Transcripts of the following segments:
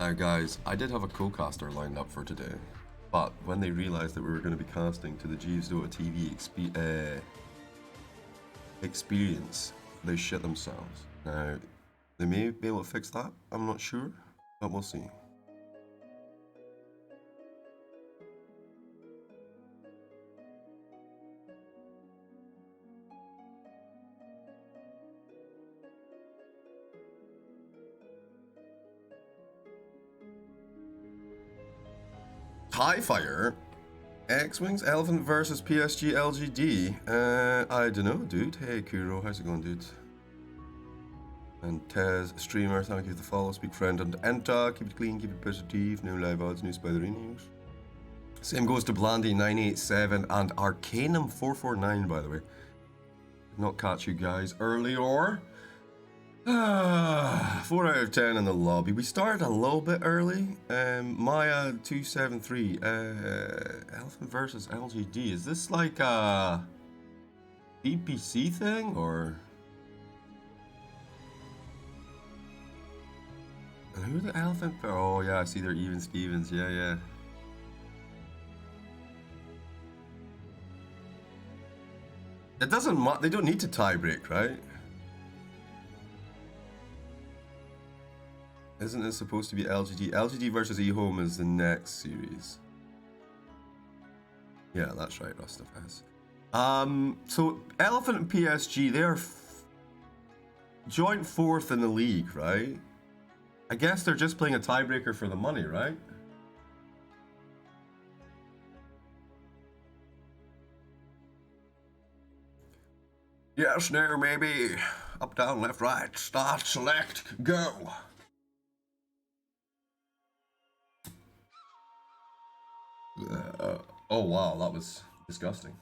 Guys, I did have a co-caster lined up for today, but when they realized that we were going to be casting to the Jeeves Dota TV experience, they shit themselves. Now, they may be able to fix that, I'm not sure, but we'll see. TIE Fighter? X-Wings Elephant versus PSG.LGD? I don't know, dude. Hey, Kuro, how's it going, dude? And Tez, streamer, thank you for the follow, speak friend, and enter. Keep it clean, keep it positive. No live odds, no spidery news. Same goes to Blandy987 and Arcanum449, by the way. Did not catch you guys earlier. 4 out of 10 in the lobby. We started a little bit early. Maya273. Elephant versus LGD. Is this like a DPC thing or? And who are the elephant? Oh yeah, I see they're even Stevens. Yeah. It doesn't matter. They don't need to tie break, right? Isn't it supposed to be LGD? LGD versus eHome is the next series. Yeah, that's right, Rustaf has. So Elephant and PSG, they're joint fourth in the league, right? I guess they're just playing a tiebreaker for the money, right? Yes, no, maybe. Up, down, left, right. Start, select, go. Oh wow, that was disgusting.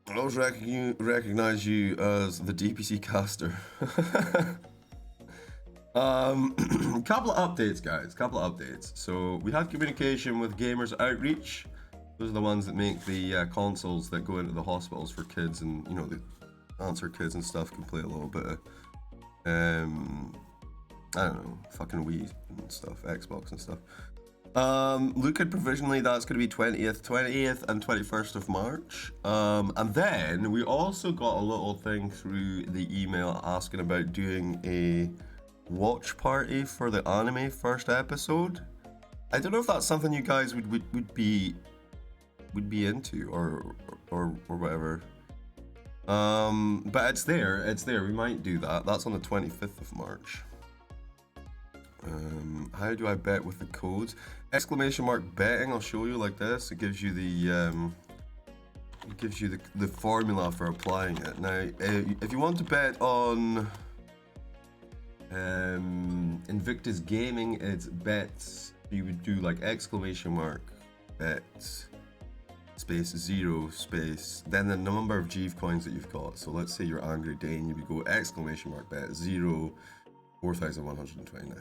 I always recognize you as the DPC caster. Couple of updates, guys. Couple of updates. So we had communication with Gamers Outreach. Those are the ones that make the consoles that go into the hospitals for kids, and you know, the cancer kids and stuff can play a little bit of, I don't know, fucking Wii and stuff, Xbox and stuff. Look at provisionally that's going to be 20th and 21st of March. And then we also got a little thing through the email asking about doing a watch party for the anime first episode. I don't know if that's something you guys would be into or whatever. But it's there. We might do that. That's on the 25th of March. How do I bet with the codes? Exclamation mark betting. I'll show you like this. It gives you the formula for applying it. Now, if you want to bet on Invictus Gaming, it's bets. You would do like exclamation mark bet space 0 space then the number of Jeeve coins that you've got. So let's say you're Angry Dane, you would go exclamation mark bet 0 4,129.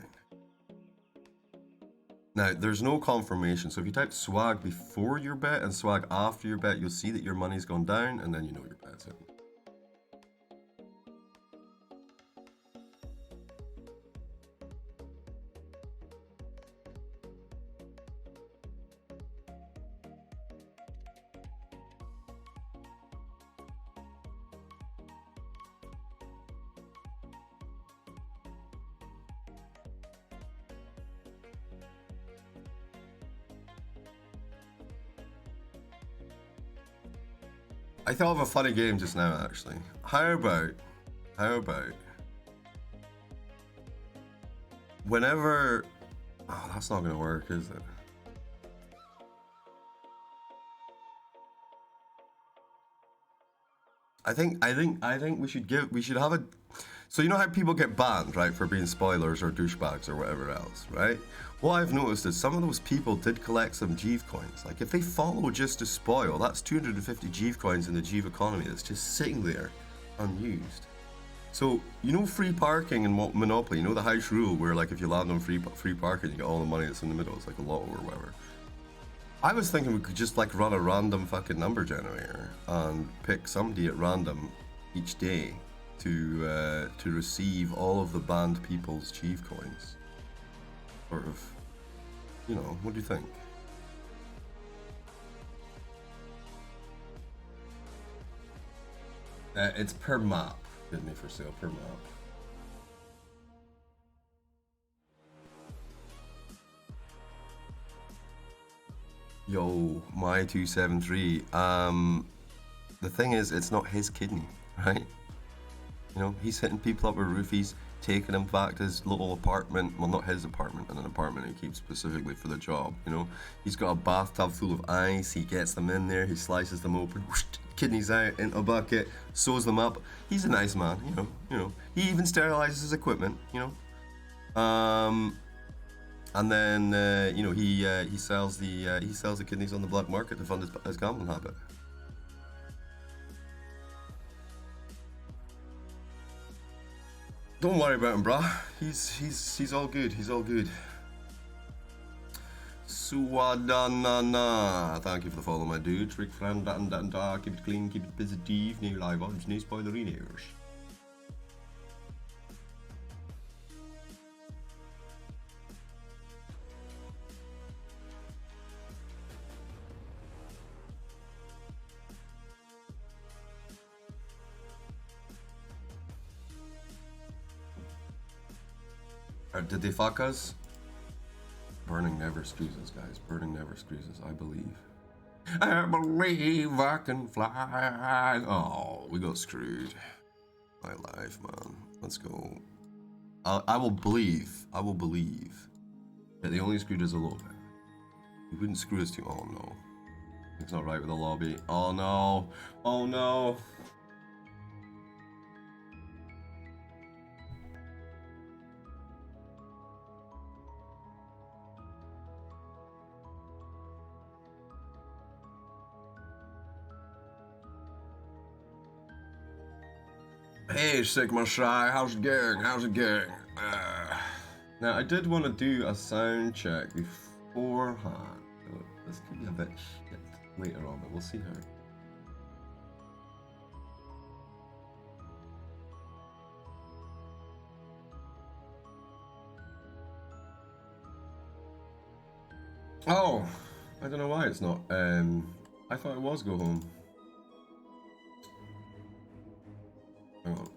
Now, there's no confirmation, so if you type swag before your bet and swag after your bet, you'll see that your money's gone down, and then you know your bet's in. I thought of a funny game just now, actually. How about whenever, oh, that's not gonna work, is it? I think we should have a, so you know how people get banned, right, for being spoilers or douchebags or whatever else, right? What I've noticed is some of those people did collect some Jeeve coins. Like if they follow just to spoil, that's 250 Jeeve coins in the Jeeve economy that's just sitting there unused. So, you know free parking in Monopoly, you know the house rule where like if you land on free parking you get all the money that's in the middle, it's like a lotto or whatever. I was thinking we could just like run a random fucking number generator and pick somebody at random each day to receive all of the banned people's Chief coins. Sort of, you know, what do you think? It's per map, Kidney for sale, per map. Yo, my 273. The thing is, it's not his kidney, right? You know, he's hitting people up with roofies, taking them back to his little apartment. Well, not his apartment, but an apartment he keeps specifically for the job. You know, he's got a bathtub full of ice. He gets them in there. He slices them open. Whoosh, kidneys out into a bucket, sews them up. He's a nice man. You know. He even sterilizes his equipment. You know. And then you know he sells the kidneys on the black market to fund his gambling habit. Don't worry about him, brah. He's all good. He's all good. Suwadanana. Thank you for the follow, my dude. Trick friend, da. Keep it clean, keep it positive. No live odds, no spoilerinos. Did they fuck us? Burning never screws us, guys. Burning never screws us, I believe. I believe I can fly. Oh, we got screwed. My life, man. Let's go. I will believe that they only screwed us a little bit. They wouldn't screw us too. Oh no. It's not right with the lobby. Oh no. Oh no. Hey, Sigma Shy, how's it going? How's it going? Now, I did want to do a sound check beforehand. So this could be a bit shit later on, but we'll see how. Oh, I don't know why it's not. I thought it was go home. Hang on.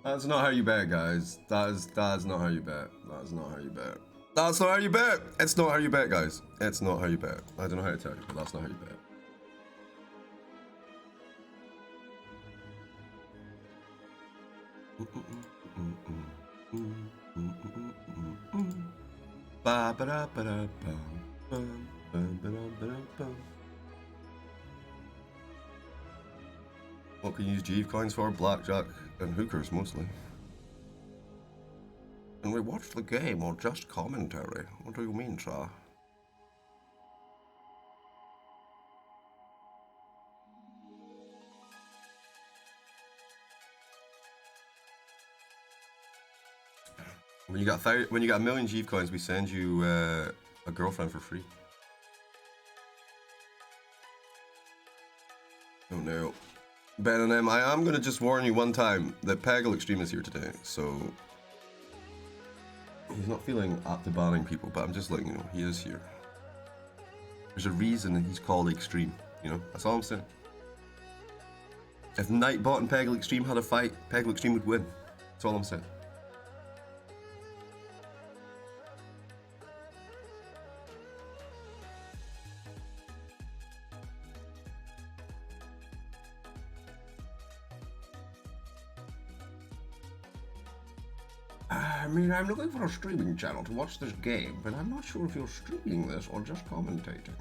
That's not how you bet, guys. That's not how you bet. That's not how you bet. That's not how you bet. It's not how you bet, guys. It's not how you bet. I don't know how to tell you, but that's not how you bet. What can you use Jeeve coins for? Blackjack and hookers mostly. And we watch the game or just commentary? What do you mean, sir? When you got a million Jeeve coins, we send you a girlfriend for free. Oh no. Ben and M, I am gonna just warn you one time that PSG.LGD is here today, so he's not feeling apt to banning people, but I'm just letting you know, he is here. There's a reason that he's called Extreme, you know? That's all I'm saying. If Nightbot and PSG.LGD had a fight, PSG.LGD would win. That's all I'm saying. I mean, I'm looking for a streaming channel to watch this game, but I'm not sure if you're streaming this or just commentating.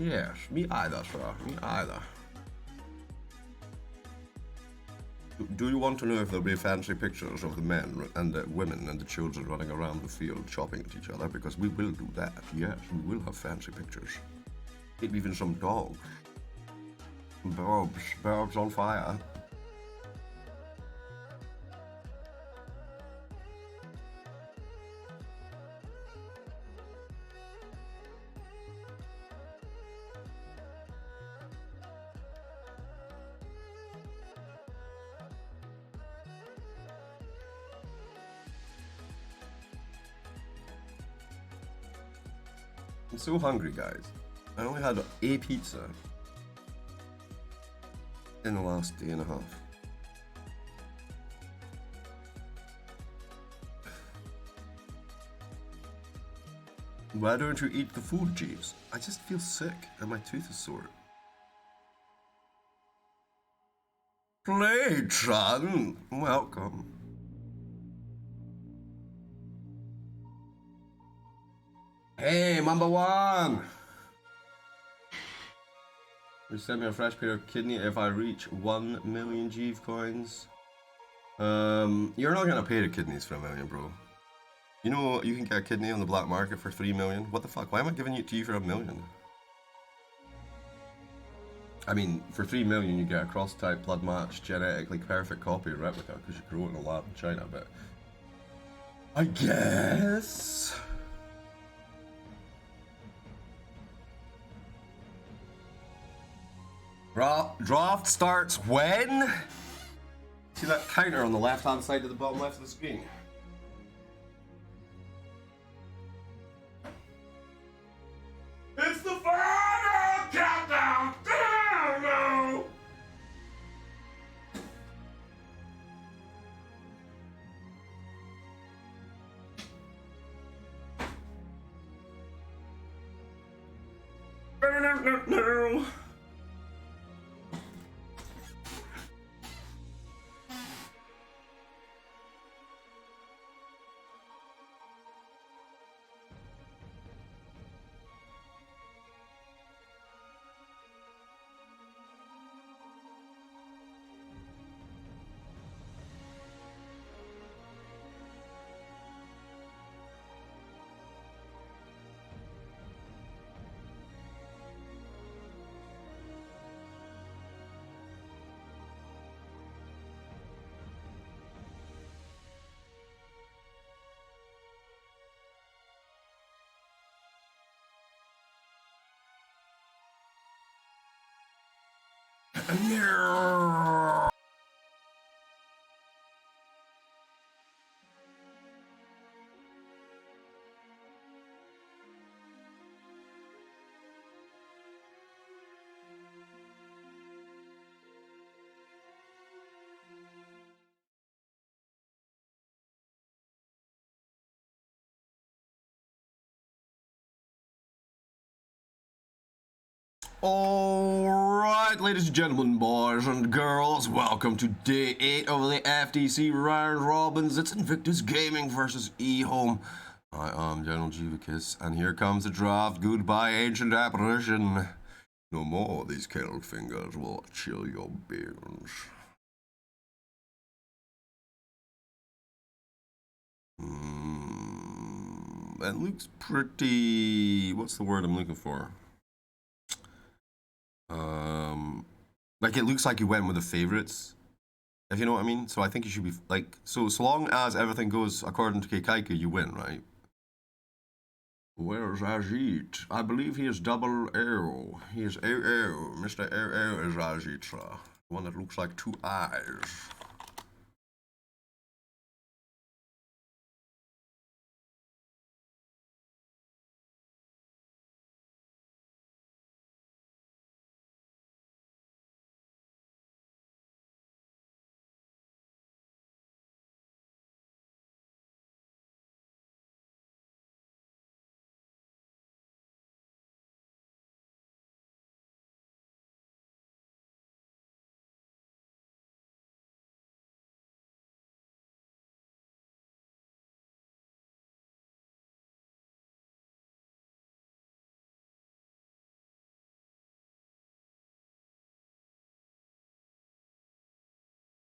Yes, me either, sir. Me either. Do you want to know if there'll be fancy pictures of the men and the women and the children running around the field chopping at each other? Because we will do that. Yes, we will have fancy pictures. Maybe even some dogs. Barbs on fire. I'm so hungry, guys. I only had a pizza in the last day and a half. Why don't you eat the food, Jeeves? I just feel sick and my tooth is sore. Play, son. Welcome. Hey, number one. You send me a fresh pair of kidney if I reach 1 million Jeeve coins. You're not gonna pay the kidneys for 1 million, bro. You know you can get a kidney on the black market for 3 million. What the fuck? Why am I giving it to you for 1 million? I mean, for 3 million you get a cross-type blood match, genetically perfect copy of replica because you grow it in a lab in China. But I guess. Draft starts when? See that counter on the left-hand side of the bottom left of the screen? It's the final countdown! No! No! No! Alright, ladies and gentlemen, boys and girls, welcome to day 8 of the FDC Rr Robins. It's Invictus Gaming versus eHome. I am General Jivicus, and here comes the draft. Goodbye, ancient apparition. No more of these kettle fingers will chill your bones. That looks pretty... What's the word I'm looking for? Like, it looks like you went with the favorites, if you know what I mean. So I think you should be, like, so long as everything goes according to Keikaika, you win, right? Where's Ajit? I believe he is double O. He is OO. Mr. OO is Ajit, sir. The one that looks like 2 eyes.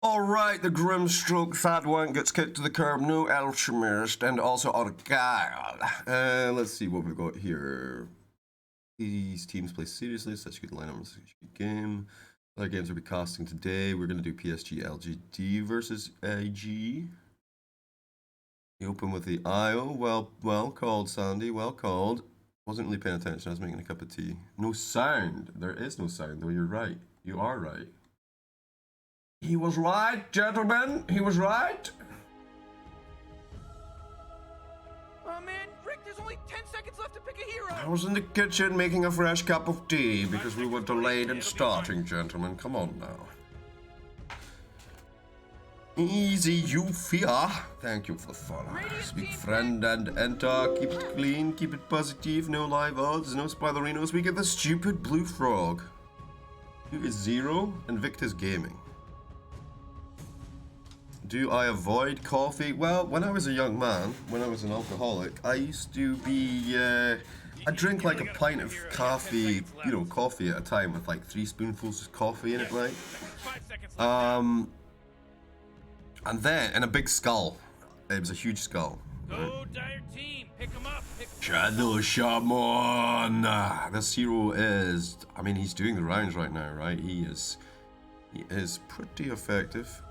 Alright, the Grimstroke Thad one gets kicked to the curb, no Alchemist, and also Argyle. Let's see what we've got here. These teams play seriously, such a good lineup, such a good game. Other games we'll be casting today. We're going to do PSG.LGD versus AG. You open with the IO. Well called, Sandy. Well called. Wasn't really paying attention. I was making a cup of tea. No sound. There is no sound, though. You're right. You are right. He was right, gentlemen. He was right. Oh man, Rick, there's only 10 seconds left to pick a hero. I was in the kitchen making a fresh cup of tea because we were delayed in starting, gentlemen. Come on now. Easy, you fear. Thank you for the follow. Speak friend and enter. Keep it clean, keep it positive. No live odds, no spoilerinos. We get the stupid blue frog. Who is Zero and Victor's Gaming. Do I avoid coffee? Well, when I was a young man, when I was an alcoholic, I used to be, I drink like a pint of coffee, you know, coffee at a time with like 3 spoonfuls of coffee in it, right? And then, in a big skull. It was a huge skull. Go, dire team, pick him up. Shadow Shaman! This hero is, I mean, he's doing the rounds right now, right? He is pretty effective.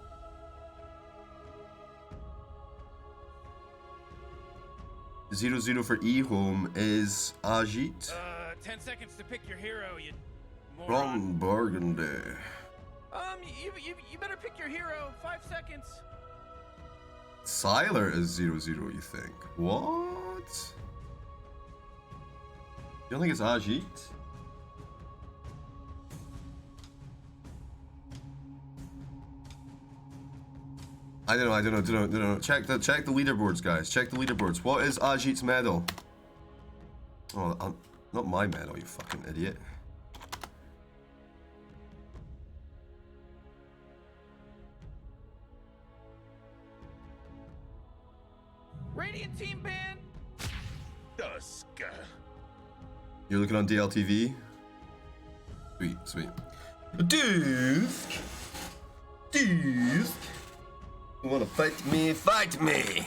0-0 for E-Home is Ajit. 10 seconds to pick your hero, you moron. Wrong Burgundy. You better pick your hero. 5 seconds. Siler is 0-0, you think? What? You don't think it's Ajit? I don't know. Check the leaderboards, guys. Check the leaderboards. What is Ajit's medal? Oh, not my medal, you fucking idiot. Radiant team band. Dusk. You're looking on DLTV? Sweet. Dusk. You wanna fight me? Fight me!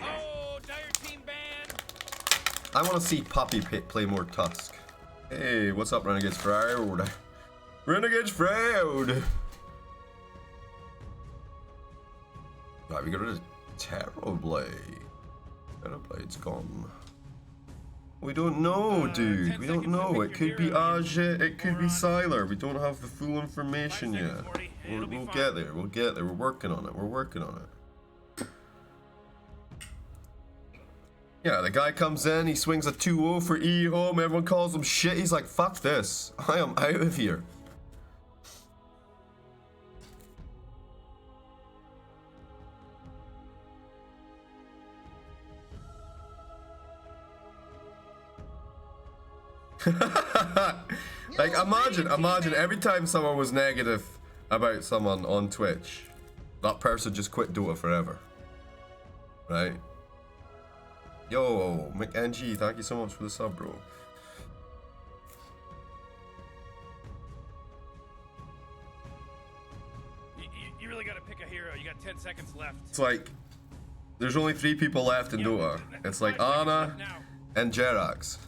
Oh, dire team band. I wanna see Poppy play more Tusk. Hey, what's up, Renegades Fraud? Renegades Fraud! Right, we got rid of Terrorblade. Terrorblade's gone. We don't know, dude. We don't know. It could be Ajit, it could be Siler. We don't have the full information yet. We'll get there. We'll get there. We're working on it. Yeah, the guy comes in, he swings a 2-0 for E-Home. Everyone calls him shit. He's like, fuck this. I am out of here. Like, imagine every time someone was negative about someone on Twitch, that person just quit Dota forever. Right? Yo, McNG, thank you so much for the sub, bro. You really gotta pick a hero. You got 10 seconds left. It's like, there's only 3 people left in Dota. It's like Ana and Jerax.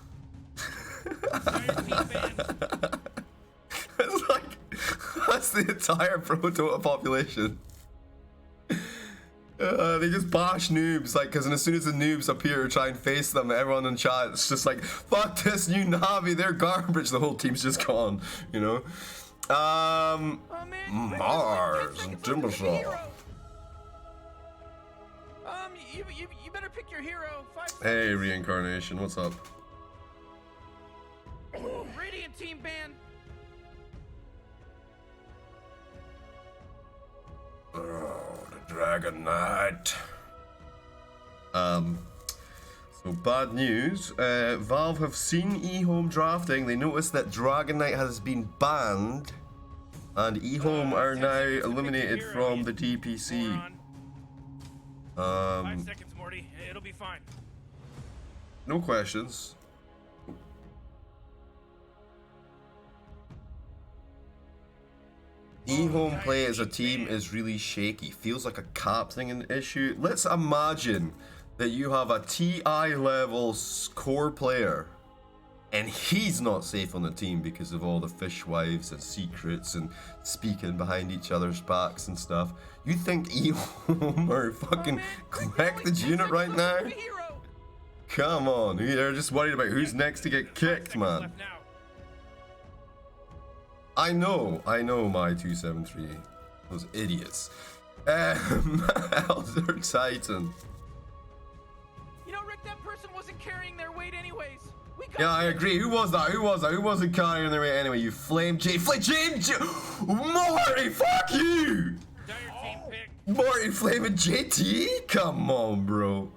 It's like, that's the entire pro Dota population. They just bash noobs, like, because as soon as the noobs appear, try and face them, everyone in chat, it's just like, fuck this new Navi, they're garbage, the whole team's just gone, you know? Mars and Timbersaw. You better pick your hero. 5 seconds. Hey, Reincarnation, what's up? Radiant team band. Oh, the Dragon Knight. So bad news. Valve have seen eHome drafting. They noticed that Dragon Knight has been banned, and eHome are now eliminated from the DPC. 5 seconds, Morty. It'll be fine. No questions. E-home play as a team is really shaky. Feels like a captaining issue. Let's imagine that you have a TI level core player and he's not safe on the team because of all the fishwives and secrets and speaking behind each other's backs and stuff. You think E-home are fucking collected unit right now? Come on, they're just worried about who's next to get kicked, man. I know, my 273. Those idiots. Elder Titan. You know, Rick, that person wasn't carrying their weight anyways. Yeah, I agree. Who was that? Who wasn't carrying their weight anyway? You flame J. Marty, fuck you! Marty flaming JT? Come on, bro.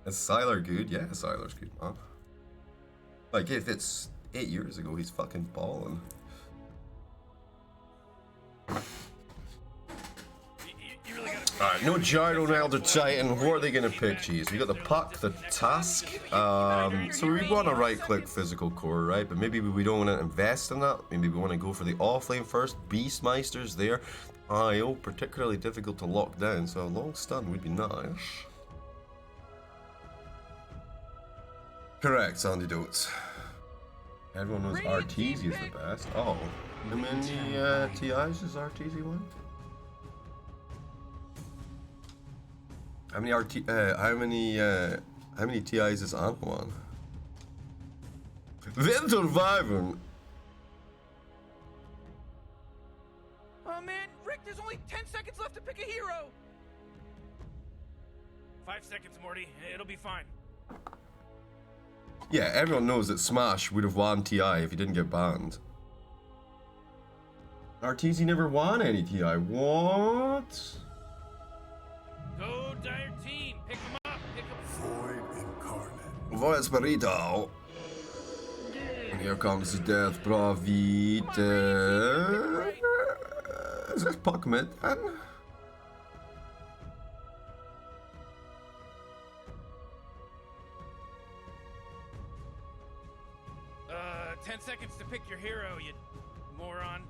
Is Siler good? Yeah, Siler's good, man. Like, if it's 8 years ago, he's fucking balling. Alright, no gyro on Elder Titan. What are they gonna pick, geez? We got the puck, the task. So we want a right-click physical core, right? But maybe we don't want to invest in that. Maybe we want to go for the offlane first. Beastmeister's there. IO, particularly difficult to lock down, so a long stun would be nice. Correct, antidotes. Everyone knows Arteezy is the best. Oh, how many TIs does Arteezy win? How many TIs is Anna won? Winterwyvern. Oh man, Rick, there's only 10 seconds left to pick a hero. 5 seconds, Morty. It'll be fine. Yeah, everyone knows that Smash would have won TI if he didn't get banned. Arteezy never won any TI. What? Go, Dire Team. Pick him up. Pick him up. Void incarnate. Void Spirito. And here comes the Death Bravite. Is this puck mid then? 10 seconds to pick your hero, you moron.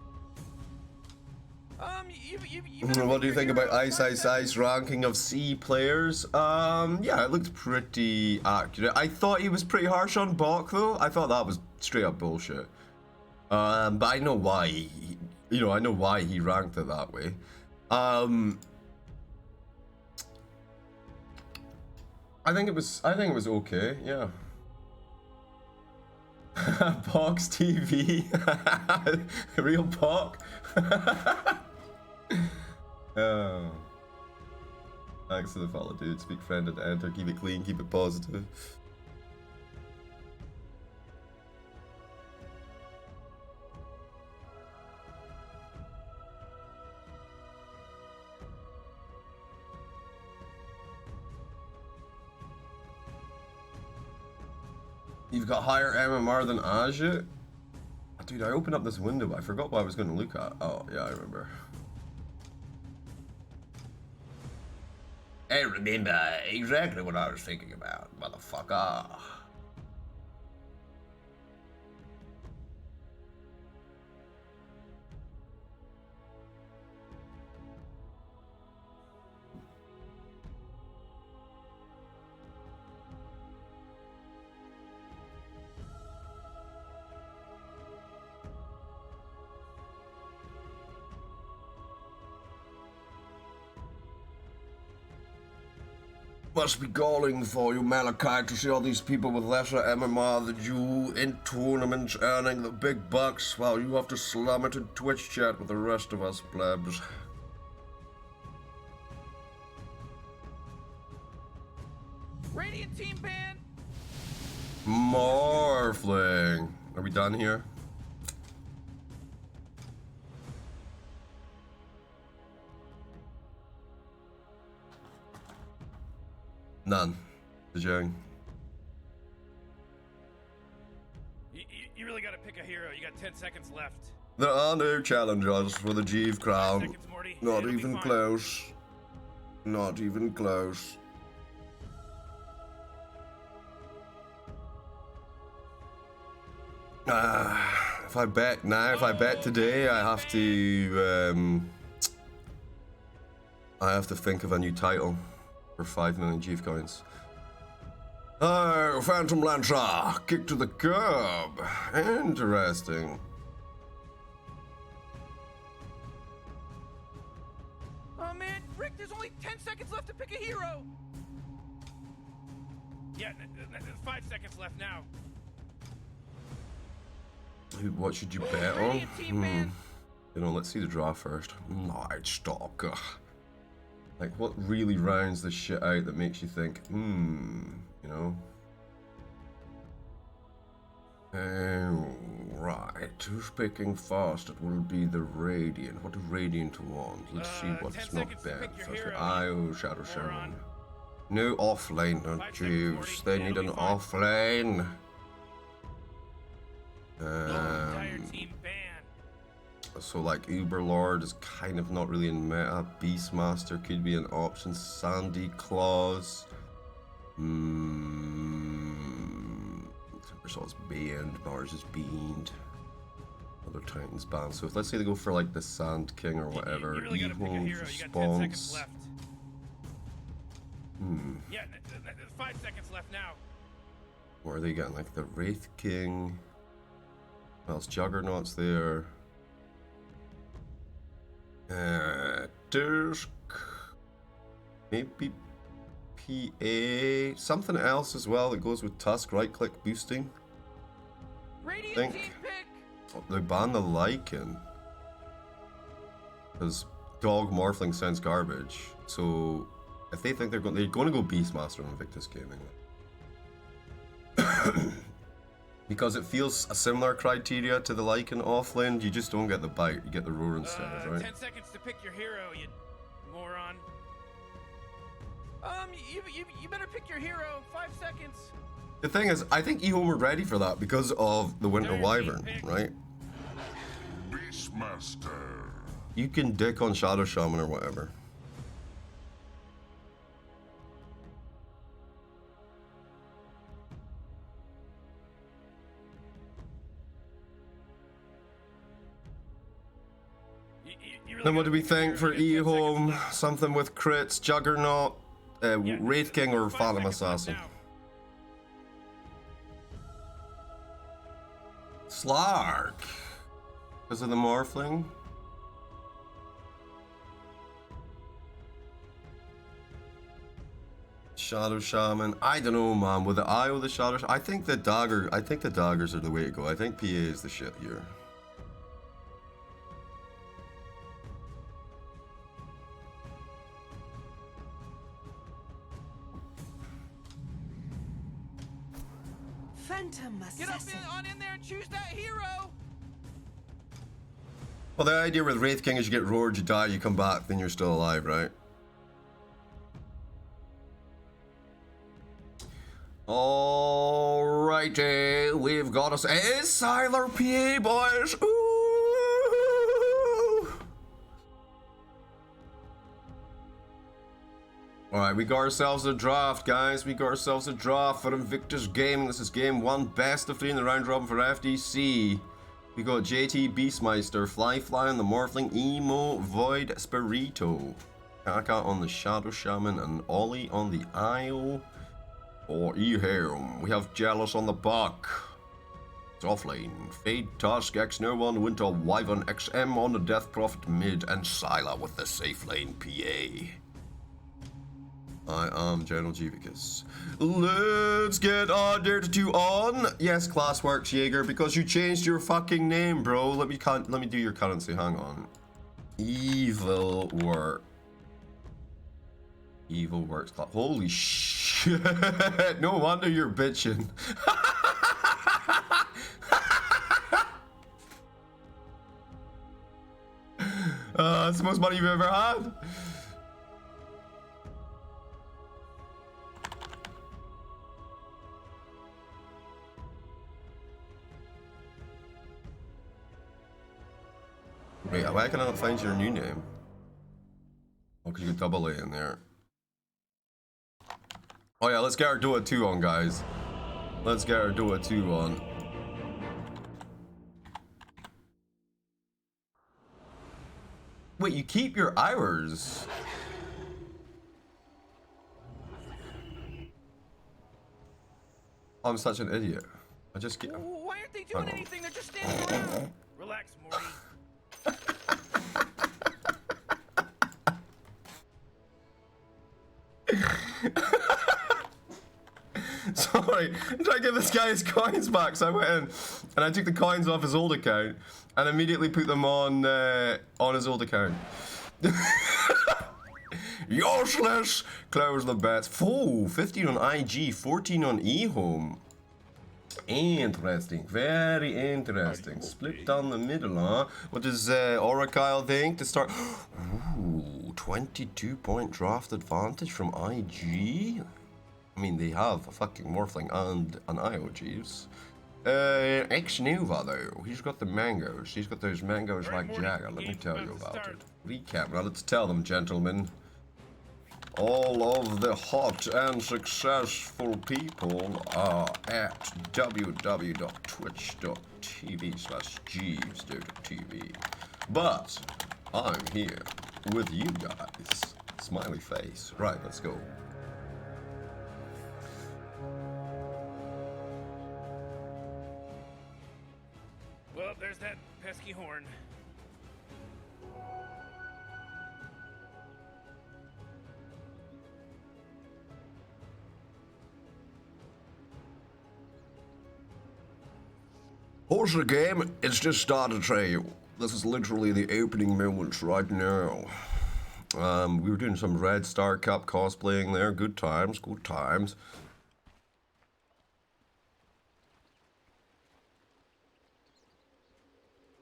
What do you think about Ice ranking of C players? Yeah, it looked pretty accurate. I thought he was pretty harsh on Bok though. I thought that was straight up bullshit. But I know why. I know why he ranked it that way. I think it was okay. Yeah. Bok's TV. Real Bok. Oh. Thanks for the follow, dude. Speak friend and enter. Keep it clean. Keep it positive. You've got higher MMR than Aja? Dude, I opened up this window, but I forgot what I was going to look at. Oh, yeah, I remember. I remember exactly what I was thinking about, motherfucker. Must be galling for you, Malachi, to see all these people with lesser MMR than you in tournaments earning the big bucks while you have to slum it in Twitch chat with the rest of us plebs. Radiant team ban. Morphling. Are we done here? None. Zhang. You really gotta pick a hero. You got 10 seconds left. There are no challengers for the Jeeve crown. 5 seconds, Morty. Not It'll be even fine. close. Not even close. Ah. If I bet now, if I bet today, I have to think of a new title for 5 million Jeeve coins. Oh, Phantom Lancer, kick to the curb. Interesting. Oh man, Rick, there's only 10 seconds left to pick a hero. Yeah, there's 5 seconds left now. What should you bet on? Radiant team, man. You know, let's see the draw first. Night Stalker. Like, what really rounds the shit out that makes you think, you know? Oh, right. Who's picking first? It will be the Radiant. What do Radiant want? Let's see what's not bad. Oh, Shadow Shaman. No offlane, don't juice. They need an offlane. Entire team banned. So like Uberlord is kind of not really in meta. Beastmaster could be an option. Sandy Claus. Timbersaw is banned. Mars is beaned. Other Titans banned. So if let's say they go for like the Sand King or whatever. You really gotta pick a hero. You got 10 seconds left. Yeah, there's 5 seconds left now. What are they getting? Like the Wraith King. What else? Juggernaut's there. Dirk. Maybe PA. Something else as well that goes with Tusk. Right click boosting. Radiant team pick. Oh, they banned the Lycan. Because Dog Morphling sounds garbage. So if they think they're going to go Beastmaster on Invictus Gaming. Because it feels a similar criteria to the Lycan offlane, you just don't get the bite, you get the roar instead, right? 10 seconds to pick your hero, you moron. You better pick your hero. 5 seconds. The thing is, I think Ehome are ready for that because of the Winter Wyvern, right? Beastmaster. You can dick on Shadow Shaman or whatever. Then what do we think for Ehome? Something with crits, Juggernaut, Wraith King, or Phantom Assassin? Slark! Because of the Morphling? Shadow Shaman. I don't know, man. With the eye of the Shadow Shaman, I think the daggers are the way to go. I think PA is the shit here. Get up in there and choose that hero. Well, the idea with Wraith King is you get roared, you die, you come back, then you're still alive, right? Alrighty, we've got us a Siler PA, boys. Ooh. Alright, we got ourselves a draft, guys. We got ourselves a draft for Invictus Gaming. This is game 1, best of 3 in the round robin for FDC. We got JT Beastmeister, Fly on the Morphling, Emo, Void, Spirito, Kaka on the Shadow Shaman, and Ollie on the Isle. For Ehome, we have Jealous on the Buck. Offlane, Fade, Tusk, X-No on Winter Wyvern, XM on the Death Prophet mid, and Scylla with the safe lane PA. I am General Jevicus. Let's get our Dare 2 on. Yes, Classworks Jaeger, because you changed your fucking name, bro. Let me do your currency. Hang on. Evil work. Evil works. Holy shit! No wonder you're bitching. That's the most money you've ever had. Wait, why can I not find your new name? Oh, because you got double A in there. Oh yeah, let's get our Dota 2 on, guys. Let's get our Dota 2 on. Wait, you keep your hours? I'm such an idiot. I just get. Why aren't they doing anything? They're just standing around. Relax, Morty. Sorry, I'm trying to give this guy his coins back, so I went in and I took the coins off his old account and immediately put them on his old account. Useless! Close the bets. 15 on IG, 14 on eHome. Interesting, very interesting. Split down the middle, huh? What does Oracle think to start? Ooh, 22-point draft advantage from IG. I mean, they have a fucking Morphling and an IO Jeeves. X-Nova though, he's got the mangoes. He's got those mangoes like Jagger. Let me tell you about it. Recap. Now let's tell them, gentlemen. All of the hot and successful people are at www.twitch.tv/Jeeves.tv. But I'm here with you guys. Smiley face. Right, let's go. Well, there's that pesky horn. Pause the game, it's just started training. This is literally the opening moments right now. We were doing some Red Star Cup cosplaying there. Good times, good times.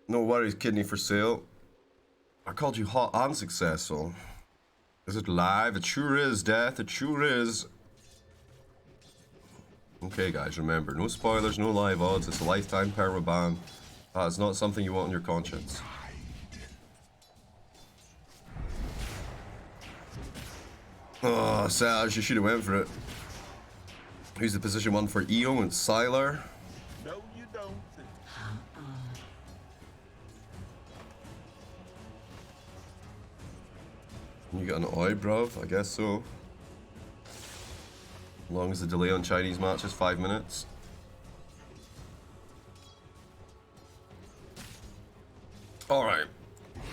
No worries, kidney for sale. I called you hot and successful. Is it live? It sure is, Death. It sure is. Okay, guys, remember, no spoilers, no live odds. It's a lifetime perma ban. It's not something you want on your conscience. Oh, Saj, you should have went for it. Who's the position one for EO and Sylar? No, you don't. You got an oi, bruv? I guess so. As long as the delay on Chinese match is 5 minutes. Alright.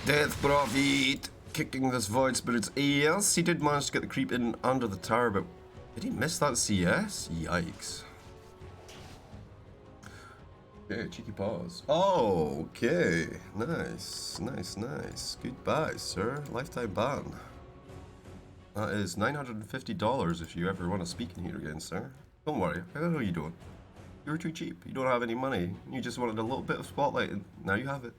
Death Prophet kicking this Void Spirit's ears. He did manage to get the creep in under the tower, but did he miss that CS? Yikes. Okay, cheeky pause. Oh, okay. Nice, nice, nice. Goodbye, sir. Lifetime ban. That is $950 if you ever want to speak in here again, sir. Don't worry, I know you don't. You were too cheap. You don't have any money. You just wanted a little bit of spotlight, and now you have it.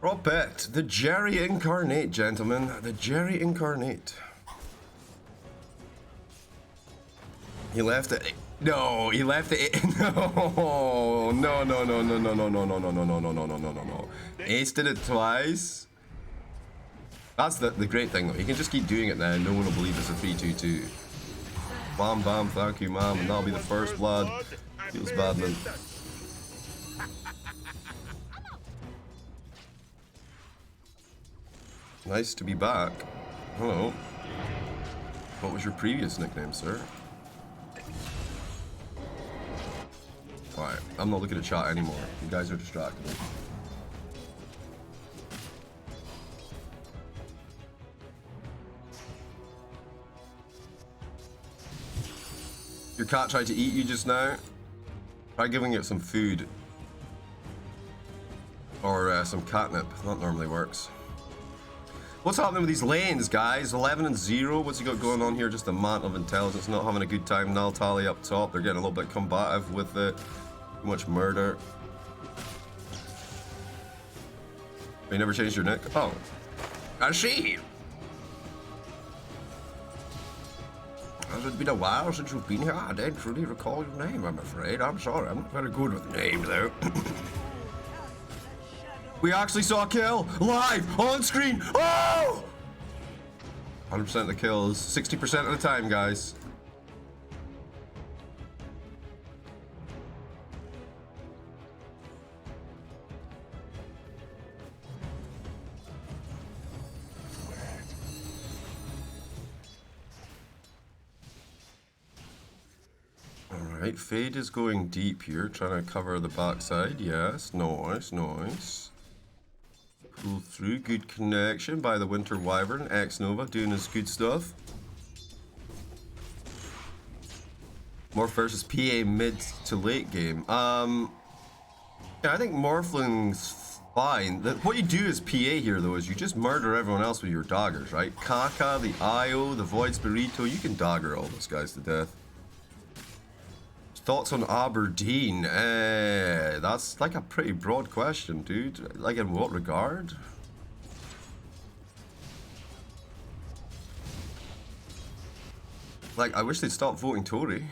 Robert, the Jerry Incarnate, gentlemen. The Jerry Incarnate. He left it. No, he left it. No, no, no, no, no, no, no, no, no, no, no, no, no, no, no, no, no. Ace did it twice. That's the great thing, though. He can just keep doing it now, and no one will believe it's a 3-2-2. Bam, bam, thank you, ma'am, and that'll be the first blood. Feels bad, man. Nice to be back. Hello. What was your previous nickname, sir? Alright, I'm not looking at chat anymore. You guys are distracting me. Your cat tried to eat you just now. Try giving it some food. Or some catnip. That normally works. What's happening with these lanes, guys? 11 and 0. What's he got going on here? Just a man of intelligence. Not having a good time. Null tally up top. They're getting a little bit combative with too much murder. You never changed your nick? Oh. I see. Has it been a while since you've been here? I don't truly recall your name, I'm afraid. I'm sorry, I'm not very good with names, though. We actually saw a kill! Live! On screen! Oh! 100% of the kills. 60% of the time, guys. Alright, Fade is going deep here, trying to cover the backside. Yes, nice, nice. Pull through, good connection by the Winter Wyvern. X-Nova doing his good stuff. Morph versus PA mid to late game. Yeah, I think Morphling's fine. What you do as PA here, though, is you just murder everyone else with your daggers, right? Kaka, the Io, the Void Spirito, you can dagger all those guys to death. Thoughts on Aberdeen? That's like a pretty broad question, dude. Like, in what regard? Like, I wish they'd stop voting Tory.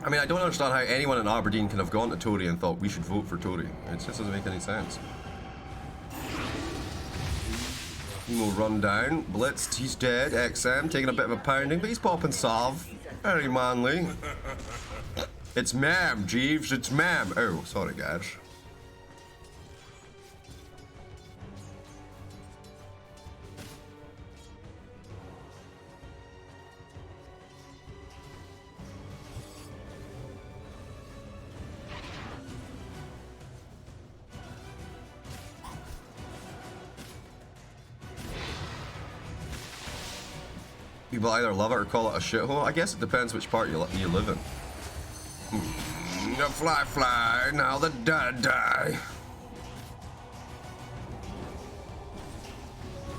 I mean, I don't understand how anyone in Aberdeen can have gone to Tory and thought we should vote for Tory. It just doesn't make any sense. Emo run down, blitzed, he's dead. XM taking a bit of a pounding, but he's popping salve. Very manly. It's Mam, Jeeves, it's Mam. Oh, sorry guys. People either love it or call it a shithole. I guess it depends which part you live in. Fly, now the die.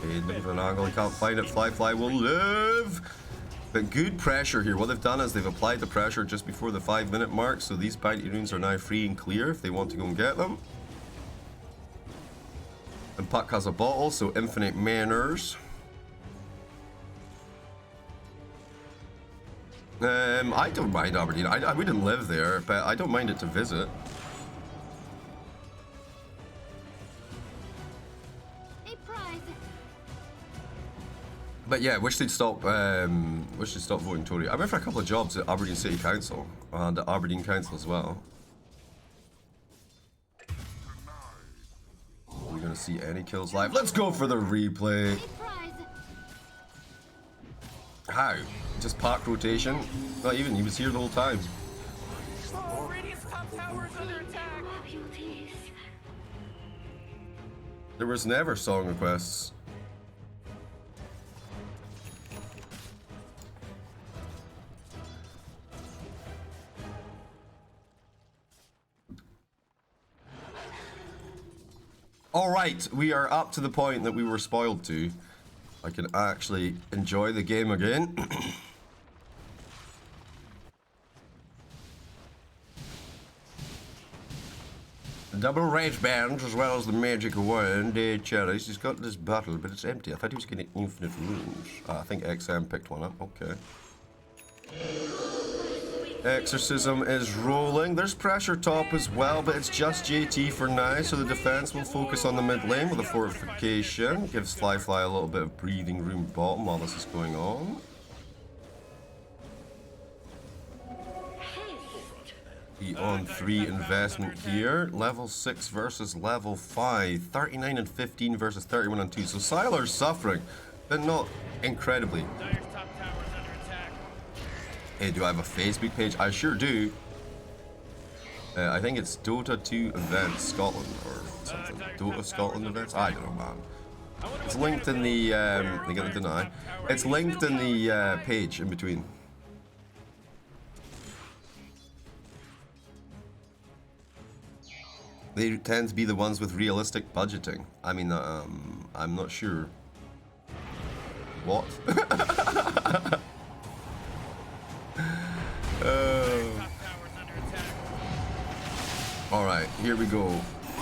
Okay, looking for an angle, he can't find it. Fly will live. But good pressure here. What they've done is they've applied the pressure just before the 5-minute mark, so these bounty runes are now free and clear if they want to go and get them. And Puck has a bottle, so infinite manners. I don't mind Aberdeen. I wouldn't live there, but I don't mind it to visit. But yeah, wish they'd stop voting Tory. I went for a couple of jobs at Aberdeen City Council and at Aberdeen Council as well. We're gonna see any kills live. Let's go for the replay. How? Just park rotation? Not even, he was here the whole time. Oh, Radiant's top tower is under attack. There was never song requests. Alright, we are up to the point that we were spoiled to. I can actually enjoy the game again. Double rage bands as well as the magic wand. Cherries. He's got this bottle, but it's empty. I thought he was getting infinite runes. I think XM picked one up. Okay. Exorcism is rolling. There's pressure top as well, but it's just JT for now, so the defense will focus on the mid lane with a fortification. Gives Fly a little bit of breathing room bottom while this is going on. The on 3 investment here. Level 6 versus level 5. 39 and 15 versus 31 and 2. So Sylar's suffering, but not incredibly. Hey, do I have a Facebook page? I sure do. I think it's Dota 2 Events Scotland or something. Dota Scotland Events? I don't know, man. It's linked in the, they're gonna deny. It's linked in the page in between. They tend to be the ones with realistic budgeting. I mean, I'm not sure. What? Alright, here we go.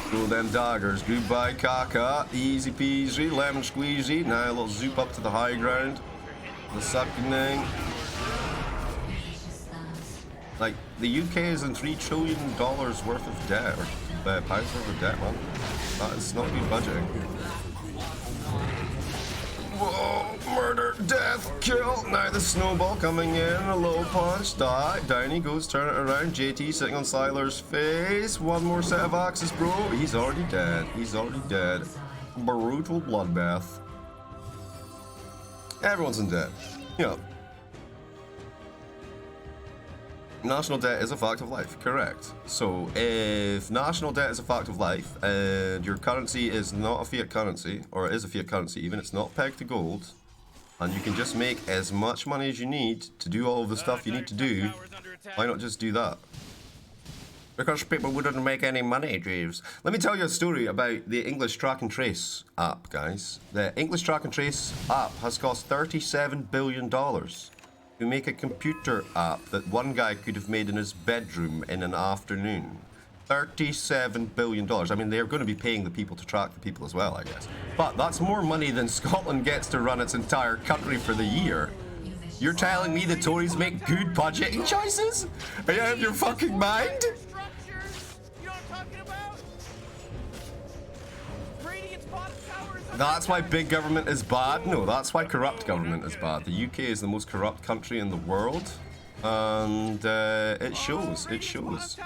Throw them daggers. Goodbye, Kaka. Easy peasy, lemon squeezy. Now a little zoop up to the high ground. The sucking. Like, the UK is in $3 trillion worth of debt, or pounds worth of debt, man. That is not good budgeting. Whoa, murder, death, kill. Now the snowball coming in, a low punch, die. Down he goes, turn it around. JT sitting on Sylar's face. One more set of axes, bro. He's already dead. He's already dead. Brutal bloodbath. Everyone's in debt. Yeah. National debt is a fact of life, correct. So if national debt is a fact of life and your currency is not a fiat currency, or it is a fiat currency even, it's not pegged to gold, and you can just make as much money as you need to do all of the stuff you need to do, why not just do that? Because people wouldn't make any money, Jeeves. Let me tell you a story about the English Track and Trace app, guys. The English Track and Trace app has cost $37 billion. To make a computer app that one guy could have made in his bedroom in an afternoon. $37 billion. I mean, they're going to be paying the people to track the people as well, I guess. But that's more money than Scotland gets to run its entire country for the year. You're telling me the Tories make good budgeting choices? Are you out of your fucking mind? That's why big government is bad? No, that's why corrupt government is bad. The UK is the most corrupt country in the world. And it shows, it shows.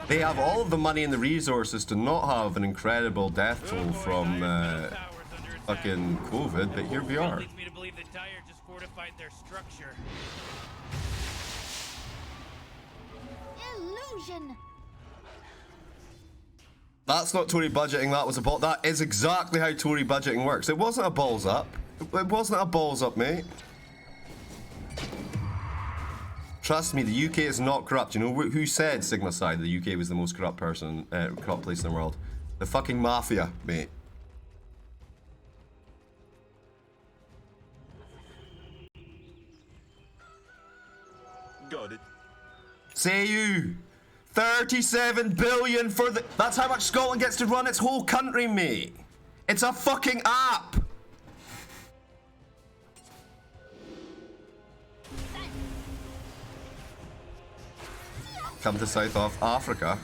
They have all of the money and the resources to not have an incredible death toll from fucking COVID, but here we are. Leads me to believe that Dyer just fortified their structure. Illusion. That's not Tory budgeting, that was a ball. That is exactly how Tory budgeting works. It wasn't a balls up. It wasn't a balls up, mate. Trust me, the UK is not corrupt. You know who said Sigma Side the UK was the most corrupt corrupt place in the world? The fucking mafia, mate. Got it. Say you. 37 billion for the... That's how much Scotland gets to run its whole country, mate. It's a fucking app. Come to South Africa.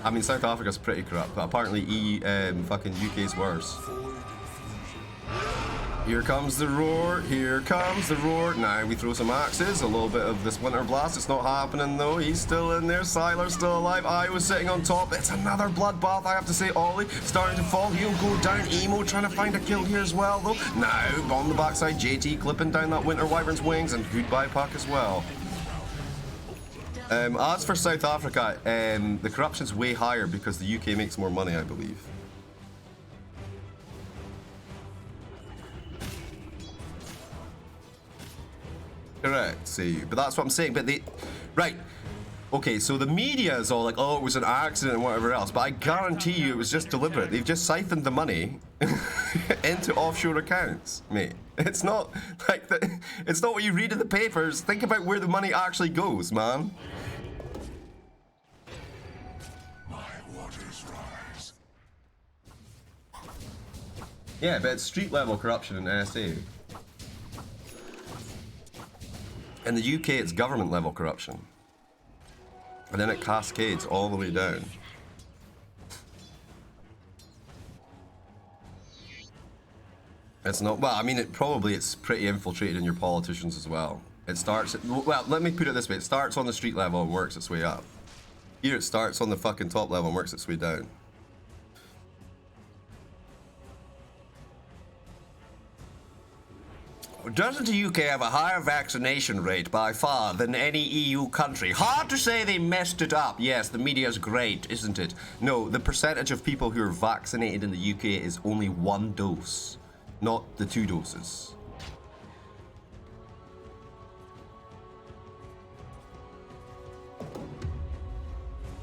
I mean, South Africa's pretty corrupt, but apparently fucking UK's worse. Here comes the roar, here comes the roar. Now we throw some axes, a little bit of this winter blast. It's not happening though, he's still in there, Siler's still alive. I was sitting on top, it's another bloodbath, I have to say. Ollie starting to fall, he'll go down. Emo trying to find a kill here as well though. Now, on the backside, JT clipping down that Winter Wyvern's wings, and goodbye Puck as well. As for South Africa, the corruption's way higher because the UK makes more money, I believe. Correct, say you. But that's what I'm saying. But they... Right. Okay, so the media is all like, oh, it was an accident and whatever else. But I guarantee you it was just deliberate. They've just siphoned the money into offshore accounts, mate. It's not like... It's not what you read in the papers. Think about where the money actually goes, man. My waters rise. Yeah, but it's street level corruption in SA. In the UK, it's government level corruption. And then it cascades all the way down. It's not, well, I mean, it's pretty infiltrated in your politicians as well. It starts, well, let me put it this way. It starts on the street level and works its way up. Here it starts on the fucking top level and works its way down. Doesn't the UK have a higher vaccination rate by far than any EU country? Hard to say they messed it up. Yes, the media's great, isn't it? No, the percentage of people who are vaccinated in the UK is only 1 dose, not the 2 doses.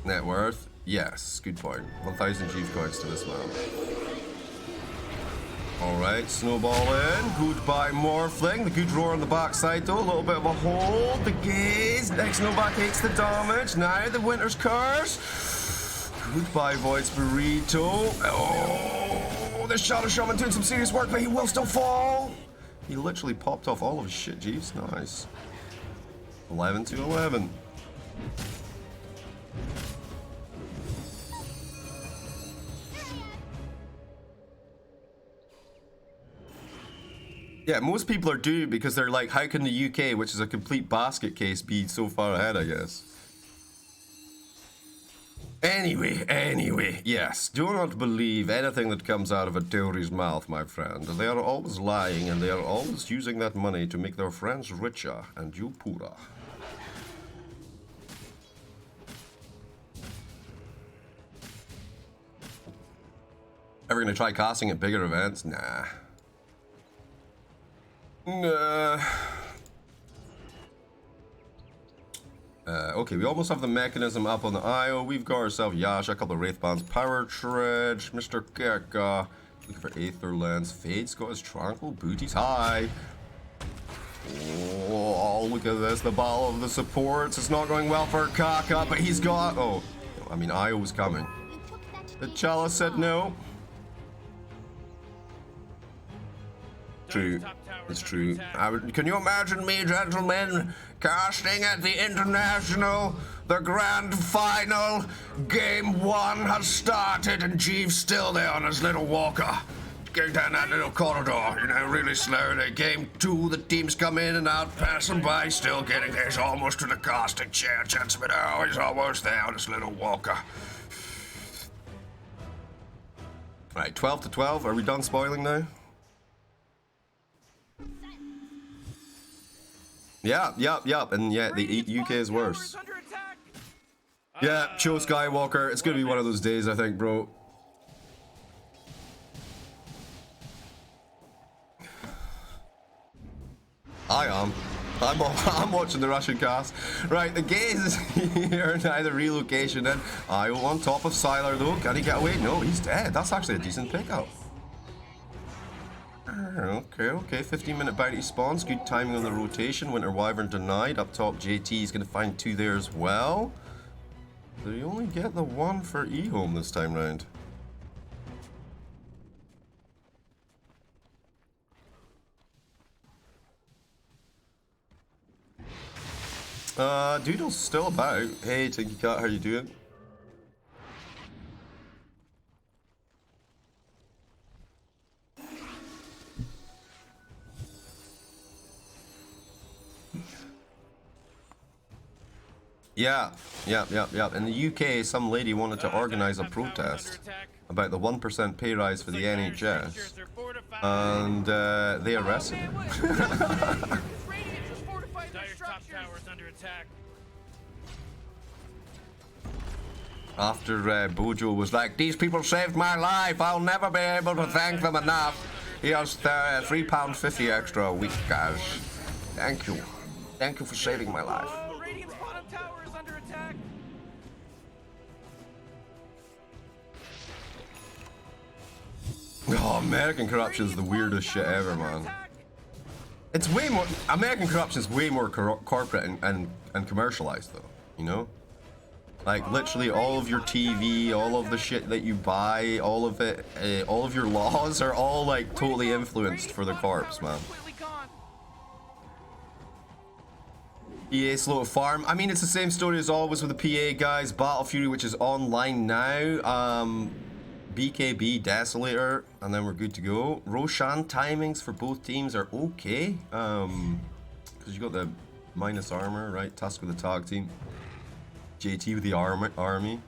Net worth? Yes, good point. 1,000 Chief coins to this man. Alright, snowball in. Goodbye, Morphling. The good roar on the backside, though. A little bit of a hold. The gaze. Next snowback takes the damage. Now the Winter's Curse. Goodbye, Void's Burrito. Oh, the Shadow Shaman doing some serious work, but he will still fall. He literally popped off all of his shit, Jeeves. Nice. 11 to 11. Yeah, most people are doomed because they're like, how can the UK, which is a complete basket case, be so far ahead, I guess? Anyway, yes. Do not believe anything that comes out of a Tauri's mouth, my friend. They are always lying, and they are always using that money to make their friends richer and you poorer. Ever gonna try casting at bigger events? Nah. Nah. Okay, we almost have the mechanism up on the IO. We've got ourselves Yasha, a couple of Wraithbands, Power Trudge, Mr. Keka, looking for Aether Lens, Fade's got his Tranquil, Booty's high. Oh, look at this, the battle of the supports. It's not going well for Kaka, but he's got... Oh, I mean, IO was coming. The Chalice said no. True. It's true. Can you imagine me, gentlemen, casting at the International? The grand final. Game 1 has started and Jeeves still there on his little walker. Going down that little corridor, you know, really slowly. Game 2, the teams come in and out, passing by, still getting there. He's almost to the casting chair, gentlemen. Oh, he's almost there on his little walker. Right, 12 to 12. Are we done spoiling now? Yep. And yeah, the UK is worse. Yeah, Cho Skywalker. It's gonna be one of those days, I think, bro. I am. I'm watching the Russian cast. Right, the gaze is here. Neither relocation in. Io on top of Sylar though. Can he get away? No, he's dead. That's actually a decent pickup. Okay. 15-minute bounty spawns. Good timing on the rotation. Winter Wyvern denied. Up top, JT is going to find 2 there as well. Did he only get the 1 for E-Home this time round? Doodle's still about. Hey, Tinky Cat, how you doing? Yeah. In the UK, some lady wanted to organize a protest about the 1% pay rise for the NHS, and they arrested her. After Bojo was like, "These people saved my life, I'll never be able to thank them enough. Here's £3.50 extra a week, guys. Thank you. Thank you for saving my life." Oh, American corruption is the weirdest shit ever, man. It's way more... American corruption is way more corporate and commercialized, though, you know? Like, literally all of your TV, all of the shit that you buy, all of it, all of your laws are all, like, totally influenced for the corps, man. EA slow to farm. I mean, it's the same story as always with the PA guys. Battle Fury, which is online now. BKB Desolator, and then we're good to go. Roshan timings for both teams are okay. Because you got the minus armor, right? Tusk with the tag team. JT with the army.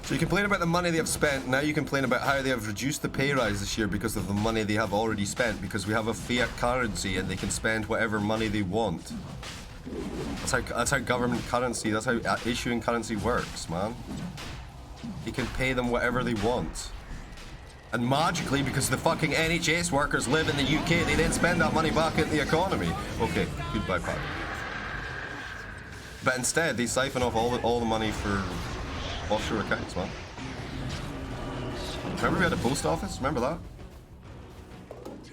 So you complain about the money they have spent, now you complain about how they have reduced the pay rise this year because of the money they have already spent, because we have a fiat currency and they can spend whatever money they want. That's how government currency, that's how issuing currency works, man. You can pay them whatever they want. And magically, because the fucking NHS workers live in the UK, they then spend that money back into the economy. Okay, goodbye, Pat. But instead, they siphon off all the money for offshore accounts, man. Remember we had a post office? Remember that?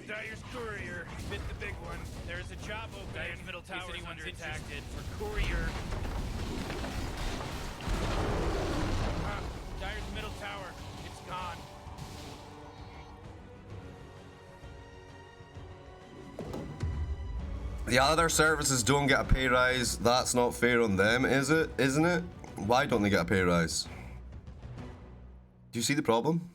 Dyer's courier bit the big one. There's a job open. Dyer's middle tower is under attack for courier. Dyer's middle tower, it's gone. The other services don't get a pay rise. That's not fair on them, is it? Isn't it? Why don't they get a pay rise? Do you see the problem?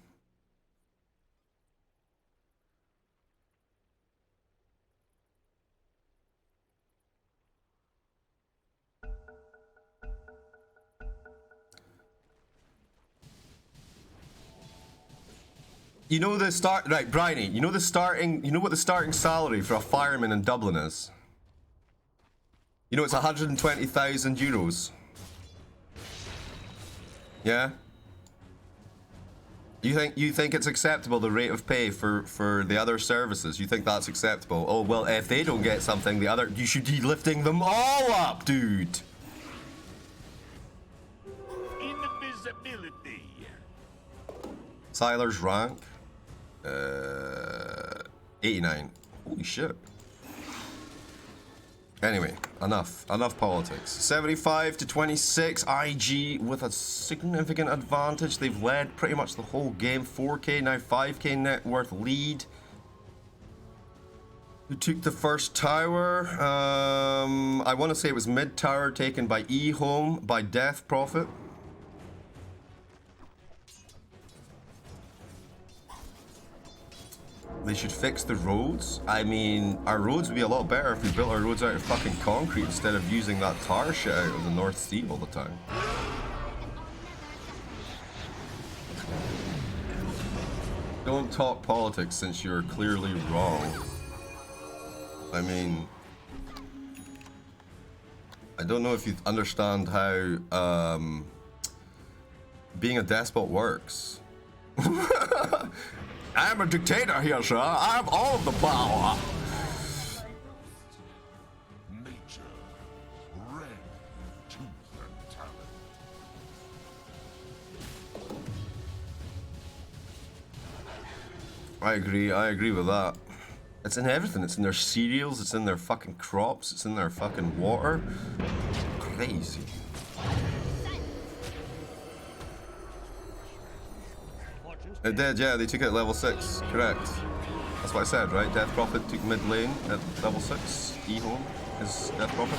You know the start, right, Bryony, you know the starting, you know what the starting salary for a fireman in Dublin is? You know it's 120,000 euros. Yeah? You think it's acceptable, the rate of pay for the other services? You think that's acceptable? Oh, well, if they don't get something, you should be lifting them all up, dude. Invisibility. Tyler's rank? 89. Holy shit. Anyway, enough politics. 75 to 26, IG with a significant advantage. They've led pretty much the whole game. 4K, now 5K net worth lead. Who took the first tower? I want to say it was mid tower taken by E-Home by Death Prophet. They should fix the roads. I mean, our roads would be a lot better if we built our roads out of fucking concrete instead of using that tar shit out of the North Sea all the time. Don't talk politics since you're clearly wrong. I mean, I don't know if you understand how being a despot works. I'm a dictator here, sir. I have all of the power. Nature. Red. Tooth and talent. I agree with that. It's in everything. It's in their cereals, it's in their fucking crops, it's in their fucking water. Crazy. It did, yeah, they took it at level 6, correct. That's what I said, right? Death Prophet took mid lane at level 6. E-Home is Death Prophet.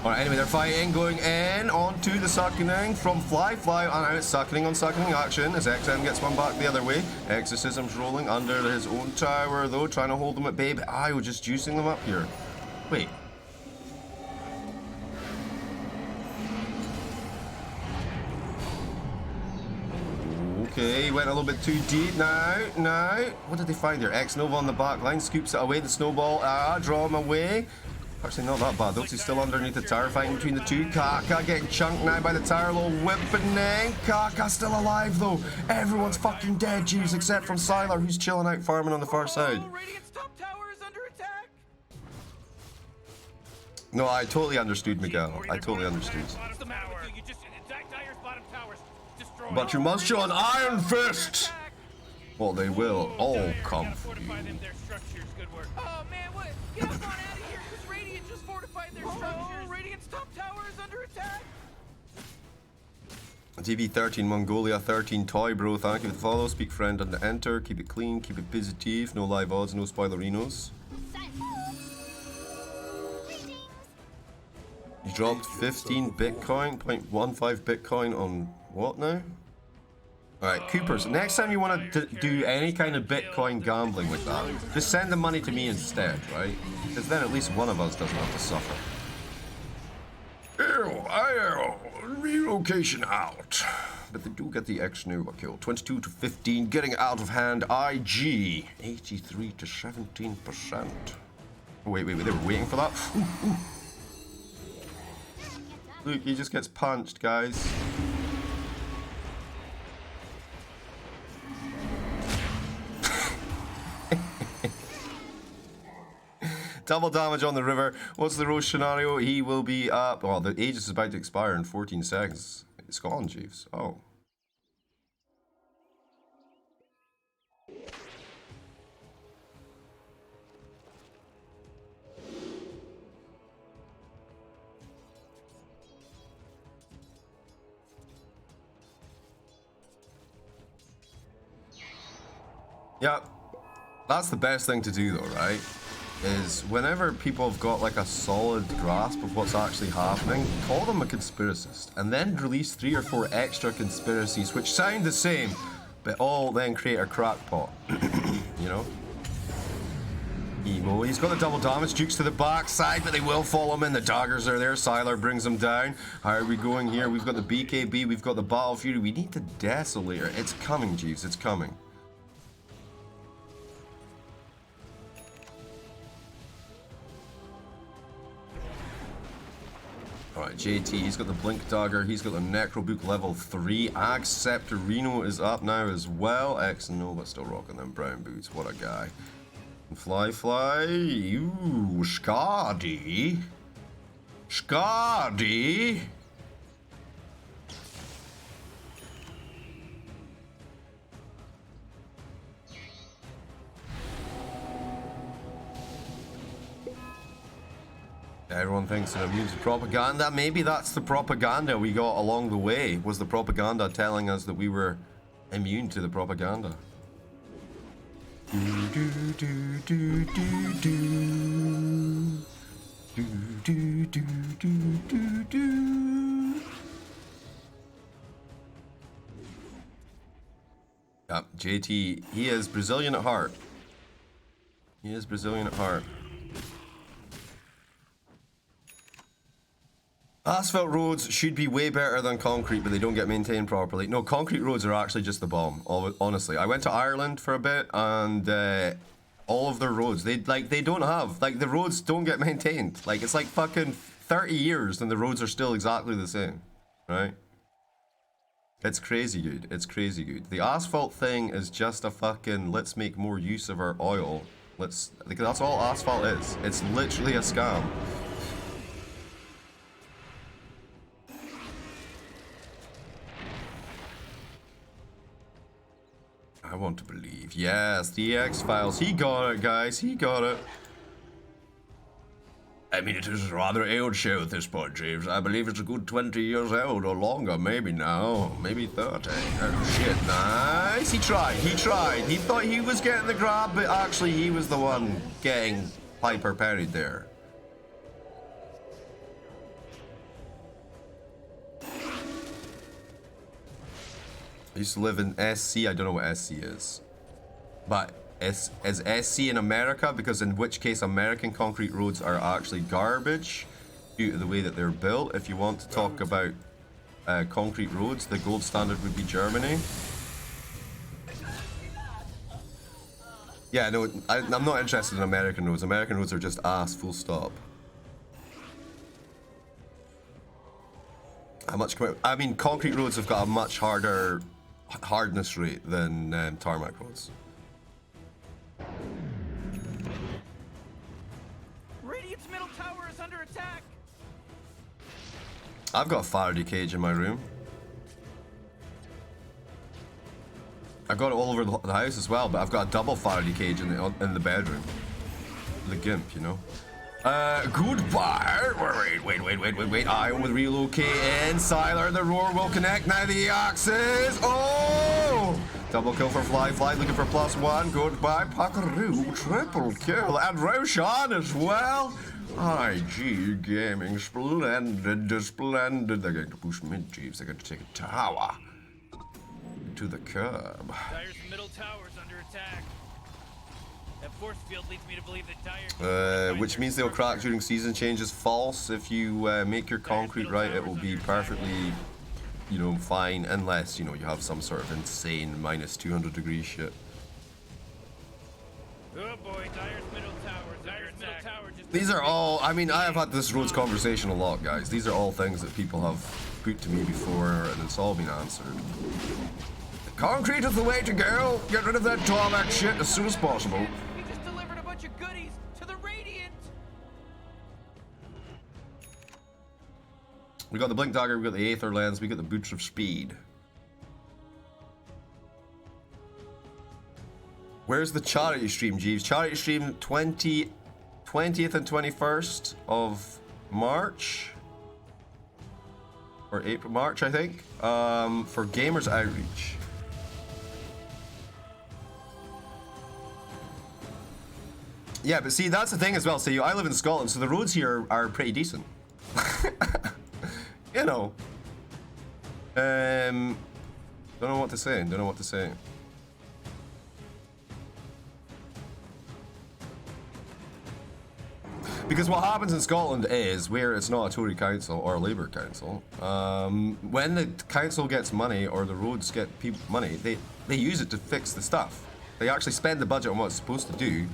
Alright, anyway, they're fighting, going in onto the succoning from Fly on out, succoning on succoning action as XM gets one back the other way. Exorcism's rolling under his own tower though, trying to hold them at bay, but I was just juicing them up here. Wait. Okay, went a little bit too deep now. What did they find there? X-Nova on the back line, scoops it away, the snowball, draw him away. Actually, not that bad, though. He's still underneath the tower, fighting between the two. Kaka getting chunked now by the tower, little whipping. Kaka still alive, though. Everyone's fucking dead, jeez, except from Sylar, who's chilling out farming on the far side. Radiant's top tower is under attack. No, I totally understood, Miguel. I totally understood. But you must show an iron fist! Well, they will all come for you. Oh man, what? Get us on out of here, because Radiant just fortified their structures. Radiant's top tower is under attack. TV 13 Mongolia 13 Toy Bro, thank you for the follow. Speak friend and enter. Keep it clean, keep it positive. No live odds, no spoilerinos. You dropped 15 Bitcoin, 0.15 Bitcoin on what now? Alright, Coopers, next time you want to do any kind of Bitcoin gambling like that, just send the money to me instead, right? Because then at least one of us doesn't have to suffer. Relocation out. But they do get the X-Nova kill. 22 to 15, getting out of hand. IG, 83 to 17%. Wait, they were waiting for that? Ooh. Look, he just gets punched, guys. Double damage on the river. What's the Roche scenario? He will be up. Well, the Aegis is about to expire in 14 seconds. It's gone, Jeeves. Oh. Yeah, that's the best thing to do though, right? Is whenever people have got like a solid grasp of what's actually happening, call them a conspiracist, and then release 3 or 4 extra conspiracies which sound the same, but all then create a crackpot. You know? Emo, he's got the double damage, Jukes to the backside, but they will follow him in. The daggers are there, Sylar brings him down. How are we going here? We've got the BKB, we've got the Battle Fury, we need the Desolator. It's coming, Jeeves, it's coming. Alright, JT, he's got the Blink Dagger, he's got the Necrobook level 3. Scepterino is up now as well. X Nova still rocking them brown boots. What a guy. Fly. Ooh, Skadi. Skadi. Everyone thinks they're immune to propaganda. Maybe that's the propaganda we got along the way. Was the propaganda telling us that we were immune to the propaganda? Yep, JT, he is Brazilian at heart. He is Brazilian at heart. Asphalt roads should be way better than concrete, but they don't get maintained properly. No, concrete roads are actually just the bomb, honestly. I went to Ireland for a bit, and all of their roads, they don't have, like, the roads don't get maintained. Like, it's like fucking 30 years and the roads are still exactly the same, right? It's crazy good. It's crazy good. The asphalt thing is just a fucking, let's make more use of our oil. Like, that's all asphalt is. It's literally a scam. I want to believe. Yes, the X-Files. He got it, guys. He got it. I mean, it is a rather old show at this point, James. I believe it's a good 20 years old or longer. Maybe now. Maybe 30. Oh, shit. Nice. He tried. He tried. He thought he was getting the grab, but actually he was the one getting Piper parried there. I used to live in SC. I don't know what SC is. But is SC in America? Because in which case American concrete roads are actually garbage due to the way that they're built. If you want to talk about concrete roads, the gold standard would be Germany. Yeah, no, I'm not interested in American roads. American roads are just ass, full stop. How much? I mean, concrete roads have got a much harder hardness rate than tarmac roads. Radiant's middle tower is under attack. I've got a Faraday cage in my room. I've got it all over the house as well, but I've got a double Faraday cage in the bedroom. The gimp, you know. Goodbye. Wait. I will relocate in. Siler, the roar will connect. Now the axes. Oh! Double kill for Fly. Looking for +1. Goodbye. Packaroo. Triple kill. And Roshan as well. IG Gaming. Splendid. They're going to push mid, Jeeves. They're going to take a tower to the curb. Dire's middle tower's under attack. That force field leads me to believe that Dire... which means they'll crack during season changes. False. If you make your concrete right, it will be perfectly, you know, fine, unless, you know, you have some sort of insane -200 shit. Oh boy, Dire's middle tower just... These are all, I mean, I have had this roads conversation a lot, guys. These are all things that people have put to me before, and it's all been answered. Concrete is the way to go. Get rid of that tarmac shit as soon as possible. He just delivered a bunch of goodies to the Radiant. We got the Blink Dagger, we got the Aether Lens, we got the Boots of Speed. Where's the charity stream, Jeeves? Charity stream 20th and 21st of March. Or April, March, I think. For Gamers Outreach. Yeah, but see, that's the thing as well. See, I live in Scotland, so the roads here are pretty decent. You know. Don't know what to say. Because what happens in Scotland is, where it's not a Tory council or a Labour council, when the council gets money or the roads get money, they use it to fix the stuff. They actually spend the budget on what it's supposed to do,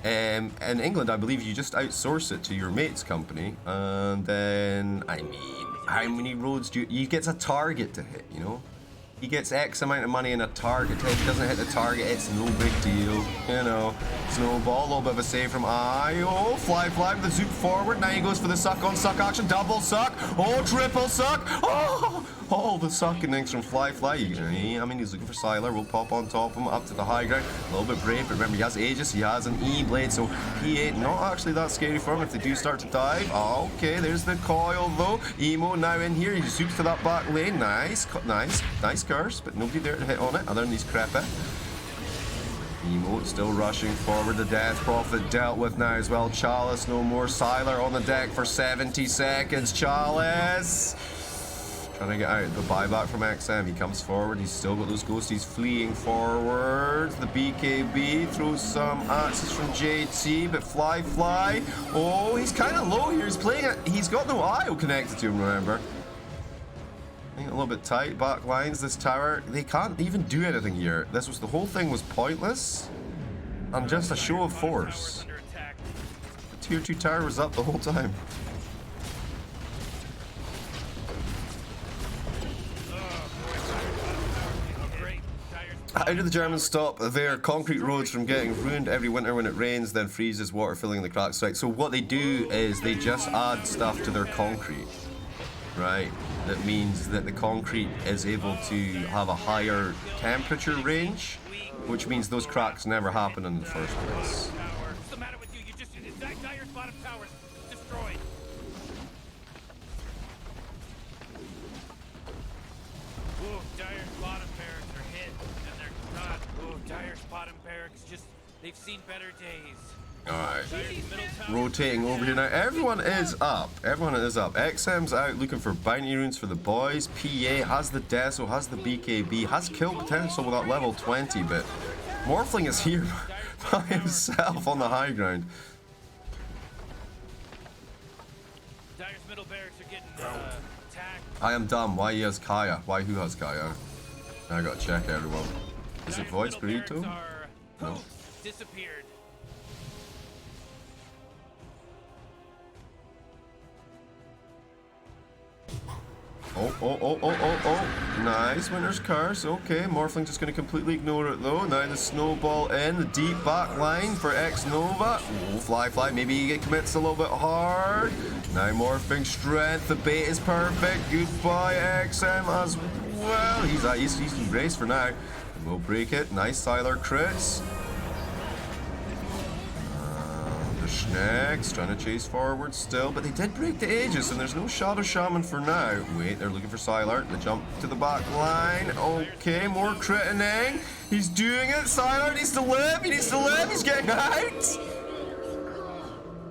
In England, I believe you just outsource it to your mate's company, and then, I mean, how many roads do you get a target to hit, you know? He gets X amount of money in a target. If he doesn't hit the target, it's no big deal. You know, snowball, a little bit of a save from Io. Fly with the zoop forward. Now he goes for the suck on suck action. Double suck. Oh, triple suck. Oh, the suck innings from Fly. I mean, he's looking for Sylar. We'll pop on top of him up to the high ground. A little bit brave, but remember, he has Aegis. He has an E-blade, so he ain't not actually that scary for him if they do start to dive. Okay, there's the coil, though. Emo now in here. He zoops to that back lane. Nice curse, but nobody there to hit on it other than these Crepa. Emo still rushing forward. The Death Prophet dealt with now as well. Chalice no more. Sylar on the deck for 70 seconds. Chalice trying to get out the buyback from XM. He comes forward. He's still got those ghosts. He's fleeing forward. The BKB throws some axes from JT, but Fly. Oh, he's kind of low here. He's playing it. He's got no IO connected to him, remember. A little bit tight, back lines, this tower, they can't even do anything here. The whole thing was pointless and just a show of force. The tier 2 tower was up the whole time. How do the Germans stop their concrete roads from getting ruined every winter when it rains, then freezes, water filling the cracks? Right, so what they do is they just add stuff to their concrete. Right, that means that the concrete is able to have a higher temperature range, which means those cracks never happen in the first place. What's the matter with you? You just Dire's bottom tower's destroyed. Ooh, Dire's bottom barracks are hit, and they're not. Ooh, Dire's bottom barracks they've seen better days. Alright, rotating over here now. Everyone is up. XM's out looking for bounty runes for the boys. PA has the Deso, has the BKB, has kill potential with that level 20, but Morphling is here by himself on the high ground. Dire's middle barracks are getting attacked. I am dumb. Why he has Kaya? Why who has Kaya? I gotta check everyone. Is it Voice Burrito? No. Disappeared. Oh. Nice. Winter's Curse. Okay. Morphling just going to completely ignore it, though. Now the snowball in. The deep back line for X-Nova. Oh, Fly. Maybe he commits a little bit hard. Now Morphing Strength. The bait is perfect. Goodbye, XM as well. He's embraced for now. We'll break it. Nice Sylar crits. Schneck's trying to chase forward still, but they did break the Aegis, and there's no Shadow Shaman for now. Wait, they're looking for Sylar. The jump to the back line. Okay, more critting. He's doing it. Sylar needs to live. He's getting out.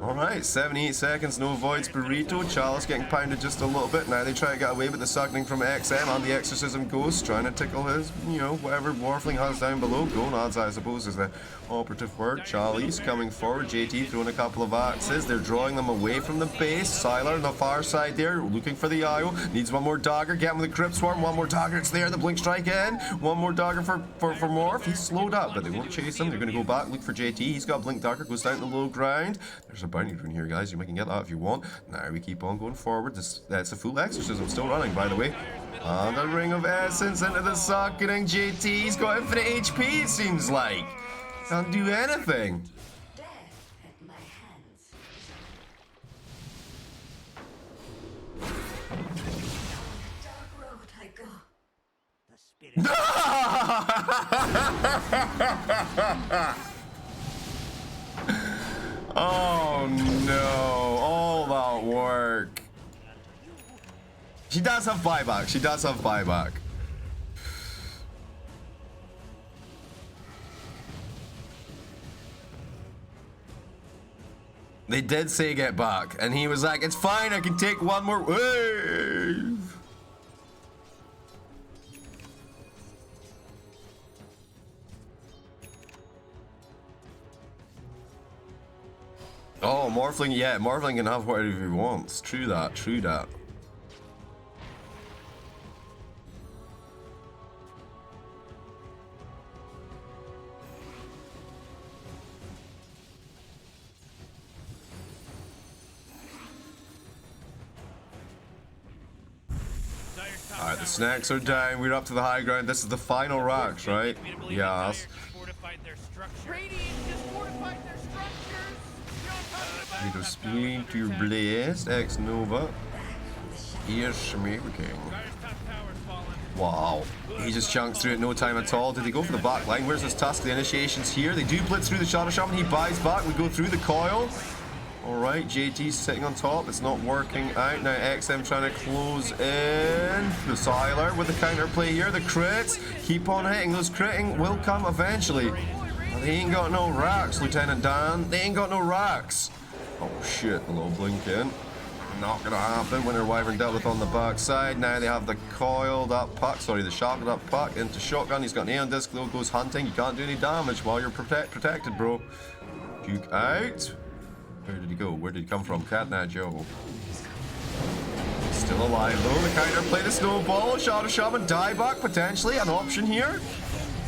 Alright, 78 seconds, no voids. Burrito, Chalice getting pounded just a little bit. Now they try to get away with the sucking from XM and the Exorcism Ghost, trying to tickle his, whatever Morphling has down below. Gonads, I suppose, is the operative word. Chalice coming forward, JT throwing a couple of axes. They're drawing them away from the base. Sylar on the far side there, looking for the IO. Needs one more dagger, get him with the Crypt Swarm. One more dagger, it's there, the Blink Strike in. One more dagger for Morph. He's slowed up, but they won't chase him. They're going to go back, look for JT. He's got Blink Dagger, goes down to the low ground. There's a bounty rune here, guys. You can get that if you want. Now we keep on going forward. That's a full exorcism still running, by the way. And the Ring of Essence into the sucking. JT's got infinite HP, it seems like. Can't do anything. Death at my hands. Dark road I go. The spirit. Oh no, all that work. She does have buyback. They did say get back, and he was like, it's fine, I can take one more wave. Oh, Morphling, yeah, Morphling can have whatever he wants. True that. top Alright, the tower snacks are under down. We're up to the high ground. This is the final rocks, right? Lead me to believe Yes. that Dire just fortified their structure. Radiant just fortified their structures. You know what I'm talking Need about? to speed to blast X Nova. Here's smoking. Dire's top tower's fallen. Wow. He just chunked through it no time at all. Did he go for the back line? Where's his task? The initiation's here. They do blitz through the Shadow Shaman. He buys back. We go through the coil. Alright, JT's sitting on top. It's not working out. Now XM trying to close in. The Siler with the counterplay here. The crits. Keep on hitting. Those critting will come eventually. They ain't got no racks, Lieutenant Dan. They ain't got no racks. Oh shit, a little blink in. Not gonna happen. Winter Wyvern dealt with on the backside. Now they have the coiled up puck. Sorry, the shotgun up puck into shotgun. He's got an Aeon disc though. Goes hunting. You can't do any damage while you're protected, bro. Juke out. Where did he go? Where did he come from? Catnat Joe. Still alive though. The counter play the snowball. Shadow Shaman dieback potentially an option here.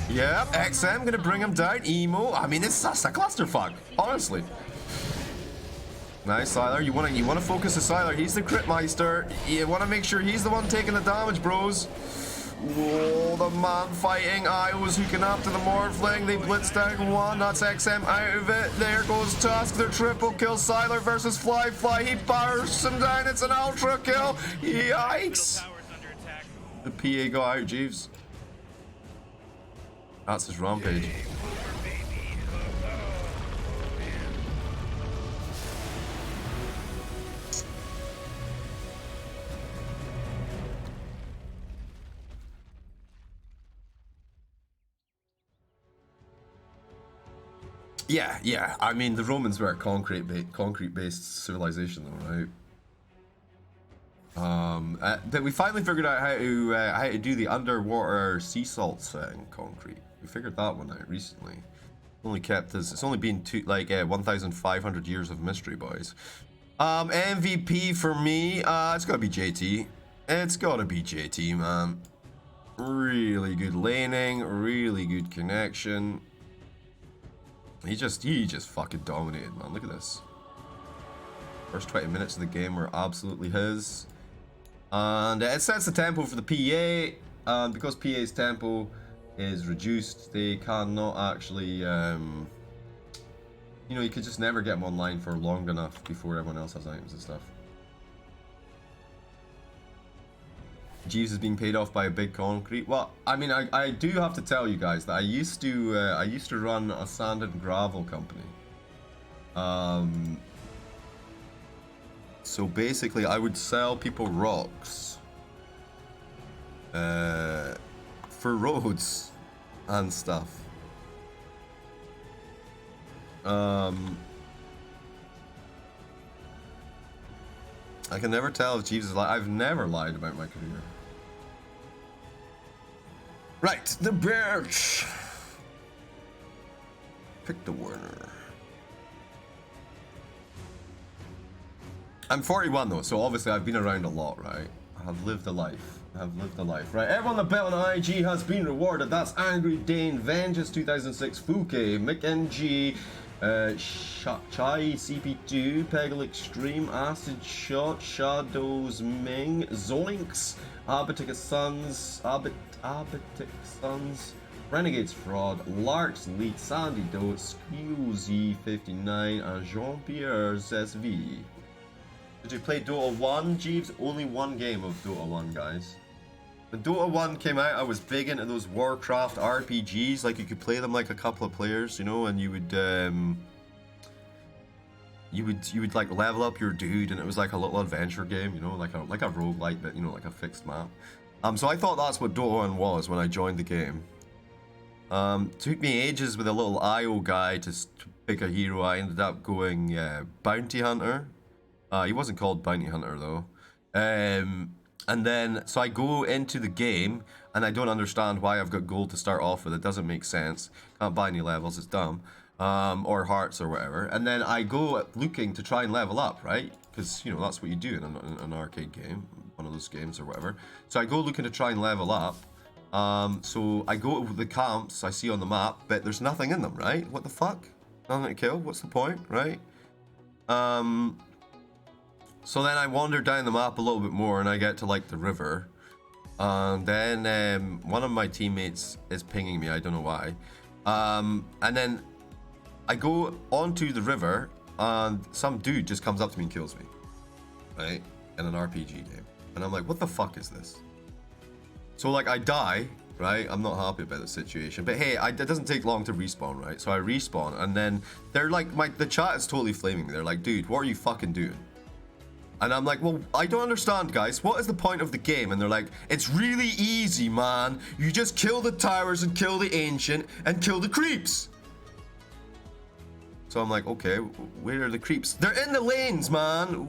Yep, XM gonna bring him down. Emo. I mean, it's just a clusterfuck, honestly. Nice, Siler. You wanna focus the Siler. He's the crit meister. You wanna make sure he's the one taking the damage, bros. Whoa, the man fighting. Iowa's hooking up to the Morphling. They blitz down one. That's XM out of it. There goes Tusk. Their triple kill. Siler versus Fly. He bursts him down. It's an ultra kill. Yikes. Tower's under attack. The PA got out, Jeeves. That's his rampage. Yeah. I mean, the Romans were a concrete-based civilization, though, right? But we finally figured out how to do the underwater sea salts in concrete. We figured that one out recently. It's only been 1,500 years of mystery, boys. MVP for me, it's gotta be JT. It's gotta be JT, man. Really good laning, really good connection. He just fucking dominated, man. Look at this. First 20 minutes of the game were absolutely his. And it sets the tempo for the PA. And because PA's tempo is reduced, they cannot actually, you know, you could just never get them online for long enough before everyone else has items and stuff. Jeeves is being paid off by a big concrete. Well, I mean, I do have to tell you guys that I used to run a sand and gravel company. So basically, I would sell people rocks for roads and stuff. I can never tell if Jeeves is lying. I've never lied about my career. Right, the birch. Pick the Warner. I'm 41 though, so obviously I've been around a lot, right? I have lived a life. Right? Everyone that bet on IG has been rewarded. That's Angry Dane, Vengeance 2006, Fuke, Mick NG, Chai CP2, Peggle Extreme, Acid Shot, Shadows Ming, Zoinks, Abatic Sons, Renegades Fraud, Larks Lead, Sandy Doe, SkewZ59, and Jean-Pierre's SV. Did you play Dota 1, Jeeves? Only one game of Dota 1, guys. When Dota 1 came out, I was big into those Warcraft RPGs. Like, you could play them like a couple of players, you know, and you would like level up your dude, and it was like a little adventure game, you know, like a roguelike, but you know, like a fixed map. So I thought that's what Dota 1 was when I joined the game. Took me ages with a little IO guy to pick a hero. I ended up going Bounty Hunter. He wasn't called Bounty Hunter though. And then, so I go into the game, and I don't understand why I've got gold to start off with. It doesn't make sense. Can't buy any levels, it's dumb. Or hearts or whatever. And then I go looking to try and level up, right? Because, you know, that's what you do in an arcade game, one of those games or whatever. So I go looking to try and level up. So I go to the camps I see on the map, but there's nothing in them, right? What the fuck? Nothing to kill? What's the point, right? So then I wander down the map a little bit more, and I get to like the river, And then one of my teammates is pinging me. I don't know why. And then I go onto the river, and some dude just comes up to me and kills me, right? In an RPG game. And I'm like, what the fuck is this? So like I die, right? I'm not happy about the situation. But hey, it doesn't take long to respawn, right? So I respawn, and then they're like, the chat is totally flaming me. They're like, dude, what are you fucking doing? And I'm like, well, I don't understand, guys. What is the point of the game? And they're like, it's really easy, man. You just kill the towers and kill the ancient and kill the creeps. So I'm like, okay, where are the creeps? They're in the lanes, man.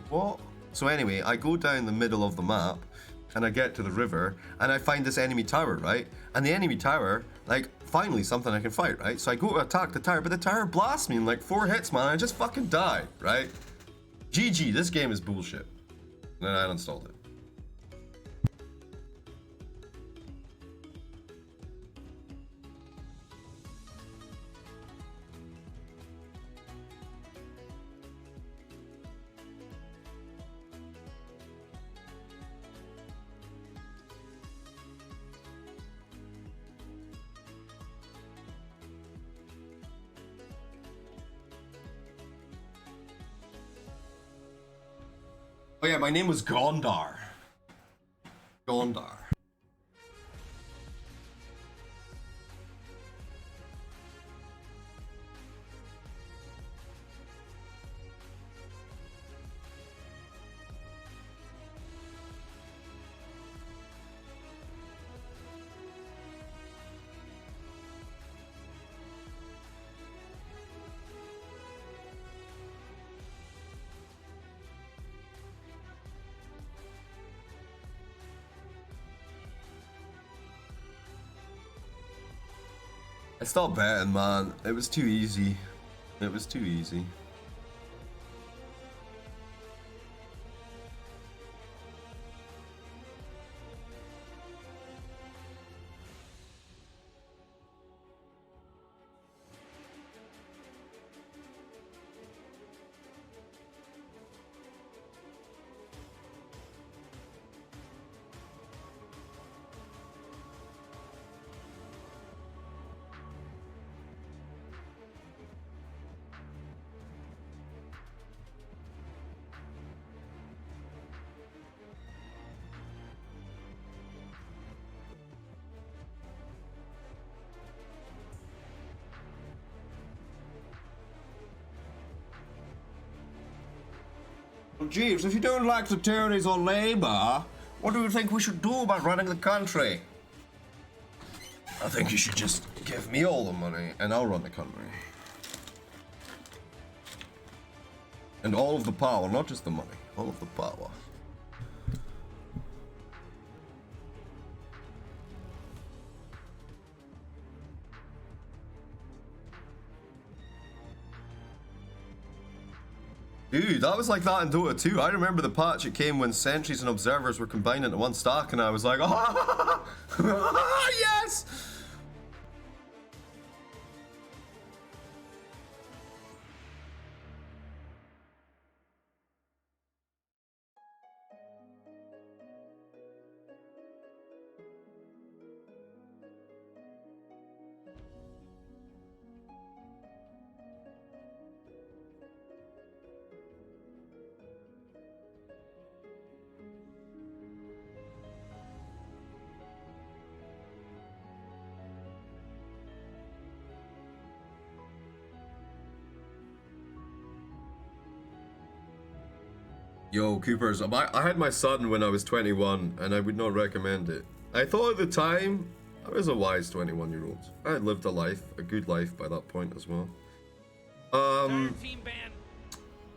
What? So anyway, I go down the middle of the map and I get to the river and I find this enemy tower, right? And the enemy tower, like, finally something I can fight, right? So I go to attack the tower, but the tower blasts me in like 4 hits, man. I just fucking die, right? GG, this game is bullshit. And then I uninstalled it. Oh yeah, my name was Gondar. Gondar. I stopped betting, man. It was too easy. It was too easy. Jeeves, if you don't like the tyrannies on Labour, what do you think we should do about running the country? I think you should just give me all the money and I'll run the country. And all of the power, not just the money, all of the power. Dude, that was like that in Dota 2. I remember the patch it came when sentries and observers were combined into one stack, and I was like, ah, yes! Yo, Coopers, I had my son when I was 21, and I would not recommend it. I thought at the time, I was a wise 21-year-old. I had lived a life, a good life by that point as well. Team ban.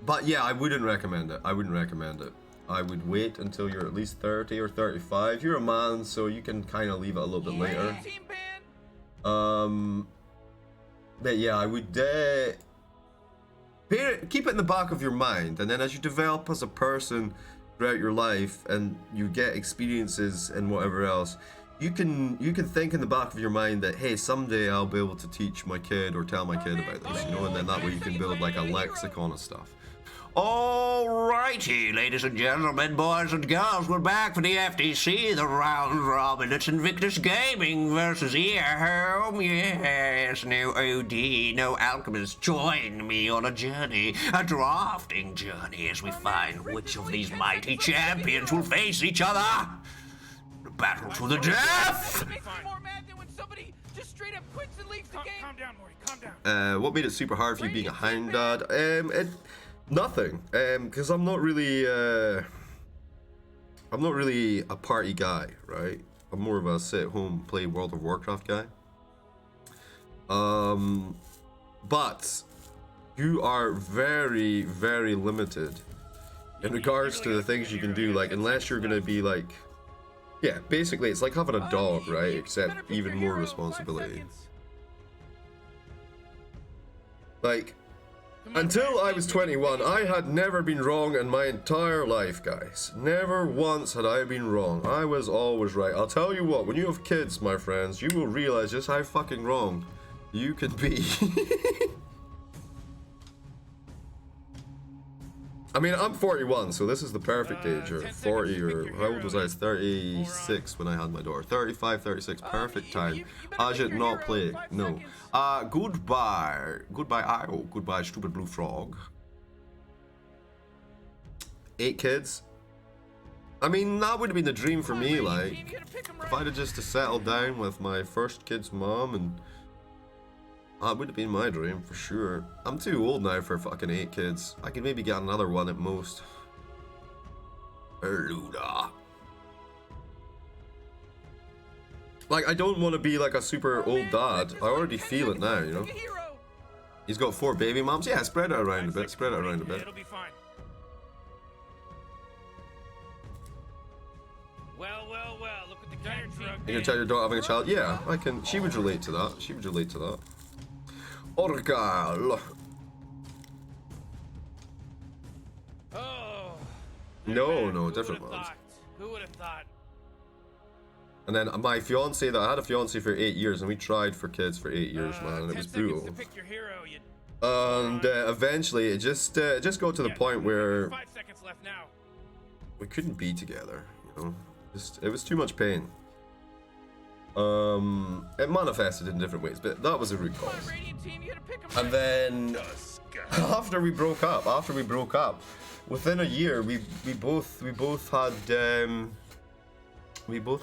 But yeah, I wouldn't recommend it. I wouldn't recommend it. I would wait until you're at least 30 or 35. You're a man, so you can kind of leave it a little bit later. Team ban. But yeah, I would keep it in the back of your mind, and then as you develop as a person throughout your life and you get experiences and whatever else, you can think in the back of your mind that, hey, someday I'll be able to teach my kid or tell my kid about this, you know, and then that way you can build like a lexicon of stuff. Alrighty, ladies and gentlemen, boys and girls, we're back for the FDC, the round robin. It's Invictus Gaming versus home. Yes, no OD, no alchemist. Join me on a journey, a drafting journey, as we find which of these mighty champions will face each other. The battle to the death! It makes me more mad than when somebody just straight up quits and leaves the game. Calm down, Morty, calm down. What made it super hard for you being a hound dad? Nothing. Because I'm not really a party guy, right? I'm more of a sit-at-home, play World of Warcraft guy. But you are very, very limited in regards to the things you can do. Like, unless you're gonna be like, yeah, basically it's like having a dog, right? Except even more responsibility. Like, until I was 21, I had never been wrong in my entire life, guys. Never once had I been wrong. I was always right. I'll tell you what, when you have kids, my friends, you will realize just how fucking wrong you could be. I mean, I'm 41, so this is the perfect age, or 40, or how old was I? I was 36 when I had my daughter. 35, 36, perfect time. I should not play. No. Goodbye. Goodbye, Io. Goodbye, stupid blue frog. 8 kids. I mean, that would have been the dream for me, like, if I'd have just settled down with my first kid's mom, and that would have been my dream, for sure. I'm too old now for fucking 8 kids. I could maybe get another one at most. Luda. Like, I don't want to be like a super old dad. I already feel it now, you know? He's got 4 baby moms. Yeah, spread it around a bit, spread it around a bit. It'll be fine. Well, look at the tire truck. You gonna tell your daughter having a child? Yeah, I can. She would relate to that. She would relate to that. Orgal. Oh. No, different ones. Who would have thought? And then my fiance, I had a fiance for 8 years, and we tried for kids for 8 years, man, and it 10 was seconds brutal. to pick your hero, you... And eventually, it just got to the point where 5 seconds left now. we couldn't be together, you know? It was too much pain. It manifested in different ways, but that was the root cause. Radiant team, you gotta pick 'em And right. then after we broke up, within a year, we both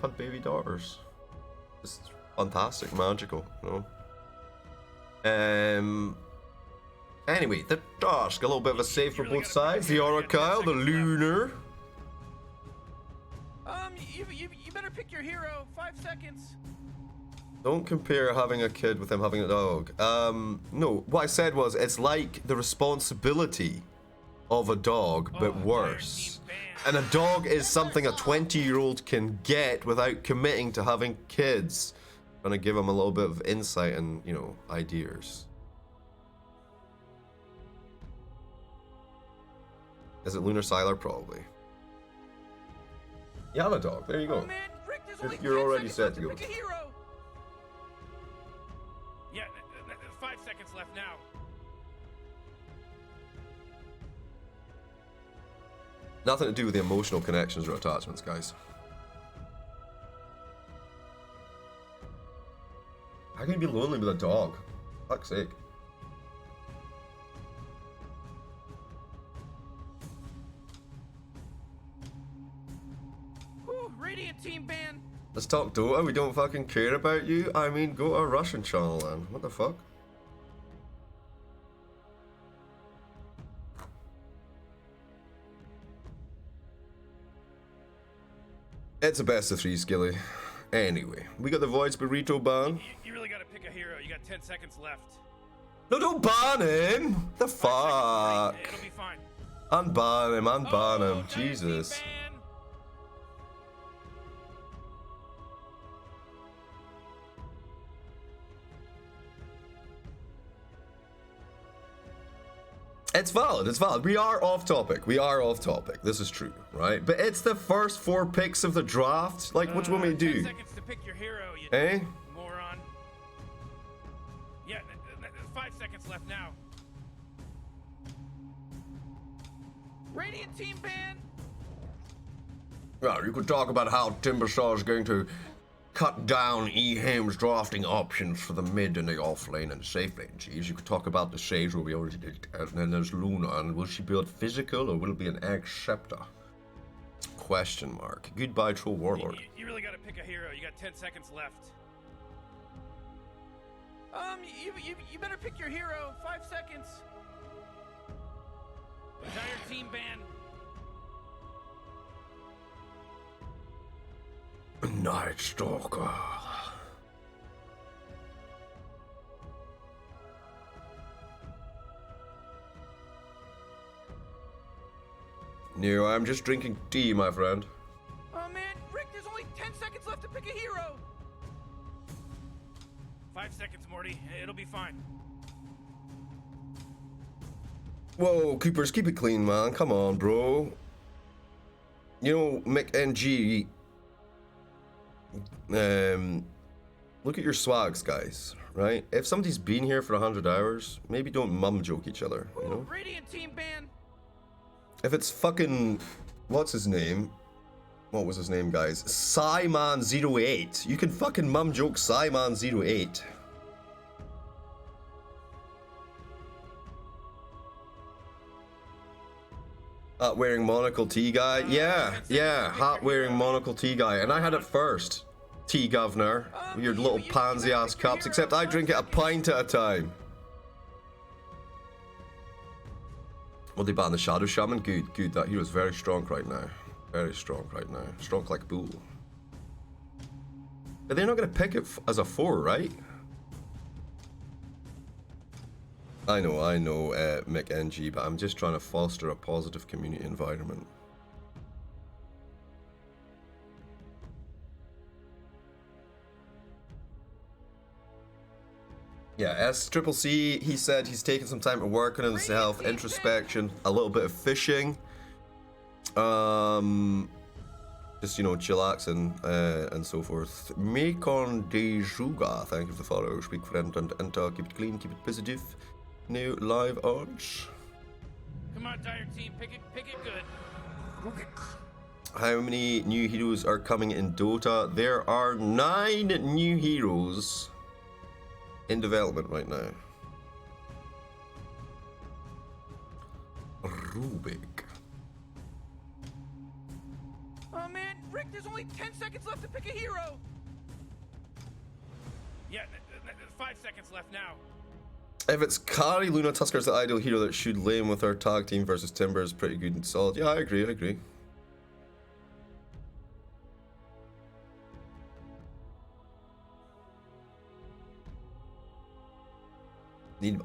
had baby daughters. Just fantastic, magical, you know. Anyway, the task, a little bit of a save for both sides. The Oracle, the Lunar. You better pick your hero. 5 seconds. Don't compare having a kid with him having a dog. No, what I said was it's like the responsibility of a dog, but worse. And a dog is something a 20-year-old can get without committing to having kids. I'm gonna give him a little bit of insight and, you know, ideas. Is it Lunar Siler? Probably. You have a dog. There you go. Oh, man, Rick, there's only You're 10 already seconds set left to go. pick a hero. Yeah, 5 seconds left now. Nothing to do with the emotional connections or attachments, guys. How can you be lonely with a dog? Fuck's sake. Whew, Radiant team ban. Let's talk Dota. We don't fucking care about you. I mean, go to a Russian channel then. What the fuck? It's a best of 3, Skilly. Anyway, we got the Void's Burrito ban. You really gotta pick a hero. You got 10 seconds left. No, don't ban him! The 5 seconds, fuck? right? It'll be fine. Unban him, unban Oh, him. giant team Jesus. ban. It's valid, it's valid. We are off topic. We are off topic. This is true, right? But it's the first 4 picks of the draft. Like, what do you want me to 10 do? seconds to pick your hero, you Eh? moron. Yeah, 5 seconds left now. Radiant team ban. Well, you could talk about how Timbersaw is going to cut down EHAM's drafting options for the mid and the off lane and safe lane. Geez, you could talk about the Sage where we already did, and then there's Luna, and will she build physical or will it be an egg scepter? Question mark. Goodbye, Troll Warlord. You really gotta pick a hero. You got 10 seconds left. You better pick your hero. 5 seconds. Entire team ban. Night Stalker. No, I'm just drinking tea, my friend. Oh man, Rick, there's only 10 seconds left to pick a hero. 5 seconds, Morty. It'll be fine. Whoa, Coopers, keep it clean, man. Come on, bro. You know, McNG. Look at your swags, guys. Right? If somebody's been here for 100 hours, maybe don't mum joke each other. You know? Radiant team ban. If it's fucking, what's his name? What was his name, guys? Psyman08. You can fucking mum joke Psyman08. Hat wearing monocle tea guy. Yeah, hat wearing monocle tea guy. And I had it first. Tea governor. With your little pansy ass cups. Except I drink it a pint at a time. Will they ban the Shadow Shaman? Good. That hero's very strong right now. Very strong right now. Strong like a bull. But they're not going to pick it as a 4, right? I know, Mick NG, but I'm just trying to foster a positive community environment. Yeah, SCCC, he said he's taking some time to work on himself, introspection, a little bit of fishing. Just, you know, chillaxing and so forth. Mekon Dejuga, thank you for the follow. Speak friend and enter, keep it clean, keep it positive. New live odds. Come on, Dire Team. Pick it good. How many new heroes are coming in Dota? There are 9 new heroes in development right now. Rubik. Oh man, Rick, there's only 10 seconds left to pick a hero. Yeah, 5 seconds left now. If it's Kari, Luna, Tuskar's the ideal hero that should lane with our tag team versus Timber is pretty good and solid. Yeah, I agree.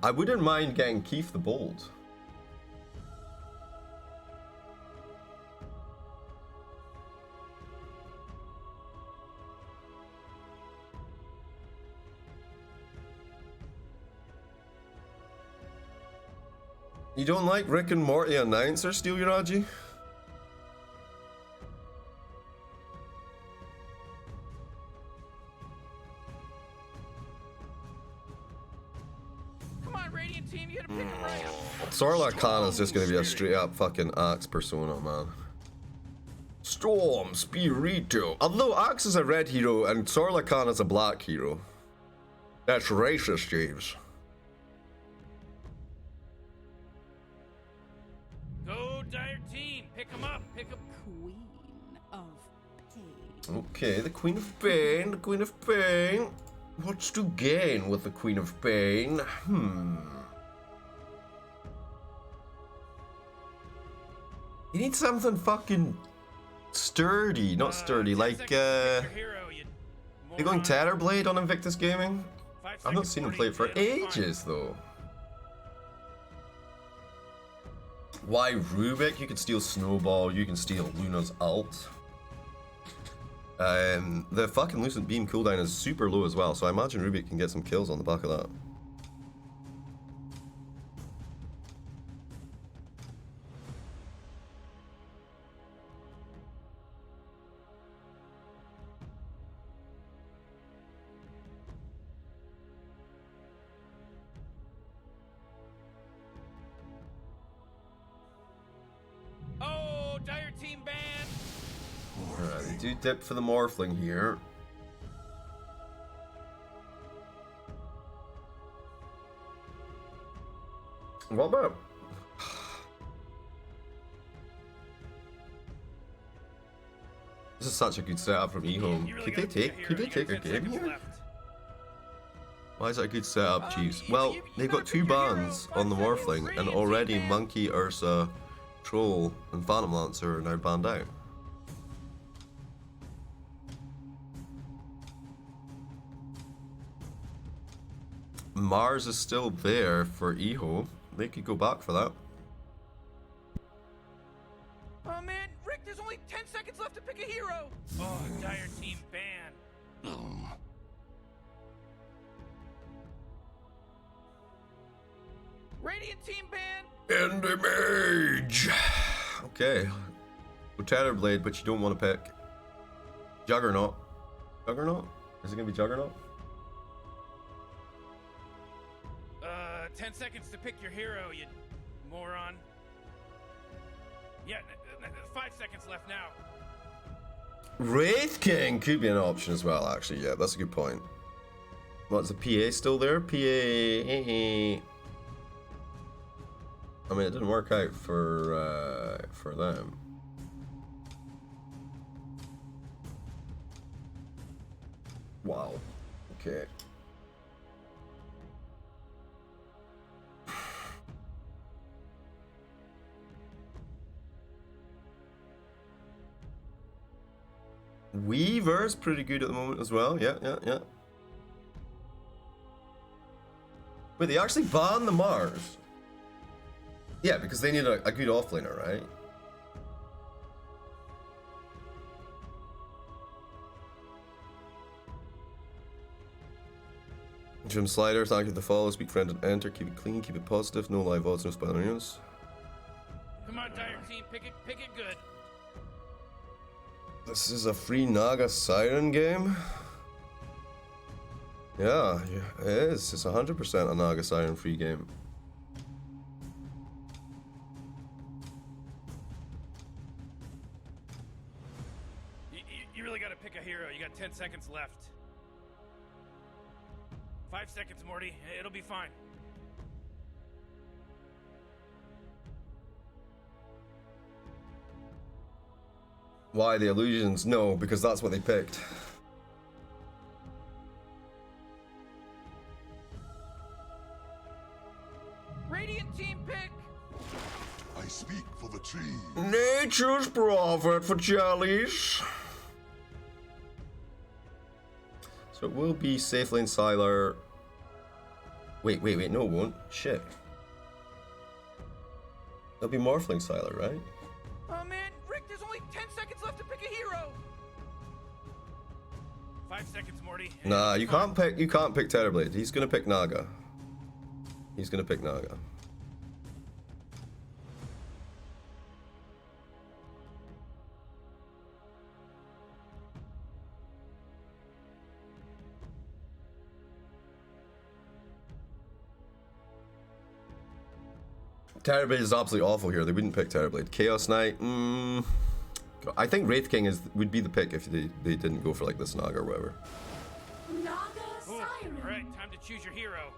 I wouldn't mind getting Keith the Bold. You don't like Rick and Morty announcer, Steel Yuraji? Come on, Radiant team, you gotta pick him right. Sarlacc Khan is just gonna be a straight up fucking Axe persona, man. Storm Spirito. Although Axe is a red hero and Sarlacc Khan is a black hero. That's racist, James. Go, Dire Team. Pick him up. Queen of Pain. Okay, the Queen of Pain, the Queen of Pain. What's to gain with the Queen of Pain? You need something fucking sturdy, not sturdy, like, Hero, you going Terrorblade on Invictus Gaming? 5 I've not seconds, seen him Morty. play it for It'll be fine. ages, though. Why Rubik? You can steal Snowball, you can steal Luna's ult. The fucking Lucent Beam cooldown is super low as well, so I imagine Rubik can get some kills on the back of that. do dip for the Morphling here. What about? This is such a good setup from eHome. You really Could they gotta pick a take? Could they hero. You take a got 10 game seconds here? left. Why is that a good setup, Chiefs? Well, you they've better got two pick your hero. bans 5 on the seconds. Morphling, and Radiant already team ban. Monkey, Ursa, Troll, and Phantom Lancer are now banned out. Mars is still there for eHome. They could go back for that. Oh man, Rick, there's only 10 seconds left to pick a hero. Oh, dire team ban. Radiant team ban. End image. Okay. Well, Terrorblade, but you don't want to pick Juggernaut. Juggernaut? Is it gonna be Juggernaut? 10 seconds to pick your hero, you moron. Yeah, 5 seconds left now. Wraith King could be an option as well, actually. Yeah, that's a good point. What's the PA still there? PA. I mean, it didn't work out for them. Wow. Okay. Weaver's pretty good at the moment as well. Yeah, yeah, yeah. Wait, they actually banned the Mars? Yeah, because they need a good offlaner, right? Jim Slider, thank you for the follow. Speak friend and enter. Keep it clean, keep it positive. No live odds, no spoiler news. Come on, dire team, pick it good. This is a free Naga Siren game? Yeah, it is. It's 100% a Naga Siren free game. You really gotta pick a hero. You got 10 seconds left. 5 seconds, Morty. It'll be fine. Why the illusions? No, because that's what they picked. Radiant team pick. I speak for the team. Nature's prophet for jellies. So it will be Safe Lane Sylar. Wait, no it won't. Shit. It'll be Morphling Sylar, right? Oh man, Rick, there's only 10 seconds left to pick a hero. 5 seconds, Morty. Nah, you can't pick Terrorblade. He's gonna pick Naga. He's gonna pick Naga. Terrorblade is absolutely awful here. They wouldn't pick Terrorblade. Chaos Knight, I think Wraith King would be the pick if they didn't go for like this Naga or whatever. Naga Ooh, Siren. all right, time to choose your hero.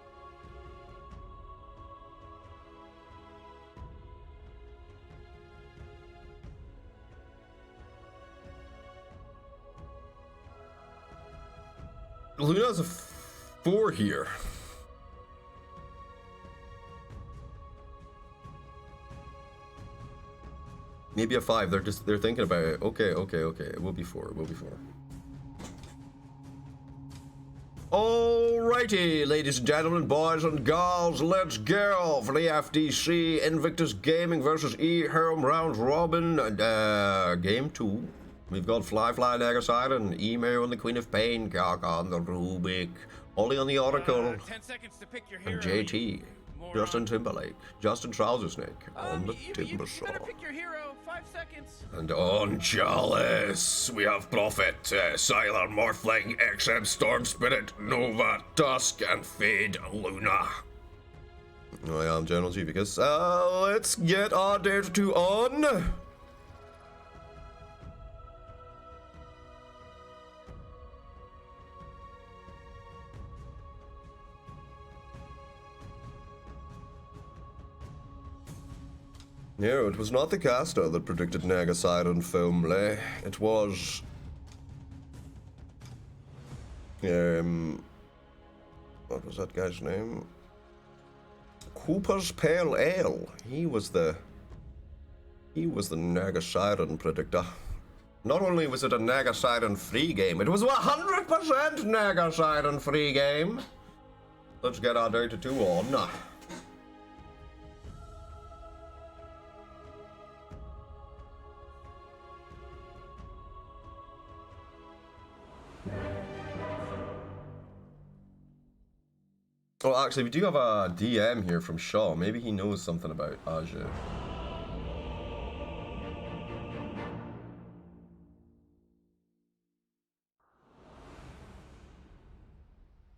Luna's a 4 here. Maybe a 5. They're thinking about it. Okay. It will be 4. It will be 4. Alrighty, ladies and gentlemen, boys and girls, let's go for the FDC Invictus Gaming versus eHome round robin game 2. We've got Fly Dagger Siren, Email and the Queen of Pain, Gog on the Rubik, Ollie on the Oracle, 10 seconds to pick your hero. and JT. Moron. Justin Timberlake, Justin Trouser Snake on the You Timber better Saw. pick your hero. 5 seconds. And on Chalice, we have Prophet, Sylar, Morphling, XM, Storm Spirit, Nova, Dusk, and Fade Luna. I am General G because let's get our data 2 on. No, it was not the caster that predicted Nagaside and Filmley. It was... what was that guy's name? Cooper's Pale Ale. He was the Nagasiren predictor. Not only was it a Nagasiren free game, it was 100% Nagasiren free game. Let's get our Dota 2 on. Oh, actually, we do have a DM here from Shaw. Maybe he knows something about Aja.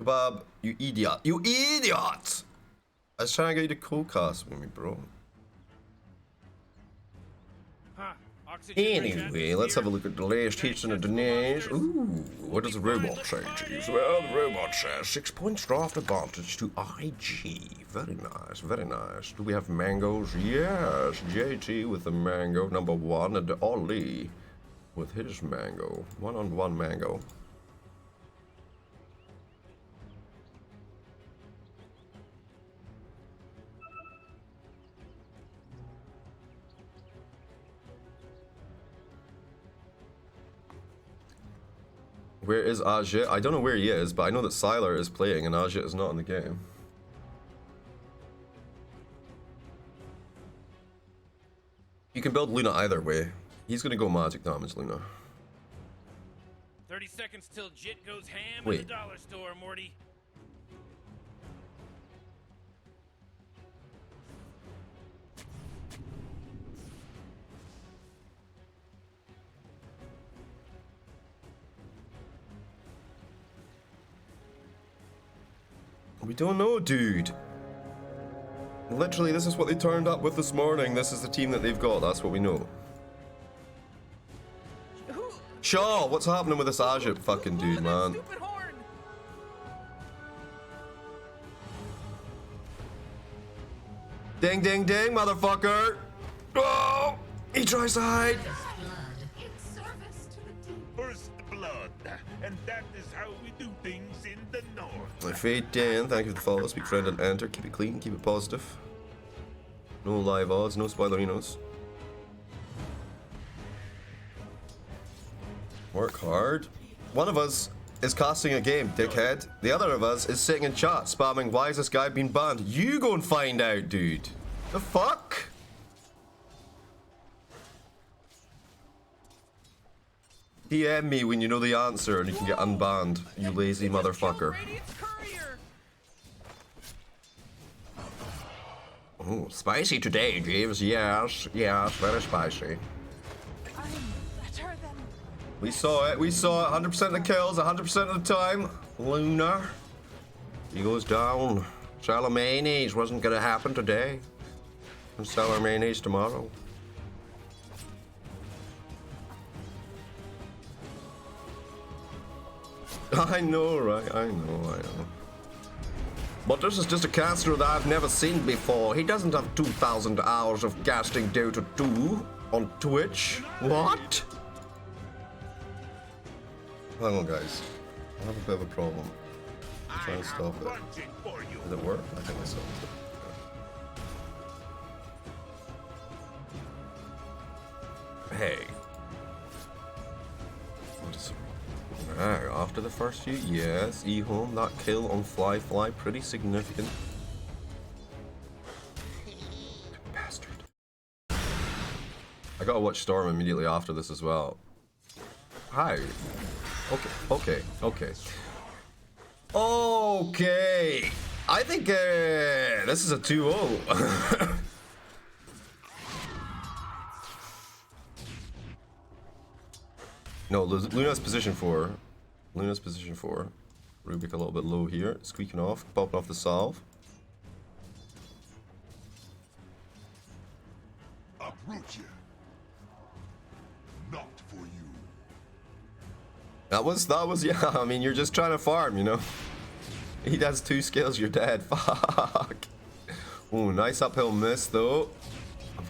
Bob, you idiot. You idiot! I was trying to get you to co-cast with me, bro. Huh. Oxygen Anyway, let's have a look at the latest hits in the Dinesh. Ooh, what does the robot say, Jeeves? Well, the robot says 6 points draft advantage to IG. Very nice, very nice. Do we have mangoes? Yes, JT with the mango, number 1, and Ollie with his mango. 1-on-1 mango. Where is Aja? I don't know where he is, but I know that Sylar is playing and Aja is not in the game. You can build Luna either way. He's gonna go magic damage, Luna. 30 seconds till Jit goes ham Wait. in the dollar store, Morty. We don't know, dude. Literally, this is what they turned up with this morning. This is the team that they've got. That's what we know. Shaw, what's happening with this Aja fucking dude, man? Stupid horn. Ding, ding, ding, motherfucker! Oh! He tries to hide! In service to the deep. First blood, and that is how we do things in the north. Fade Dan, thank you for the follow. Speak friend and enter. Keep it clean, keep it positive. No live odds, no spoilerinos. Work hard. One of us is casting a game, dickhead. The other of us is sitting in chat spamming, why has this guy been banned? You go and find out, dude. The fuck? DM me when you know the answer and you can get unbanned, you lazy motherfucker. Radiant's courier. Oh, spicy today, Jeeves. Yes, yes, very spicy. I'm better than We saw it, 100% of the kills, 100% of the time. Luna. He goes down. Salamani's wasn't gonna happen today. And Salamani's tomorrow. I know, right? I know. But this is just a caster that I've never seen before. He doesn't have 2,000 hours of casting Dota 2 on Twitch. What? Hang on, guys. I have a bit of a problem. I'm trying to stop it. Punching for you. Does it work? I think I solved it. Hey. What is it? Right, after the first few, yes, E-home, that kill on Fly, pretty significant. Bastard. I gotta watch Storm immediately after this as well. Hi. Okay. Okay. I think this is a 2-0. No, Luna's position 4. Luna's position 4. Rubik a little bit low here. Squeaking off. Popping off the salve. Uproot you. Not for you. That was, yeah, I mean, you're just trying to farm, you know? He does 2 skills, you're dead. Fuck. Ooh, nice uphill miss, though.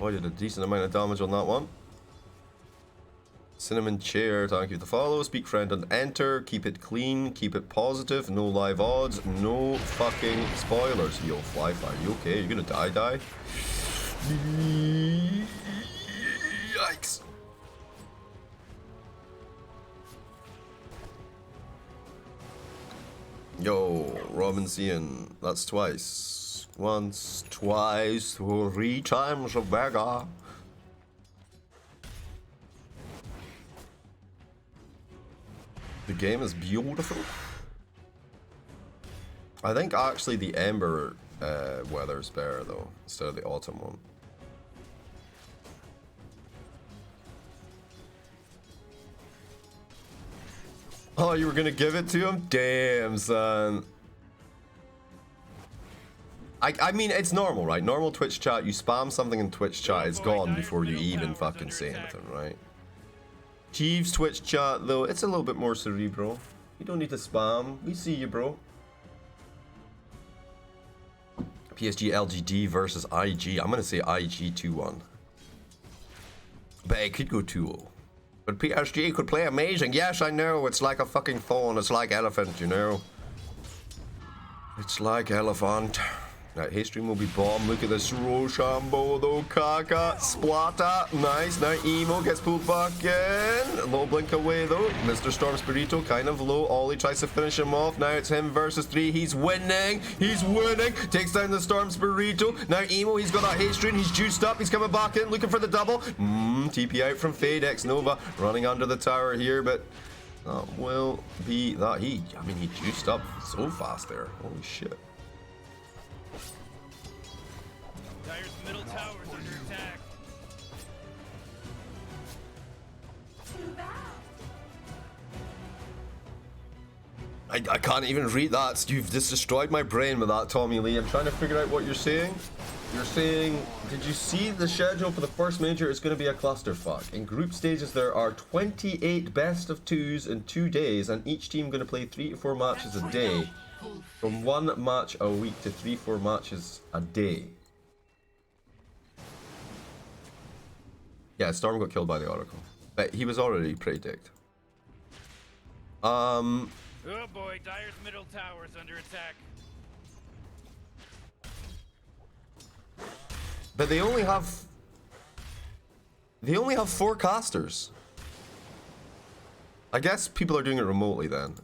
avoided a decent amount of damage on that one. Cinnamon Chair, thank you to follow. Speak friend and enter. Keep it clean, keep it positive. No live odds, no fucking spoilers. Yo, Fly, you okay? You're gonna die? Yikes. Yo, Robinson, that's twice. Once, twice, 3 times a beggar. The game is beautiful. I think actually the Ember weather's better though, instead of the Autumn one. Oh, you were gonna give it to him? Damn, son. I mean, it's normal, right? Normal Twitch chat, you spam something in Twitch chat, it's gone before you even fucking say anything, right? Jeeves Twitch chat, though, it's a little bit more cerebral. You don't need to spam. We see you, bro. PSG.LGD versus IG. I'm gonna say IG 2-1. But it could go 2-0. But PSG could play amazing. Yes, I know. It's like a fucking phone. It's like elephant, you know. It's like elephant. Right, Haystream will be bomb. Look at this Rochambeau though. Kaka. Splatter. Nice. Now Emo gets pulled back in. Low blink away though. Mr. Storm Spirito kind of low. Ollie tries to finish him off. Now it's him versus 3. He's winning. He's winning. Takes down the Storm Spirito. Now Emo, he's got that Haystream. He's juiced up. He's coming back in. Looking for the double. TP out from Fade. X Nova running under the tower here, but that will be that. I mean, he juiced up so fast there. Holy shit. Dire's middle tower is under attack. Too bad. I can't even read that. You've just destroyed my brain with that, Tommy Lee. I'm trying to figure out what you're saying. You're saying, did you see the schedule for the first major? It's going to be a clusterfuck. In group stages, there are 28 best of 2s in 2 days, and each team going to play 3 to 4 matches a day. From 1 match a week to 3-4 matches a day. Yeah, Storm got killed by the Oracle. But he was already predict. Oh boy, Dire's middle tower is under attack. But they only have 4 casters. I guess people are doing it remotely then.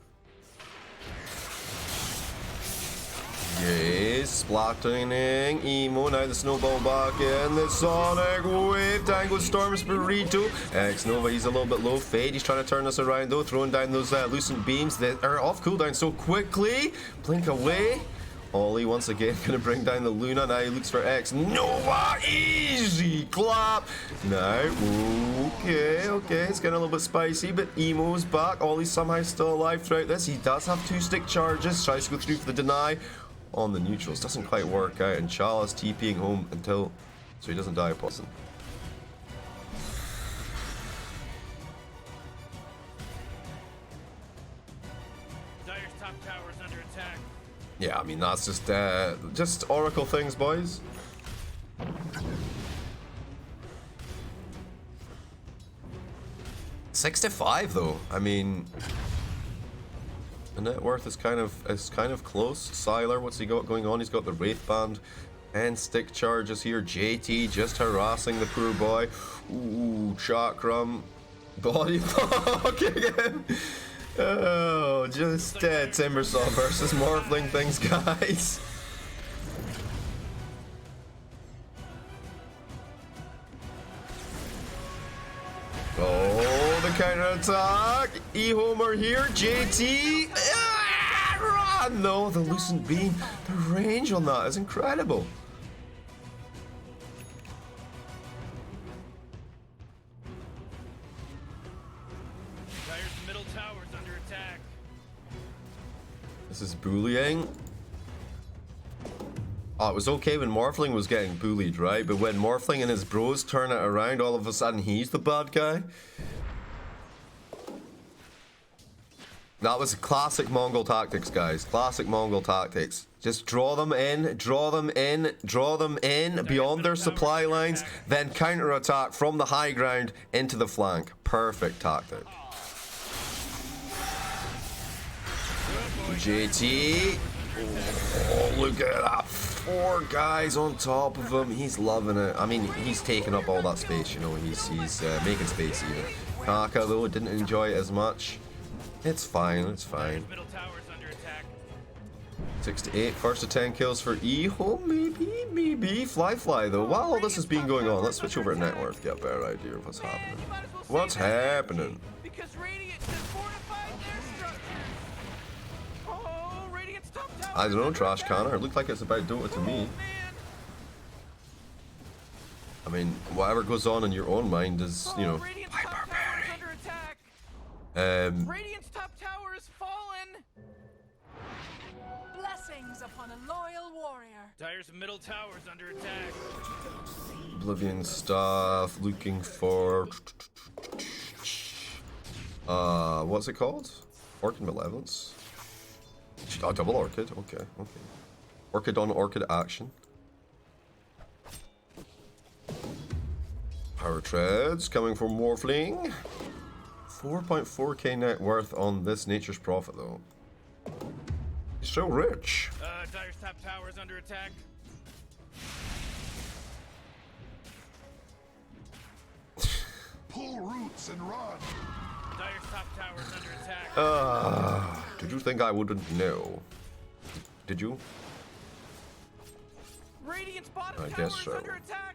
Yes, splattering Emo, now the snowball back in, the Sonic Wave, Tangled Storm Spirito, X Nova, he's a little bit low, Fade, he's trying to turn us around though, throwing down those Lucent Beams that are off cooldown so quickly, blink away, Ollie once again gonna bring down the Luna, now he looks for X Nova, easy clap, now, okay, it's getting a little bit spicy, but Emo's back, Ollie's somehow still alive throughout this, he does have 2 stick charges, tries to go through for the deny, on the neutrals, doesn't quite work out, and Chalice TPing home until so he doesn't die. Poison. Dire's top tower is under attack. Yeah, I mean that's just Oracle things, boys. $65 though. I mean. The net worth is kind of close. Sylar, what's he got going on? He's got the Wraith Band and stick charges here. JT just harassing the poor boy. Ooh, Chakram. Body block again. Oh, just Timbersaw versus Morphling things, guys. Oh, the counter attack. E-Homer here. JT. Run! No, the Lucent Beam. The range on that is incredible. Dire's middle tower is under attack. This is bullying. Oh, it was okay when Morphling was getting bullied, right? But when Morphling and his bros turn it around, all of a sudden he's the bad guy. That was classic Mongol tactics, guys. Classic Mongol tactics. Just draw them in, draw them in, draw them in beyond their supply lines, then counter-attack from the high ground into the flank. Perfect tactic. JT. Oh, look at that. 4 guys on top of him. He's loving it. I mean, he's taking up all that space, you know. He's making space even. Kaka, though, didn't enjoy it as much. It's fine, it's fine. 6 to 8, first to 10 kills for Eho, maybe. Fly though. While all this has been going on, let's switch over to network to get a better idea of what's happening. What's happening? Because Radiant just fortified their structures. Oh, Radiant's top tower. I don't know, Trash Canner. It looked like it's about Dota to me. Man. I mean, whatever goes on in your own mind is, you know, Radiant's top tower is under attack. Radiant's top tower is fallen. Blessings upon a loyal warrior. Dire's middle tower's under attack. Oblivion stuff, looking for what's it called? Orchid Malevolence. Oh, double Orchid, okay. Orchid on Orchid action. Power Treads coming from Morphling. 4.4k net worth on this Nature's Prophet though. He's so rich. Dire's top tower's under attack. Pull roots and run. Dire's top tower's under attack. Did you think I wouldn't know? Did you? Radiant's bottom I tower guess is so. under attack.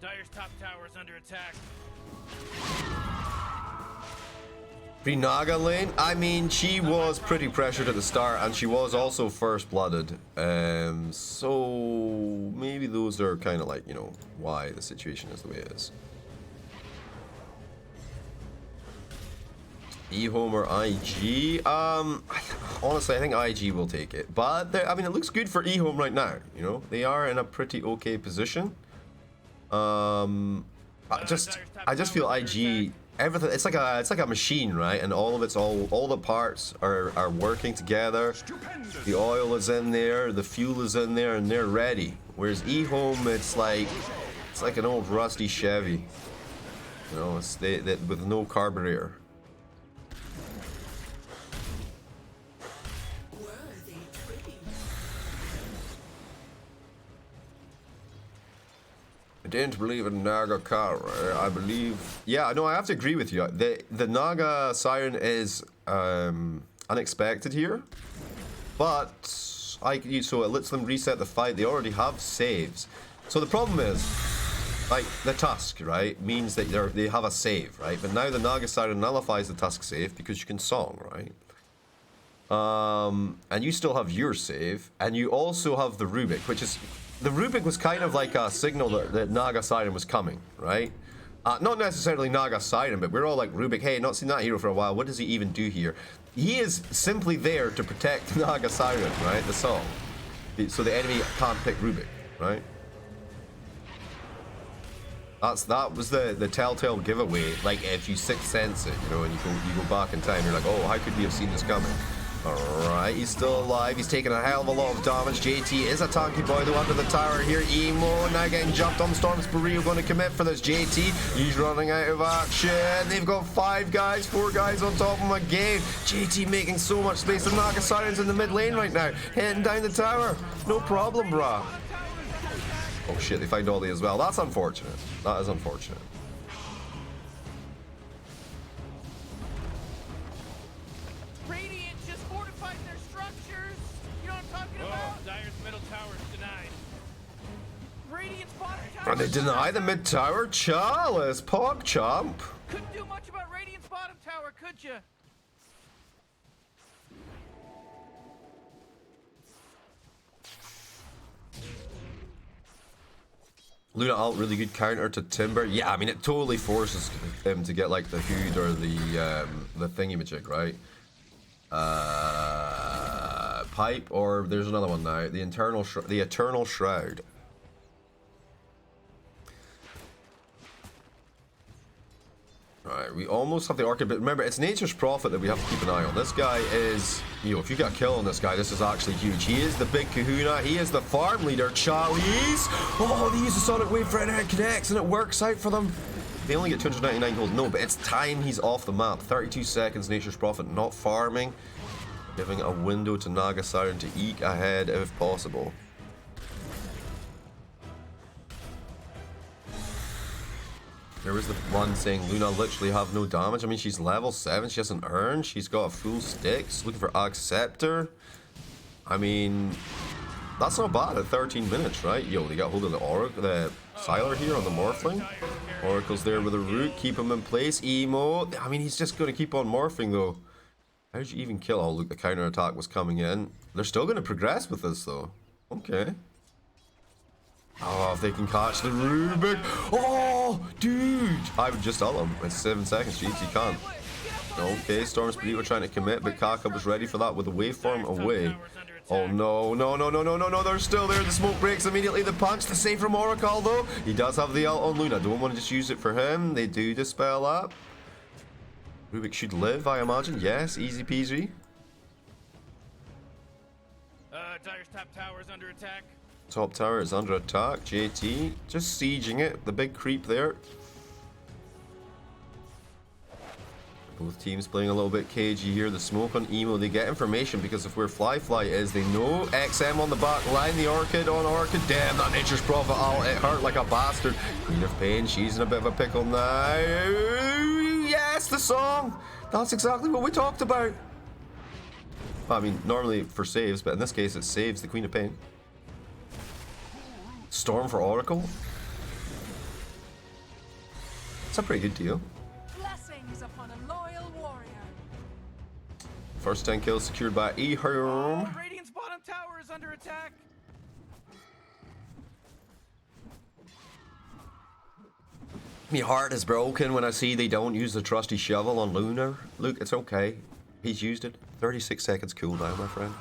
Dire's top tower's under attack. Free Naga lane? I mean, she was pretty pressured at the start, and she was also first blooded. So maybe those are kind of like, you know, why the situation is the way it is. eHome or IG? Honestly, I think IG will take it. But, I mean, it looks good for eHome right now, you know? They are in a pretty okay position. I just feel IG, everything, it's like a machine, right? And all the parts are working together. The oil is in there, the fuel is in there, and they're ready. Whereas eHome, it's like an old rusty Chevy. You know, it's with no carburetor. I didn't believe in Naga Kara. I believe... Yeah, no, I have to agree with you. The Naga Siren is unexpected here. But so it lets them reset the fight. They already have saves. So the problem is, like, the Tusk, right, means that they have a save, right? But now the Naga Siren nullifies the Tusk save because you can song, right? And you still have your save. And you also have the Rubik, which is... The Rubik was kind of like a signal that Naga Siren was coming, right? Not necessarily Naga Siren, but we're all like, Rubik, hey, not seen that hero for a while. What does he even do here? He is simply there to protect Naga Siren, right? The song. So the enemy can't pick Rubik, right? That was the telltale giveaway. Like, if you sixth sense it, you know, and you go back in time, you're like, oh, how could we have seen this coming? Alright, he's still alive. He's taking a hell of a lot of damage. JT is a tanky boy though under the tower here. Emo now getting jumped on. Storm's Burrito going to commit for this. JT, he's running out of action. They've got 4 guys on top of him again. JT making so much space. The Naga Siren's in the mid lane right now. Heading down the tower. No problem, brah. Oh shit, they find Ollie as well. That's unfortunate. That is unfortunate. And they deny the mid tower. Chalice, Pog Chomp. Couldn't do much about Radiant's bottom tower, could you? Luna ult, really good counter to Timber. Yeah, I mean it totally forces him to get like the Hood or the thingy-majig, right? Pipe, or there's another one now. The Eternal Shroud. Alright, we almost have the Orchid, but remember, it's Nature's Prophet that we have to keep an eye on. This guy is, you know, if you get a kill on this guy, this is actually huge. He is the big kahuna. He is the farm leader, Charlie's. Oh, they use the Sonic Wave for it connects, and it works out for them. They only get 299 gold. No, but it's time he's off the map. 32 seconds, Nature's Prophet not farming. Giving a window to Naga Siren to eke ahead if possible. There was the one saying Luna literally have no damage. I mean, she's level 7. She hasn't earned. She's got a full stick. She's looking for Acceptor. I mean, that's not bad at 13 minutes, right? Yo, they got hold of the Oracle, the Siler here on the Morphling. Oracle's there with a root. Keep him in place. Emo. I mean, he's just going to keep on morphing, though. How did you even kill? Oh, look, the counter attack was coming in. They're still going to progress with this, though. Okay. Oh, if they can catch the Rubik. Oh, dude. I would just ult him. It's 7 seconds, Jeeves. He can't. Okay, Storm Spirit were trying to commit, but Kaka was ready for that with the waveform away. Oh, no, no, no, no, no, no, no. They're still there. The smoke breaks immediately. The punch, the save from Oracle, though. He does have the ult on Luna. Don't want to just use it for him. They do dispel that. Rubik should live, I imagine. Yes, easy peasy. Dire's top tower is under attack. Top tower is under attack. JT just sieging it. The big creep there. Both teams playing a little bit cagey here. The smoke on Emo. They get information because of where Fly is. They know XM on the back line. The Orchid on Orchid. Damn, that Nature's Prophet ult. It hurt like a bastard. Queen of Pain. She's in a bit of a pickle now. Yes, the song. That's exactly what we talked about. I mean, normally for saves, but in this case it saves the Queen of Pain. Storm for Oracle. It's a pretty good deal. Blessings upon a loyal warrior. First 10 kills secured by Eherm. Radiant's bottom tower is under attack. My heart is broken when I see they don't use the trusty shovel on Lunar. Look, it's okay. He's used it. 36 seconds cooldown, my friend.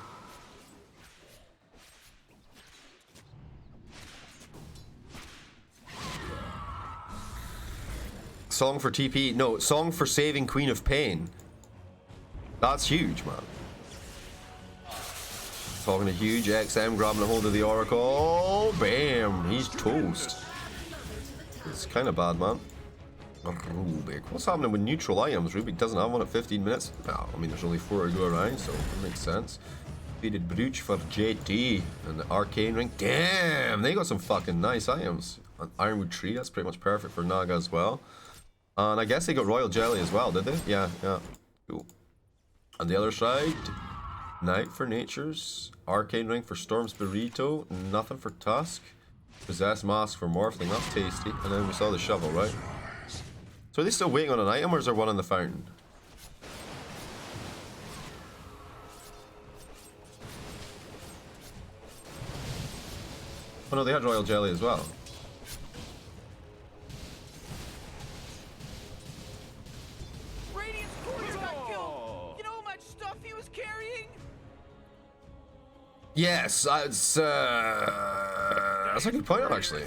Song for TP. No, song for saving Queen of Pain. That's huge, man. Talking to huge XM, grabbing a hold of the Oracle. Bam! He's toast. It's kind of bad, man. Rubik. What's happening with neutral items? Rubik doesn't have one at 15 minutes. No, I mean, there's only 4 to go around, so it makes sense. Defeated Brooch for JT and the Arcane Ring. Damn, they got some fucking nice items. An Ironwood Tree, that's pretty much perfect for Naga as well. And I guess they got Royal Jelly as well, did they? Yeah, yeah. Cool. On the other side, Knight for Natures, Arcane Ring for Storm's Burrito, nothing for Tusk, Possessed Mask for Morphling, that's tasty. And then we saw the shovel, right? So are they still waiting on an item, or is there one in the fountain? Oh no, they had Royal Jelly as well. Radiant's courier got killed. You know how much stuff he was carrying? Yes, that's a good point, actually.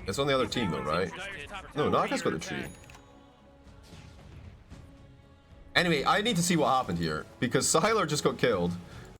It's on the other team though, right? No, Naga's got the tree. Anyway, I need to see what happened here, because Siler just got killed.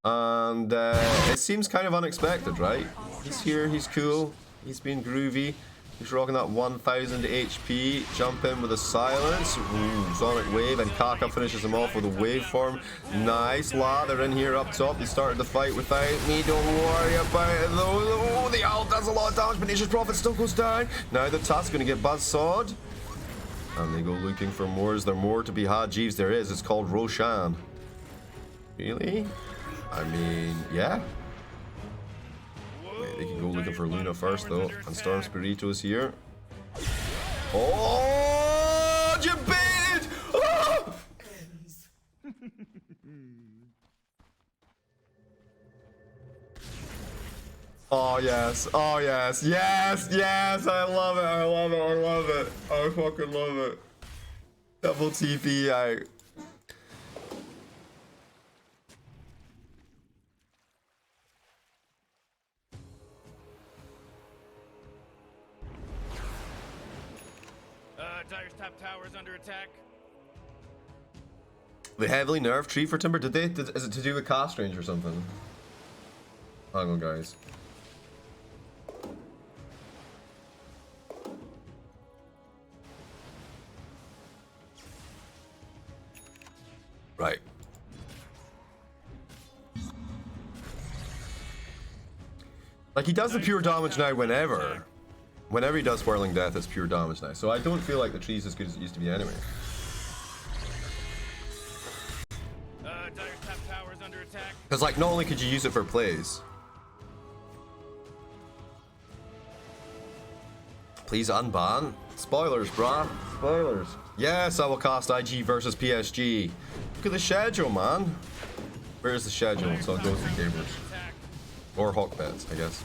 And it seems kind of unexpected, right? He's here, he's cool, he's being groovy. He's rocking that 1000 HP. Jump in with a silence. Ooh, Sonic Wave, and Kaka finishes him off with a waveform. Nice, They're in here up top. They started the fight without me. Don't worry about it though. Oh, the ult does a lot of damage, but Nature's Prophet still goes down. Now the Tusk's gonna get buzzsawed. And they go looking for more. Is there more to be had? Jeeves, there is. It's called Roshan. Really? I mean, yeah. Wait, they can go looking for Luna first, though. And Storm Spirito is here. Oh, you baited! Oh! Oh, yes. Oh, yes. Yes, yes. I love it. I love it. I love it. I fucking love it. Double TP out. top tower is under attack. They heavily nerfed Tree for Timber. Did they? Is it to do with cast range or something? Hang on, guys. Right. Like, he does the pure damage now whenever. Whenever he does Whirling Death, it's pure damage now. So I don't feel like the tree's as good as it used to be anyway. Dire's top tower is under attack. Because, like, not only could you use it for plays. Please unban. Spoilers, brah. Spoilers. Yes, I will cast IG versus PSG. Look at the schedule, man. Where's the schedule? So I'll go through gamers. Or Hawk bets, I guess.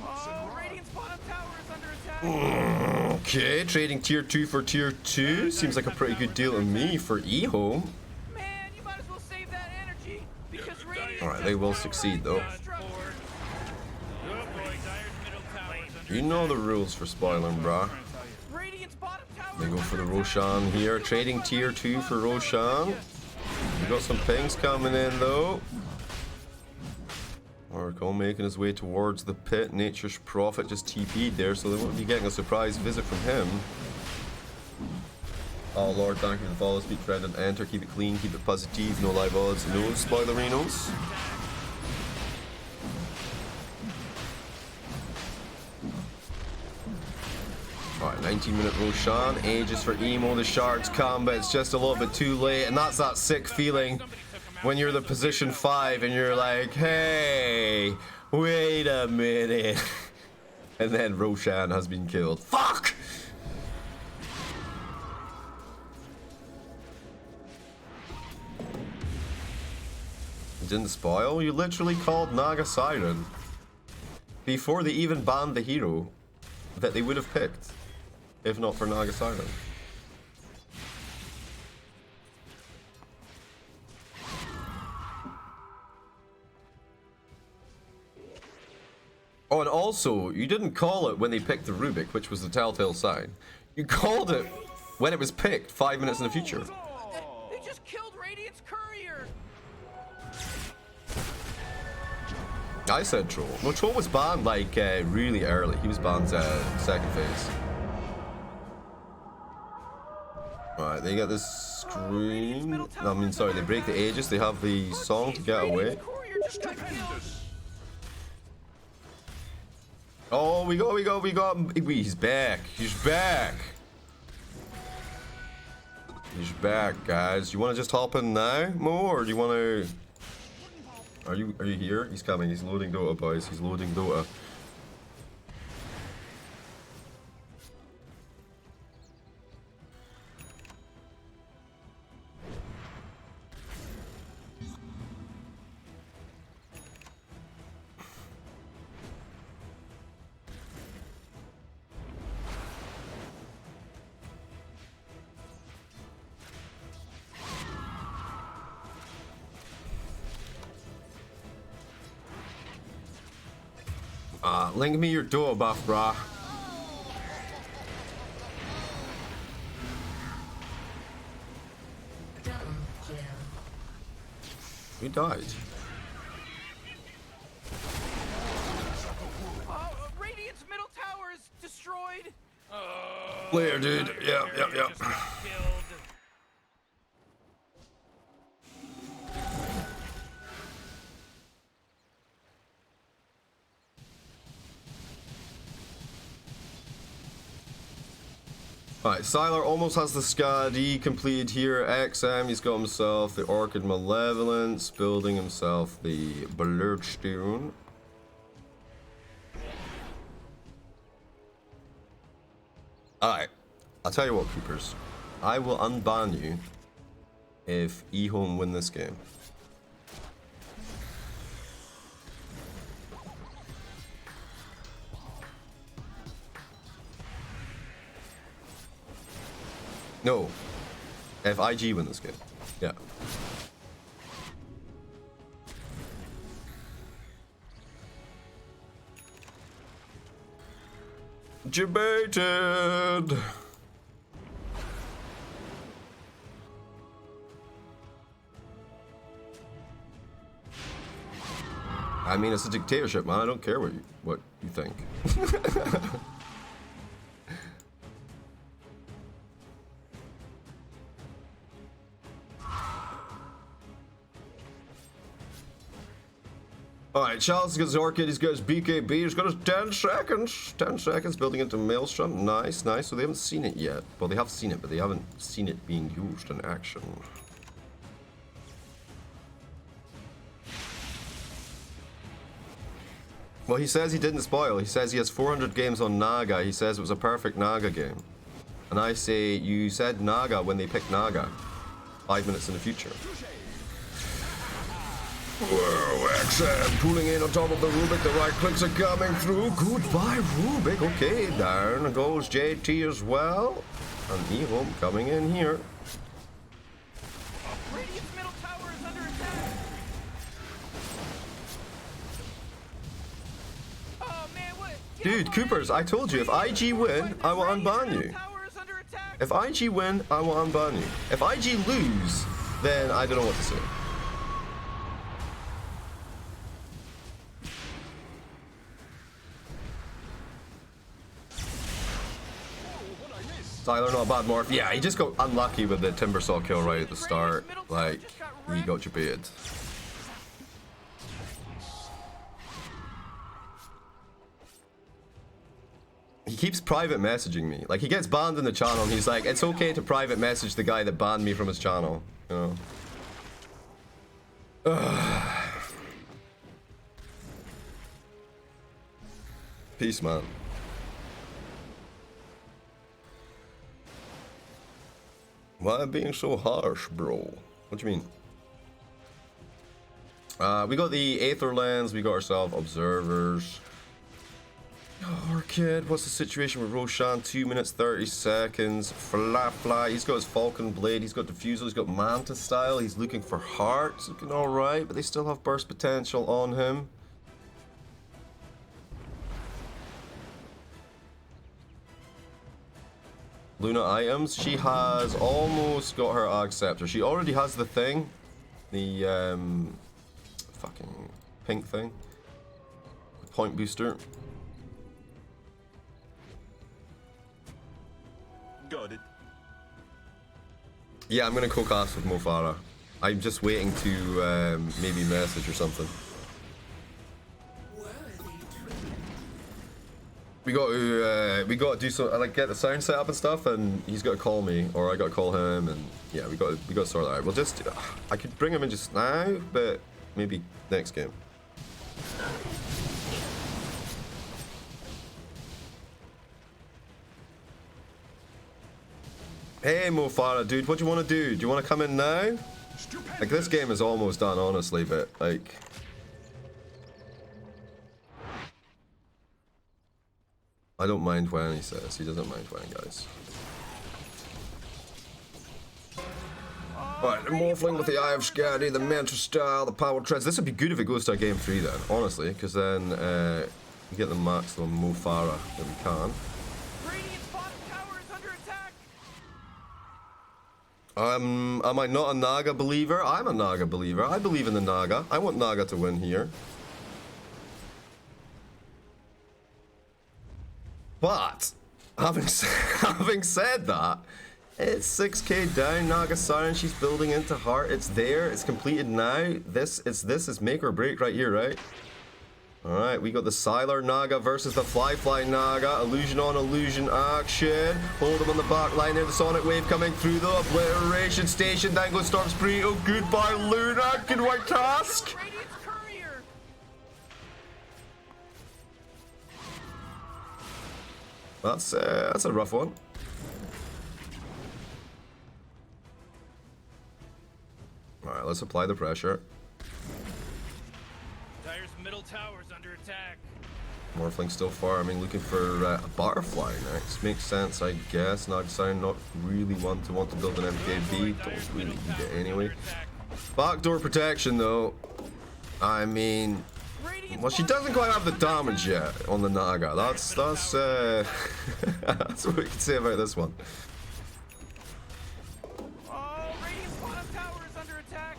Oh, Radiant's bottom tower is under attack. Okay, trading tier 2 for tier 2. Seems like a pretty good deal to me for E-Home. Man, you might as well save that energy because Radiant's Alright, they will succeed though. You know the rules for spoiling, brah. Radiant's bottom tower. They go for the Roshan here. Trading tier 2 for Roshan. We got some pings coming in though. Oracle making his way towards the pit. Nature's Prophet just TP'd there, so they won't be getting a surprise visit from him. Oh lord, thank you for the follow. Speak friend and enter. Keep it clean, keep it positive. No live odds, no spoilerinos. Alright, 19-minute Roshan. Ages for Emo. The Shards combat's just a little bit too late, and that's that sick feeling when you're the position 5 and you're like, hey, wait a minute. And then Roshan has been killed. Fuck! You didn't spoil? You literally called Naga Siren before they even banned the hero that they would have picked if not for Naga Siren. Oh, and also, you didn't call it when they picked the Rubik, which was the telltale sign. You called it when it was picked 5 minutes in the future. They just killed Radiant's courier. I said Troll. No, Troll was banned like really early. He was banned second phase. Alright, they get this screen. I mean, sorry, they break the Aegis. They have the song to get away. Courier just got killed. Oh, we got. He's back. He's back. He's back, guys. You want to just hop in now, Mo, or do you want to? Are you here? He's coming. He's loading Dota, boys. He's loading Dota. Link me your Dota buff, brah. We died. Radiant's middle tower is destroyed. Player, dude. Yep. Just got killed. Alright, Sylar almost has the Skadi completed here. XM, he's got himself the Orchid Malevolence, building himself the Bloodstone. Alright, I'll tell you what, Coopers. I will unban you if E-Home win this game. No, if IG win this game. Yeah. Debated. I mean, it's a dictatorship, man. I don't care what you think. Alright, Charles has got his Orchid, he's got his BKB, he's got his 10 seconds. 10 seconds building into Maelstrom. Nice, nice. So they haven't seen it yet. Well, they have seen it, but they haven't seen it being used in action. Well, he says he didn't spoil. He says he has 400 games on Naga. He says it was a perfect Naga game. And I say, you said Naga when they picked Naga. 5 minutes in the future. Whoa, XM pulling in on top of the Rubik. The right clicks are coming through. Goodbye, Rubik. Okay, down goes JT as well. And Evo coming in here. Radiant's middle tower is under attack. Oh man, what? Dude, Coopers, I told you, if IG win, I will unban you. Tower is under attack. If IG win, I will unban you. If IG lose, then I don't know what to say. Tyler, not a bad morph. Yeah, he just got unlucky with the Timbersaw kill right at the start. Like, he got debated. He keeps private messaging me. Like, he gets banned in the channel and he's like, it's okay to private message the guy that banned me from his channel. You know? Peace, man. Why being so harsh, bro? What do you mean? We got the Aether Lens, we got ourselves Observers. Orchid, what's the situation with Roshan? 2 minutes 30 seconds. Fly, he's got his Falcon Blade, he's got Diffusal, he's got Manta Style, he's looking for Hearts, looking alright, but they still have burst potential on him. Luna items, she has almost got her Ag Scepter. She already has the thing. The fucking pink thing. The point booster. Got it. Yeah, I'm gonna co-cast with Mo Farah. I'm just waiting to maybe message or something. We got to do some, like, get the sound set up and stuff, and he's got to call me, or I got to call him, and yeah, we got to sort that out. We'll just, I could bring him in just now, but maybe next game. Hey Mo Farah, dude, what do you want to do? Do you want to come in now? Like, this game is almost done, honestly, but like. I don't mind when, he says. He doesn't mind when, guys. Alright, the Morphling with the Eye of Skadi, the Mentor Style, the Power Treads. This would be good if it goes to a game 3 then, honestly, because then we get the maximum Mo Farah that we can. Radiant's bottom tower is under attack. Am I not a Naga believer? I'm a Naga believer. I believe in the Naga. I want Naga to win here. But, having said that, it's 6k down, Naga Siren, she's building into Heart, it's there, it's completed now. This is make or break right here, right? Alright, we got the Sylar Naga versus the Fly Naga, illusion on illusion action. Hold him on the back line there, the Sonic Wave coming through the Obliteration Station, then goes Storm Spree, oh goodbye Luna, good white task! Radiant's courier. That's a rough one. Alright, let's apply the pressure. Dire's middle tower's under attack. Morphling still farming, looking for a Butterfly next. Makes sense, I guess. Nagsign not really want to build an MKB. Don't really need it anyway. Backdoor protection though. I mean, well, she doesn't quite have the damage yet on the Naga. That's that's what we can say about this one. Oh, Radiant's bottom tower is under attack.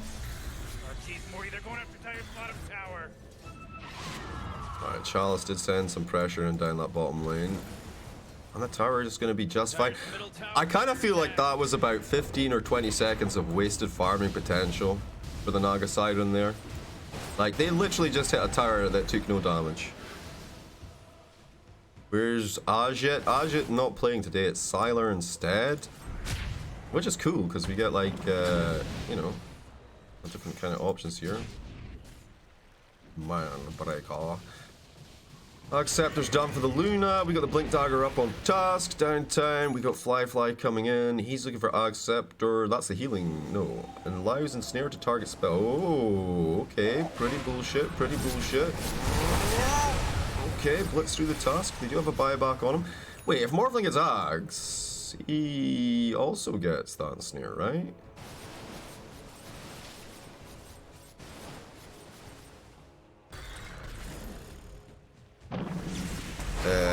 Oh jeez, Morty, they're going after Dire's bottom tower. Alright, Chalice did send some pressure in down that bottom lane. And the tower is going to be just fine. I kind of feel like that was about 15 or 20 seconds of wasted farming potential for the Naga Siren there. Like, they literally just hit a tower that took no damage. Where's Ajit? Ajit not playing today, it's Sylar instead. Which is cool, because we get like, you know, different kind of options here. Man, break off. Acceptor's done for the Luna. We got the Blink Dagger up on Tusk. Downtown, we got Fly coming in. He's looking for Acceptor. That's the healing. No. And allows Ensnare to target spell. Oh, okay. Pretty bullshit. Pretty bullshit. Okay, blitz through the Tusk. They do have a buyback on him. Wait, if Morphling gets Ags, he also gets that Ensnare, right?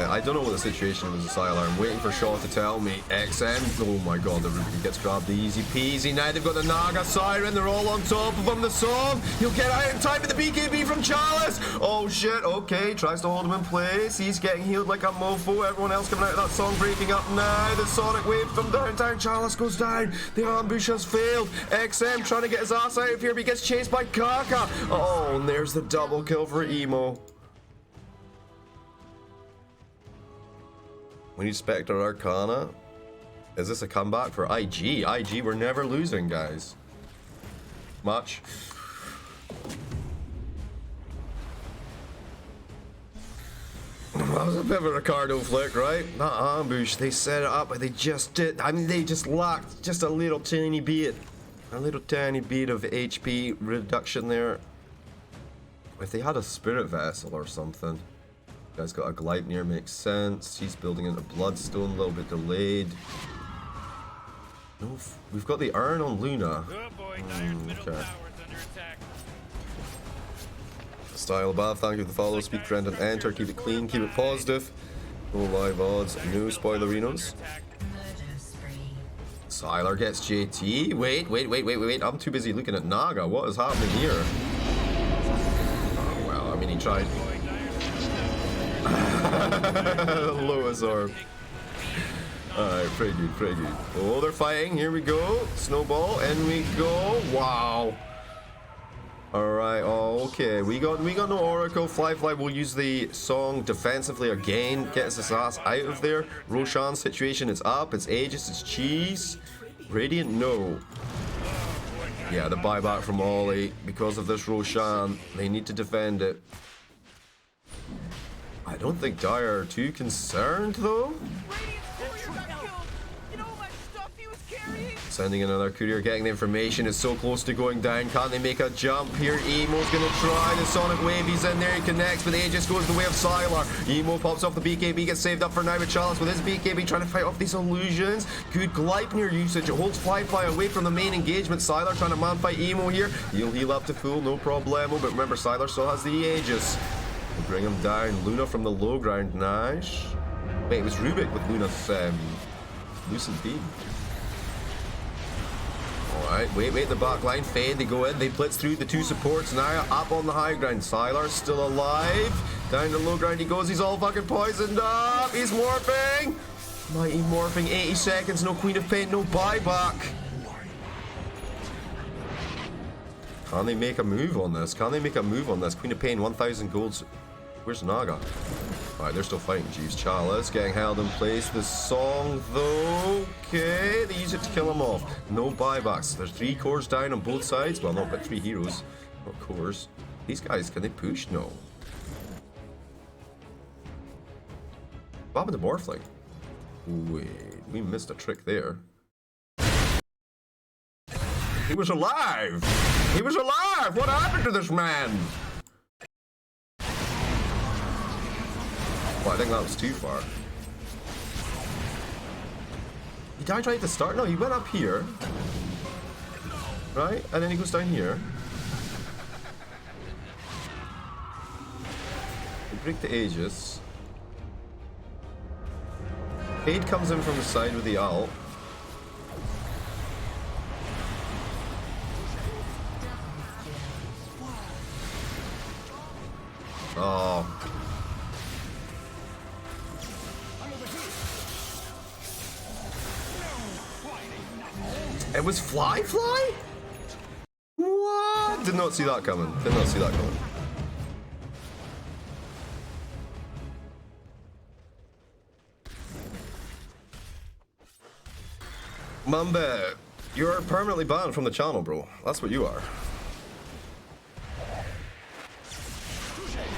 I don't know what the situation was with Sylar. I'm waiting for Shaw to tell me. XM. Oh my god, the Ruby gets grabbed easy peasy. Now they've got the Naga Siren. They're all on top of him. The song. He'll get out in time with the BKB from Chalice. Oh shit. Okay. Tries to hold him in place. He's getting healed like a mofo. Everyone else coming out of that song breaking up now. The Sonic Wave from downtown. Chalice goes down. The ambush has failed. XM trying to get his ass out of here, but he gets chased by Kaka. Oh, and there's the double kill for Emo. We need Spectre Arcana. Is this a comeback for IG? IG, we're never losing, guys. Much. That was a bit of a Ricardo flick, right? That ambush, they set it up, but they just did. I mean, they just lacked just a little tiny bit. A little tiny bit of HP reduction there. If they had a Spirit Vessel or something. Guy's got a Gleipnir, makes sense. He's building into Bloodstone, a little bit delayed. No, we've got the Urn on Luna. Okay. Style above, thank you for the follow. Speak, friend, and enter. Keep it clean, keep it positive. No live odds, no spoilerinos. Sylar gets JT. Wait. I'm too busy looking at Naga. What is happening here? Oh, well, I mean, he tried. Lowest orb. Alright, pretty good. Oh, they're fighting. Here we go. Snowball, and we go. Wow. Alright, oh, okay. We got no Oracle. Fly will use the song defensively again. Gets his ass out of there. Roshan's situation is up. It's Aegis, it's Cheese. Radiant, no. Yeah, the buyback from Ollie. Because of this Roshan, they need to defend it. I don't think Dire are too concerned, though. Sending another courier, getting the information. It's so close to going down. Can't they make a jump here? Emo's gonna try. The Sonic Wave, he's in there. He connects, but Aegis goes the way of Sylar. Emo pops off the BKB, gets saved up for now with Chalice with his BKB trying to fight off these illusions. Good Gleipnir usage. It holds Fly away from the main engagement. Sylar trying to man fight Emo here. He'll heal up to full, no problemo. But remember, Sylar still has the Aegis. We'll bring him down. Luna from the low ground. Nice. Wait, it was Rubik with Luna's Lucent Beam. Alright, wait, the back line. Fade, they go in, they blitz through the two supports now. Up on the high ground. Sylar still alive. Down the low ground he goes. He's all fucking poisoned up. He's morphing. Mighty morphing. 80 seconds. No Queen of Pain. No buyback. Can they make a move on this? Queen of Pain, 1,000 golds. Where's Naga? Alright, they're still fighting. Jeeves. Chalice getting held in place. The song, though. Okay, they use it to kill him off. No buybacks. There's 3 cores down on both sides. Well, not but 3 heroes. Not cores. These guys, can they push? No. What happened to Morphling? Wait, we missed a trick there. He was alive! He was alive! What happened to this man? Well, I think that was too far. He died right at the start? No, he went up here. Right? And then he goes down here. We break the Aegis. Fade comes in from the side with the ult. Oh. It was Fly? What? Did not see that coming. Did not see that coming. Mamba, you're permanently banned from the channel, bro. That's what you are.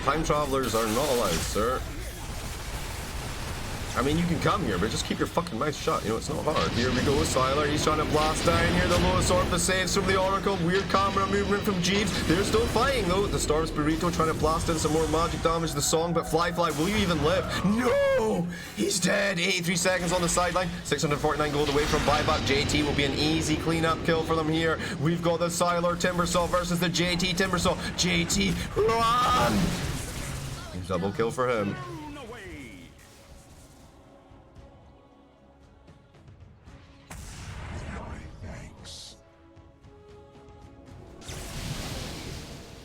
Time travelers are not allowed, sir. I mean, you can come here, but just keep your fucking mouth shut. You know, it's not hard. Here we go, Siler. He's trying to blast down here. The lowest Orpha saves from the Oracle. Weird camera movement from Jeeves. They're still fighting, though. The Storm's Burrito trying to blast in some more magic damage to the song, but Fly, will you even live? No! He's dead. 83 seconds on the sideline. 649 gold away from buyback. JT will be an easy cleanup kill for them here. We've got the Siler Timbersaw versus the JT Timbersaw. JT, run! Double kill for him.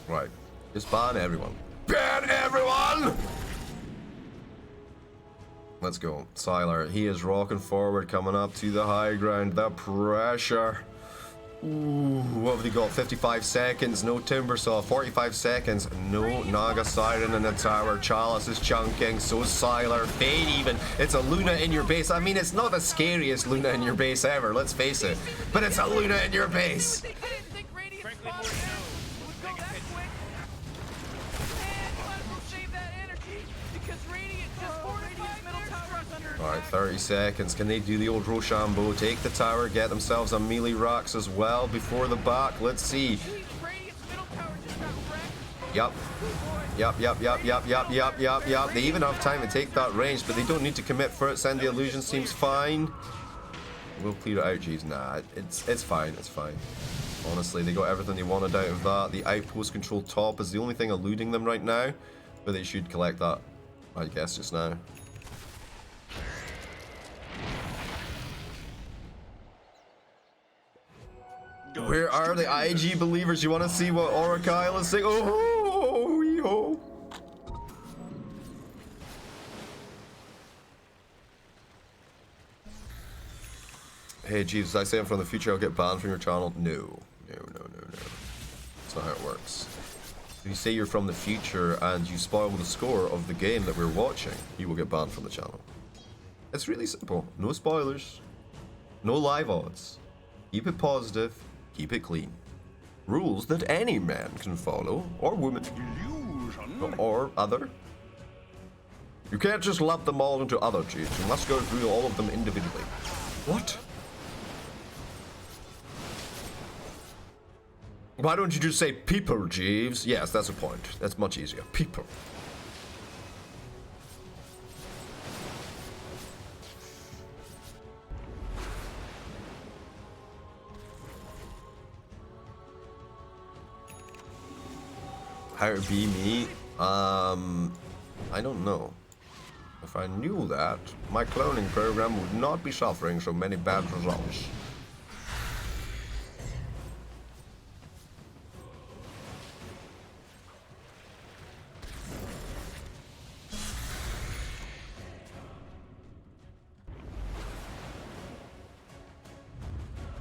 Right. Just ban everyone. Ban everyone! Let's go. Siler, he is rocking forward, coming up to the high ground. The pressure. Ooh, what have they got? 55 seconds, no Timbersaw. 45 seconds, no Naga Siren in the tower. Chalice is chunking, so is Siler. Fade even. It's a Luna in your base. I mean, it's not the scariest Luna in your base ever, let's face it. But it's a Luna in your base. Alright, 30 seconds. Can they do the old Rochambeau? Take the tower, get themselves a melee rocks as well before the back. Let's see. Yup. Yup. They even have time to take that range, but they don't need to commit for it. Send the illusion seems fine. We'll clear it out, Jeeves. Nah, it's fine. It's fine. Honestly, they got everything they wanted out of that. The outpost control top is the only thing eluding them right now, but they should collect that, I guess, just now. Where are the IG believers? You want to see what Oracle is saying? Oh, yo. Hey, Jeeves, I say I'm from the future, I'll get banned from your channel. No. That's not how it works. If you say you're from the future and you spoil the score of the game that we're watching, you will get banned from the channel. It's really simple. No spoilers. No live odds. Keep it positive. Keep it clean. Rules that any man can follow, or woman, or other. You can't just lump them all into other cheats. You must go through all of them individually. What? Why don't you just say people, Jeeves? Yes, that's a point. That's much easier. People. How to be me? I don't know. If I knew that, my cloning program would not be suffering so many bad results.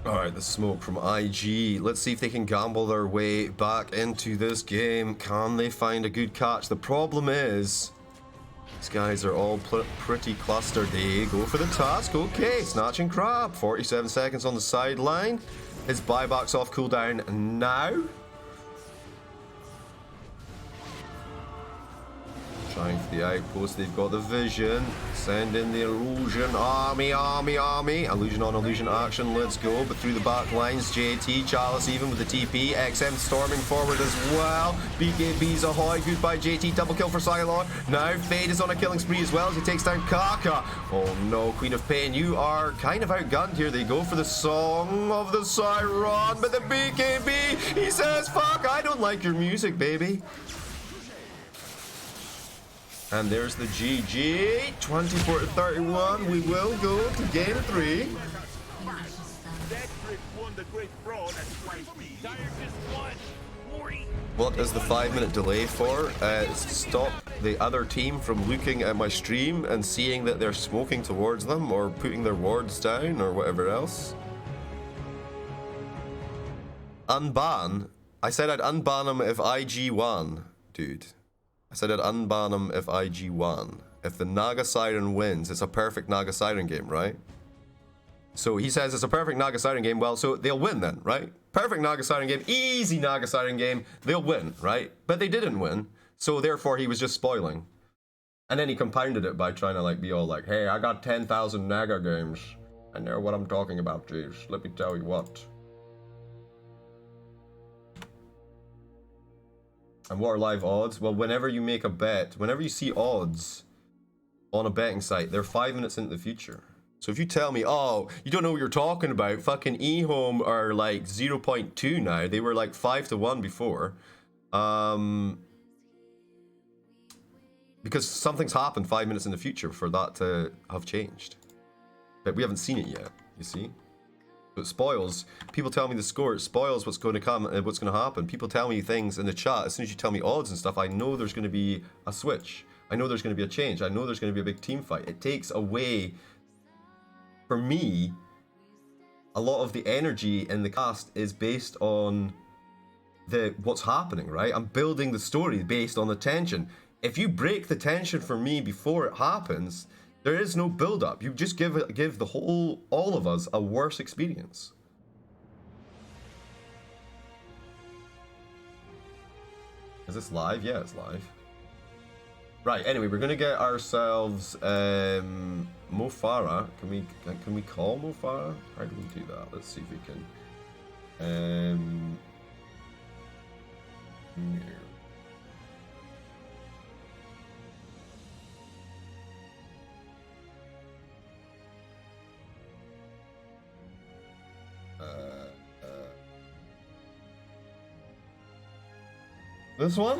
Alright, the smoke from IG. Let's see if they can gamble their way back into this game. Can they find a good catch? The problem is, these guys are all pretty clustered. They go for the task. Okay, snatching crab. 47 seconds on the sideline. His buyback's off cooldown now. Trying for the outpost, they've got the vision. Send in the illusion. Army. Illusion on illusion action, let's go. But through the back lines, JT, Chalice even with the TP. XM storming forward as well. BKB's ahoy, goodbye JT, double kill for Cylon. Now Fade is on a killing spree as well as he takes down Kaka. Oh no, Queen of Pain, you are kind of outgunned here. They go for the Song of the Siren, but the BKB, he says, fuck, I don't like your music, baby. And there's the GG, 24-31. We will go to game 3. What is the 5-minute delay for? It's to stop the other team from looking at my stream and seeing that they're smoking towards them or putting their wards down or whatever else. Unban? I said I'd unban him if IG won, dude. I said I'd unban him if IG won. If the Naga Siren wins, it's a perfect Naga Siren game, right? So he says it's a perfect Naga Siren game. Well, so they'll win then, right? Perfect Naga Siren game, easy Naga Siren game. They'll win, right? But they didn't win, so therefore he was just spoiling. And then he compounded it by trying to like be all like, "Hey, I got 10,000 Naga games. I know what I'm talking about, jeez. Let me tell you what." And what are live odds? Well, whenever you make a bet, whenever you see odds on a betting site, they're 5 minutes into the future. So if you tell me, oh, you don't know what you're talking about, fucking eHome are like 0.2 now. They were like 5-1 before. Because something's happened 5 minutes in the future for that to have changed. But we haven't seen it yet, you see? So it spoils. People tell me the score, it spoils what's going to come and what's going to happen. People tell me things in the chat. As soon as you tell me odds and stuff, I know there's going to be a switch. I know there's going to be a change. I know there's going to be a big team fight. It takes away, for me, a lot of the energy in the cast is based on what's happening, right? I'm building the story based on the tension. If you break the tension for me before it happens, there is no build-up. You just give all of us a worse experience. Is this live? Yeah, it's live. Right. Anyway, we're gonna get ourselves Mo Farah. Can we call Mo Farah? How do we do that? Let's see if we can. No. This one?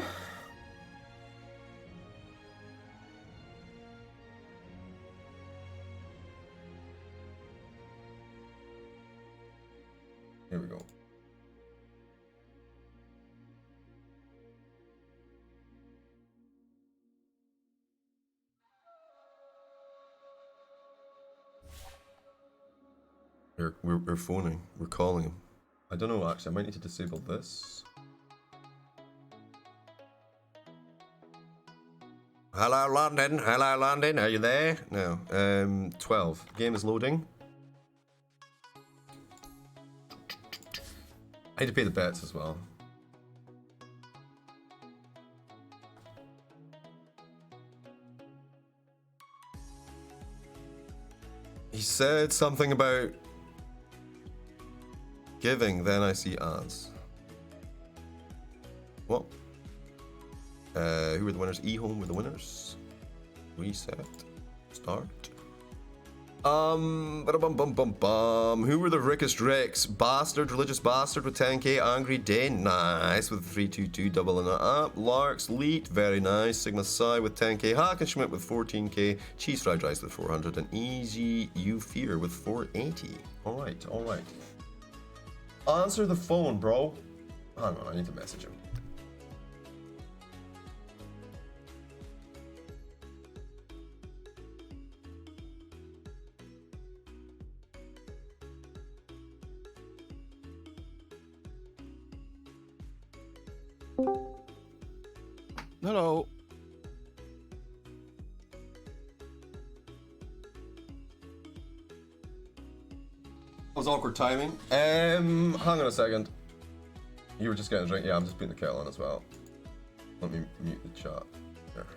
Here we go. We're phoning. We're calling him. I don't know, actually. I might need to disable this. Hello, London. Hello, London. Are you there? No. 12. Game is loading. I need to pay the bets as well. He said something about giving, then I see ads. What? Who were the winners? eHome were the winners. Reset. Start. Who were the Rickest Ricks? Bastard, Religious Bastard with 10k, Angry Dane, nice, with 322 doubling it up. Larks, Leet, very nice. Sigma Psi with 10k, Hackenschmidt with 14k, Cheese Fried Rice with 400, and Easy You Fear with 480. Alright, alright. Answer the phone, bro. Hang on, I need to message him. Hello. That was awkward timing. Hang on a second. You were just getting a drink? Yeah, I'm just putting the kettle on as well. Let me mute the chat. There.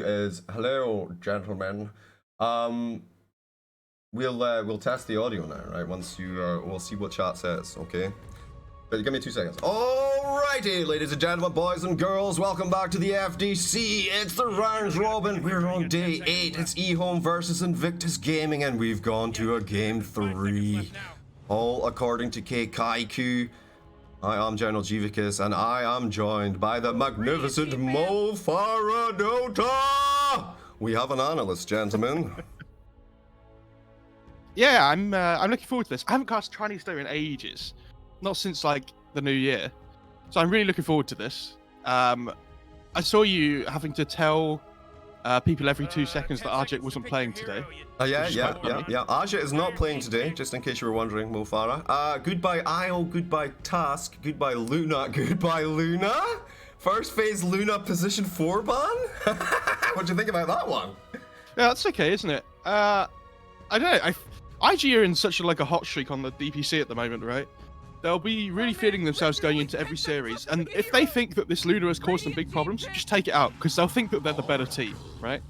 is hello, gentlemen. We'll test the audio now, right? Once you we'll see what chat says, okay? But give me 2 seconds. Alrighty, ladies and gentlemen, boys and girls, welcome back to the FDC. It's the round robin. We're on day 8. It's eHome versus Invictus Gaming, and we've gone to a game 3. All according to KKQ. I am General Jivicus, and I am joined by the magnificent Mo Faradota. We have an analyst, gentlemen. Yeah, I'm looking forward to this. I haven't cast Chinese Star in ages, not since like the new year, so I'm really looking forward to this. I saw you having to tell people every 2 seconds that Ajit wasn't playing today. Yeah. Ajit is not playing today, just in case you were wondering, Mo Farah. Goodbye Isle, goodbye Task, goodbye Luna, goodbye Luna. First phase Luna position 4 ban. What do you think about that one? Yeah, that's okay, isn't it? I don't know. IG are in such a hot streak on the DPC at the moment, right? They'll be really feeling themselves going into every series, and if they think that this Luna has caused them big problems, just take it out, because they'll think that they're the better team, right?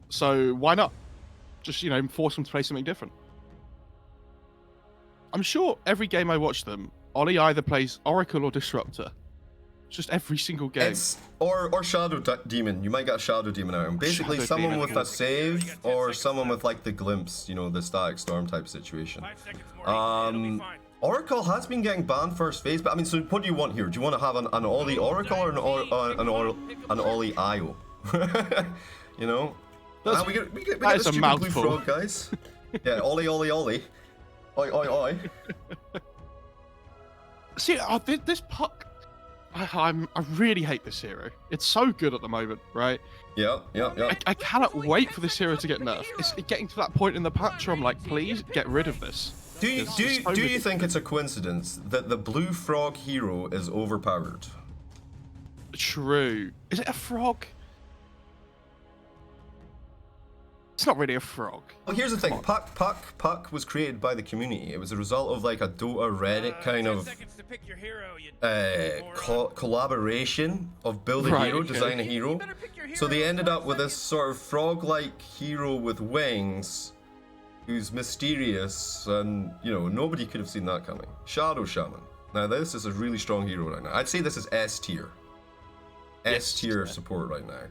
So why not? Just, force them to play something different. I'm sure every game I watch them, Ollie either plays Oracle or Disruptor. Just every single game. Or Shadow Demon. You might get a Shadow Demon out. And basically Shadow someone Demon. with a save, or someone with like the glimpse, the Static Storm type situation. Oracle has been getting banned first phase, but I mean, so what do you want here? Do you want to have an Ollie Oracle or an Ollie IO? We get a stupid blue frog, guys. Yeah, Ollie. Oi. See, this puck. I really hate this hero. It's so good at the moment, right? Yeah. I cannot wait for this hero to get nerfed. It's getting to that point in the patch where I'm like, please get rid of this. Do you think it's a coincidence that the blue frog hero is overpowered? True. Is it a frog? It's not really a frog. Well, here's the thing. Puck was created by the community. It was a result of like a Dota Reddit kind of collaboration of build a hero, design a hero. So they ended up with this sort of frog-like hero with wings, who's mysterious, and nobody could have seen that coming. Shadow Shaman. Now this is a really strong hero right now. I'd say this is S tier. S tier support right now.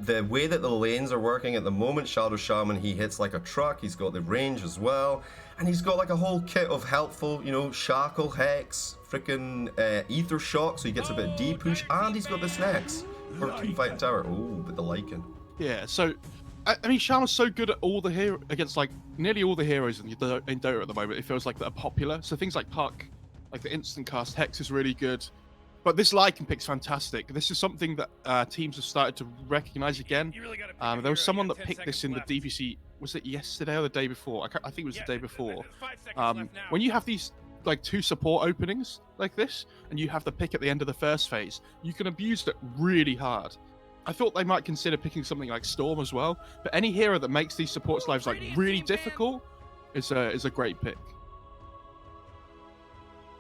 The way that the lanes are working at the moment, Shadow Shaman, he hits like a truck, he's got the range as well, and he's got like a whole kit of helpful, Shackle, Hex, frickin' Ether Shock, so he gets a bit of D-push, and he's got this next for team fighting tower. Oh, but the Lycan. Yeah, so, I mean, Shaman's so good at all the against like nearly all the heroes in Dota at the moment, it feels like they're popular. So things like Puck, like the instant cast Hex is really good. But this Lycan pick's fantastic. This is something that teams have started to recognize again. There was someone that picked this in the DPC. Was it yesterday or the day before? I think it was the day before. When you have these like 2 support openings like this, and you have the pick at the end of the first phase, you can abuse it really hard. I thought they might consider picking something like Storm as well. But any hero that makes these supports' lives like really difficult is a great pick.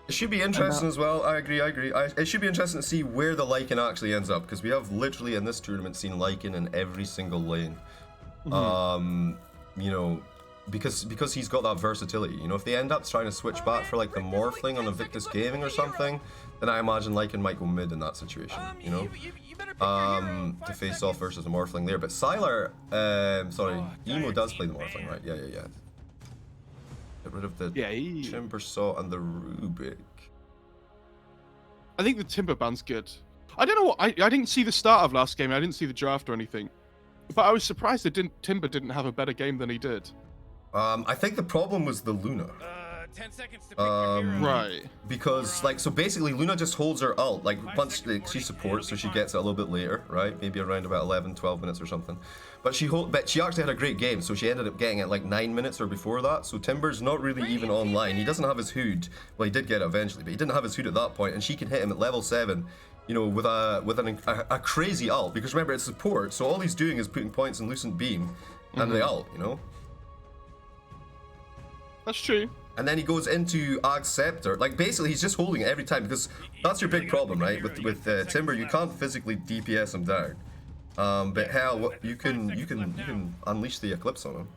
It should be interesting as well. I agree. It should be interesting to see where the Lycan actually ends up, because we have literally in this tournament seen Lycan in every single lane. Because he's got that versatility. If they end up trying to switch back for like the Morphling on Invictus Gaming or something, then I imagine Lycan might go mid in that situation. To face off versus the Morphling there. But Sylar, Emo does play the Morphling, right? Yeah. Get rid of the Timber Saw and the Rubik. I think the Timber ban's good. I don't know what I didn't see the start of last game. I didn't see the draft or anything, but I was surprised that Timber didn't have a better game than he did. I think the problem was the Luna. 10 seconds to pick your hero. Right. Because so basically Luna just holds her ult, once she supports, so she gets it a little bit later, right? Maybe around about 11, 12 minutes or something. But she actually had a great game, so she ended up getting it like 9 minutes or before that. So Timber's not really even online. He doesn't have his hood. Well, he did get it eventually, but he didn't have his hood at that point, and she can hit him at level 7, with a crazy ult. Because remember, it's support, so all he's doing is putting points in Lucent Beam and the ult, That's true. And then he goes into Ag's Scepter. Like, basically, he's just holding it every time, because that's your big problem, right? With Timber, you can't physically DPS him down. But hell, you can unleash the eclipse on him.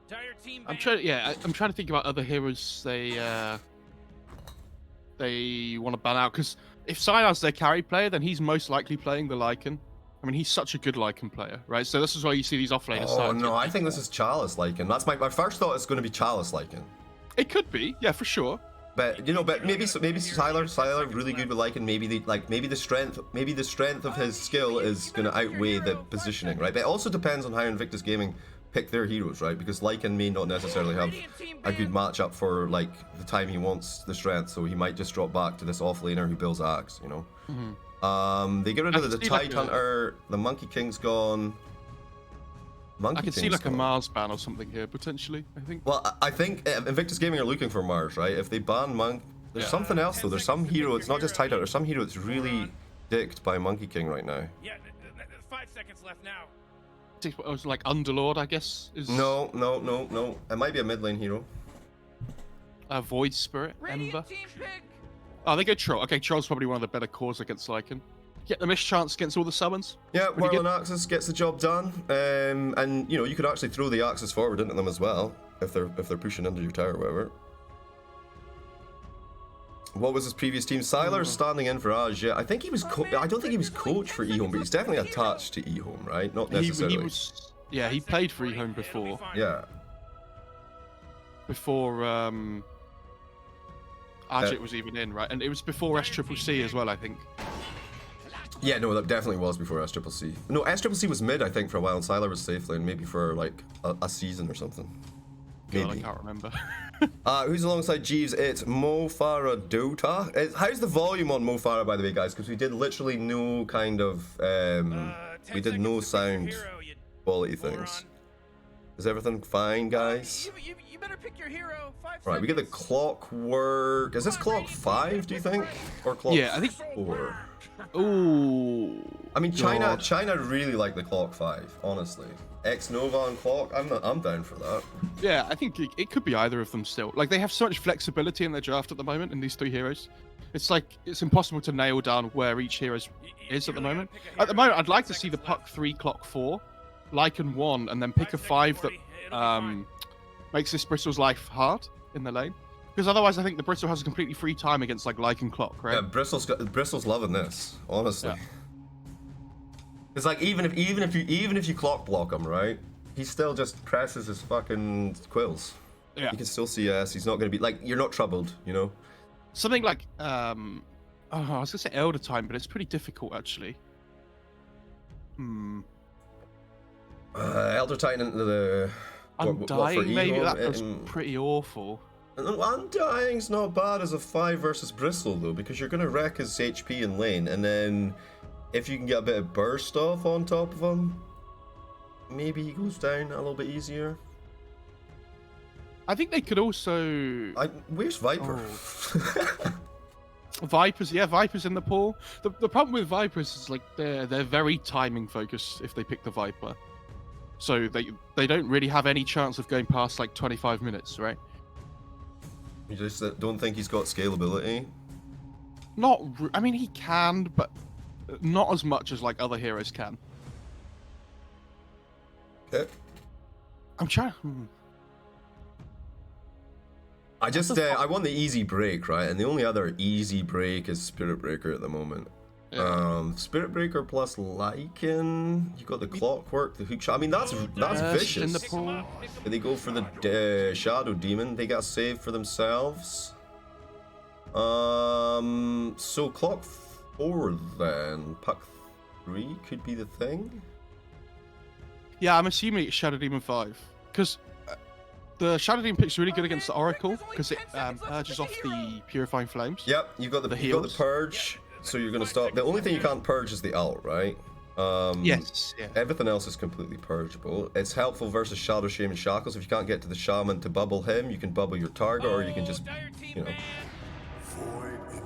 Entire team I'm band. trying. Yeah, I'm trying to think about other heroes they want to ban out, because if Cyanar's their carry player, then he's most likely playing the Lycan. I mean, he's such a good Lycan player, right? So this is why you see these offlaners. Oh starting to no, get I think this is Chalice Lycan. That's my first thought is going to be Chalice Lycan. It could be, yeah, for sure. But you know, but maybe Sylar really good with Lycan. Maybe the strength of his skill is going to outweigh the positioning, right? But it also depends on how Invictus Gaming pick their heroes, right? Because Lycan may not necessarily have a good matchup for like the time he wants the strength, so he might just drop back to this offlaner who builds Axe, you know. They get rid of the Tide Hunter. The Monkey King's gone. I can see like a Mars ban or something here potentially. I think. Well, I think Invictus Gaming are looking for Mars, right? If they ban Monk, there's something else though. There's some hero. It's not just Tide Hunter. There's some hero that's really dicked by Monkey King right now. Yeah, 5 seconds left now. It was like Underlord, I guess. Is No. It might be a mid lane hero. Void Spirit, Radiant Ember. team pick. Oh, they go Troll. Okay, Troll's probably one of the better cores against Lycan. Get the mischance against all the summons. Yeah, Pretty Whirling Axis gets the job done. And you know, you could actually throw the Axis forward into them as well if they're pushing under your tower or whatever. What was his previous team? Sylar's standing in for Aj. Yeah, I think he was. I don't think he was coach for eHome, but he's definitely attached to eHome, right? Not necessarily. He was. Yeah, he played for eHome before. Yeah. Before Ajit was even in, right? And it was before SCCC as well, I think. Yeah, no, that definitely was before SCCC. No, SCCC was mid, I think, for a while, and Sylar was safe lane, maybe for like a season or something. Maybe. God, I can't remember. Who's alongside Jeeves? It's Mo Farah Dota. How's the volume on Mo Farah, by the way, guys? Because we did literally no kind of we did no sound quality things. Is everything fine, guys? You better pick your hero. 5 Right, we get the seconds. clockwork. Is this clock 5, do you think? Or clock Yeah, I think- 4? Ooh. I mean, God. China really like the clock 5, honestly. X Nova and clock, I'm down for that. Yeah, I think it could be either of them still. Like, they have so much flexibility in their draft at the moment in these three heroes. It's like, it's impossible to nail down where each hero is at the moment. At the moment, I'd like to see the Puck 3, Clock 4, Lycan 1, and then pick a 5 that makes this Bristol's life hard in the lane. Because otherwise, I think the Bristol has a completely free time against like Lycan Clock, right? Yeah, Bristol's loving this, honestly. Yeah. It's like even if you clock block him, right? He still just presses his fucking quills. Yeah. You can still CS. He's not going to be like, you're not troubled, you know. Something like I was gonna say Elder Time, but it's pretty difficult actually. Elder Titan into the Undying, maybe that was pretty awful. Undying's not bad as a 5 versus Bristol though, because you're gonna wreck his HP in lane, and then if you can get a bit of burst off on top of him, maybe he goes down a little bit easier. I think they could also. Where's Viper? Oh. Vipers, yeah, Vipers in the pool. The problem with Vipers is like they're very timing focused if they pick the Viper, so they don't really have any chance of going past like 25 minutes, right? You just don't think he's got scalability? I mean, he can, but not as much as like other heroes can. Okay. I'm trying. I want the easy break, right? And the only other easy break is Spirit Breaker at the moment. Yeah. Spirit Breaker plus Lycan. You got the Clockwork, the hook shot. I mean, that's vicious. In the pool. They go for the Shadow Demon. They got saved for themselves. So Clock 4 then. Puck 3 could be the thing. Yeah, I'm assuming it's Shadow Demon 5 because the Shadow Demon pick's really good against the Oracle because it purges off the Purifying Flames. Yep, you've got the Purge, so you're gonna stop. The only thing you can't purge is the ult, right? Yes. Yeah. Everything else is completely purgeable. It's helpful versus Shadow Shaman Shackles. If you can't get to the Shaman to bubble him, you can bubble your target, or you can just, you know.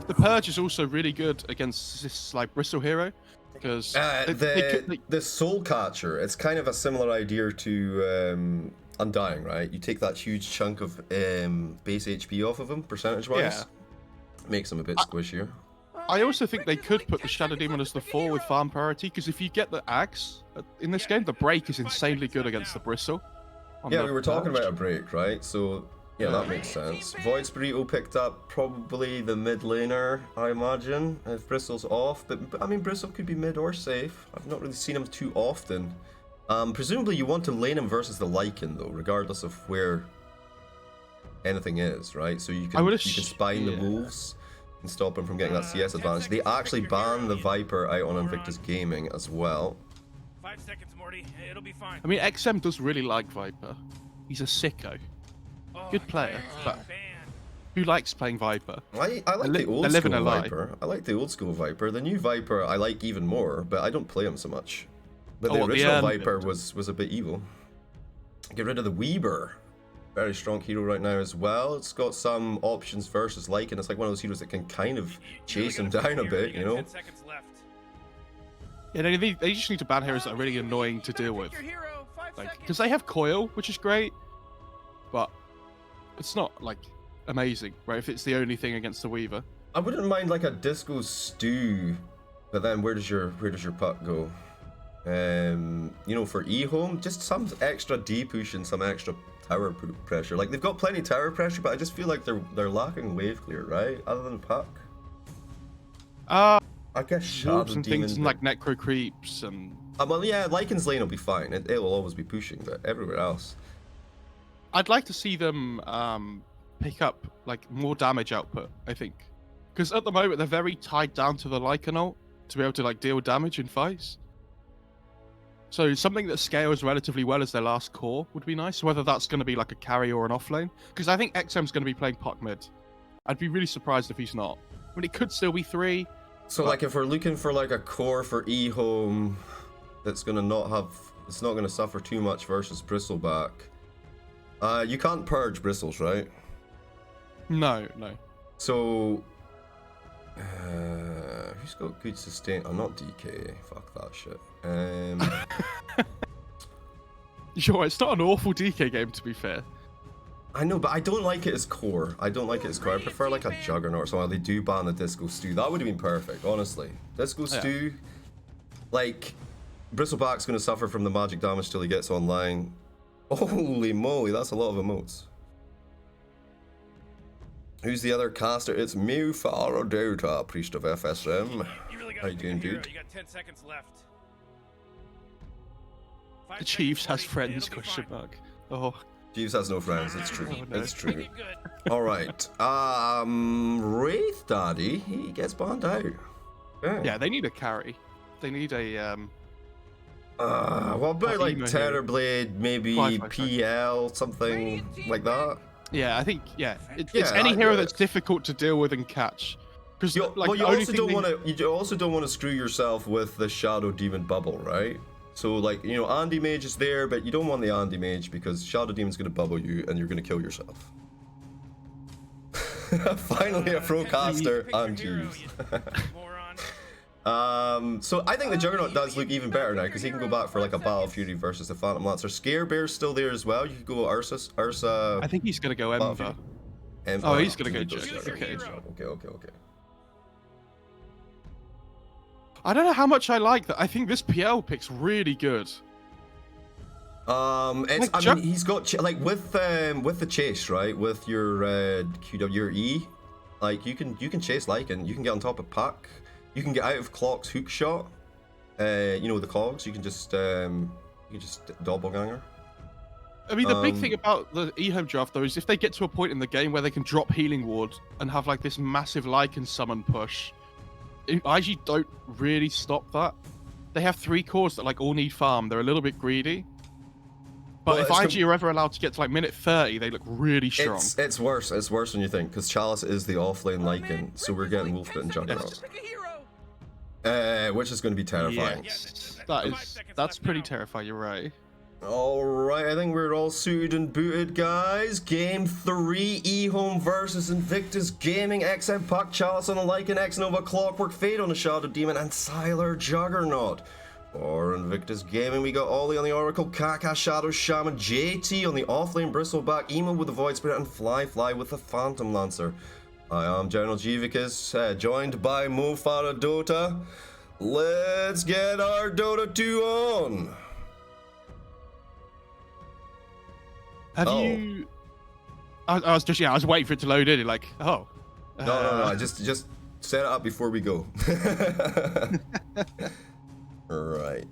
The Purge is also really good against this like Bristol hero because the Soul Catcher. It's kind of a similar idea to Undying, right? You take that huge chunk of base HP off of him, percentage-wise. Yeah. Makes him a bit squishier. I also think they could put the Shadow Demon as the 4 with farm priority, because if you get the Axe in this game, the break is insanely good against the Bristle. Yeah, we were talking about a break, right? So, yeah, that makes sense. Void Spirito picked up probably the mid laner, I imagine, if Bristle's off. But I mean, Bristle could be mid or safe. I've not really seen him too often. Presumably you want to lane him versus the Lycan, though, regardless of where anything is, right? So you can spine the wolves and stop him from getting that CS advantage. They actually banned the Viper out on Invictus Gaming as well. 5 seconds, Morty. It'll be fine. I mean, XM does really like Viper. He's a sicko. Good player, but who likes playing Viper? I like the old school Viper. I like the old school Viper. The new Viper I like even more, but I don't play him so much. But the original Viper was a bit evil. Get rid of the Weaver. Very strong hero right now as well. It's got some options versus Lycan. It's like one of those heroes that can kind of chase him down a bit, you know? 10 seconds left. Yeah, they just need to ban heroes that are really annoying to deal with. Like, because they have Coil, which is great, but it's not like amazing, right? If it's the only thing against the Weaver. I wouldn't mind like a Disco Stew, but then where does your puck go? You know, for E-Home, just some extra D push and some extra tower pressure. Like, they've got plenty of tower pressure, but I just feel like they're lacking wave clear, right? Other than puck. I guess Shadow and Demon, things like Necro Creeps and... well, yeah, Lycan's lane will be fine. It'll always be pushing, but everywhere else. I'd like to see them pick up like more damage output, I think. Because at the moment, they're very tied down to the Lycan ult to be able to like deal damage in fights. So something that scales relatively well as their last core would be nice, whether that's going to be like a carry or an offlane. Because I think XM's going to be playing puck mid. I'd be really surprised if he's not. I mean, it could still be 3. So like if we're looking for like a core for E-Home that's going to not have... It's not going to suffer too much versus Bristleback. You can't purge Bristles, right? No. So... who's got good sustain? Oh, not DK. Fuck that shit. Sure, it's not an awful DK game, to be fair. I know, but I don't like it as core. I prefer like a Juggernaut or something. They do ban the Disco Stew. That would have been perfect, honestly. Disco Stew, like, Bristleback's going to suffer from the magic damage till he gets online. Holy moly, that's a lot of emotes. Who's the other caster? It's Mufaro Dota, Priest of FSM. How you doing, dude? You got 10 seconds left. The Chiefs has friends, question mark. Oh. Jeeves has no friends, it's true. Oh, no. It's true. Alright. Wraith Daddy, he gets banned out. Okay. Yeah, they need a carry. They need a what about like Terrorblade, maybe PL, something like that? Yeah, I think it's any hero that's difficult to deal with and catch. Because like, you also don't want to screw yourself with the Shadow Demon bubble, right? So like, you know, Andy Mage is there, but you don't want the Andy Mage because Shadow Demon's gonna bubble you and you're gonna kill yourself. Finally a pro caster and Jeeves. So I think the Juggernaut does look even better now because he can go back for like a Battle Fury versus the Phantom Lancer. Scare Bear's still there as well. You could go Ursa. I think he's gonna go Ember. Oh, he's gonna go Jug. Okay. Okay. I don't know how much I like that. I think this PL pick's really good. I mean, he's got like with the chase, right? With your QW, your E, like you can chase Lycan. You can get on top of Puck. You can get out of Clock's hook shot. You know the cogs. You can just doppelganger. I mean, the big thing about the E-Home draft though is if they get to a point in the game where they can drop Healing Ward and have like this massive Lycan summon push. IG don't really stop that. They have 3 cores that like all need farm. They're a little bit greedy. But if IG are ever allowed to get to like minute 30, they look really strong. It's worse. It's worse than you think because Chalice is the offlane Lycan, so we're getting Wolfbit and Juggernaut. Which is going to be terrifying. Yes. That's pretty terrifying. You're right. Alright, I think we're all suited and booted, guys. Game 3, E-Home versus Invictus Gaming. XM Puck, Chalice on a Lycan, X-Nova, Clockwork, Fade on a Shadow Demon, and Sylar Juggernaut. For Invictus Gaming, we got Ollie on the Oracle, Kaka, Shadow Shaman, JT on the offlane, Bristleback, Emo with the Void Spirit, and Fly with the Phantom Lancer. I am General Jivicus, joined by Mo Farah Dota. Let's get our Dota 2 on. Have you? I was waiting for it to load in. Like, oh. No. Just set it up before we go. Right.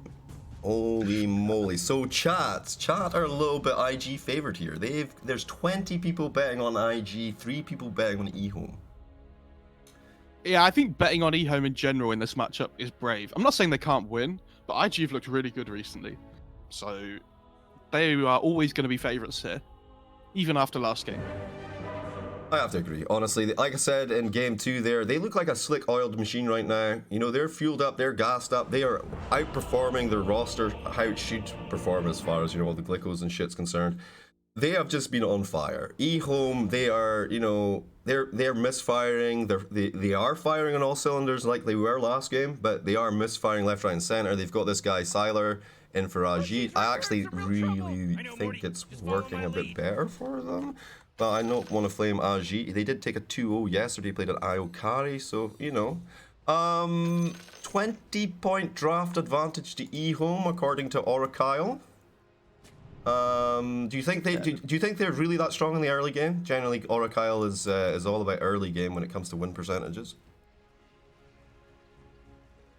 Holy moly. So chat are a little bit IG favored here. There's 20 people betting on IG, 3 people betting on eHome. Yeah, I think betting on eHome in general in this matchup is brave. I'm not saying they can't win, but IG have looked really good recently. So they are always going to be favorites here, even after last game. I have to agree. Honestly, like I said in game 2 there, they look like a slick oiled machine right now. You know, they're fueled up, they're gassed up, they are outperforming their roster how it should perform as far as, you know, all the glycos and shit's concerned. They have just been on fire. eHome, they are, you know, they're misfiring. They are firing on all cylinders like they were last game, but they are misfiring left, right, and center. They've got this guy Siler in for Ajit. I actually really think it's working a bit better for them. But I don't want to flame Ajit. They did take a 2-0 yesterday, played at Iokari, so, you know. 20-point draft advantage to eHome, according to Orikyle. Do you think do you think they're really that strong in the early game? Generally, Orikyle is all about early game when it comes to win percentages.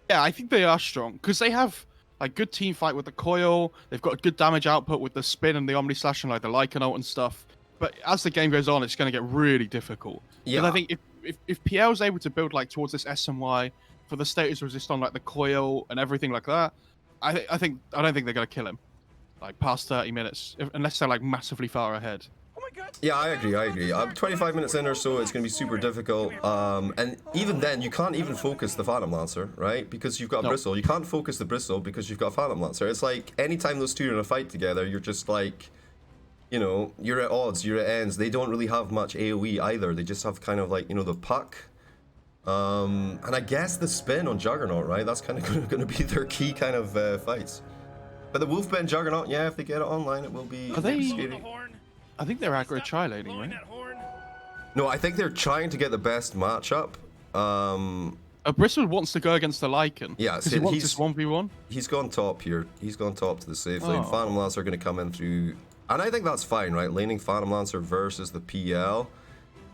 Yeah, I think they are strong because they have a good team fight with the coil. They've got a good damage output with the spin and the Omni Slash and like the Lycan ult and stuff. But as the game goes on, it's going to get really difficult. Yeah. And I think if PL's able to build like towards this SMY for the status resist on like the coil and everything like that, I don't think they're going to kill him like past 30 minutes unless they're like massively far ahead. Oh my god. Yeah, I agree. 25 minutes in or so, it's going to be super difficult. And even then, you can't even focus the Phantom Lancer, right? Because you've got a Bristle. You can't focus the Bristle because you've got a Phantom Lancer. It's like anytime those two are in a fight together, you're just like, you know, you're at odds, you're at ends. They don't really have much AoE either. They just have kind of like, you know, the puck. And I guess the spin on Juggernaut, right? That's kind of going to be their key kind of fights. But the Wolfbane Juggernaut, yeah, if they get it online, it will be scary. I think they're aggro tri-laning, right? No, I think they're trying to get the best matchup. Bristle wants to go against the Lycan. Yeah, so he wants this 1v1. He's gone top here. He's gone top to the safe lane. Phantom Lancer are going to come in through... And I think that's fine, right? Laning Phantom Lancer versus the PL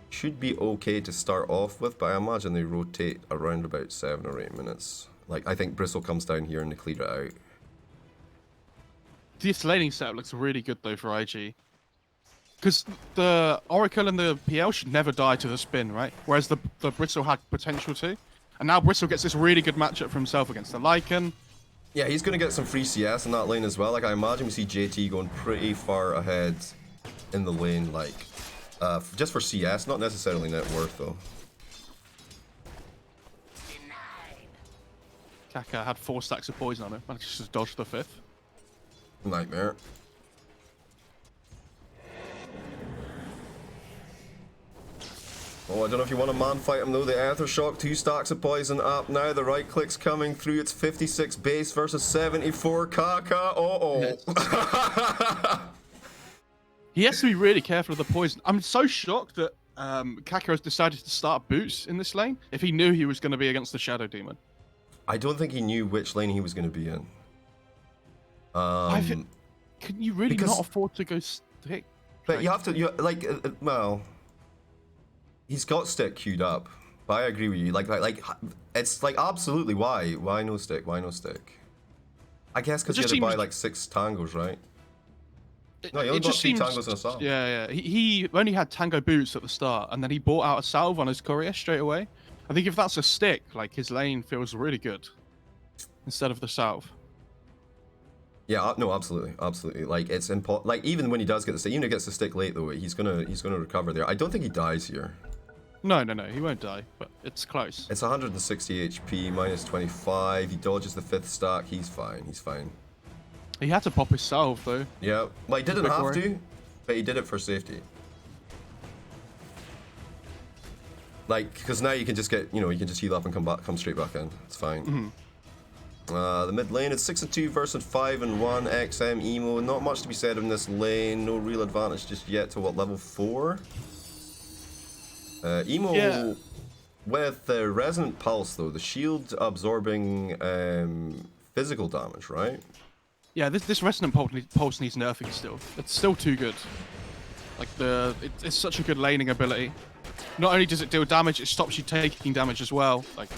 should be okay to start off with, but I imagine they rotate around about 7 or 8 minutes. Like, I think Bristle comes down here and they clear it out. This laning setup looks really good, though, for IG. Because the Oracle and the PL should never die to the spin, right? Whereas the Bristle had potential to. And now Bristle gets this really good matchup for himself against the Lycan. Yeah, he's going to get some free CS in that lane as well. Like, I imagine we see JT going pretty far ahead in the lane, like, just for CS, not necessarily net worth, though. Kaka had 4 stacks of poison on him, and just dodged the 5th. Nightmare. Oh, I don't know if you want to man fight him though. The Aether Shock, 2 stacks of poison up now. The right click's coming through. It's 56 base versus 74 Kaka. He has to be really careful of the poison. I'm so shocked that Kaka has decided to start boots in this lane if he knew he was going to be against the Shadow Demon. I don't think he knew which lane he was going to be in. Can you really not afford to go stick? But you have to, well... He's got stick queued up, but I agree with you. Like, it's like absolutely why no stick? Why no stick? I guess because he had to buy like 6 tangos, right? No, he only bought 3 tangos in a salve. Yeah. He only had tango boots at the start, and then he bought out a salve on his courier straight away. I think if that's a stick, like his lane feels really good instead of the salve. Yeah, no, absolutely. Like it's important. Like even when he does get the stick, even if he gets the stick late though, he's gonna recover there. I don't think he dies here. No, he won't die, but it's close. It's 160 HP, minus 25. He dodges the 5th stack. He's fine. He had to pop his salve, though. Yeah, well, he didn't have to, but he did it for safety. Like, because now you can just get, you can just heal up and come straight back in. It's fine. The mid lane is 6-2 versus 5-1. XM emo. Not much to be said in this lane. No real advantage just yet to what, level 4? Emo Yeah. with the Resonant Pulse, though, the shield absorbing physical damage, right? Yeah, this resonant pulse needs nerfing still. It's still too good. Like it's such a good laning ability. Not only does it deal damage, it stops you taking damage as well. Like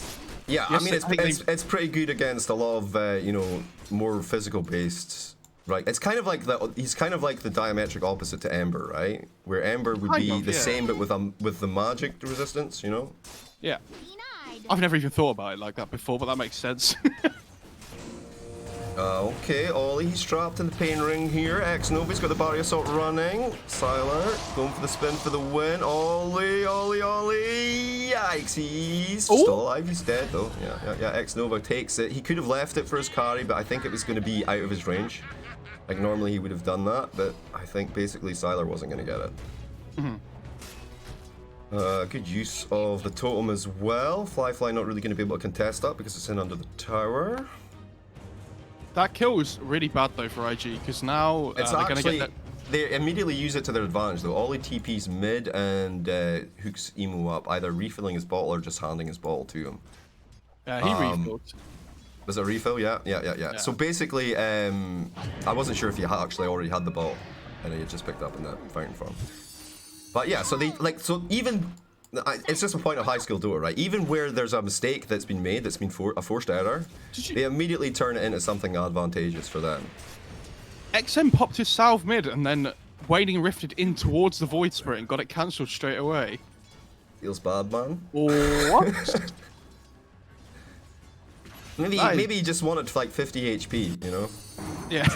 Yeah, yes, I mean, I think it's pretty good against a lot of, you know, more physical based. Right, it's kind of like he's kind of like the diametric opposite to Ember, right? Where Ember would be the same, but with the magic resistance, you know? Yeah. I've never even thought about it like that before, but that makes sense. Okay, Ollie, he's trapped in the pain ring here. X-Nova's got the barrier assault running. Sylar going for the spin for the win. Ollie. Yikes, he's still alive. He's dead, though. Yeah. X-Nova takes it. He could have left it for his carry, but I think it was going to be out of his range. Like, normally he would have done that, but I think basically Sylar wasn't going to get it. Good use of the totem as well. Fly not really going to be able to contest that because it's in under the tower. That kill was really bad though for IG because now It's they're actually, gonna get that. they immediately use it to their advantage though. Ollie TP's mid and hooks Emo up, either refilling his bottle or just handing his bottle to him. He refilled. Was it a refill? Yeah. So basically, I wasn't sure if he actually already had the ball and he had just picked up in that fountain farm. But yeah, so even it's just a point of high skill Dota, right? Even where there's a mistake that's been made, that's been a forced error, they immediately turn it into something advantageous for them. XM popped his salve mid and then Wading rifted in towards the Void Spirit and got it cancelled straight away. Feels bad, man. What? Maybe he just wanted like 50 HP, you know? Yeah.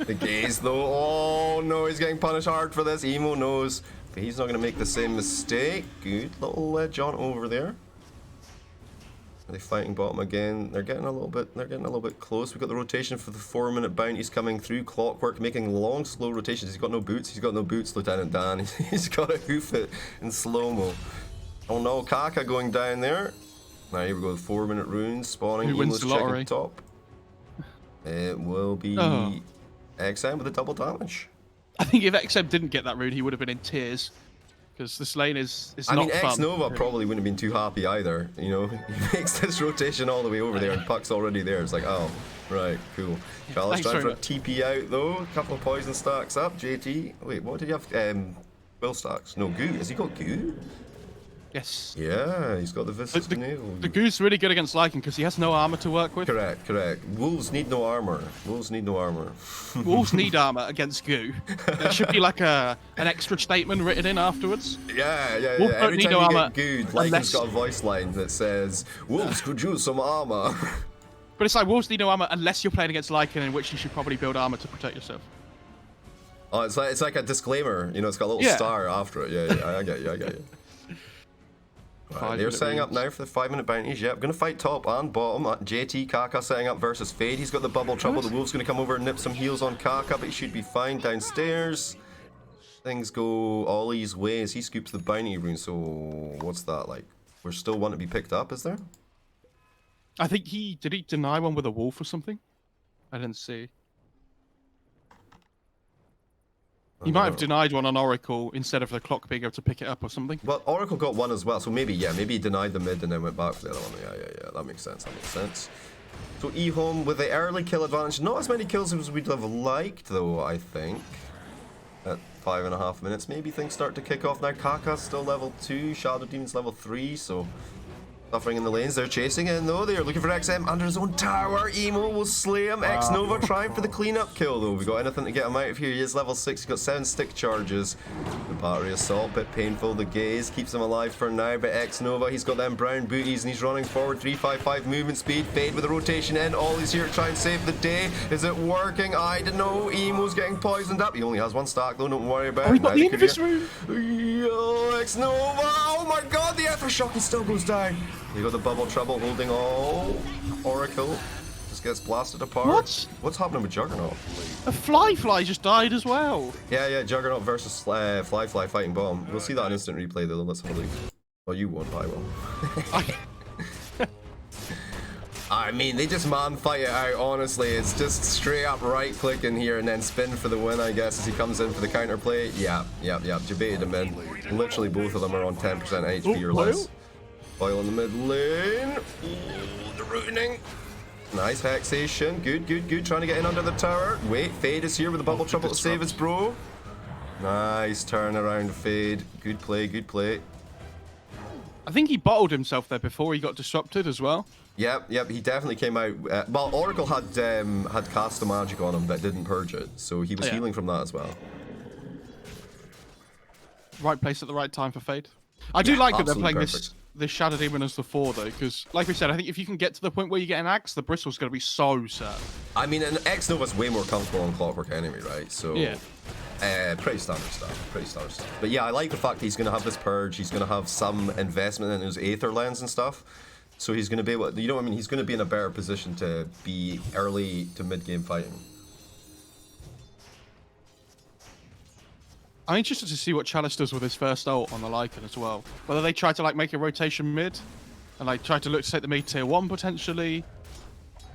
The gaze though, oh no, he's getting punished hard for this. Emo knows, but he's not going to make the same mistake. Good little jaunt over there. Are they fighting bottom again? They're getting a little bit close. We've got the rotation for the 4-minute bounties coming through. Clockwork making long, slow rotations. He's got no boots, Lieutenant Dan. He's got to hoof it in slow-mo. Oh no, Kaka going down there. Now here we go, the 4-minute runes spawning. Who wins the lottery? Top. It will be XM with a double damage. I think if XM didn't get that rune, he would have been in tears. Because this lane is not fun. I mean, X-Nova probably wouldn't have been too happy either, you know? He makes this rotation all the way over there and Puck's already there. It's like, oh, right, cool. Charles trying for a TP out though. A couple of poison stacks up. JT. Wait, what did he have? Will stacks. No, Goo. Has he got Goo? Yes. Yeah, he's got the Viscous Nail. The Goo's really good against Lycan because he has no armor to work with. Correct. Wolves need no armor. Wolves need armor against Goo. There should be like an extra statement written in afterwards. Yeah. Wolves Every time you get Gooed, Lycan's unless... got a voice line that says, Wolves could use some armor. But it's like, Wolves need no armor unless you're playing against Lycan, in which you should probably build armor to protect yourself. Oh, it's like a disclaimer. You know, it's got a little star after it. Yeah, I get you. Right, they're setting up now for the 5-minute bounties. Yep, going to fight top and bottom. JT Kaka setting up versus Fade. He's got the bubble trouble. The Wolf's going to come over and nip some heals on Kaka, but he should be fine downstairs. Things go Ollie's way as he scoops the bounty rune. So what's that like? We're still one to be picked up, is there? I think did he deny one with a wolf or something? I didn't see. He might have denied one on Oracle instead of the clock being able to pick it up or something. Well, Oracle got one as well, so maybe he denied the mid and then went back for the other one. Yeah, that makes sense. So eHome with the early kill advantage. Not as many kills as we'd have liked, though, I think. At 5.5 minutes, maybe things start to kick off now. Kaka's still level 2, Shadow Demon's level 3, so... Suffering in the lanes, they're chasing in though. They're looking for XM under his own tower. Emo will slay him. X-Nova trying for the cleanup kill though. We got anything to get him out of here. He is level 6. He's got 7 stick charges. The battery assault, bit painful. The gaze keeps him alive for now. But X-Nova, he's got them brown booties and he's running forward. 355 movement speed. Fade with the rotation in. Ollie's here to try and save the day. Is it working? I don't know. Emo's getting poisoned up. He only has 1 stack though. Don't worry about it. He got the Invis room. Yo, X-Nova. Oh my god, the Ethershock and still goes down. You got the bubble trouble holding all. Oracle just gets blasted apart. What? What's happening with Juggernaut? A Fly just died as well. Yeah, Juggernaut versus Fly fighting bomb. We'll see that in instant replay though. Let's have a look. Oh, you won't, I will. I mean, they just man fight it out, honestly. It's just straight up right click in here and then spin for the win, I guess, as he comes in for the counter play. Yeah. Debated him in. Literally both of them are on 10% HP or less. Foil in the mid lane. Ooh, the rooting. Nice hexation. Good. Trying to get in under the tower. Wait, Fade is here with the bubble trouble to save his bro. Nice turnaround, Fade. Good play. I think he bottled himself there before he got disrupted as well. Yep, he definitely came out. Well, Oracle had cast the magic on him but didn't purge it, so he was healing from that as well. Right place at the right time for Fade. I do like that they're playing perfect. this Shadow Demon as the 4 though, because like we said, I think if you can get to the point where you get an axe, the bristle's going to be so sad. I mean, an X Nova's way more comfortable on Clockwork anyway, right? So yeah. Pretty standard stuff. But yeah, I like the fact he's going to have this purge. He's going to have some investment in his Aether lens and stuff. So he's going to be able to, you know what I mean? He's going to be in a better position to be early to mid-game fighting. I'm interested to see what Chalice does with his first ult on the Lycan as well. Whether they try to like make a rotation mid and like try to look to take the mid tier 1 potentially.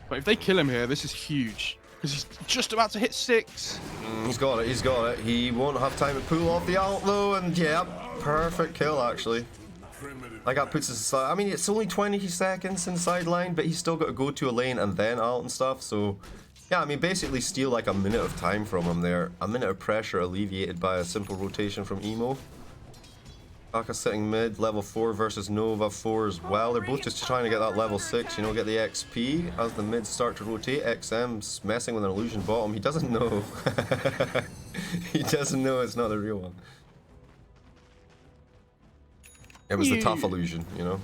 But if they kill him here, this is huge. Because he's just about to hit 6. He's got it. He won't have time to pull off the ult though, and yeah, perfect kill actually. Like that puts us aside. I mean, it's only 20 seconds inside line, but he's still got to go to a lane and then ult and stuff, so yeah, I mean, basically steal like a minute of time from him there. A minute of pressure alleviated by a simple rotation from Emo. Aka sitting mid, level 4 versus Nova 4 as well. They're both just trying to get that level 6, you know, get the XP. As the mids start to rotate, XM's messing with an illusion bottom. He doesn't know. He doesn't know it's not the real one. It was the tough illusion, you know?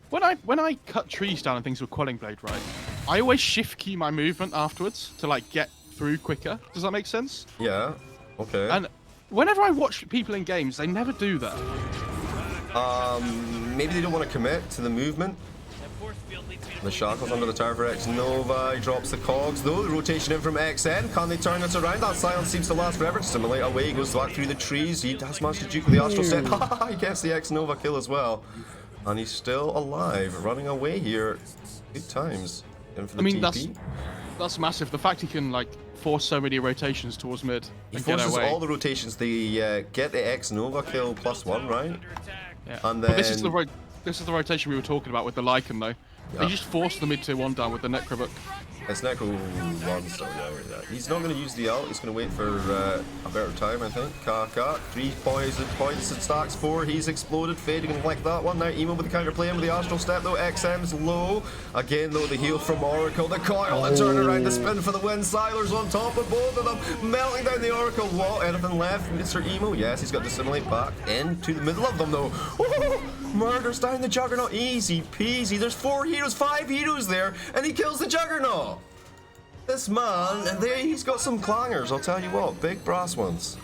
When I cut trees down and things with Quelling Blade, right, I always shift key my movement afterwards to like get through quicker. Does that make sense? Yeah, okay. And whenever I watch people in games, they never do that. Maybe they don't want to commit to the movement. The shackles under the tower for X Nova. He drops the cogs though. The rotation in from XN. Can they turn it around? That silence seems to last forever. Simulate away. He goes back through the trees. He has managed to juke with the Astral Set. He gets the X Nova kill as well. And he's still alive, running away here. Good times. In for the TP. That's massive. The fact he can like force so many rotations towards mid. He forces all the rotations. They get the X Nova kill +1, right? Yeah. And then but this is the rotation we were talking about with the Lycan though. Yeah. They just forced the mid tier 1 down with the Necrobook. It's Necro 1 still, yeah. He's not going to use the ult, he's going to wait for a better time, I think. Kaka, 3 points and stacks 4, he's exploded, fading and like that one. Now Emo with the counter play in with the Astral Step though, XM's low. Again though, the heal from Oracle, the coil, the turnaround, the spin for the win. Siler's on top of both of them, melting down the Oracle wall. Anything left, Mr. Emo? Yes, he's got to dissimulate back into the middle of them though. Murders down the Juggernaut, easy peasy. There's 4 heroes, 5 heroes there, and he kills the Juggernaut. This man, and there he's got some clangers, I'll tell you what, big brass ones.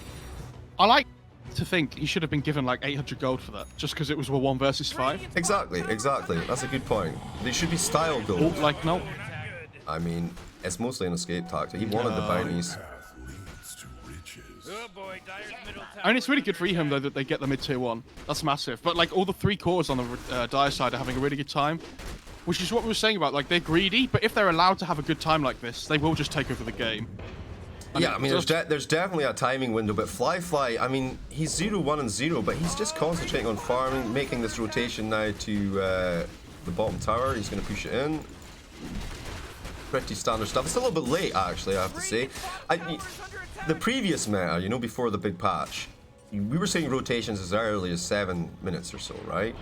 I like to think he should have been given like 800 gold for that, just because it was a 1 versus 5. Exactly, that's a good point. They should be style gold. Like, no. I mean, it's mostly an escape tactic. He wanted the bounties. Oh boy, Dyer's middle tower. I mean, it's really good for Ehim though that they get the mid tier 1. That's massive. But like all the 3 cores on the Dire side are having a really good time, which is what we were saying about like they're greedy. But if they're allowed to have a good time like this, they will just take over the game. Yeah, I mean, there's definitely a timing window, but Fly, I mean, he's 0, 1, and 0, but he's just concentrating on farming, making this rotation now to the bottom tower. He's going to push it in. Pretty standard stuff. It's a little bit late, actually, I have to say. The previous meta, you know, before the big patch, we were seeing rotations as early as 7 minutes or so, right?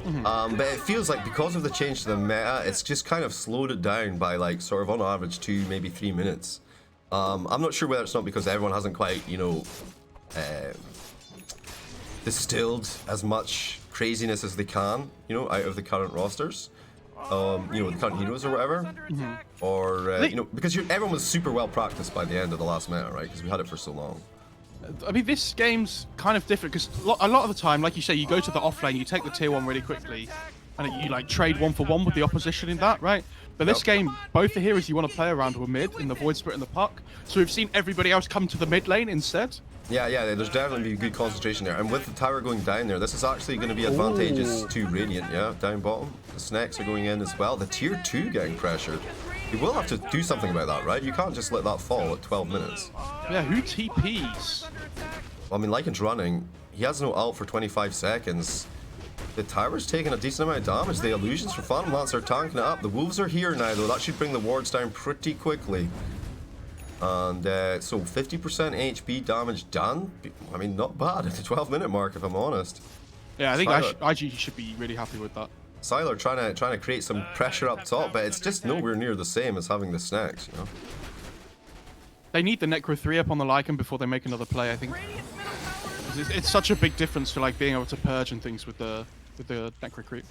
Mm-hmm. But it feels like because of the change to the meta, it's just kind of slowed it down by like sort of on average 2, maybe 3 minutes. I'm not sure whether it's not because everyone hasn't quite, you know, distilled as much craziness as they can, you know, out of the current rosters. You know, the current heroes or whatever, or you know, because everyone was super well practiced by the end of the last meta, right? Because we had it for so long. I mean, this game's kind of different because a lot of the time, like you say, you go to the off lane, you take the tier 1 really quickly, and you like trade 1-for-1 with the opposition in that, right? But this game, both the heroes you want to play around were mid in the Void Spirit and the Puck, so we've seen everybody else come to the mid lane instead. Yeah, there's definitely good concentration there. And with the tower going down there, this is actually going to be advantageous to Radiant, yeah, down bottom. The snakes are going in as well. The tier 2 getting pressured. You will have to do something about that, right? You can't just let that fall at 12 minutes. Yeah, who TPs? Well, I mean, Lycan's running. He has no ult for 25 seconds. The tower's taking a decent amount of damage. The illusions from Phantom Lance are tanking it up. The wolves are here now, though. That should bring the wards down pretty quickly. And so 50% HP damage done. I mean, not bad at the 12-minute mark, if I'm honest. Yeah, I think IG should be really happy with that. Sylar trying to create some pressure up top, but it's just nowhere near the same as having the snacks, you know. They need the Necro 3 up on the Lycan before they make another play, I think. It's such a big difference for like being able to purge and things with the Necro creep.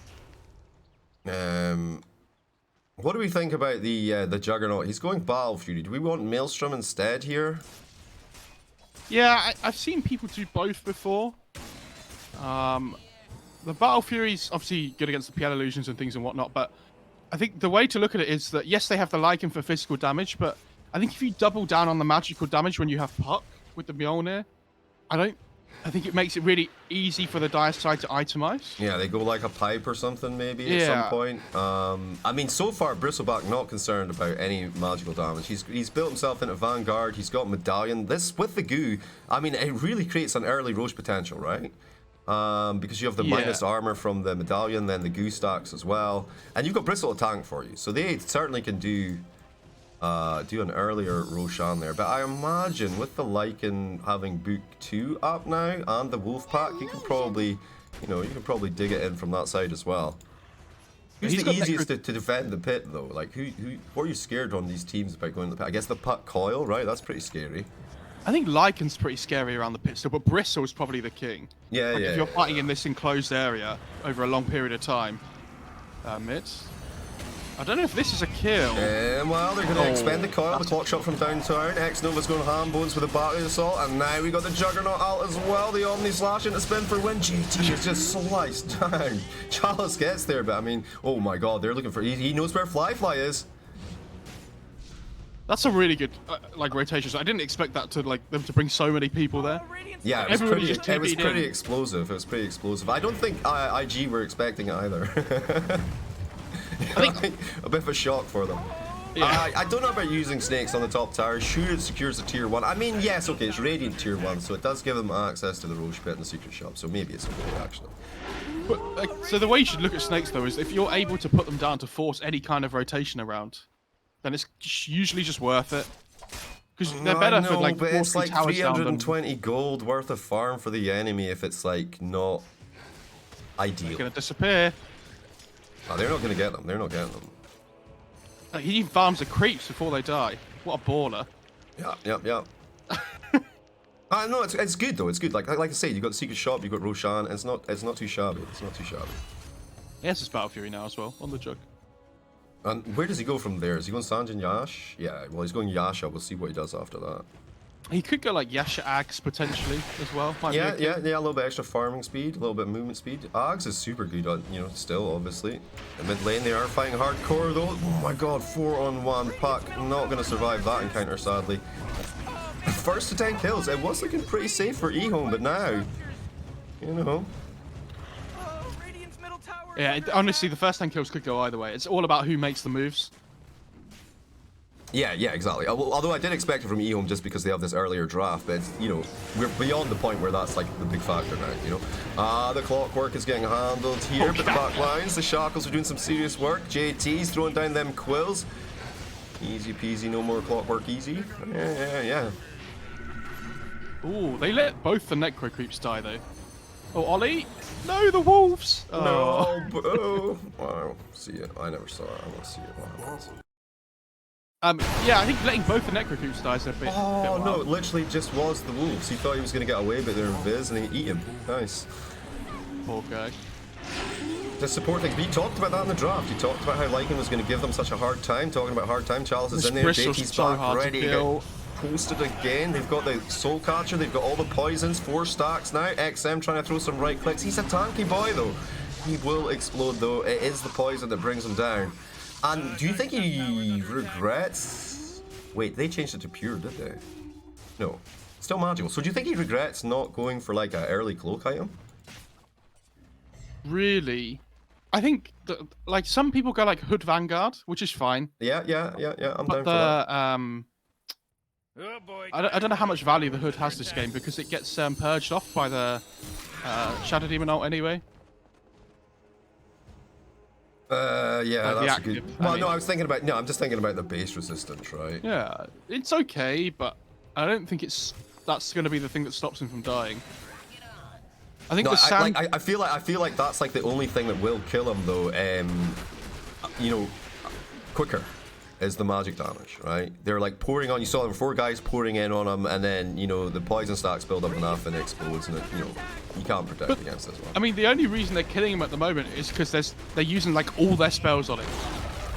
What do we think about the Juggernaut? He's going Battle Fury. Do we want Maelstrom instead here? Yeah, I've seen people do both before. The Battle Fury's obviously good against the PL illusions and things and whatnot, but I think the way to look at it is that yes, they have the Lycan for physical damage, but I think if you double down on the magical damage when you have Puck with the Mjolnir, I think it makes it really easy for the dire side to itemize. Yeah, they go like a pipe or something maybe at some point. I mean, so far Bristleback not concerned about any magical damage. He's built himself into Vanguard. He's got Medallion. This with the goo, I mean, it really creates an early Roche potential, right? Because you have the minus armor from the Medallion, then the goo stacks as well, and you've got Bristle to tank for you, so they certainly can do an earlier Roshan there. But I imagine with the Lycan having Book 2 up now and the Wolf Pack, you can probably, dig it in from that side as well. Who's the easiest to defend the pit though? Like what are you scared on these teams about going to the pit? I guess the Puck Coil, right? That's pretty scary. I think Lycan's pretty scary around the pit still, but Bristle is probably the king. Yeah, If you're fighting in this enclosed area over a long period of time, mid. I don't know if this is a kill. Well, they're going to expend the coil, the clock shot from downtown. X-Nova's going ham bones with a battery assault, and now we got the Juggernaut out as well. The Omni Slash into spin for win. JT is just sliced down. Chalice gets there, but I mean, oh my god, they're looking for. He knows where Fly is. That's a really good rotation. So I didn't expect that to them to bring so many people there. Yeah, it was pretty explosive. It was pretty explosive. I don't think IG were expecting it either. I think a bit of a shock for them. Yeah. I don't know about using snakes on the top tower. Sure, it secures a tier 1. I mean, yes, okay, it's Radiant tier 1, so it does give them access to the Roche Pit and the secret shop, so maybe it's okay, actually. But, so the way you should look at snakes, though, is if you're able to put them down to force any kind of rotation around, then it's usually just worth it. Because they're better for, like, but it's like towers 320 gold worth of farm for the enemy if it's, like, not ideal. They're going to disappear. Oh, they're not going to get them. They're not getting them. He even farms the creeps before they die. What a baller. Yeah. No, it's good though. It's good. Like I said, you got the secret shop, you got Roshan. It's not too shabby. It's not too shabby. Yes, it's Battle Fury now as well on the jug. And where does he go from there? Is he going Sanjin Yash? Yeah. Well, he's going Yasha. We'll see what he does after that. He could go like Yasha Ags potentially as well. Yeah, a little bit extra farming speed, a little bit of movement speed. Ags is super good on, still obviously. The mid lane they are fighting hardcore though. Oh my god, 4-on-1 Puck, not gonna survive that encounter sadly. First to 10 kills, it was looking pretty safe for Ehome, but now, Yeah, honestly, the first 10 kills could go either way. It's all about who makes the moves. Yeah, exactly. Although I did expect it from Ehome just because they have this earlier draft, but it's, we're beyond the point where that's like the big factor now, the clockwork is getting handled here, but the back lines, the shackles are doing some serious work. JT's throwing down them quills. Easy peasy, no more clockwork easy. Yeah. Ooh, they let both the Necro creeps die though. Oh, Ollie! No, the wolves! No, boo! Wow, see it. I never saw it. I want to see it. Wow. Yeah, I think letting both the Necro creeps die is a bit. Oh no, it literally just was the wolves. He thought he was going to get away, but they're invis and they eat him. Nice. Poor guy. The support things. But you talked about that in the draft. You talked about how Lycan was going to give them such a hard time. Talking about hard time. Chalice is in there. JT's back, ready to get posted again. They've got the Soul Catcher. They've got all the poisons. 4 stacks now. XM trying to throw some right clicks. He's a tanky boy though. He will explode though. It is the poison that brings him down. And do you think he regrets? Wait, they changed it to pure, did they? No. Still magical. So do you think he regrets not going for like an early cloak item? Really, I think that, like some people go like Hood Vanguard, which is fine. Yeah. I'm But down for that. Oh boy. I don't know how much value the Hood has this game because it gets purged off by the Shadow Demon ult anyway. Yeah, Like the that's a good. active, Well, I no, mean. I was thinking about. No, I'm just thinking about the base resistance, right? Yeah, it's okay, but I don't think that's going to be the thing that stops him from dying. I think No, the sand. I feel like that's like the only thing that will kill him though. You know, quicker is the magic damage, right? They're like pouring on. You saw them 4 guys pouring in on him, and then you know the poison stacks build up enough and it explodes, and it, you know you can't protect against this one. I mean, the only reason they're killing him at the moment is because they're using like all their spells on him,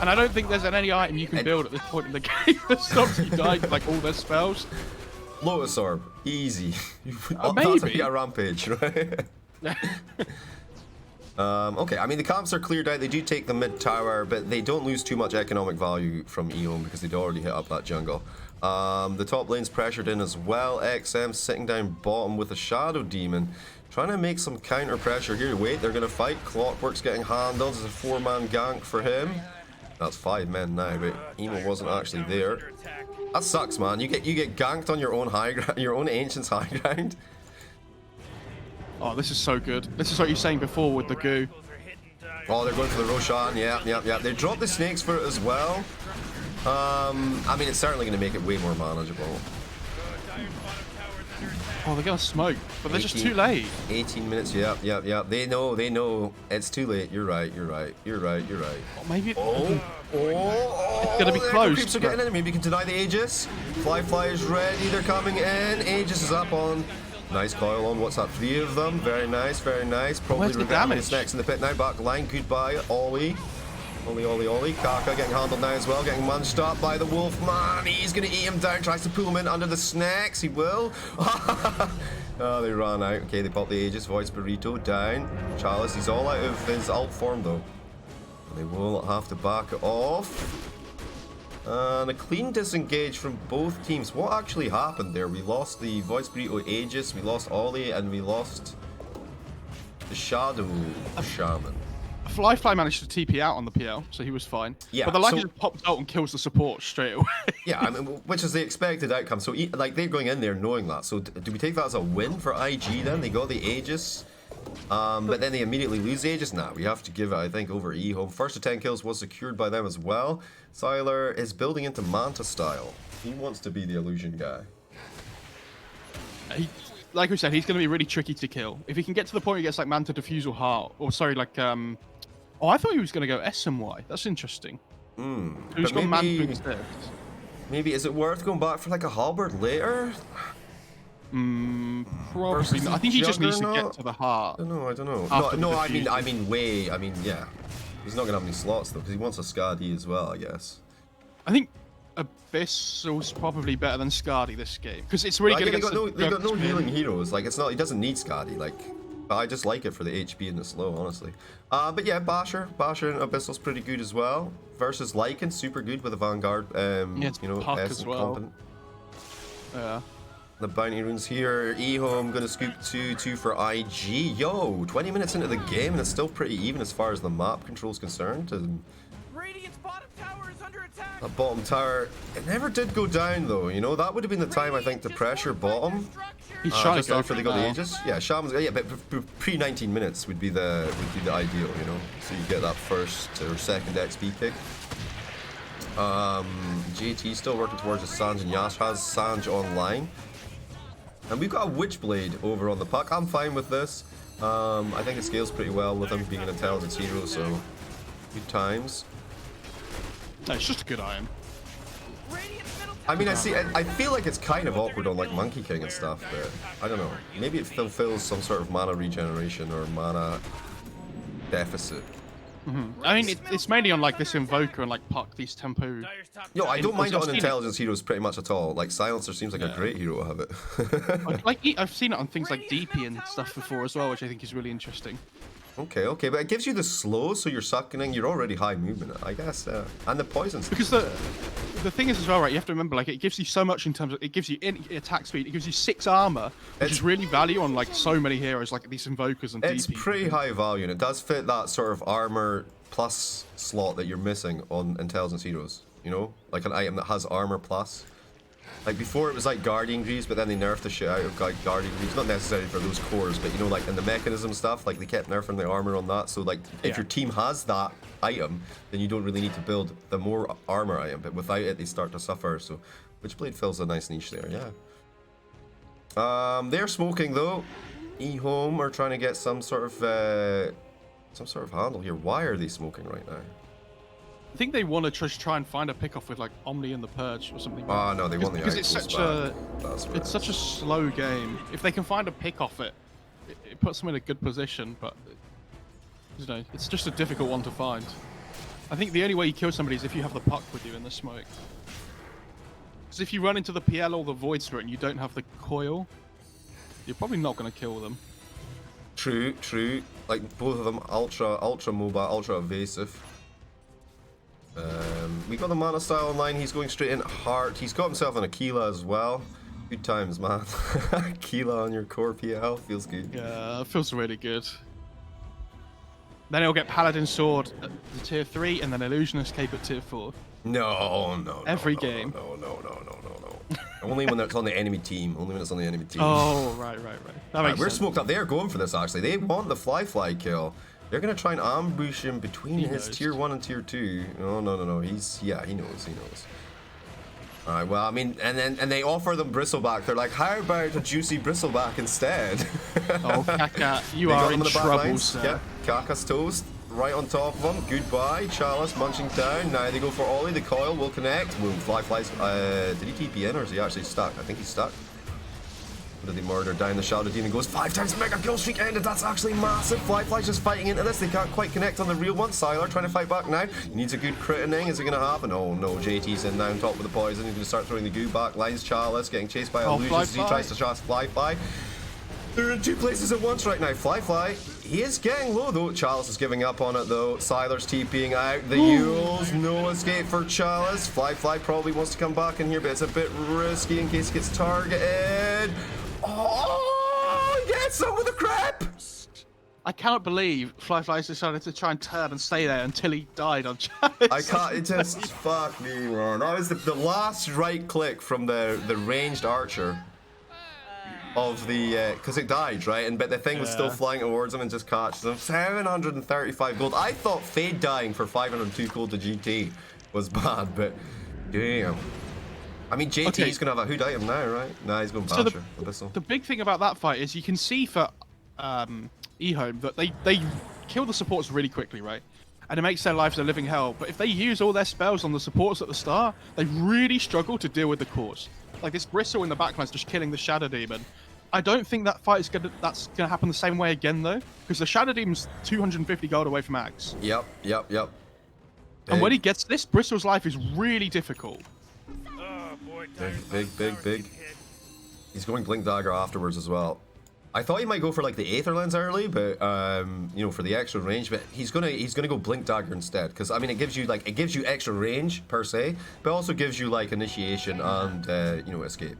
and I don't think there's any item you can build at this point in the game that stops you dying with like all their spells. Lotus Orb, easy. Maybe. That's if you get a rampage, right? Okay, I mean the camps are cleared out. They do take the mid tower, but they don't lose too much economic value from Eon because they'd already hit up that jungle. The top lane's pressured in as well. XM sitting down bottom with a Shadow Demon, trying to make some counter pressure here. Wait, they're gonna fight. Clockwork's getting handled. There's a 4-man gank for him. That's 5 men now, but Emo wasn't actually there. That sucks, man. You get ganked on your own high ground, your own ancient's high ground. Oh, this is so good. This is what you were saying before with the goo. Oh, they're going for the Roshan. Yeah. They dropped the snakes for it as well. I mean, it's certainly going to make it way more manageable. Oh, they're gonna smoke, but they're just too late. 18 minutes. Yep. They know. It's too late. You're right. Oh, maybe. It's gonna be close, Creeps are getting in. Maybe you can deny the Aegis. Fly is ready. They're coming in. Aegis is up on. Nice coil on. What's that? 3 of them. Very nice. Probably Where's the regretting damage? his next in the pit now. Back line. Goodbye. Ollie. Kaka getting handled now as well. Getting munched up by the wolf man. He's gonna eat him down. Tries to pull him in under the snacks. He will. Oh, they ran out. Okay, they popped the Aegis. Voice Burrito down. Chalice. He's all out of his alt form though. They will have to back it off. And a clean disengage from both teams. What actually happened there? We lost the Voice Burrito Aegis, we lost Ollie, and we lost the Shadow Shaman. Fly managed to TP out on the PL, so he was fine. Yeah, but the Lycan so- just pops out and kills the support straight away. Yeah, I mean, which is the expected outcome. So, like, they're going in there knowing that. So, do we take that as a win for IG then? They got the Aegis. But then they immediately lose Aegis. Nah, we have to give it, I think, over E-Home. First to 10 kills was secured by them as well. Siler is building into Manta style. He wants to be the illusion guy. Like we said, he's going to be really tricky to kill. If he can get to the point where he gets like Manta Diffusal Heart, or sorry, like oh, I thought he was going to go SMY. That's interesting. Who's But got Manta maybe- instead? Maybe, is it worth going back for like a halberd later? Probably Versus not. I think he just needs to get Juggernaut? to the heart. I don't know. After No, the I mean, diffusion. yeah. He's not gonna have any slots though, because he wants a Skadi as well, I guess. I think Abyssal's probably better than Skadi this game because it's really Like, good they against got no the healing heroes. Like, it's not. He doesn't need Skadi. Like, but I just like it for the HP and the slow, honestly. But yeah, Basher and Abyssal's pretty good as well. Versus Lycan, super good with a Vanguard. it's You know, Puck as Essence well. competent. Yeah. The bounty runes here. E-Home gonna scoop 2 for IG. Yo, 20 minutes into the game and it's still pretty even as far as the map control is concerned. Radiant's bottom tower is under attack. That bottom tower, it never did go down though. You know, that would have been the time I think to pressure bottom. He's trying Just to go after for they it got the now. Aegis. Yeah, Shaman's. Yeah, but pre 19 minutes would be the ideal. You know, so you get that first or second XP pick. JT still working towards his Sanj, and Yash has Sanj online. And we've got a Witchblade over on the puck. I'm fine with this. I think it scales pretty well with him being an intelligence hero, so good times. No, it's just a good iron. Radiant's middle I mean, I feel like it's kind of awkward on like Monkey King and stuff, but I don't know. Maybe it fulfills some sort of mana regeneration or mana deficit. I mean, it's mainly on like this Invoker and like Puck, these tempo. Dyer's top No, I don't mind it I've on seen it. intelligence heroes pretty much at all. Like Silencer seems like a great hero to have it. Like I've seen it on things like DP and stuff before as well, which I think is really interesting. Okay, but it gives you the slow, so you're sucking. You're already high movement, I guess. And the poison. Because the thing is as well, right? You have to remember, like, it gives you so much in terms of it gives you attack speed. It gives you 6 armor, which is really value on like so many heroes, like these invokers and It's DP. pretty high value, and it does fit that sort of armor plus slot that you're missing on intelligence heroes. You know, like an item that has armor plus. Like before it was like Guardian Greaves, but then they nerfed the shit out of Guardian Greaves. Not necessarily for those cores, but you know, like in the mechanism stuff, like they kept nerfing the armor on that. So like if your team has that item, then you don't really need to build the more armor item. But without it, they start to suffer. So Witchblade fills a nice niche there, yeah. They're smoking though. eHome are trying to get some sort of handle here. Why are they smoking right now? I think they want to just try and find a pick-off with like Omni and the Purge or something. Oh no, they want the because it's such such a slow game. If they can find a pick off it puts them in a good position, but you know, it's just a difficult one to find. I think the only way you kill somebody is if you have the puck with you in the smoke. Because if you run into the PL or the Void Spirit and you don't have the coil, you're probably not going to kill them. True, true. Like both of them, ultra mobile, ultra evasive. We got the mana style online. He's going straight in heart. He's got himself an Aquila as well. Good times, man. Aquila on your core PL feels good. Yeah, it feels really good. Then he'll get Paladin Sword at the tier 3 and then Illusionist Cape at tier 4. No. Every game. No. Only when it's on the enemy team. Only when it's on the enemy team. Oh, right. That makes We're sense. smoked up. They're going for this actually. They want the fly kill. They're gonna try and ambush him between his tier 1 and tier 2. No. He knows. Alright, well, I mean, and they offer them Bristleback. They're like, how about a juicy Bristleback instead? Oh, Kaka, you They got are him in the back trouble, lines. sir. Yep, Kaka's toast. Right on top of him. Goodbye. Chalice munching down. Now they go for Ollie. The coil will connect. Boom. Fly's. Did he TP in or is he actually stuck? I think he's stuck. Did he murder down the Shadow Demon? Goes 5 times mega kill streak ended. That's actually massive. Fly's just fighting into this. They can't quite connect on the real one. Sylar trying to fight back now. He needs a good critting. Is it going to happen? Oh no. JT's in now on top with the poison. He's going to start throwing the goo back lines. Chalice getting chased by Illusions as he tries to chase Fly. They're in 2 places at once right now. Fly. He is getting low though. Chalice is giving up on it though. Sylar's TPing out. The Yules. No escape for Chalice. Fly probably wants to come back in here, but it's a bit risky in case he gets targeted. Oh, he gets him with a crap! I cannot believe Fly's decided to try and turn and stay there until he died on Chalice. I can't, it just, fuck me, man. That was the last right click from the ranged archer of the, because it died, right? But the thing was still flying towards him and just catches him. 735 gold. I thought Fade dying for 502 gold to GT was bad, but damn. I mean, JT's gonna have a hood item now, right? Nah, he's going Basher. So the big thing about that fight is you can see for eHome that they kill the supports really quickly, right? And it makes their lives a living hell. But if they use all their spells on the supports at the start, they really struggle to deal with the cores. Like this Bristle in the backline is just killing the Shadow Demon. I don't think that fight is that's gonna happen the same way again though, because the Shadow Demon's 250 gold away from Axe. Yep. And when he gets this, Bristle's life is really difficult. Big. He's going Blink Dagger afterwards as well. I thought he might go for like the Aether Lens early, but you know, for the extra range. But he's gonna go Blink Dagger instead, because I mean it gives you extra range per se, but also gives you like initiation and you know, escape.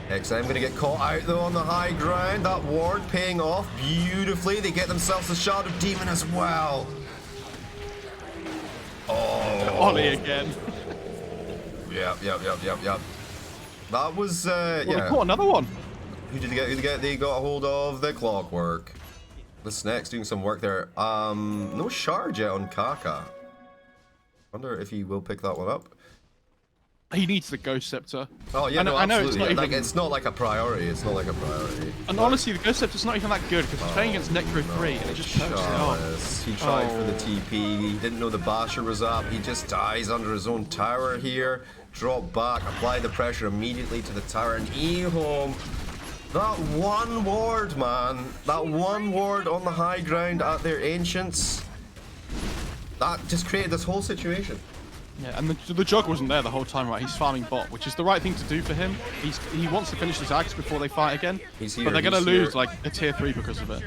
XM gonna get caught out though on the high ground. That ward paying off beautifully. They get themselves a Shadow Demon as well. Oh, Ollie again. Yep. That was yeah. They caught another one. Who did they get? They got a hold of the Clockwork. The Snake's doing some work there. No shard yet on Kaka. Wonder if he will pick that one up. He needs the Ghost Scepter. Oh yeah, I know it's not even... like, it's not like a priority. And honestly, the Ghost Scepter's not even that good because he's playing against Necro 3 and it just perks it off. He tried for the TP. He didn't know the Basher was up. He just dies under his own tower here. Drop back, apply the pressure immediately to the tower, and eHome. That one ward, man. That one ward on the high ground at their Ancients. That just created this whole situation. Yeah, and the Jug wasn't there the whole time, right? He's farming bot, which is the right thing to do for him. He wants to finish his Axe before they fight again. He's here, but they're gonna lose like a tier 3 because of it.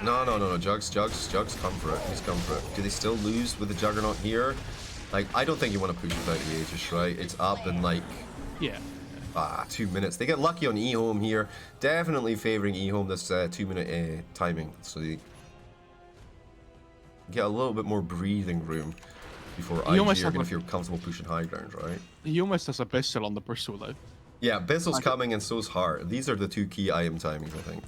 No. Jugs come for it. He's come for it. Do they still lose with the Juggernaut here? Like, I don't think you want to push without the Aegis, right? It's up in like Yeah. 2 minutes. They get lucky on E-Home here. Definitely favoring E-Home this 2-minute timing. So they get a little bit more breathing room before IG almost are have going a- to feel comfortable pushing high ground, right? He almost has a Bissell on the Bristol though. Yeah, Bissel's coming and so's Heart. These are the two key item timings, I think.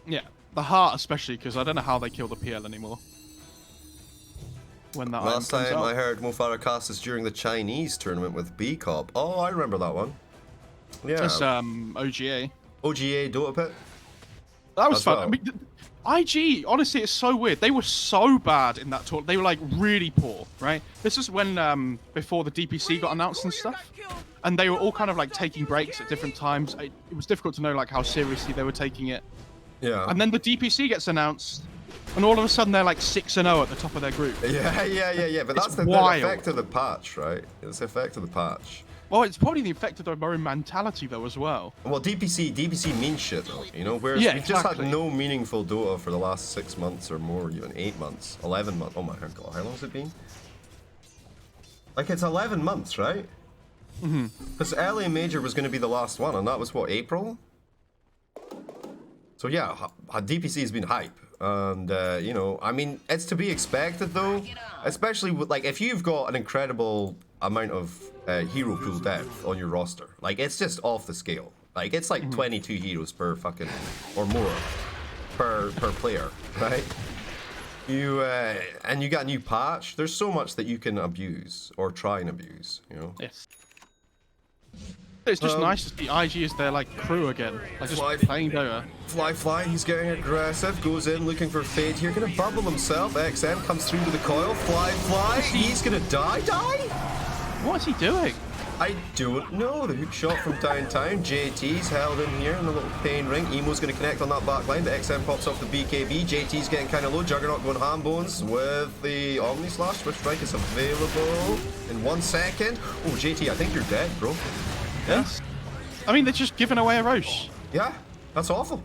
Yeah, the Heart especially because I don't know how they kill the PL anymore. When that item Last comes time out. I heard Mo Farah cast this during the Chinese tournament with B-Cop. Oh, I remember that one. Yeah. It's OGA. OGA Dota Pit. That was As fun. well. I mean, IG, honestly, it's so weird. They were so bad in that tournament. They were like really poor, right? This is when before the DPC got announced and stuff, and they were all kind of like taking breaks at different times. It was difficult to know like how seriously they were taking it. Yeah. And then the DPC gets announced, and all of a sudden they're like 6-0 at the top of their group. Yeah. But It's that's the wild. effect of the patch, right? It's the effect of the patch. Well, it's probably the effect of their own mentality though as well. Well, DPC means shit though, you know. Whereas Yeah, we've just had exactly. no meaningful Dota for the last 6 months or more, even 8 months, 11 months. Oh my god, how long has it been? Like it's 11 months, right? Because LA Major was going to be the last one, and that was what, April? So yeah, DPC has been hype, and you know, I mean, it's to be expected though, especially with, like, if you've got an incredible amount of hero pool depth on your roster, like it's just off the scale. Like it's like 22 heroes per fucking or more per player, right? You and you got a new patch. There's so much that you can abuse or try and abuse, you know. Yes. It's just nice to see IG as their like crew again, like just Fly- playing Dota. Fly, he's getting aggressive, goes in looking for Fade here, gonna bubble himself. XM comes through with the coil. Fly, he's gonna die. What is he doing? I don't know. The hook shot from downtown. JT's held in here in the little pain ring. Emo's going to connect on that back line. The XM pops off the BKB. JT's getting kind of low. Juggernaut going ham bones with the Omni Slash. Swift Strike is available in 1 second. Oh, JT, I think you're dead, bro. Yeah? Yes. I mean, they're just giving away a Roche. Yeah, that's awful.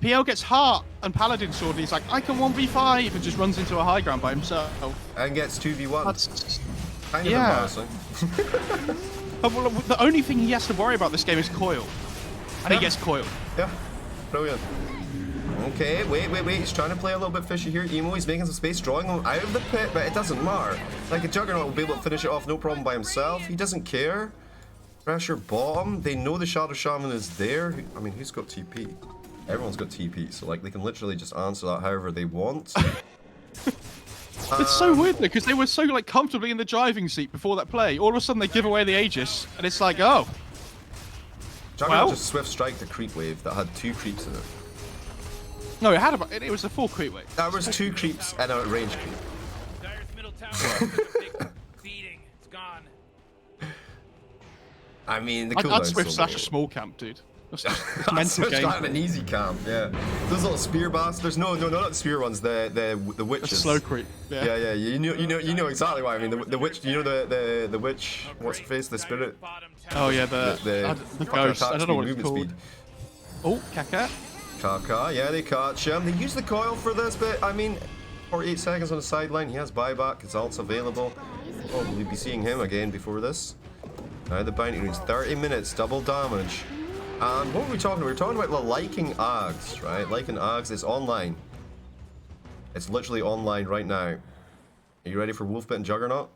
PL gets Heart and Paladin Sword, and he's like, I can 1v5, and just runs into a high ground by himself. And gets 2v1. That's... Kind of yeah. embarrassing. Well, the only thing he has to worry about this game is coil. And he gets coil. Yeah, brilliant. Okay, wait. He's trying to play a little bit fishy here. Emo, he's making some space, drawing him out of the pit, but it doesn't matter. Like, a Juggernaut will be able to finish it off no problem by himself. He doesn't care. Pressure bottom. They know the Shadow Shaman is there. I mean, who's got TP? Everyone's got TP, so, like, they can literally just answer that however they want. It's so weird though, because they were so like comfortably in the driving seat before that play. All of a sudden they give away the Aegis, and it's like, oh. Juggernaut Well. just swift strike the creep wave that had 2 creeps in it. No, it had about, it was a full creep wave. That was 2 creeps and a range creep. Dyer's middle tower. Big beating. It's gone. I mean, the I'd cooldown's Swift so Slash low. a small camp, dude. That's just it's That's mental such game. not an easy camp, yeah. Those little spear bastards. No, not the spear ones. The A witches. slow creep. Yeah. Yeah. You know exactly what I mean. The witch. You know the witch. What's her face? The spirit. Bottom tower. Oh yeah, the ghost. I don't know what it's called. Oh, Kaka. Kaka. Yeah, they catch him. They use the coil for this, but I mean, 48 seconds on the sideline. He has buyback. His ult's available. We'll probably be seeing him again before this. Now the bounty range. 30 minutes. Double damage. And what were we talking about? We were talking about the liking Ags, right? Liking Ags is online. It's literally online right now. Are you ready for Wolfbit and Juggernaut?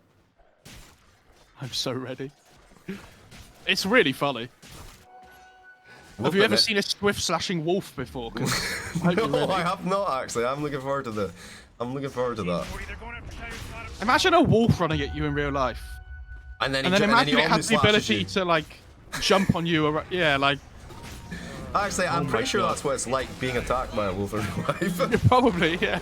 I'm so ready. It's really funny. Have you Wolfbit ever net- seen a Swift slashing wolf before? 'Cause I hope you're No, ready. I have not actually. I'm looking forward to that. Or either going after Dyer's bottom. Imagine a wolf running at you in real life. And then, And then imagine it has the ability you. to like jump on you. Yeah, like Actually, I'm Oh pretty my sure God. that's what it's like being attacked by a wolf in real life. probably, yeah.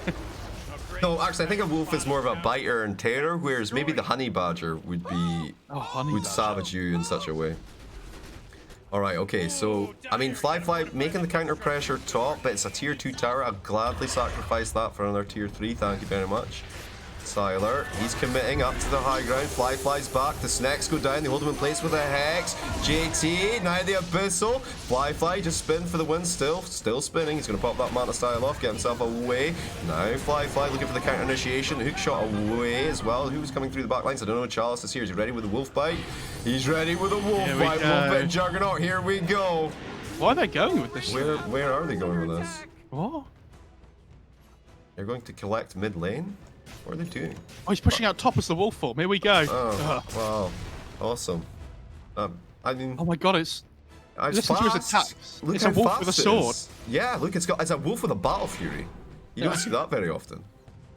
No, actually, I think a wolf is more of a biter and terror, whereas maybe the honey badger would be Oh, honey would badger. savage you in such a way. All right, okay, so I mean, Fly making the counter pressure top, but it's a tier 2 tower. I'd gladly sacrifice that for another tier 3. Thank you very much. Sylar, he's committing up to the high ground. Fly flies back. The snacks go down. They hold him in place with a hex. JT, now the abyssal. Fly just spin for the win. Still spinning. He's going to pop that mana style off, get himself away. Now Fly looking for the counter initiation. The hook shot away as well. Who's coming through the back lines? I don't know. Chalice is here. Is he ready with the wolf bite? He's ready with a wolf bite. Wolf bite juggernaut. Here we go. Why are they going with this? Where are they going with this? What? They're going to collect mid lane? What are they doing? Oh, he's pushing out top as the wolf form. Here we go. Oh, wow. Awesome. I mean... Oh my god, it's... Listen to his attacks. Look It's a how wolf fast with a it sword. is. Yeah, look, it's a wolf with a battle fury. You don't see that very often.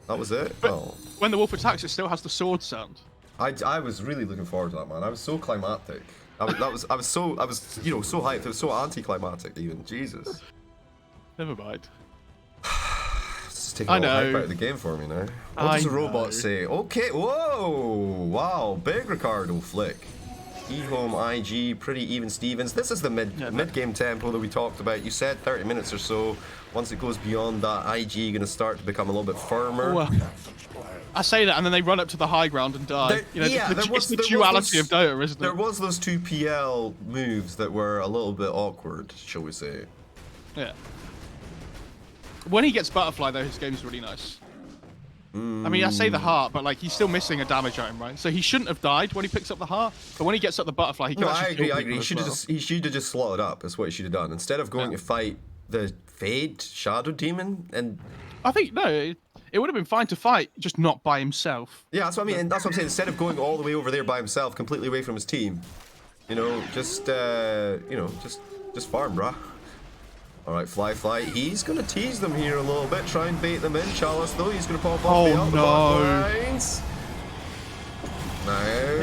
That was it? But Oh. when the wolf attacks, it still has the sword sound. I was really looking forward to that, man. I was so climactic. I was so hyped. It was so anticlimactic even. Jesus. Never mind. It's taking all the hype out of the game for me now. What does the robot say? Okay, whoa, wow, big Ricardo flick. E-home, IG, pretty even Stevens. This is the mid-game tempo that we talked about. You said 30 minutes or so. Once it goes beyond that, IG going to start to become a little bit firmer. Well, I say that, and then they run up to the high ground and die. It's the duality of Dota, isn't it? There was those 2 PL moves that were a little bit awkward, shall we say. Yeah. When he gets Butterfly, though, his game's really nice. I mean, I say the heart, but like he's still missing a damage item, right? So he shouldn't have died when he picks up the heart, but when he gets up the Butterfly, he can actually I agree. He should have just slotted up. That's what he should have done instead of going to fight the Fade Shadow Demon. And I think it would have been fine to fight, just not by himself. Yeah, that's what I mean. And that's what I'm saying. Instead of going all the way over there by himself, completely away from his team, just farm, bruh. Alright, Fly. He's going to tease them here a little bit, try and bait them in. Chalice, though, he's going to pop off the lines. Now,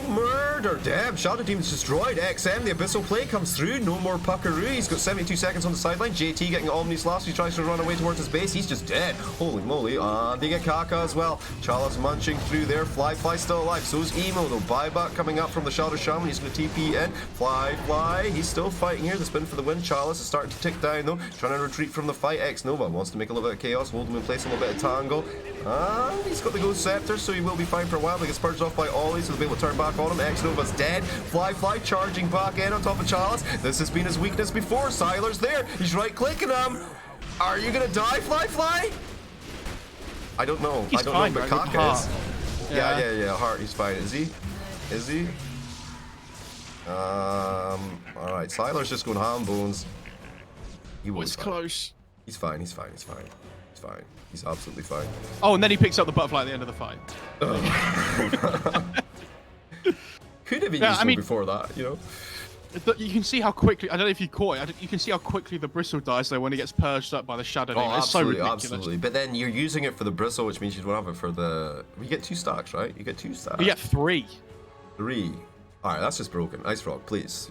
murder. Damn, Shadow Demon's destroyed. XM, the Abyssal Play comes through. No more Puckaroo. He's got 72 seconds on the sideline. JT getting Omni Slash. He tries to run away towards his base. He's just dead. Holy moly. And they get Kaka as well. Chalice munching through there. Fly still alive. So's Emo, though. Buyback coming up from the Shadow Shaman. He's going to TP in. Fly. He's still fighting here. The spin for the win. Chalice is starting to tick down, though. Trying to retreat from the fight. X-Nova wants to make a little bit of chaos. Hold him in place. A little bit of tangle. And he's got the Ghost Scepter, so he will be fine for a while. He gets purged off by Ollie, so they'll be able to turn back on him. X-Nova's dead. Fly charging back in on top of Chalice. This has been his weakness before. Sylar's there. He's right-clicking him. Are you going to die, Fly? I don't know. He's fine, but right? Kaka is. Yeah. Heart, he's fine. Is he? Alright. Sylar's just going ham bones. He was close. He's fine. He's absolutely fine. Oh, and then he picks up the Butterfly at the end of the fight. Could have been useful before that, You can see how quickly, I don't know if you caught it, you can see how quickly the Bristle dies though when he gets purged up by the Shadow Demon. It's so ridiculous. Absolutely. But then you're using it for the Bristle, which means you don't have it for the... You get 2 stacks, right? You get 2 stacks. You get 3. 3. Alright, that's just broken. Ice Frog, please.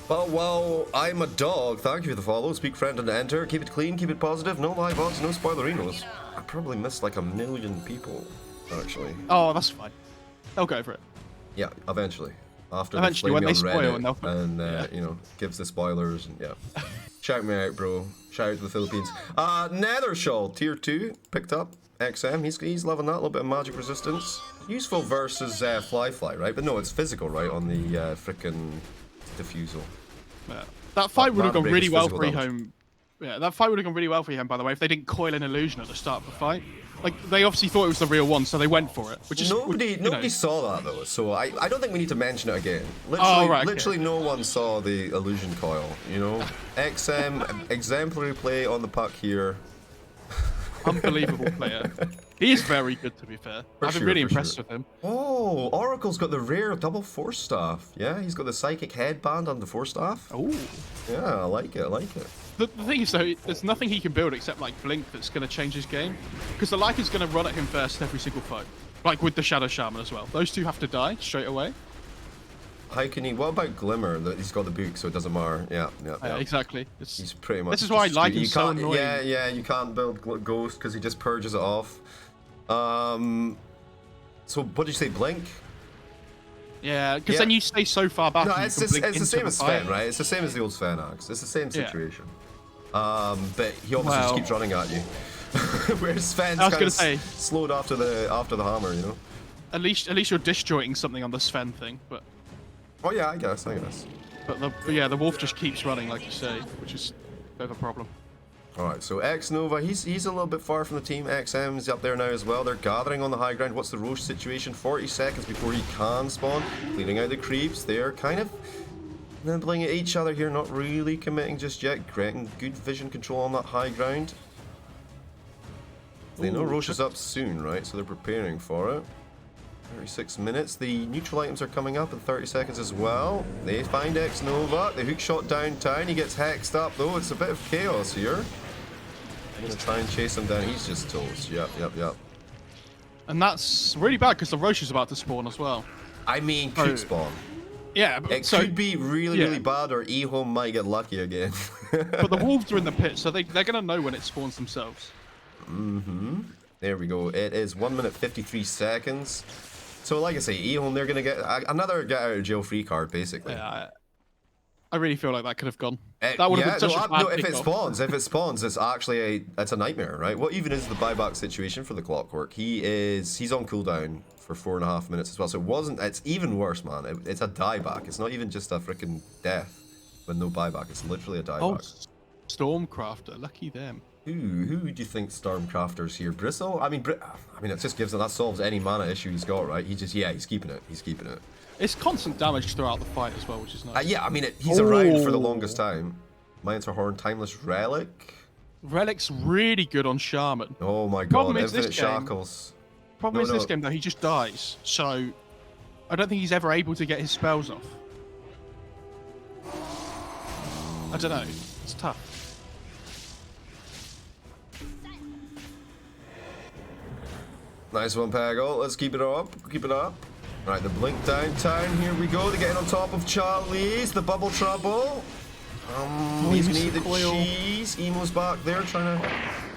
Well, I'm a dog. Thank you for the follow. Speak friend and enter. Keep it clean, keep it positive. No live odds, no spoilerinos. I probably missed like 1 million people, actually. Oh, that's fine. They'll go for it. Yeah, eventually. Eventually, when they spoil, and they'll... gives the spoilers and Shout me out, bro. Shout out to the Philippines. Nethershawl, tier 2, picked up. XM, he's loving that. A little bit of magic resistance. Useful versus Fly, right? But no, it's physical, right? On the frickin' diffusal. Yeah. That fight would have gone really well for eHome. Yeah, that fight would have gone really well for eHome, by the way, if they didn't coil an illusion at the start of the fight. Like, they obviously thought it was the real one, so they went for it. Which is nobody saw that though, so I don't think we need to mention it again. Literally, no one saw the illusion coil. XM exemplary play on the puck here. Unbelievable player. He is very good, to be fair. I've been really impressed with him. Oh, Oracle's got the rare double Force Staff. Yeah, he's got the Psychic Headband on the Force Staff. Oh. Yeah, I like it. The thing is, though, there's nothing he can build except, like, Blink that's going to change his game. Because the Lycan's going to run at him first every single fight. Like, with the Shadow Shaman as well. Those 2 have to die straight away. How can he... What about Glimmer? He's got the book, so it doesn't matter. Yeah. Exactly. He's pretty much... This is why Lycan's so annoying. Yeah, you can't build Ghost because he just purges it off. So, what did you say, Blink? Yeah, because then you stay so far back. No, it's the same as Sven, right? It's the same as the old Sven axe. It's the same situation. But he obviously just keeps running at you. Where Sven's I was kind gonna of say. slowed after the hammer, you know. At least you're disjointing something on the Sven thing, but Oh yeah, I guess. the wolf just keeps running, like you say, which is a bit of a problem. All right, so X Nova, he's a little bit far from the team. XM's up there now as well. They're gathering on the high ground. What's the Roche situation? 40 seconds before he can spawn. Cleaning out the creeps. They're kind of nibbling at each other here, not really committing just yet. Getting good vision control on that high ground. They know Roche is up soon, right? So they're preparing for it. 36 minutes. The neutral items are coming up in 30 seconds as well. They find X Nova. The hook shot downtown. He gets hexed up though. It's a bit of chaos here. I'm gonna try and chase him down. He's just toast. Yep. And that's really bad because the Roche is about to spawn as well. I mean, could spawn. Yeah, It could be really bad, or eHome might get lucky again. But the wolves are in the pit, so they're gonna know when it spawns themselves. There we go. It is 1 minute 53 seconds. So, like I say, eHome, they're gonna get another get out of jail free card, basically. Yeah, I really feel like that could have gone. That would have been such a bad if it spawns, it's actually it's a nightmare, right? What even is the buyback situation for the Clockwork? He's on cooldown for 4.5 minutes as well. So it's even worse, man. It's a dieback. It's not even just a freaking death with no buyback. It's literally a dieback. Oh, Stormcrafter, lucky them. Who do you think Stormcrafter's here? Bristle? I mean, it just gives him, that solves any mana issue he's got, right? He's keeping it. He's keeping it. It's constant damage throughout the fight as well, which is nice. Yeah, I mean, he's around for the longest time. Mines are Horn, Timeless Relic. Relic's really good on Shaman. Oh my god, Problem is Infinite this game- Shackles. Problem is this game though, he just dies, so I don't think he's ever able to get his spells off. I don't know. It's tough. Nice one, Paggle. Let's keep it up. Keep it up. Right, the blink downtown. Here we go. They're getting on top of Charlie's. The bubble trouble. He's gonna eat the cheese. Emo's back there trying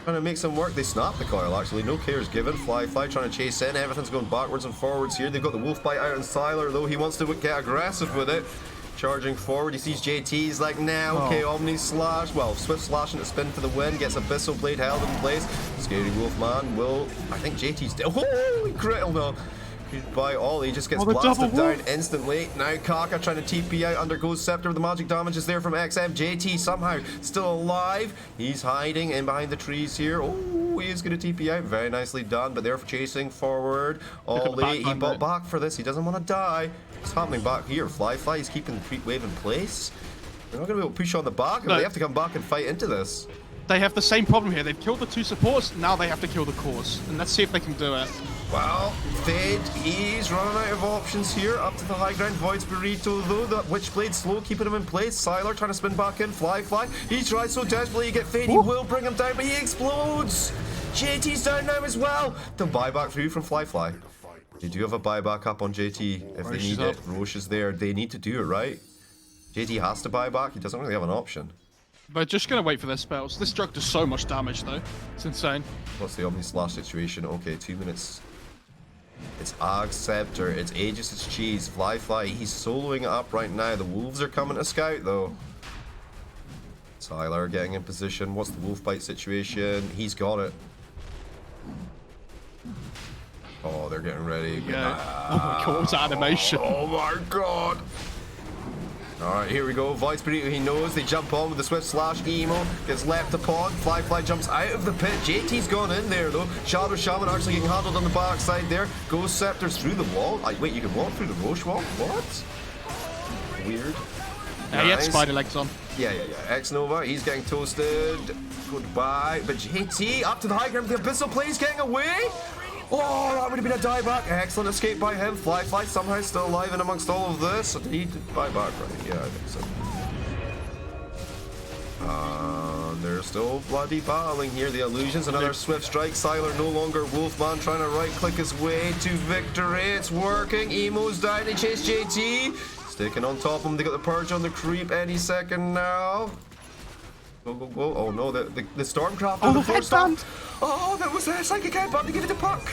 to make some work. They snap the coil actually. No cares given. Fly trying to chase in. Everything's going backwards and forwards here. They've got the wolf bite out on Siler though. He wants to get aggressive with it. Charging forward, he sees JT's like, now, okay, Omni Slash, well, Swift Slash into spin for the win, gets Abyssal Blade held in place. Scary Wolfman will, I think JT's dead. Holy critical though. Goodbye Ollie, just gets blasted down instantly. Now Kaka trying to TP out, undergoes Scepter, the magic damage is there from XM. JT somehow still alive. He's hiding in behind the trees here. Oh, he is going to TP out, very nicely done, but they're chasing forward. Ollie, he bought back for this, he doesn't want to die. What's happening back here? Fly, he's keeping the creep wave in place. They're not going to be able to push on the back, they have to come back and fight into this. They have the same problem here. They've killed the two supports, now they have to kill the cores. And let's see if they can do it. Well, Fade, he's running out of options here. Up to the high ground, Void's Burrito though. That Witchblade slow, keeping him in place. Siler trying to spin back in. Fly. He tries so desperately to get Fade. He will bring him down, but he explodes. JT's down now as well. The buyback through from Fly. They do have a buyback up on JT if they need it. Roche is there. They need to do it, right? JT has to buy back. He doesn't really have an option. They're just going to wait for their spells. This drug does so much damage though. It's insane. What's the Omni Slash situation? Okay, 2 minutes. It's Ag Scepter, it's Aegis, it's Cheese, Fly, he's soloing it up right now. The Wolves are coming to scout though. Tyler getting in position. What's the Wolf Bite situation? He's got it. Oh, they're getting ready. Yeah. Oh my god, what's that animation? Oh my god. Alright, here we go. Voice Burrito, he knows. They jump on with the Swift Slash. Emo gets left upon. Fly jumps out of the pit. JT's gone in there though. Shadow Shaman actually getting handled on the backside there. Ghost Scepter's through the wall. Wait, you can walk through the Roche wall? What? Weird. Yeah, he had spider legs on. Yeah. X Nova, he's getting toasted. Goodbye. But JT up to the high ground with the Abyssal Plays getting away. Oh, that would have been a dieback. Excellent escape by him. Fly somehow still alive in amongst all of this. Did he buy back, right? Yeah, I think so. They're still bloody battling here. The illusions, another swift strike. Siler no longer Wolfman trying to right click his way to victory. It's working. Emo's down. They chase JT. Sticking on top of him. They got the purge on the creep any second now. Go. Oh no, the Stormcraft. Oh, the headband. Oh, that was a psychic headbutt to give it to Puck.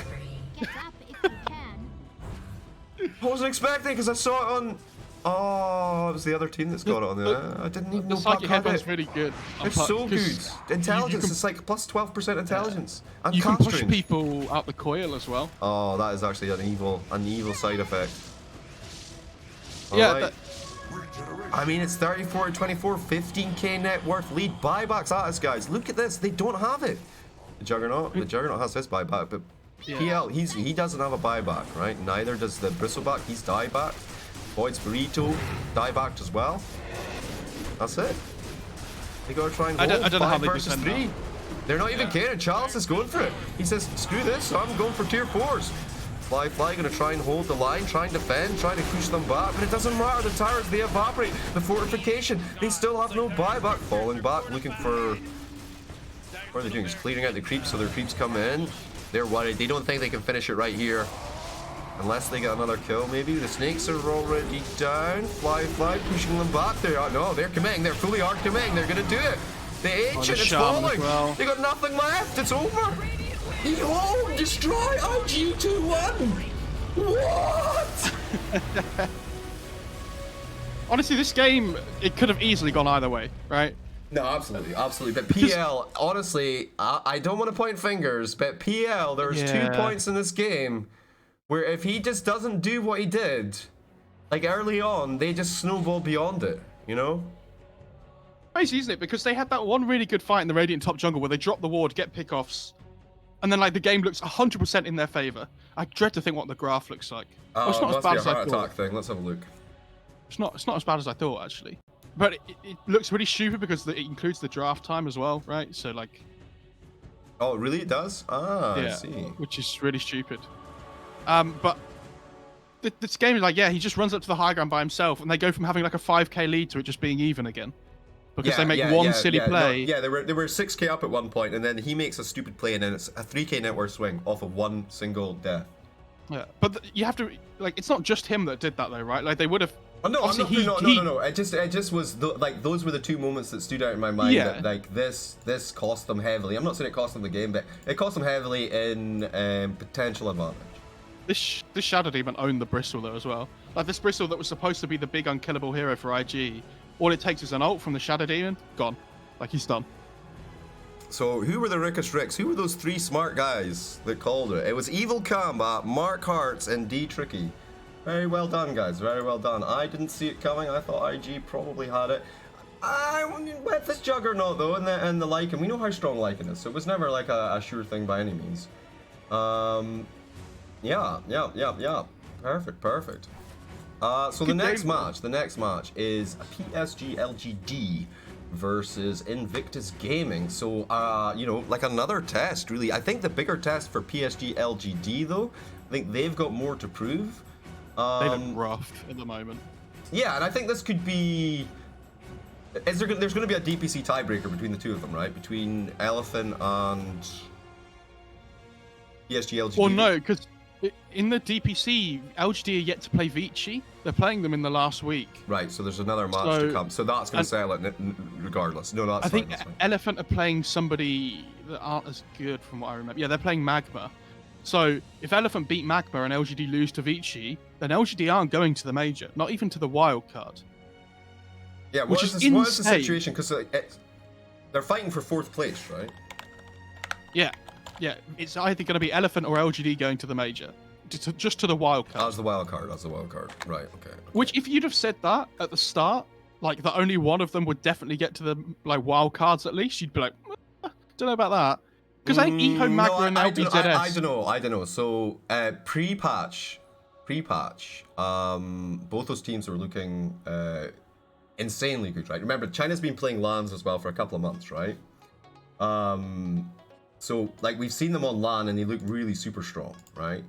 Get up if you can. I wasn't expecting because I saw it Oh, it was the other team that's got it on there. I didn't even know The Puck psychic had headband's it. really good. They're so good. Intelligence is like plus 12% intelligence. And You can cast push range. people out the coil as well. Oh, that is actually an evil side effect. Yeah, Alright. I mean, it's 34 to 24, 15k net worth lead. Buybacks at us, guys. Look at this. They don't have it. The Juggernaut has his buyback, but PL, he doesn't have a buyback, right? Neither does the Bristleback. He's dieback. Void's Burrito diebacked as well. That's it. They gotta try and hold. I don't know how 5 they versus defend 3. that. They're not even caring. Charles is going for it. He says, screw this, so I'm going for tier 4s. Fly gonna try and hold the line, try and defend, try to push them back, but it doesn't matter. The towers, they evaporate. The fortification, they still have no buyback. Falling back, looking for... What are they doing? Just clearing out the creeps so their creeps come in. They're worried. They don't think they can finish it right here. Unless they get another kill, maybe. The snakes are already down. Fly, pushing them back. No, they're committing. They're fully arc committing. They're gonna do it. The ancient is falling. Well. They got nothing left. It's over. Yo, destroy IG2-1. What? Honestly, this game, it could have easily gone either way, right? No, absolutely. But PL, honestly, I don't want to point fingers, but PL, there's 2 points in this game where if he just doesn't do what he did, like early on, they just snowball beyond it, you know? Crazy, isn't it? Because they had that one really good fight in the Radiant top jungle where they drop the ward, get pickoffs, and then like the game looks 100% in their favor. I dread to think what the graph looks like. Well, it's not as bad as I thought. Thing. Let's have a look. It's not as bad as I thought, actually. But it looks really stupid because it includes the draft time as well, right? So like... Oh, really? It does? Ah, yeah, I see. which is really stupid. But this game is like, yeah, he just runs up to the high ground by himself, and they go from having like a 5k lead to it just being even again. Because they make one silly play. No, they were 6k up at one point, and then he makes a stupid play, and then it's a 3k net worth swing off of one single death. Yeah, but you have to, like, it's not just him that did that though, right? Like, they would have... Oh, no, no. It just was, like, those were the 2 moments that stood out in my mind. Yeah. That, like, this cost them heavily. I'm not saying it cost them the game, but it cost them heavily in potential advantage. This Shadow Demon owned the Bristle though as well. Like, this Bristle that was supposed to be the big unkillable hero for IG, all it takes is an ult from the Shadow Demon, gone. Like, he's done. So, who were the Rickish Ricks? Who were those 3 smart guys that called it? It was Evil Combat, Mark Hartz, and D Tricky. Very well done, guys. Very well done. I didn't see it coming. I thought IG probably had it. With this Juggernaut, though, and the Lycan, we know how strong Lycan is, so it was never like a sure thing by any means. Yeah. Perfect. So the next match is a PSG.LGD versus Invictus Gaming. So, you know, like another test, really. I think the bigger test for PSG.LGD, though, I think they've got more to prove. They look rough at the moment. Yeah, and I think this could be... there's going to be a DPC tiebreaker between the 2 of them, right? Between Elephant and PSG.LGD. Well, no, because in the DPC, LGD are yet to play Vici. They're playing them in the last week. Right, so there's another match to come. So that's going to settle it regardless. No, that's fine. I think Elephant are playing somebody that aren't as good from what I remember. Yeah, they're playing Magma. So if Elephant beat Magma and LGD lose to Vici, then LGD aren't going to the major, not even to the wild card. Yeah, what is the situation? Because they're fighting for 4th place, right? Yeah. It's either going to be Elephant or LGD going to the major, just to the wild card. That's the wild card. Right. Okay. Which, if you'd have said that at the start, like that only one of them would definitely get to the wild cards at least, you'd be like, don't know about that. Because I think Eco, Magma, and LBZS... I don't know. So, pre-patch, both those teams were looking insanely good, right? Remember, China's been playing LANs as well for a couple of months, right? So, like, we've seen them on LAN, and they look really super strong, right?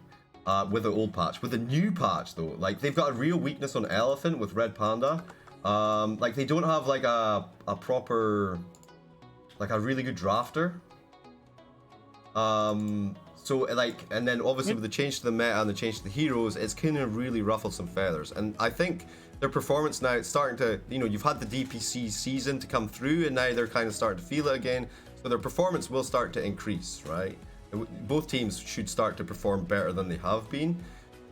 With the old patch. With the new patch, though, like, they've got a real weakness on Elephant with Red Panda. Like, they don't have, like, a proper... like, a really good drafter. So, like, and then obviously with the change to the meta and the change to the heroes, it's kind of really ruffled some feathers. And I think their performance now, it's starting to, you know, you've had the DPC season to come through, and now they're kind of starting to feel it again. So their performance will start to increase, right? Both teams should start to perform better than they have been.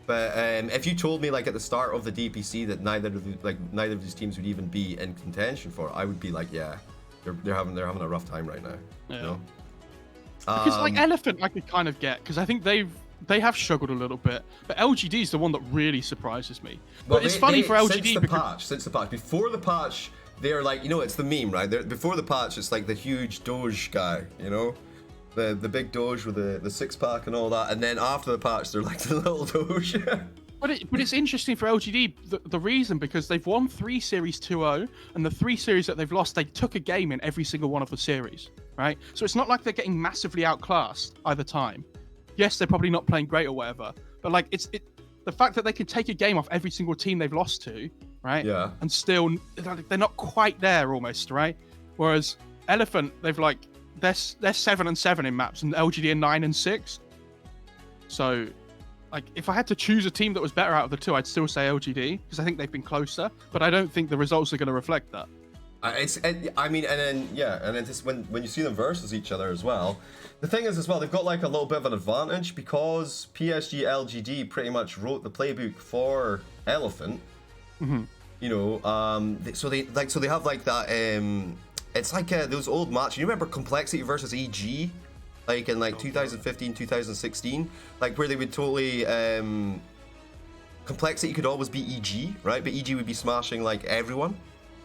But if you told me like at the start of the DPC that neither of these teams would even be in contention for it, I would be like, yeah, they're having a rough time right now. Yeah. You know? Because like Elephant, I could kind of get because I think they have struggled a little bit, but LGD is the one that really surprises me. Well, But it's funny for LGD since the patch, before the patch, they're like, you know, it's the meme, right? Before the patch, it's like the huge Doge guy, you know, the big Doge with the 6-pack and all that, and then after the patch, they're like the little Doge. But it's interesting for LGD, the reason, because they've won 3 series 2-0, and the 3 series that they've lost, they took a game in every single one of the series, right? So it's not like they're getting massively outclassed either time. Yes, they're probably not playing great or whatever, but like the fact that they can take a game off every single team they've lost to, right? Yeah. And still, they're not quite there almost, right? Whereas Elephant, they're 7-7 in maps, and LGD are 9-6. So, like, if I had to choose a team that was better out of the two, I'd still say LGD because I think they've been closer. But I don't think the results are going to reflect that. I mean, and then just when you see them versus each other as well, the thing is as well, they've got like a little bit of an advantage because PSG.LGD pretty much wrote the playbook for Elephant. Mm-hmm. You know, so they have like that. It's like those old matches. You remember Complexity versus EG, like in like 2015, 2016, like where they would totally. Complexity could always be EG, right? But EG would be smashing like everyone.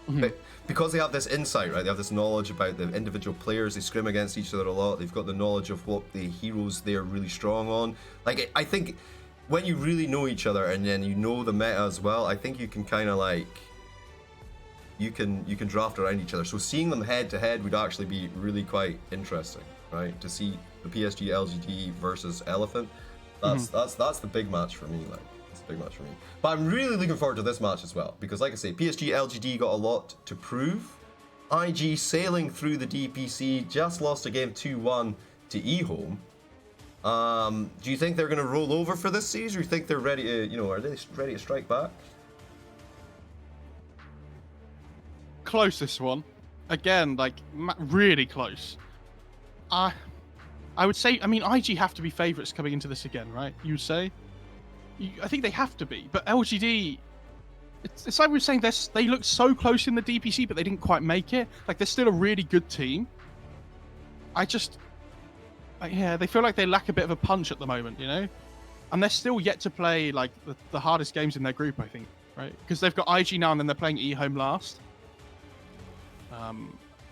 Mm-hmm. But because they have this insight, right? They have this knowledge about the individual players. They scrim against each other a lot. They've got the knowledge of what the heroes they're really strong on. Like, I think when you really know each other and then you know the meta as well, I think you can kind of like you can draft around each other. So seeing them head to head would actually be really quite interesting, right? To see the PSG.LGD versus Elephant. That's the big match for me. Like, it's a big match for me. But I'm really looking forward to this match as well because, like I say, PSG.LGD got a lot to prove. IG sailing through the DPC, just lost a game 2-1 to eHome. Do you think they're going to roll over for this series, or do you think they're ready to, are they ready to strike back? Closest one. Again, like, really close. I would say, I mean, IG have to be favourites coming into this again, right? You would say? I think they have to be. But LGD, it's like we were saying, they looked so close in the DPC, but they didn't quite make it. Like, they're still a really good team. They feel like they lack a bit of a punch at the moment, you know? And they're still yet to play, like, the hardest games in their group, I think, right? Because they've got IG now, and then they're playing eHome last.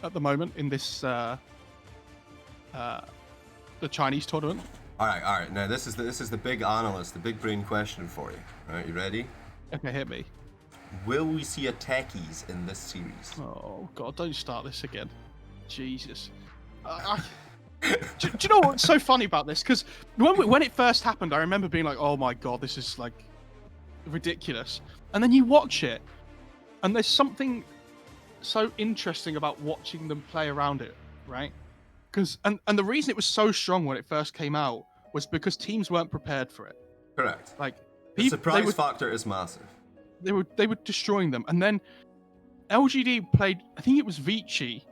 At the moment, in this, the Chinese tournament. All right. Now, this is the big analyst, the big brain question for you. All right, you ready? Okay, hit me. Will we see a techies in this series? Oh, God, don't start this again. Jesus. Do you know what's so funny about this? Because when it first happened, I remember being like, oh my God, this is like ridiculous. And then you watch it, and there's something so interesting about watching them play around it, right? And the reason it was so strong when it first came out was because teams weren't prepared for it. Correct. Like, the surprise factor is massive. They were destroying them. And then LGD played, I think it was Vici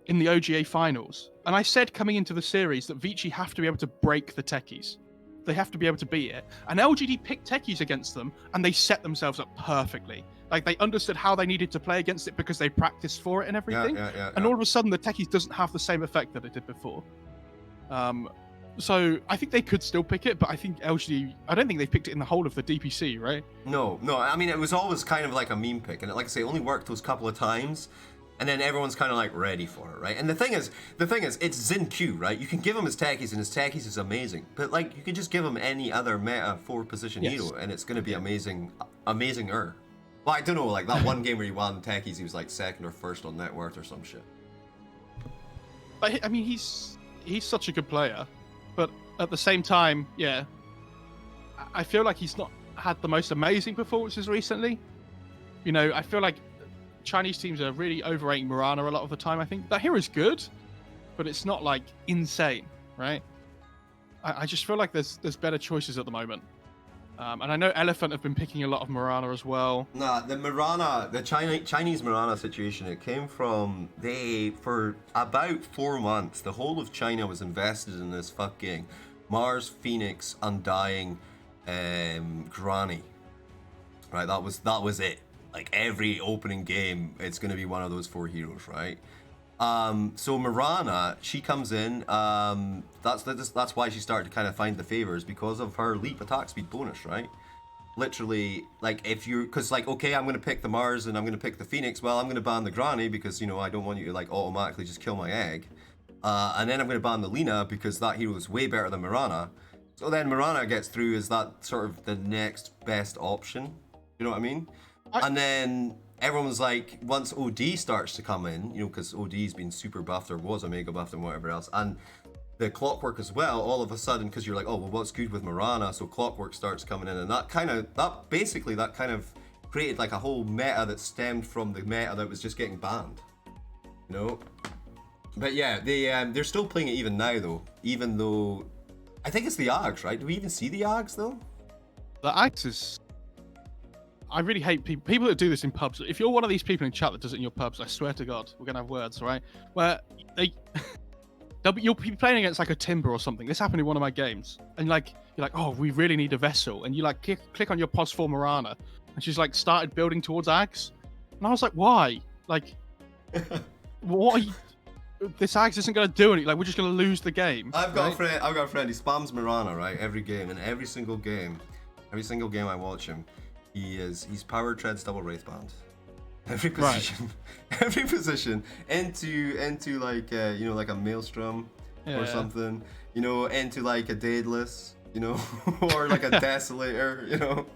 in the OGA finals. And I said coming into the series that Vici have to be able to break the techies. They have to be able to beat it. And LGD picked techies against them, and they set themselves up perfectly. Like, they understood how they needed to play against it because they practiced for it and everything. And all of a sudden, the techies doesn't have the same effect that it did before. So I think they could still pick it, but I think LGD, I don't think they picked it in the whole of the DPC, right? No. I mean, it was always kind of like a meme pick, and like I say, it only worked those couple of times, and then everyone's kind of like ready for it, right? And the thing is, it's Xin Q, right? You can give him his techies, and his techies is amazing, but like you can just give him any other meta 4-position hero, and it's going to be amazinger. Well, I don't know, like that one game where he won techies, he was like second or first on net worth or some shit. But I mean, he's such a good player, but at the same time, yeah, I feel like he's not had the most amazing performances recently. You know, I feel like Chinese teams are really overrating Mirana a lot of the time. I think that hero's good, but it's not like insane, right? I just feel like there's better choices at the moment. And I know Elephant have been picking a lot of Mirana as well. Nah, the Chinese Mirana situation, it came from for about 4 months, the whole of China was invested in this fucking Mars, Phoenix, Undying, Granny. Right, that was it. Like every opening game, it's going to be one of those 4 heroes, right? So Mirana, she comes in. That's why she started to kind of find the favors, because of her leap attack speed bonus, right? Literally, like if you, because like, okay, I'm going to pick the Mars and I'm going to pick the Phoenix. Well, I'm going to ban the Granny because, you know, I don't want you to like automatically just kill my egg. And then I'm going to ban the Lina because that hero is way better than Mirana. So then Mirana gets through as that sort of the next best option. You know what I mean? And then everyone's like, once OD starts to come in, you know, because OD's been super buffed or was Omega buffed and whatever else, and the Clockwork as well, all of a sudden, because you're like, oh, well, what's good with Mirana? So Clockwork starts coming in, and that kind of created like a whole meta that stemmed from the meta that was just getting banned. You know? But yeah, they're still playing it even now, though. Even though, I think it's the Ags, right? Do we even see the Ags, though? The Ags is... I really hate people that do this in pubs. If you're one of these people in chat that does it in your pubs, I swear to God, we're going to have words, right? Where you'll be playing against like a Timber or something. This happened in one of my games. And like, you're like, oh, we really need a vessel. And you like click on your pos for Mirana. And she's like started building towards Ags. And I was like, why? Like, what are you... This Ags isn't going to do anything. Like, we're just going to lose the game. I've got a friend, he spams Mirana, right? Every game, and every single game I watch him, he's power treads double wraithband. Every position, every position into like you know, like a maelstrom or something, you know, into like a daedalus, you know, or like a desolator, you know.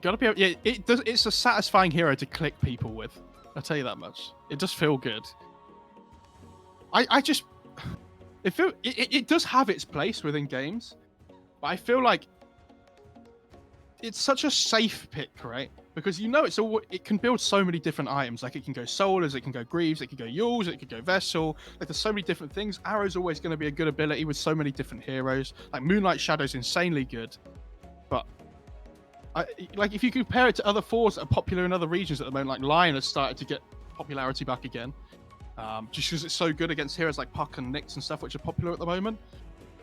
Gotta be, yeah. It does. It's a satisfying hero to click people with. I'll tell you that much. It does feel good. I just, it does have its place within games, but I feel like it's such a safe pick, right? Because you know it can build so many different items. Like it can go Solars, it can go Greaves, it can go Yules, it can go Vessel. Like there's so many different things. Arrow's always going to be a good ability with so many different heroes. Like Moonlight Shadow's insanely good, but like if you compare it to other 4s that are popular in other regions at the moment, like Lion has started to get popularity back again. Just because it's so good against heroes like Puck and Nyx and stuff, which are popular at the moment.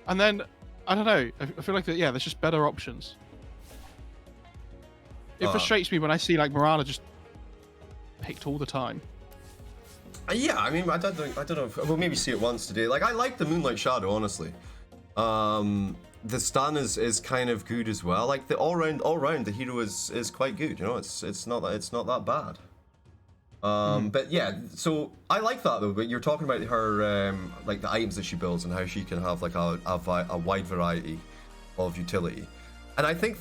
And then, I don't know, I feel like there's just better options. It frustrates me when I see like Mirana just picked all the time. Yeah, I mean, I don't know. We'll maybe see it once today. Like, I like the Moonlight Shadow, honestly. The stun is kind of good as well. Like the all round, the hero is quite good. You know, it's not that bad. But yeah, so I like that though. But you're talking about her like the items that she builds and how she can have like a wide variety of utility. And I think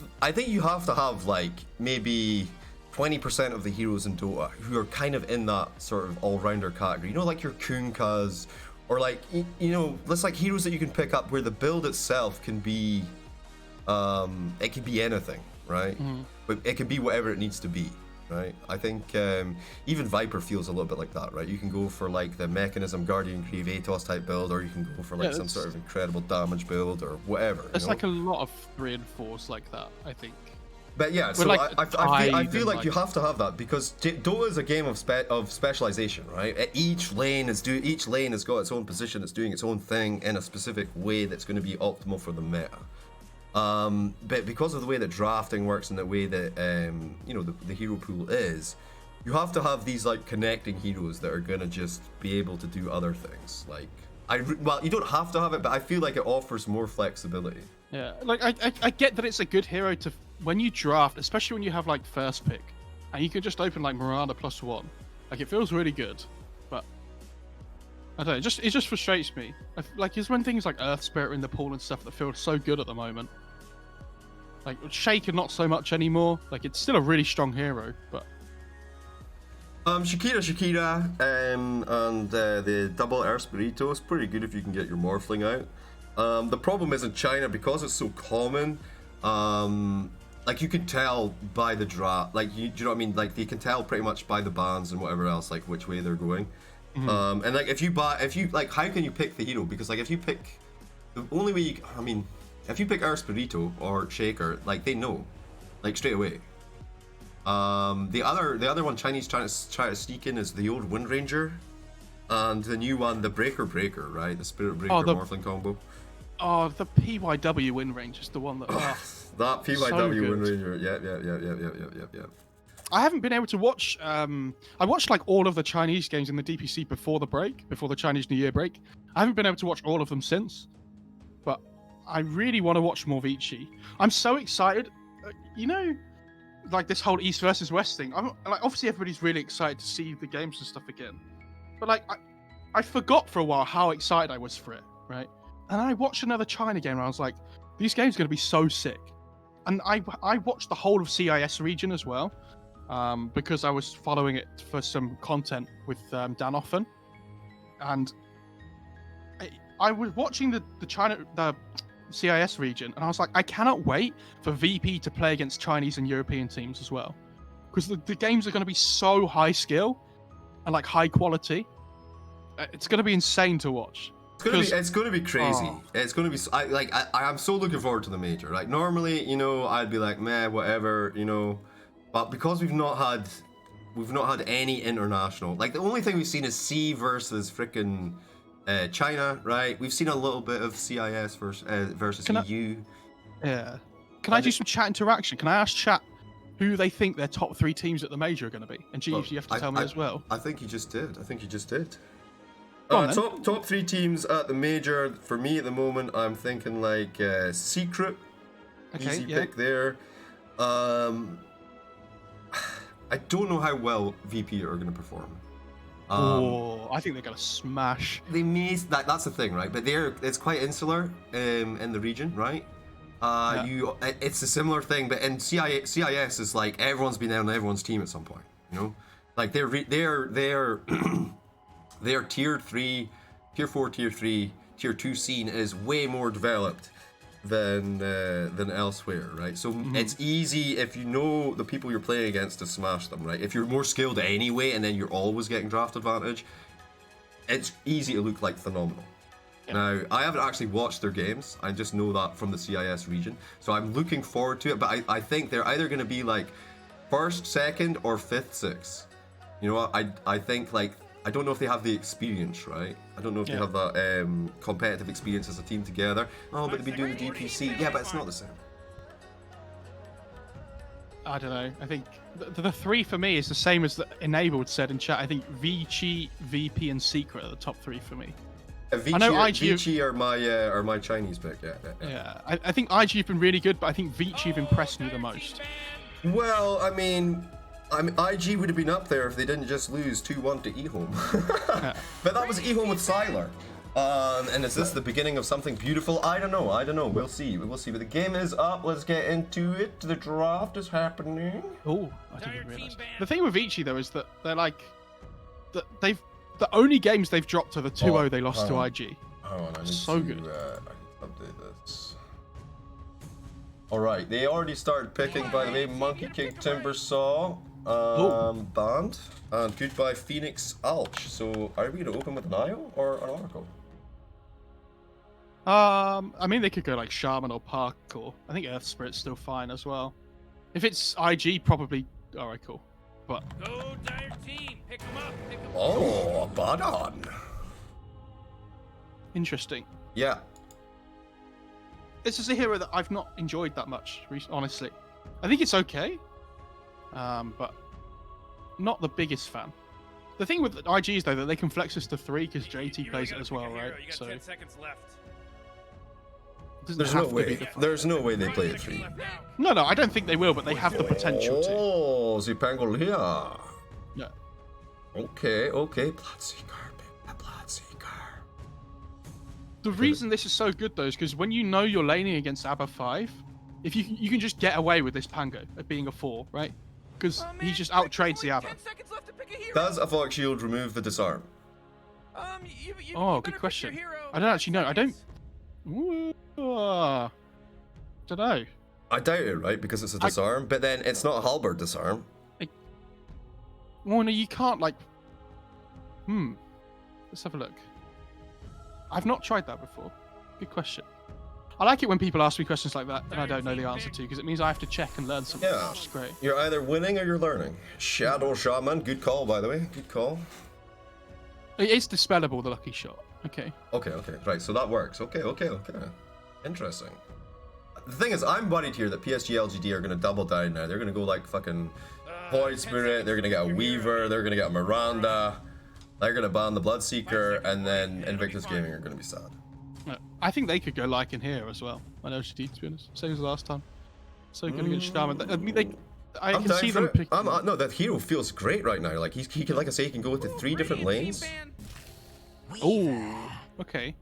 you have to have like maybe 20% of the heroes in Dota who are kind of in that sort of all-rounder category. You know, like your Kunkkas, or like you know, that's like heroes that you can pick up where the build itself can be, it can be anything, right? But it can be whatever it needs to be. Right, I think even Viper feels a little bit like that, right? You can go for like the Mechanism, Guardian Grieve, Atos type build, or you can go for like some sort of incredible damage build or whatever. There's like a lot of 3 and 4s like that, I think. But yeah, so like I feel like you have to have that because Dota is a game of specialization, right? Each lane has got its own position, it's doing its own thing in a specific way that's going to be optimal for the meta. But because of the way that drafting works and the way that you know, the hero pool is, you have to have these like connecting heroes that are gonna just be able to do other things. Like well, you don't have to have it, but I feel like it offers more flexibility. Yeah, like I get that it's a good hero to when you draft, especially when you have like first pick, and you can just open like Mirana +1. Like it feels really good, but I don't know, it just frustrates me. Like it's when things like Earth Spirit are in the pool and stuff that feel so good at the moment. Like Shaker, not so much anymore. Like it's still a really strong hero, but Shakira, and the double Earth Burrito is pretty good if you can get your Morphling out. The problem is in China, because it's so common, like you can tell by the draft, like do you know what I mean? Like you can tell pretty much by the bans and whatever else, like which way they're going. And like if you like, how can you pick the hero? Because like if you pick, the only way if you pick Earth Burrito or Shaker, like they know, like straight away. The other one Chinese try to sneak in is the old Wind Ranger, and the new one, the Breaker, right? The Spirit Breaker Morphling combo. Oh, the PYW win range is the one that. That PYW So win good. ranger. Yeah. I haven't been able to watch. I watched like all of the Chinese games in the DPC before the break, before the Chinese New Year break. I haven't been able to watch all of them since, but I really want to watch more Vici. I'm so excited. You know, like this whole East versus West thing. I'm like, obviously everybody's really excited to see the games and stuff again, but like I forgot for a while how excited I was for it, right? And I watched another China game and I was like, these games are going to be so sick. And I watched the whole of CIS region as well, because I was following it for some content with Dan Offen. And I was watching the CIS region, and I was like, I cannot wait for VP to play against Chinese and European teams as well. Because the games are going to be so high skill and like high quality. It's going to be insane to watch. It's gonna be crazy. Oh. It's gonna be I'm so looking forward to the major. Like normally, you know, I'd be like, meh, whatever, you know, but because we've not had any international. Like the only thing we've seen is C versus frickin' China, right? We've seen a little bit of CIS versus EU. Yeah. Can I do some chat interaction? Can I ask chat who they think their top 3 teams at the major are going to be? And Jeeves, you have to tell me as well. I think you just did. Go on, then. Top 3 teams at the major for me at the moment. I'm thinking like Secret, Okay, easy yeah. pick there. I don't know how well VP are going to perform. I think they're going to smash. They may that's the thing, right? But it's quite insular in the region, right? It's a similar thing, but in CIS is like everyone's been on everyone's team at some point, you know? Like they're their tier 3, tier 4, tier 3, tier 2 scene is way more developed than elsewhere, right? So it's easy if you know the people you're playing against to smash them, right? If you're more skilled anyway, and then you're always getting draft advantage, it's easy to look like phenomenal. Yeah. Now, I haven't actually watched their games. I just know that from the CIS region. So I'm looking forward to it, but I think they're either going to be like 1st, 2nd, or 5th, 6th. You know what? I think like, I don't know if they have the experience, right? I don't know if they have that competitive experience as a team together. Oh, but they'll be doing the DPC. Yeah, but it's not the same. I don't know. I think the 3 for me is the same as the Enabled said in chat. I think Vici, VP, and Secret are the top 3 for me. Vici, I know IG Vici are my Chinese pick. Yeah. I think IG have been really good, but I think Vici have impressed me the most. Well, I mean, IG would have been up there if they didn't just lose 2-1 to eHome. But that was eHome with Siler. And is this the beginning of something beautiful? I don't know. We'll see. But the game is up. Let's get into it. The draft is happening. Oh, I didn't realize. The thing with Vici though is that they're like, the only games they've dropped are the 2-0 they lost to IG. Hold on, I need So to, good. I need to update this. Alright, they already started picking, by the way. Monkey King Timbersaw, banned. And goodbye Phoenix Alch. So, are we going to open with an IO or an Oracle? I mean, they could go like Shaman or Park, or I think Earth Spirit's still fine as well. If it's IG, probably Oracle. But Go dire team, pick 'em up, pick 'em up. Oh, Badon. interesting. Yeah. This is a hero that I've not enjoyed that much, honestly. I think it's okay, but not the biggest fan. The thing with IG is though that they can flex us to 3 because JT plays it as well, right? You got So 10 seconds left. it doesn't There's have no to be way. There's no way they play it 3. No, I don't think they will, but they have the potential to. Oh, Zipangolia. Yeah. Okay. Bloodseeker, big Bloodseeker. The reason this is so good though is because when you know you're laning against ABBA 5, if you can just get away with this Pango at being a 4, right? Because he just out trades the ABBA. 10 seconds left to pick a hero. Does a Fog Shield remove the disarm? You Oh, better good pick question. your hero. I don't actually know. I don't. Don't know. I doubt it, right? Because it's a disarm, but then it's not a halberd disarm. Well, no, you can't like. Let's have a look. I've not tried that before. Good question. I like it when people ask me questions like that and I don't know the answer to, because it means I have to check and learn something, Yeah. which is great. You're either winning or you're learning. Shadow Shaman, good call, by the way. Good call. It is dispellable, the lucky shot. Okay. Okay. Right, so that works. Okay. Interesting. The thing is, I'm worried here that PSG.LGD are going to double down now. They're going to go like fucking Void Spirit, they're going to get a Weaver, they're going to get a Miranda, they're going to ban the Bloodseeker, and then Invictus Gaming are going to be sad. I think they could go like in here as well. I know LGD, to be honest. Same as last time. So good against Shaman. I mean, I can see them picking. No, that hero feels great right now. Like he can, like I say, he can go into 3 different lanes. Oh, okay.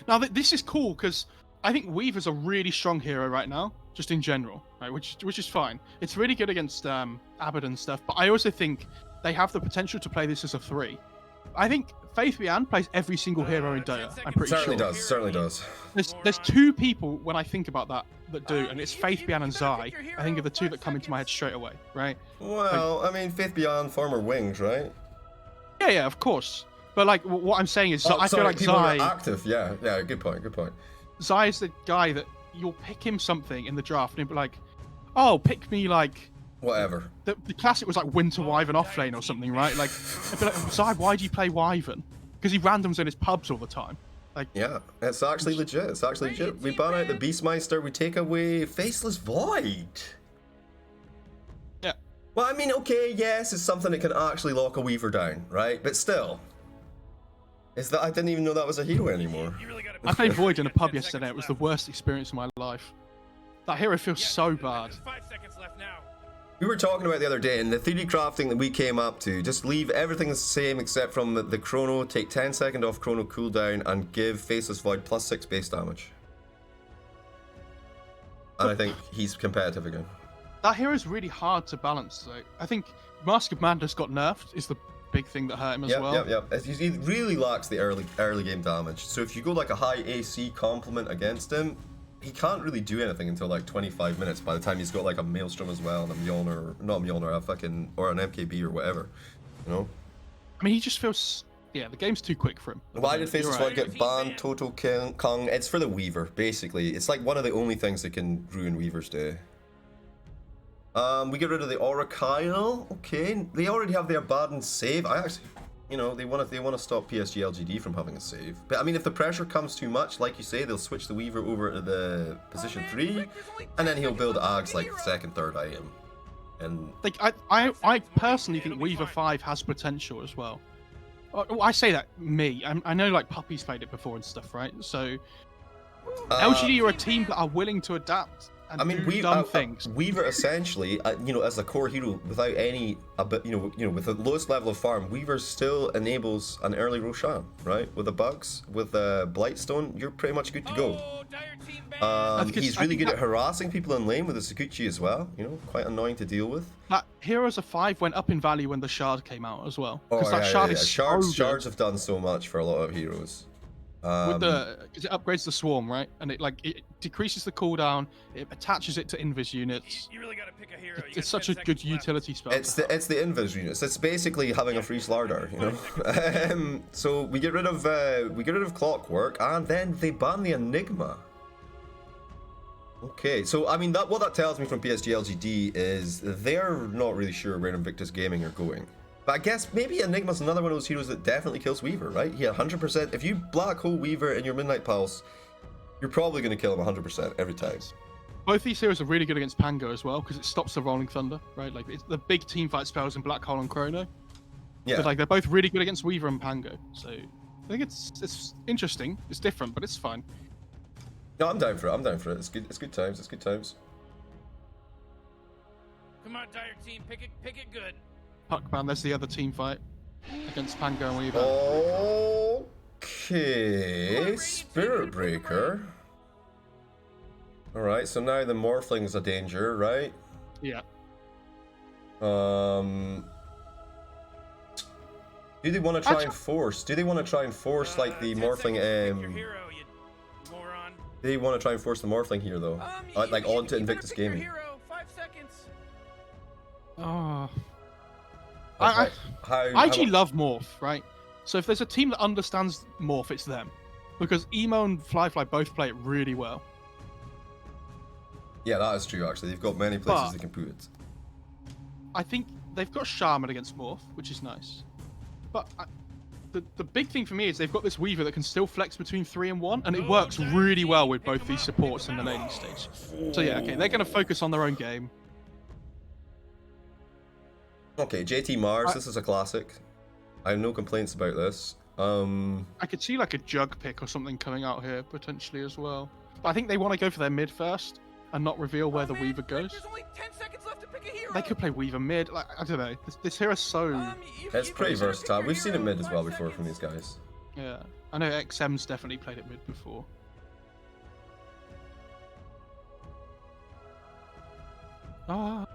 Now this is cool because I think Weaver's a really strong hero right now, just in general, right? Which is fine. It's really good against Abaddon and stuff, but I also think they have the potential to play this as a 3. I think Faith Bian plays every single hero in Dota. I'm pretty sure. Certainly does. There's 2 people when I think about that do, and it's Faith Bian and Zai. I think are the 2 that come into my head straight away, right? Well, I mean, Faith Bian, former Wings, right? Yeah, of course. But like, what I'm saying is, I feel like people Zai. Are active, yeah. Good point. Zai is the guy that you'll pick him something in the draft, and he'll be like, "Oh, pick me like." Whatever. The classic was like Winter Wyvern offlane or something, right? Like, I'd be like, Zai, why do you play Wyvern? Because he randoms in his pubs all the time. Like, yeah, it's actually legit. We ban out the Beastmeister, we take away Faceless Void. Yeah. Well, I mean, okay, yes, it's something that can actually lock a Weaver down, right? But still. I didn't even know that was a hero anymore. I played Void in a pub yesterday. It was the worst experience of my life. That hero feels so bad. 5 seconds left now. We were talking about the other day, and the 3D crafting that we came up to, just leave everything the same except from the chrono, take 10 seconds off chrono cooldown, and give Faceless Void +6 base damage. And I think he's competitive again. That hero is really hard to balance, though. I think Mask of Madness got nerfed, is the big thing that hurt him as well. Yep. He really lacks the early game damage. So if you go like a high AC complement against him, he can't really do anything until like 25 minutes by the time he's got like a Maelstrom as well and a Mjolnir, not a Mjolnir, or an MKB or whatever, you know? I mean, he just feels, the game's too quick for him. Why did Faceless Void get banned? Total Kong. It's for the Weaver, basically. It's like one of the only things that can ruin Weaver's day. We get rid of the Oracile. Okay, they already have their Abaddon save. I actually, they want to stop PSG.LGD from having a save. But I mean, if the pressure comes too much, like you say, they'll switch the Weaver over to the position 3, and then he'll build Ags like 2nd, 3rd item. And like, I personally think Weaver 5 has potential as well. I say that I know like Puppy's played it before and stuff, right? So LGD are a team that are willing to adapt. I mean, Weaver essentially, as a core hero, without any, with the lowest level of farm, Weaver still enables an early Roshan, right? With the bugs, with the Blightstone, you're pretty much good to go. He's really good at harassing people in lane with the Sakuchi as well. Quite annoying to deal with. That Heroes of 5 went up in value when the Shard came out as well. Shards have done so much for a lot of heroes. Because it upgrades the swarm, right? And it decreases the cooldown, it attaches it to invis units. You really gotta pick a hero. It's such a good utility spell. It's the invis units. It's basically having a free Slardar, So we get rid of Clockwork, and then they ban the Enigma. Okay, so I mean what that tells me from PSG.LGD is they're not really sure where Invictus Gaming are going. But I guess maybe Enigma's another one of those heroes that definitely kills Weaver, right? Yeah, 100%. If you black hole Weaver in your Midnight Pulse, you're probably going to kill him 100% every time. Both these heroes are really good against Pango as well, because it stops the Rolling Thunder, right? Like, it's the big team fight spells in Black Hole and Chrono. Yeah. But, like, they're both really good against Weaver and Pango. So, I think it's interesting. It's different, but it's fine. No, I'm down for it. It's good times. Come on, Dire Team. Pick it good. Puckman, there's the other team fight against Pango and Weaver. Okay, Spirit Breaker. Alright, so now the Morphling's a danger, right? Yeah. Do they want to try and force? Like the Morphling? Do they want to try and force the Morphling here though? Like onto Invictus Gaming. 5 seconds. Oh. I actually love Morph, right? So if there's a team that understands Morph, it's them. Because Emo and Flyfly both play it really well. Yeah, that is true, actually. They've got many places they can put it. I think they've got Shaman against Morph, which is nice. But the big thing for me is they've got this Weaver that can still flex between 3 and 1, and it works really well with both these supports in the laning stage. So yeah, okay, they're going to focus on their own game. Okay, JT Mars, this is a classic. I have no complaints about this. I could see like a jug pick or something coming out here potentially as well. But I think they want to go for their mid first and not reveal where the Weaver goes. There's only 10 seconds left to pick a hero. They could play Weaver mid. Like, I don't know. This hero's so... It's pretty versatile. We've seen it mid as well before from these guys. Yeah. I know XM's definitely played it mid before. Ah.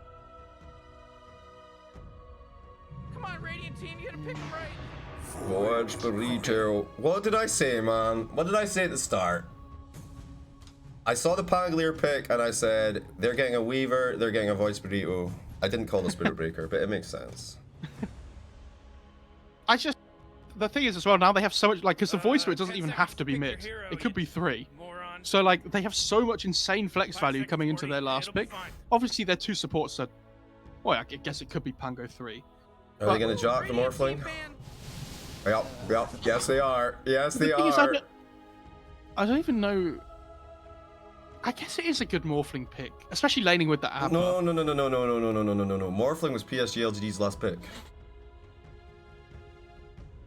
Come on, Radiant team, you gotta pick them right. Voyage Burrito. What did I say, man? What did I say at the start? I saw the Pangolier pick and I said, they're getting a Weaver, they're getting a Voice Burrito. I didn't call the Spirit Breaker, but it makes sense. The thing is as well, now they have so much, like, because the Voice Spirit doesn't even have to be mid. It could be 3. So, like, they have so much insane flex value coming into their last pick. Obviously, their 2 supports are... Well, I guess it could be Pango 3. Are they going to jock the Morphling? Yep, yes they are. Yes they are. I don't even know... I guess it is a good Morphling pick, especially laning with the Abba. No. Morphling was PSG.LGD's last pick.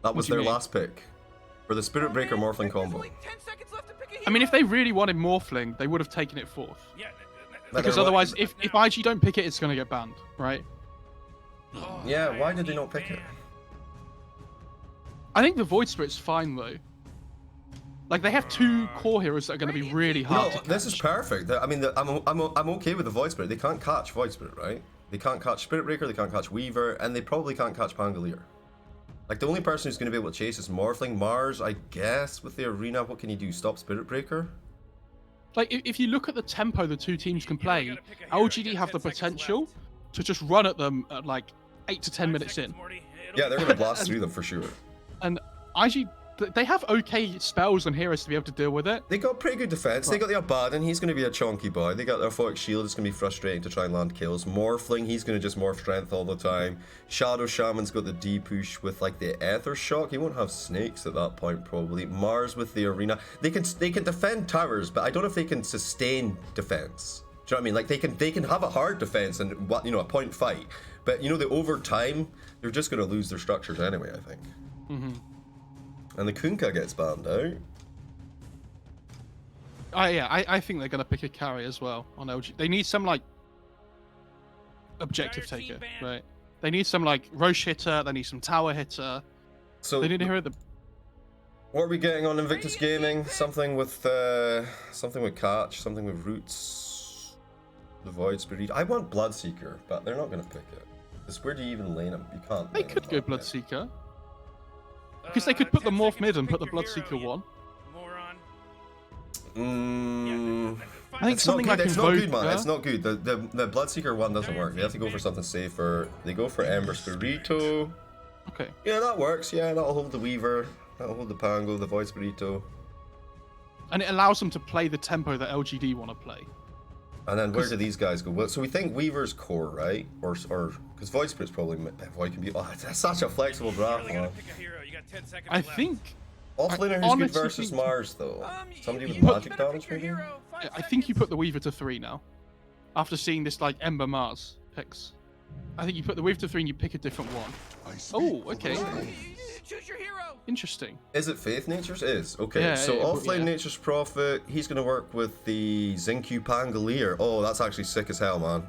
That was their last pick. For the Spirit Breaker Morphling combo. I mean, if they really wanted Morphling, they would have taken it 4th. Yeah. Because otherwise, if IG don't pick it, it's going to get banned, right? Yeah, why did they not pick it? I think the Void Spirit's fine, though. Like, they have 2 core heroes that are going to be really hard to catch. This is perfect. I mean, I'm okay with the Void Spirit. They can't catch Void Spirit, right? They can't catch Spirit Breaker, they can't catch Weaver, and they probably can't catch Pangolier. Like, the only person who's going to be able to chase is Morphling. Mars, I guess, with the Arena, what can you do? Stop Spirit Breaker? Like, if you look at the tempo the 2 teams can play, LGD have the potential to just run at them at, like, 8 to 10 minutes in. Yeah, they're going to blast through them for sure. And IG, they have okay spells and heroes to be able to deal with it. They got pretty good defense. They got the Abaddon, he's going to be a chunky boy. They got their Photic Shield, it's going to be frustrating to try and land kills. Morphling, he's going to just morph strength all the time. Shadow Shaman's got the D push with like the Ether Shock. He won't have snakes at that point probably. Mars with the Arena. They can defend towers, but I don't know if they can sustain defense. Do you know what I mean? Like they can have a hard defense and a point fight, but the over time they're just going to lose their structures anyway, I think. And the Kunkka gets banned out. I think they're going to pick a carry as well on LG. They need some, like, objective taker, right? They need some, like, Roche hitter. They need some tower hitter. So they need to hero the... What are we getting on Invictus Gaming? Something with Catch, something with Roots, the Void Spirit. I want Bloodseeker, but they're not going to pick it. Because where do you even lane them? You can't. They could go Bloodseeker. Because they could put the Morph mid and put the Bloodseeker one. I think something like it's not good, man. It's not good. The Bloodseeker one doesn't work. They have to go for something safer. They go for Ember Spirito. Okay. Yeah, that works. Yeah, that'll hold the Weaver. That'll hold the Pango, the Void Spirito. And it allows them to play the tempo that LGD want to play. And then where do these guys go? Well, so we think Weaver's core, right? Or because Void Spirit's probably Void can be. Oh, that's such a flexible draft. I think. Offlaner who's good versus Mars though. Somebody with magic damage maybe. I think you put the Weaver to 3 now. After seeing this like Ember Mars picks, I think you put the Weaver to 3 and you pick a different one. Oh, okay. Choose your hero. Interesting. Is it Faith Nature's? It is. Okay, yeah, so Offline Nature's Prophet, he's going to work with the Xingqiu Pangolier. Oh, that's actually sick as hell, man.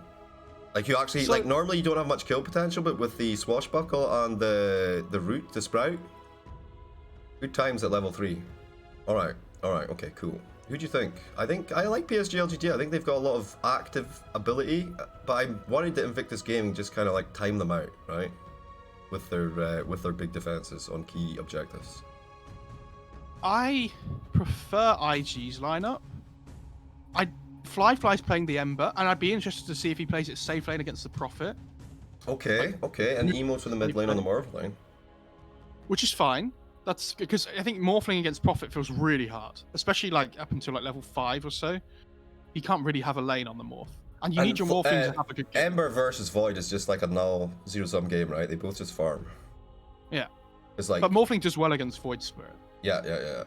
Like, you actually, like, normally you don't have much kill potential, but with the Swashbuckle and the Root, the Sprout, good times at level 3. Alright, okay, cool. Who do you think? I like PSG.LGD. I think they've got a lot of active ability, but I'm worried that Invictus Gaming just kind of, like, time them out, right? With their big defenses on key objectives. I prefer IG's lineup. Fly's playing the Ember, and I'd be interested to see if he plays it safe lane against the Prophet. Okay, and Emo's for the mid lane on the Morph lane. Which is fine. That's because I think Morphling against Prophet feels really hard, especially like up until like level 5 or so. You can't really have a lane on the Morph. And you need your Morphling to have a good game. Ember versus Void is just like a null zero-sum game, right? They both just farm. Yeah. It's like, But Morphling does well against Void Spirit. yeah.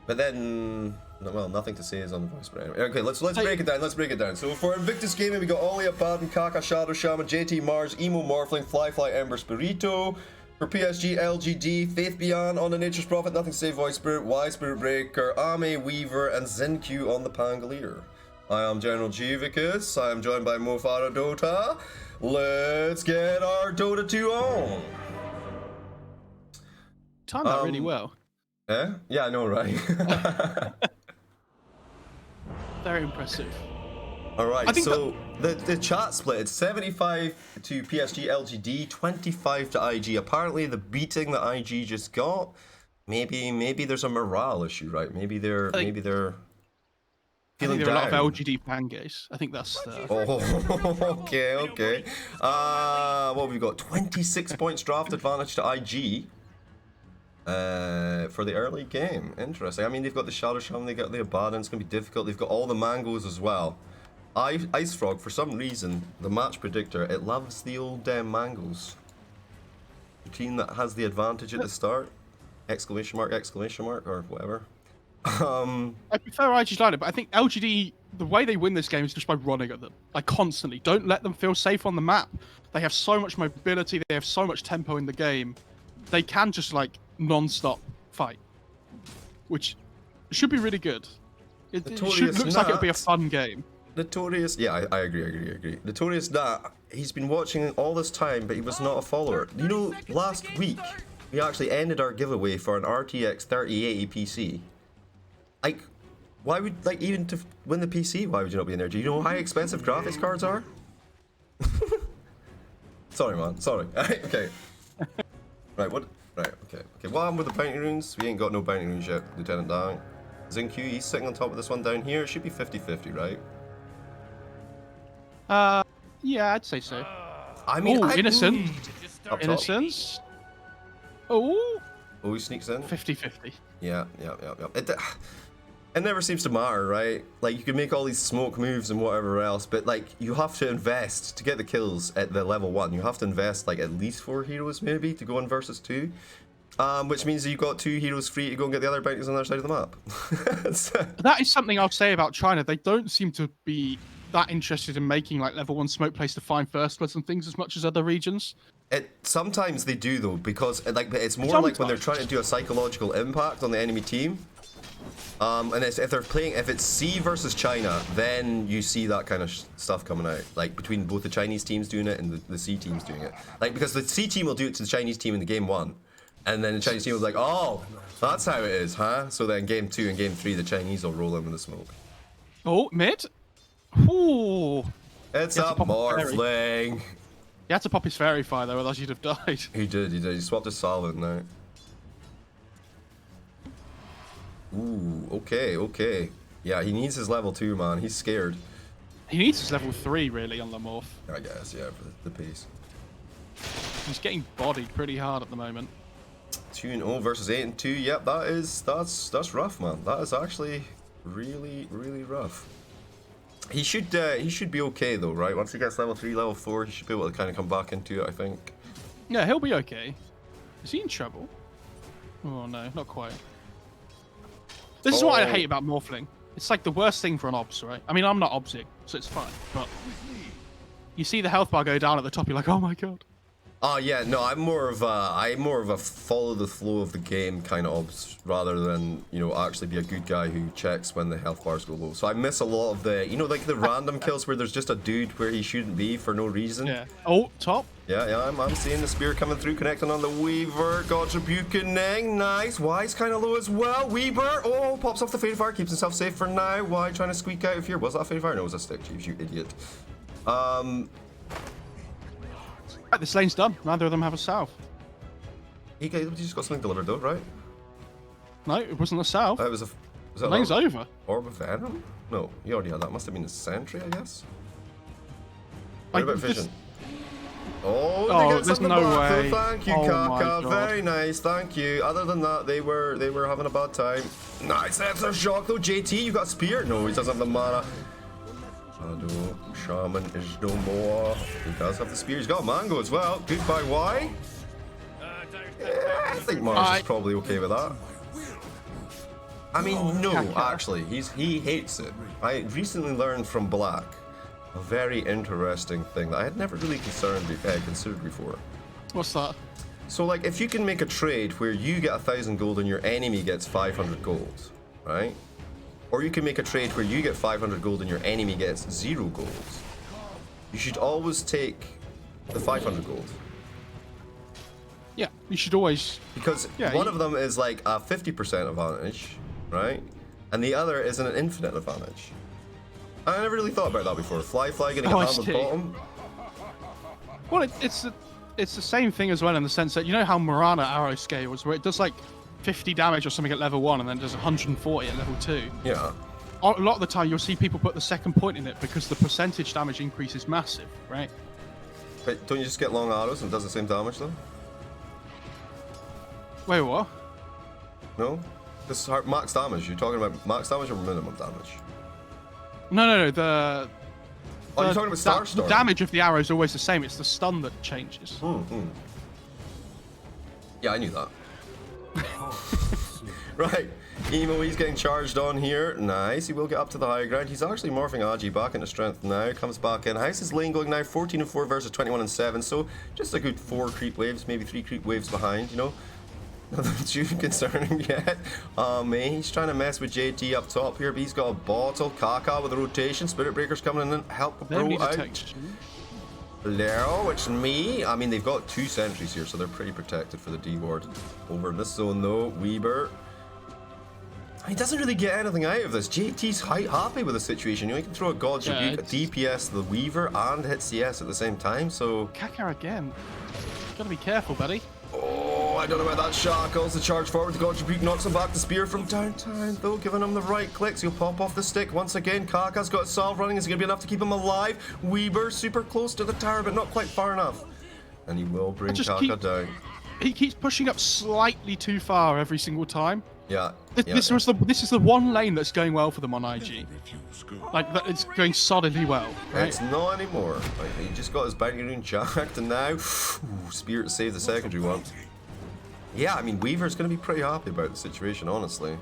But then, well, nothing to say is on the voice. But anyway. Okay, let's break it down. Let's break it down. So for Invictus Gaming, we got Ollie, Abaddon, Kaka, Shadow Shaman, JT Mars, Emo Morphling, Fly, Ember, Spirito. For PSG.LGD, Faith Beyond on the Nature's Prophet, Nothing to Say, Voice Spirit, Y Spirit Breaker, Ame Weaver, and Zenq on the Pangolier. I am General Jivicus. I am joined by Mofara Dota. Let's get our Dota 2 on. Timed that really well. Yeah, I know, right? Very impressive. Alright, so the chat split, it's 75 to PSG.LGD, 25 to IG. Apparently the beating that IG just got, maybe there's a morale issue, right? Maybe they're feeling there are down. a lot of LGD pangays. I think that's Oh, okay. What have we got? 26 points draft advantage to IG. For the early game. Interesting. I mean, they've got the Shadow Shaman, they've got the Abaddon, it's going to be difficult. They've got all the mangoes as well. Ice Frog, for some reason, the match predictor, it loves the old mangoes. The team that has the advantage at the start. Exclamation mark, or whatever. I prefer IG's lineup, but I think LGD, the way they win this game is just by running at them. Like, constantly. Don't let them feel safe on the map. They have so much mobility, they have so much tempo in the game. They can just, like, non-stop fight. Which should be really good. It looks like it'll be a fun game. Notorious, yeah, I agree. Notorious Nat, he's been watching all this time, but he was not a follower. You know, last week, we actually ended our giveaway for an RTX 3080 PC. Like, why would, like, even to win the PC, why would you not be in there? Do you know how expensive graphics cards are? Sorry, man, sorry. Okay. Right, okay. What happened with the bounty runes? We ain't got no bounty runes yet, Lieutenant Dang. Zenq, he's sitting on top of this one down here. It should be 50-50, right? Yeah, I'd say so. I mean, Innocent. Up top. Innocence. Oh, he sneaks in. 50-50. Yeah. It never seems to matter, right? Like, you can make all these smoke moves and whatever else, but, like, you have to invest to get the kills at the level 1. You have to invest, like, at least 4 heroes, maybe, to go in versus 2. Which means that you've got 2 heroes free to go and get the other bounties on the other side of the map. That is something I'll say about China. They don't seem to be that interested in making, like, level 1 smoke plays to find first bloods and things as much as other regions. Sometimes they do, though, because, like, it's more like when they're trying to do a psychological impact on the enemy team. And if it's C versus China, then you see that kind of stuff coming out, like between both the Chinese teams doing it and the C teams doing it. Like, because the C team will do it to the Chinese team in the game 1, and then the Chinese team will be like, oh, that's how it is, huh? So then game 2 and game 3, the Chinese will roll in with the smoke. Oh, mid. Ooh. It's a Morphling. He had to pop his fairy fire though, otherwise he'd have died. He did. He swapped his solvent now. Ooh, okay. Yeah, he needs his level 2, man. He's scared. He needs his level 3, really, on the morph. I guess, yeah, for the pace. He's getting bodied pretty hard at the moment. 2-0 versus 8-2. Yep, that's rough, man. That is actually really rough. He should be okay though, right? Once he gets level 3, level 4, he should be able to kind of come back into it, I think. Yeah, he'll be okay. Is he in trouble? Oh no, not quite. This is what I hate about Morphling. It's like the worst thing for an obs, right? I mean, I'm not obsing, so it's fine, but you see the health bar go down at the top, you're like, oh my god. Oh yeah, no, I'm more of a follow the flow of the game kind of obs rather than, you know, actually be a good guy who checks when the health bars go low. So I miss a lot of the, you know, like the random kills where there's just a dude where he shouldn't be for no reason. Yeah. Oh, top. Yeah, I'm seeing the spear coming through, connecting on the Weaver. Got Rebuking, nice. Y's kind of low as well. Weaver, oh, pops off the Fade Fire, keeps himself safe for now. Y trying to squeak out of here. Was that a Fade Fire? No, it was a stick, Jeeves, you idiot. Right, this lane's done. Neither of them have a salve. He just got something delivered though, right? No, it wasn't a salve. It was a... The lane's over. Orb of Venom? No, you already had that. Must have been a sentry, I guess. Like, what about Vision? Oh, there's no way. Thank you, Kaka. Very nice, thank you. Other than that, they were having a bad time. Nice, that's a shock though. JT, you got a spear? No, he doesn't have the mana. Shadow Shaman is no more. He does have the spear. He's got a mango as well. Goodbye, Y. I think Mars is probably okay with that. I mean, no, actually, he hates it. I recently learned from Black a very interesting thing that I had never really considered before. What's that? So, like, if you can make a trade where you get 1,000 gold and your enemy gets 500 gold, right? Or you can make a trade where you get 500 gold and your enemy gets 0 gold. You should always take the 500 gold. Yeah, you should always... Because one of them is like a 50% advantage, right? And the other is an infinite advantage. I never really thought about that before. Fly getting a hammered bottom. Well, it's the same thing as well in the sense that, you know how Mirana arrow scales, where it does like 50 damage or something at level 1 and then does 140 at level 2? Yeah. A lot of the time you'll see people put the second point in it because the percentage damage increase is massive, right? But don't you just get long arrows and it does the same damage though? Wait, what? No? This is max damage. You're talking about max damage or minimum damage? No. The you're talking about Star The damage of the arrow is always the same. It's the stun that changes. Yeah, I knew that. Right. Emo, he's getting charged on here. Nice. He will get up to the high ground. He's actually morphing Agi back into strength now. Comes back in. How's his lane going now? 14 and 4 versus 21 and 7. So just a good 4 creep waves, maybe 3 creep waves behind, you know? Nothing too concerning yet. He's trying to mess with JT up top here, but he's got a bottle. Kaka with a rotation. Spirit Breaker's coming in and help a bro out. Hello, it's me. I mean, they've got 2 sentries here, so they're pretty protected for the D ward. Over in this zone though, Weber. He doesn't really get anything out of this. JT's happy with the situation. You know, he can throw a God's Rebuke, a DPS to the Weaver, and hit CS at the same time, so... Kaka again. Gotta be careful, buddy. Oh, I don't know about that. Shackles, the charge forward, the God's Rebuke knocks him back. The spear from downtown, though, giving him the right clicks. He'll pop off the stick once again. Kaka's got a salve running. Is it going to be enough to keep him alive? Weaver, super close to the tower, but not quite far enough. And he will bring Kaka down. He keeps pushing up slightly too far every single time. Yeah. This is the one lane that's going well for them on IG. Like, it's going solidly well, right? It's not anymore. Like, he just got his bounty rune jacked, and now Spirit saved the secondary one. Yeah, I mean, Weaver's going to be pretty happy about the situation, honestly.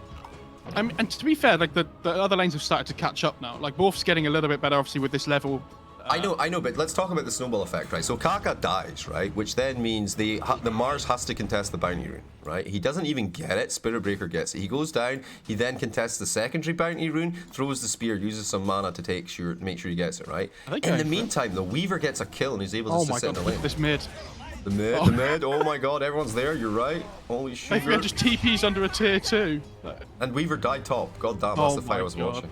And to be fair, like the other lanes have started to catch up now. Like, Morph's getting a little bit better, obviously, with this level. I know, but let's talk about the snowball effect, right? So Kaka dies, right? Which then means the Mars has to contest the bounty rune, right? He doesn't even get it. Spirit Breaker gets it. He goes down. He then contests the secondary bounty rune, throws the spear, uses some mana to make sure he gets it, right? In the meantime, the Weaver gets a kill and he's able to sit in the lane. This mid. The mid. Oh my god, everyone's there. You're right. Holy shit. They just TP's under a tier 2. And Weaver died top. God damn, that's the fight I was watching.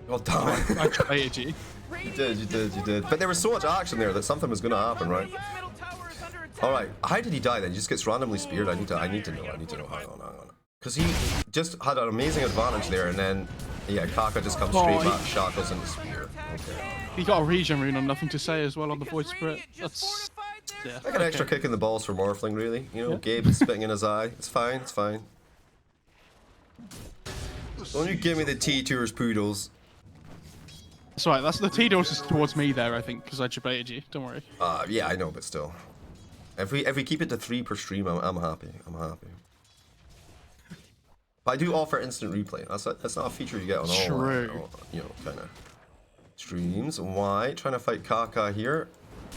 God damn it. I traded you. You did. But there was so much action there that something was going to happen, right? Alright, how did he die then? He just gets randomly speared? I need to know. Hang on. Because he just had an amazing advantage there, and then, yeah, Kaka just comes straight back, shackles into spear. Okay. He got a regen rune on Nothing to Say as well on the Void Spirit. That's... Yeah. Like an extra kick in the balls for Morphling, really. You know, Gabe is spitting in his eye. It's fine. Don't you give me the T-Tours poodles. That's right, that's the T-Dose is towards me there, I think, because I debated you. Don't worry. Yeah, I know, but still. If we keep it to 3 per stream, I'm happy. But I do offer instant replay. That's not a feature you get on all, you know, kind of streams. Why? Trying to fight Kaka here.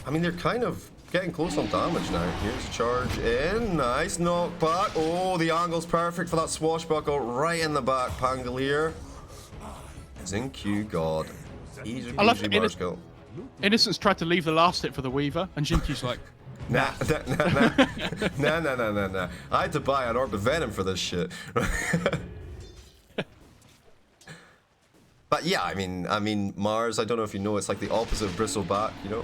I mean, they're kind of getting close on damage now. Here's charge in. Nice knockback. Oh, the angle's perfect for that swashbuckle right in the back. Pangolier is in Q. God. Easy Mars kill. Innocence tried to leave the last hit for the Weaver, and Jinky's like, Nah. I had to buy an Orb of Venom for this shit. But yeah, I mean, Mars, I don't know if you know, it's like the opposite of Bristleback, you know?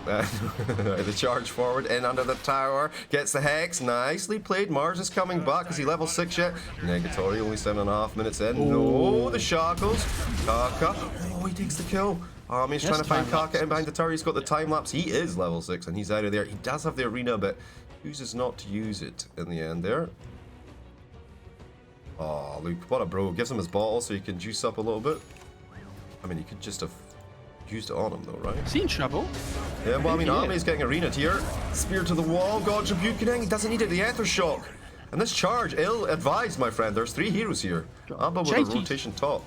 The charge forward, in under the tower, gets the Hex, nicely played. Mars is coming back, is he level 6 yet? Negatory, only 7.5 minutes in. Ooh. No, the Shackles. Kaka, oh, he takes the kill. He's trying to find Kaka in behind the tower, he's got the time lapse. He is level 6 and he's out of there. He does have the arena, but chooses not to use it in the end there. Oh, Luke, what a bro. Gives him his bottle so he can juice up a little bit. I mean, he could just have used it on him though, right? Is he in trouble? Yeah, well, I mean, Army's getting arena tier. Spear to the wall, God rebuking. He doesn't need it, the Ether Shock. And this charge, ill-advised, my friend. There's 3 heroes here. Abba with a rotation top.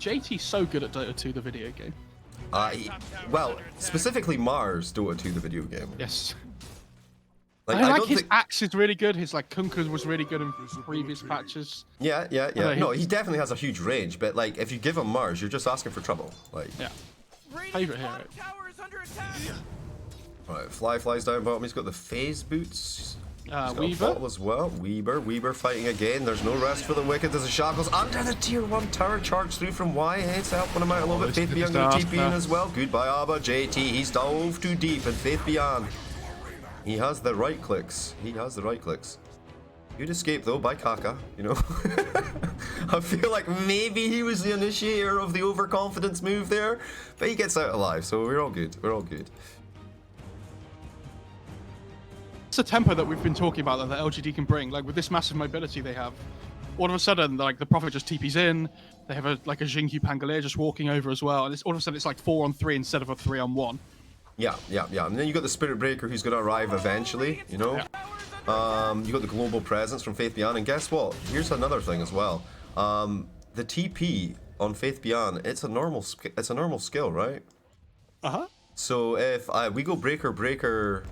JT's so good at Dota 2, the video game. Well, specifically Mars Dota 2, the video game. Yes. Like, I like don't his think... axe is really good. His like Kunkka was really good in previous patches. Yeah. No, he definitely has a huge range, but like if you give him Mars, you're just asking for trouble. Like. Yeah. Favorite hero. Right, flies down bottom. He's got the phase boots. He's got Weaver. a bottle as well. Weaver fighting again. There's no rest for the wicked as the shackles under the tier 1 tower charge through from Y. It's helping him out a little bit. Faith Beyond going to TP in as well. Goodbye Abba. JT, he's dove too deep, and Faith Beyond. He has the right clicks. Good escape though by Kaka, you know. I feel like maybe he was the initiator of the overconfidence move there, but he gets out alive, so we're all good. It's the tempo that we've been talking about that the LGD can bring. Like with this massive mobility they have, all of a sudden like the Prophet just TPs in. They have a Xingqiu Pangolier just walking over as well, and all of a sudden it's like 4-on-3 instead of a 3-on-1. Yeah. And then you got the Spirit Breaker who's going to arrive eventually, you know. Yeah. You got the global presence from Faith Beyond, and guess what? Here's another thing as well. The TP on Faith Beyond, it's a normal skill, right? So if we go Breaker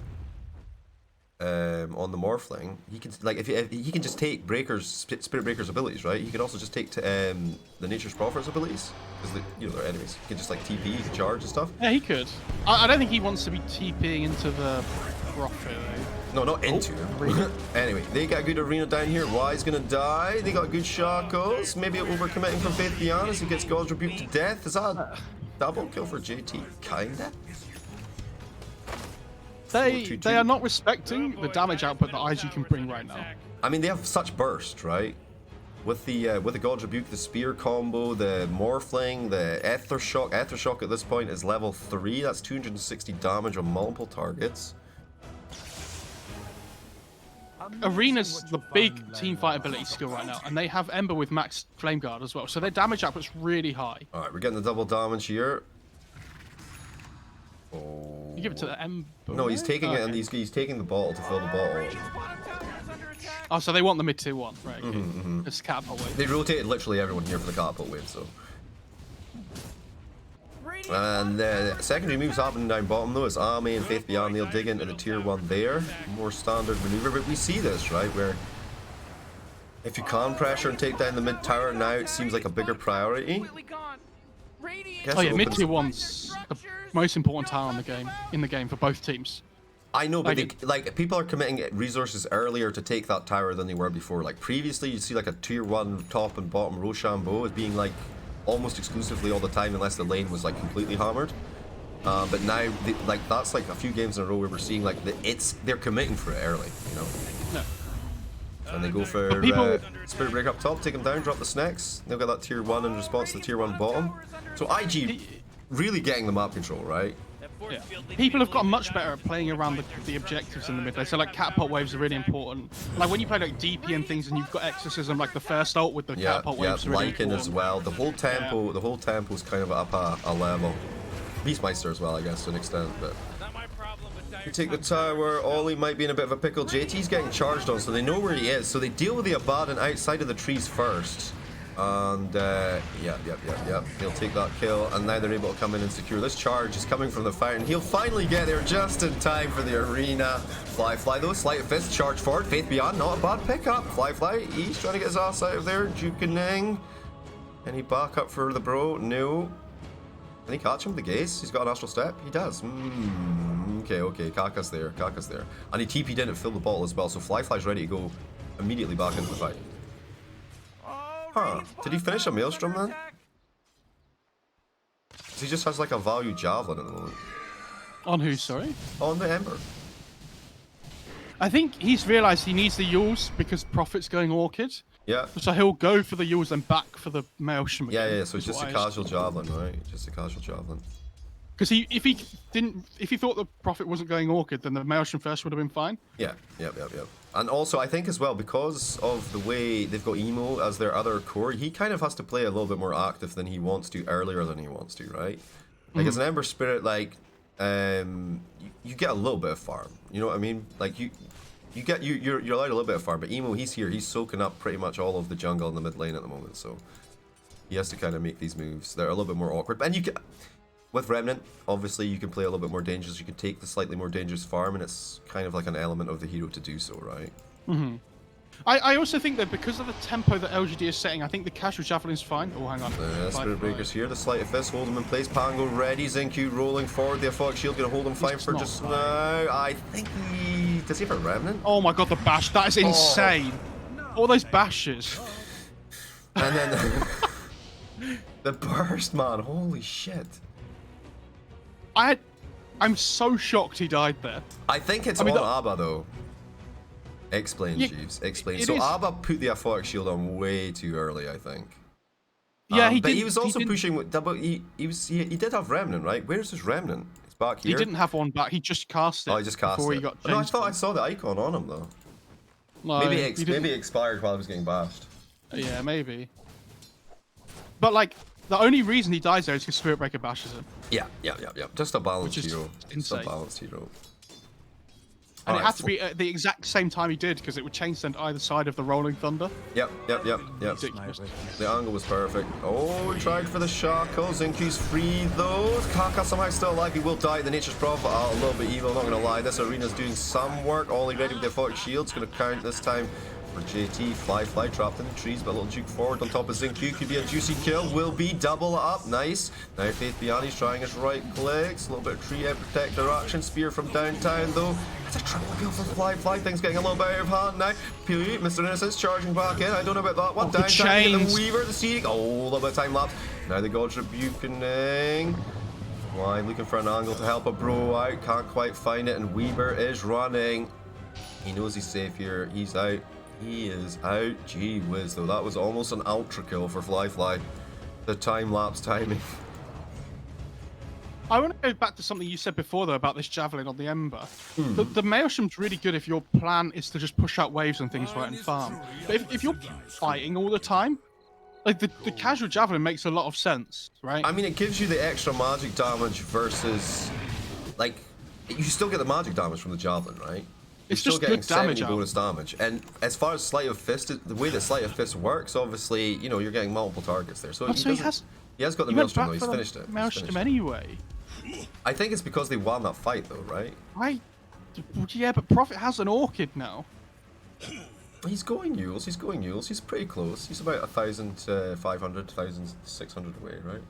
on the Morphling, he can if he can just take Spirit Breaker's abilities, right? He can also just take the Nature's Prophet's abilities because they're enemies. He can just like TP, he can charge and stuff. Yeah, he could. I don't think he wants to be TPing into the Prophet though. No, not into him. Anyway, they got a good arena down here. Y's gonna die. They got good shackles. Maybe overcommitting from Faith Beyond as he gets God's Rebuke to death. Is that a double kill for JT? Kinda. They are not respecting the damage output that IG can bring right now. I mean, they have such burst, right? With the God's Rebuke, the Spear combo, the Morphling, the Ether Shock. Ether Shock at this point is level 3. That's 260 damage on multiple targets. Arena's the big teamfight ability skill right now, and they have Ember with max Flame Guard as well, so their damage output's really high. Alright, we're getting the double damage here. Oh. You give it to the Ember? No, he's taking it, and he's taking the bottle to fill the bottle. Oh, so they want the mid tier 1, right? Okay. It's catapult wave. They rotated literally everyone here for the catapult wave, so. And secondary moves happening down bottom though. It's Army and Faith Beyond. They'll dig into the tier 1 there. More standard maneuver, but we see this, right? Where if you can pressure and take down the mid tower now, it seems like a bigger priority. Oh yeah, mid tier 1's the most important tower in the game for both teams. I know, but people are committing resources earlier to take that tower than they were before. Like previously, you'd see like a tier 1 top and bottom Rochambeau as being like almost exclusively all the time, unless the lane was like completely hammered. But now, that's like a few games in a row where we're seeing like they're committing for it early, you know. No. And they go for Spirit Break up top, take them down, drop the snacks. They'll get that tier 1 in response to the tier 1 bottom. So IG really getting the map control, right? Yeah. People have gotten much better at playing around the objectives in the mid lane. So like catapult waves are really important. Like when you play like DP and things, and you've got exorcism, like the first ult with the catapult waves are really important. As well. The whole tempo is kind of up a level. Beastmeister as well, I guess, to an extent, but. You take the tower. Ollie might be in a bit of a pickle. JT's getting charged on, so they know where he is. So they deal with the Abaddon outside of the trees first. And yep. He'll take that kill, and now they're able to come in and secure this charge. Is coming from the fountain. He'll finally get there just in time for the arena. Fly though, sleight of fist, charge forward. Faith Beyond, not a bad pickup. Fly, he's trying to get his ass out of there. Jukening. Can he back up for the bro? No. Can he catch him with the gaze? He's got an astral step. He does. Okay. Kaka's there. And he TP'd in and filled the bottle as well. So Fly's ready to go immediately back into the fight. Huh. Did he finish a Maelstrom then? He just has like a value javelin at the moment. On who, sorry? On the Ember. I think he's realised he needs the Yules because Prophet's going Orchid. Yeah. So he'll go for the Yules and back for the Maelstrom. Yeah, so it's just a casual javelin, right? Just a casual javelin. Because if he thought the Prophet wasn't going Orchid, then the Maelstrom first would have been fine. Yeah. And also, I think as well, because of the way they've got Emo as their other core, he kind of has to play a little bit more active than he wants to earlier than he wants to, right? Like as an Ember Spirit, like you get a little bit of farm. You know what I mean? Like you're allowed a little bit of farm, but Emo, he's here. He's soaking up pretty much all of the jungle in the mid lane at the moment, so he has to kind of make these moves. They're a little bit more awkward. And you can, with Remnant, obviously you can play a little bit more dangerous. You can take the slightly more dangerous farm, and it's kind of like an element of the hero to do so, right? Mm-hmm. I also think that because of the tempo that LGD is setting, I think the casual javelin's fine. Oh, hang on. Spirit Breaker's here. The Sleight of Fist, hold him in place. Pango ready. Zenku rolling forward. The Fog Shield gonna hold him fine for just now. I think he... Does he have a Remnant? Oh my god, the bash. That is insane. All those bashes. And then... the burst, man. Holy shit. I'm so shocked he died there. I think it's on Abba, though. Explain, Jeeves. Explain. So Abba put the Aphotic Shield on way too early, I think. Yeah, he but did. He was also pushing with double. He did have Remnant, right? Where's his Remnant? It's back here. He didn't have one back. He just cast it. Oh, he just cast before it. He got No, I thought I saw the icon on him though. No, maybe it expired while I was getting bashed. Yeah, maybe. But like, the only reason he dies there is because Spirit Breaker bashes him. Yeah. Just a balanced hero. Just a balanced hero. And it had to be at the exact same time he did, because it would change them to either side of the Rolling Thunder. Yep. The angle was perfect. Oh, he tried for the shackle. Zinku's free though. Kaka somehow still alive. He will die. The Nature's Prophet, a little bit evil, not gonna lie. This arena's doing some work. Ollie ready with the Aphotic Shield's gonna count this time for JT. Fly trapped in the trees, but a little juke forward on top of Zinku. Could be a juicy kill. Will be double up. Nice. Now Faith Biani's trying his right clicks. A little bit of tree out protector action. Spear from downtown though. It's a triple kill for Fly. Thing's getting a little bit out of hand now. Pete, Mr. Innocence charging back in. I don't know about that one. Downtown, the Weaver, the Seeding. Oh, a little bit of time lapse. Now the God's Rebuking. Why looking for an angle to help a bro out. Can't quite find it, and Weaver is running. He knows he's safe here. He's out. He is out. Gee whiz, though. That was almost an ultra kill for Fly. The time-lapse timing. I want to go back to something you said before, though, about this Javelin on the Ember. The Maelstrom's really good if your plan is to just push out waves and things, right, and farm. But if you're fighting all the time, like, the casual Javelin makes a lot of sense, right? I mean, it gives you the extra magic damage versus... Like, you still get the magic damage from the Javelin, right? It's still just getting good damage 70 bonus damage. And as far as Sleight of Fist, the way that Sleight of Fist works, obviously, you know, you're getting multiple targets there. So, he has got the Maelstrom, though. He's finished it. Maelstrom anyway. I think it's because they won that fight, though, right? Yeah, but Prophet has an Orchid now. He's going Yules. He's pretty close. He's about 1,500, 1,600 away, right?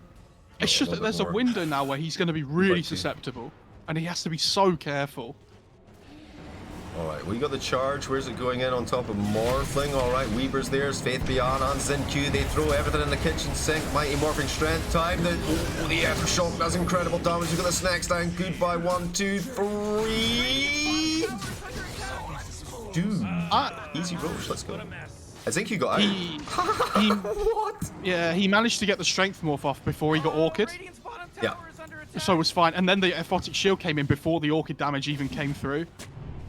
It's just that there's a window now where he's going to be really susceptible. And he has to be so careful. Alright, we got the charge. Where's it going in on top of Morphling? Alright, Weaver's there. Faith Beyond on Zenku. They throw everything in the kitchen sink. Mighty Morphing Strength time. The Aftershock does incredible damage. We got the snacks down. Goodbye. 1, 2, 3. Dude. Easy Roach. Let's go. I think you got out. What? Yeah, he managed to get the Strength Morph off before he got Orchid. Yeah. So it was fine. And then the Aphotic Shield came in before the Orchid damage even came through.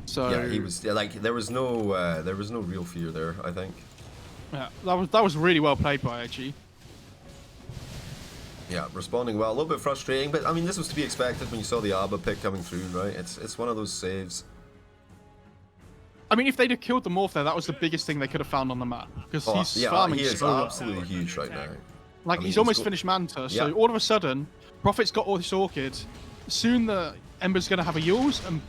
So yeah, he was like there was no real fear there, I think. Yeah, that was really well played by AG. Yeah, responding well, a little bit frustrating, but I mean this was to be expected when you saw the Abba pick coming through, right? It's one of those saves. I mean, if they'd have killed the Morph there, that was the biggest thing they could have found on the map, because he's farming he is so absolutely huge right now. Like, I mean, he's almost finished Manta, so all of a sudden, Prophet's got all this Orchid. Soon the Ember's going to have a Yules, and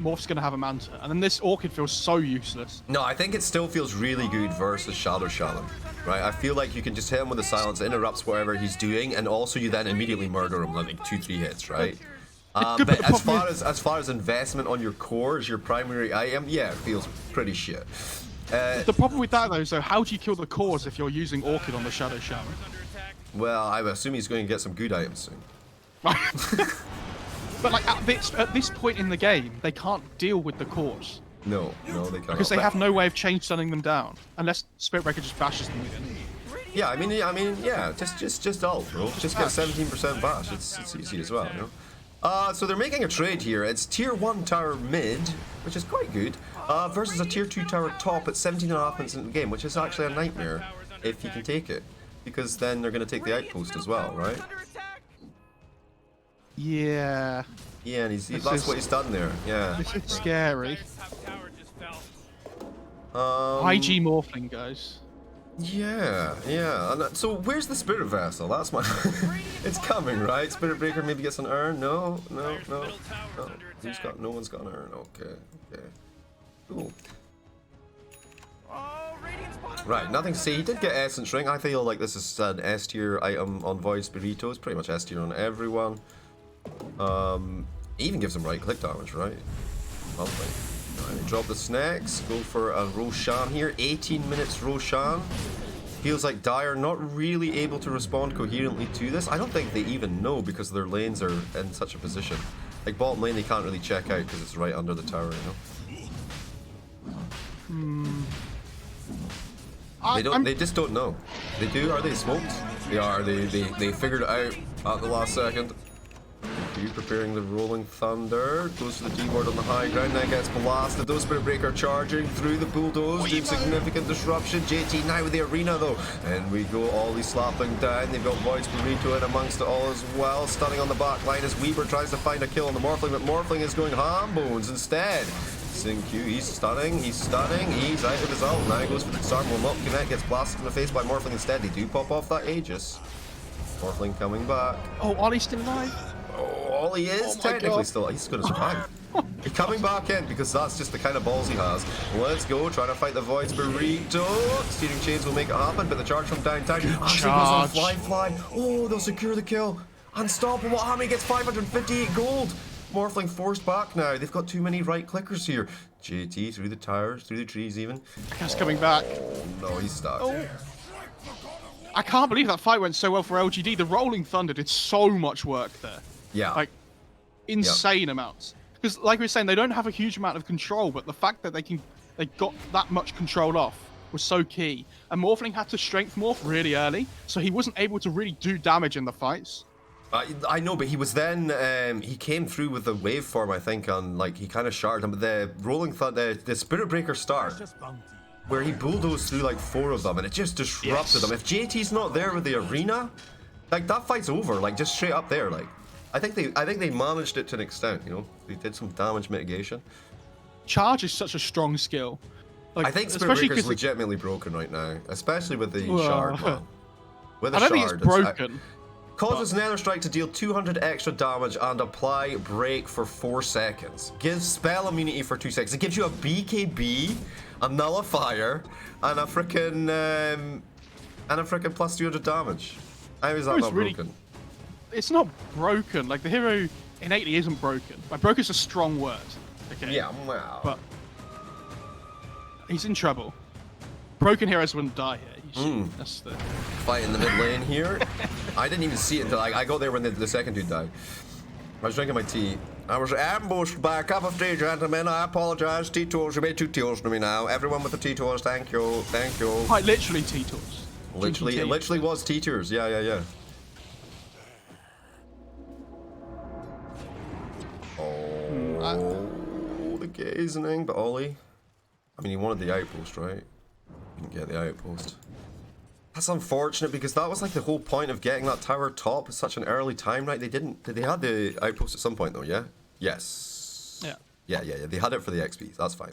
Morph's going to have a Manta. And then this Orchid feels so useless. No, I think it still feels really good versus Shadow Shalom, right? I feel like you can just hit him with the silence, it interrupts whatever he's doing, and also you then immediately murder him like 2-3 hits, right? But as far as investment on your core as your primary item, yeah, it feels pretty shit. The problem with that, though, is how do you kill the cores if you're using Orchid on the Shadow Shaman? Well, I assume he's going to get some good items soon. But like at this point in the game, they can't deal with the cores. No, they can't. Because they have no way of stunning them down, unless Spirit Breaker just bashes them again. Yeah, I mean, yeah, just ult, bro. Just get 17% bash. It's easy as well, you know. So they're making a trade here. It's tier 1 tower mid, which is quite good, versus a tier 2 tower top at 17.5 minutes in the game, which is actually a nightmare if you can take it, because then they're going to take the outpost as well, right? Yeah. Yeah, and This that's is- what he's done there. Yeah. This is scary. Top tower just fell. IG Morphling, guys. Yeah, yeah. And so where's the Spirit Vessel? That's my. It's coming, right? Spirit Breaker maybe gets an urn. No. Who's got? No one's got an urn. Okay. Cool. Oh, Radiant's bottom Right, tower nothing to is say. He under did get attack. Essence Ring. I feel like this is an S tier item on Voice Burritos. Pretty much S tier on everyone. Even gives him right click damage, right? Lovely. Right, drop the snacks. Go for a Roshan here. 18 minutes Roshan. Feels like Dire not really able to respond coherently to this. I don't think they even know because their lanes are in such a position. Like bottom lane, they can't really check out because it's right under the tower, you know? They don't. They just don't know. They do. Are they smoked? They are. They figured it out at the last second. You preparing the Rolling Thunder. Goes to the D-ward on the high ground. Now gets blasted. Those Spirit Breaker charging through the bulldoze. Doing significant disruption. JT now with the arena though. And we go Ollie slapping down. They've got Void's Burrito in amongst it all as well. Stunning on the back line as Weaver tries to find a kill on the Morphling, but Morphling is going ham bones instead. Q, he's stunning, he's out of his ult. Now he goes for the disarm, will not connect, gets blasted in the face by Morphling instead. They do pop off that Aegis. Morphling coming back. Oh, Ollie's still alive. Oh, all he is my technically God. still. He's going to survive. He's coming back in because that's just the kind of balls he has. Let's go, trying to fight the Void's Burrito. Steering chains will make it happen, but the charge from downtown actually goes on fly. Oh, they'll secure the kill. Unstoppable. Hammy gets 558 gold. Morphling forced back now. They've got too many right clickers here. JT through the towers, through the trees even. Guy's coming back. Oh no, he's stuck. Oh. I can't believe that fight went so well for LGD. The Rolling Thunder did so much work there. Yeah. Like, insane amounts. Because, like we were saying, they don't have a huge amount of control, but the fact that they got that much control off was so key. And Morphling had to strength morph really early, so he wasn't able to really do damage in the fights. I know, but he was then, he came through with the waveform, I think, on, like, he kind of sharded him. But the Rolling Thunder, the Spirit Breaker start, where he bulldozed through, like, 4 of them, and it just disrupted them. If JT's not there with the arena, like, that fight's over, like, just straight up there, like. I think they managed it to an extent, you know? They did some damage mitigation. Charge is such a strong skill. Like, I think Spirit Breaker's legitimately broken right now, especially with the shard, man. With the I don't think shard, it's broken. Causes Nether Strike to deal 200 extra damage and apply break for 4 seconds. Gives spell immunity for 2 seconds. It gives you a BKB, a nullifier, and a frickin' plus 200 damage. How is that not broken? It's not broken. Like, the hero innately isn't broken. Like, broken's a strong word. Okay. Yeah, wow. But he's in trouble. Broken heroes wouldn't die here. That's the fight in the mid lane here. I didn't even see it until I got there when the second dude died. I was drinking my tea. I was ambushed by a cup of tea, gentlemen. I apologize. T-tours, you made 2 tours to me now. Everyone with the T-tours, thank you, thank you. Quite literally T-tours. Literally, it literally was T-tours. Yeah. Oh, the gazing, but Ollie. I mean, he wanted the outpost, right? Didn't get the outpost. That's unfortunate because that was like the whole point of getting that tower top at such an early time, right? They didn't. They had the outpost at some point though, yeah? Yes. Yeah. Yeah. They had it for the XP. That's fine.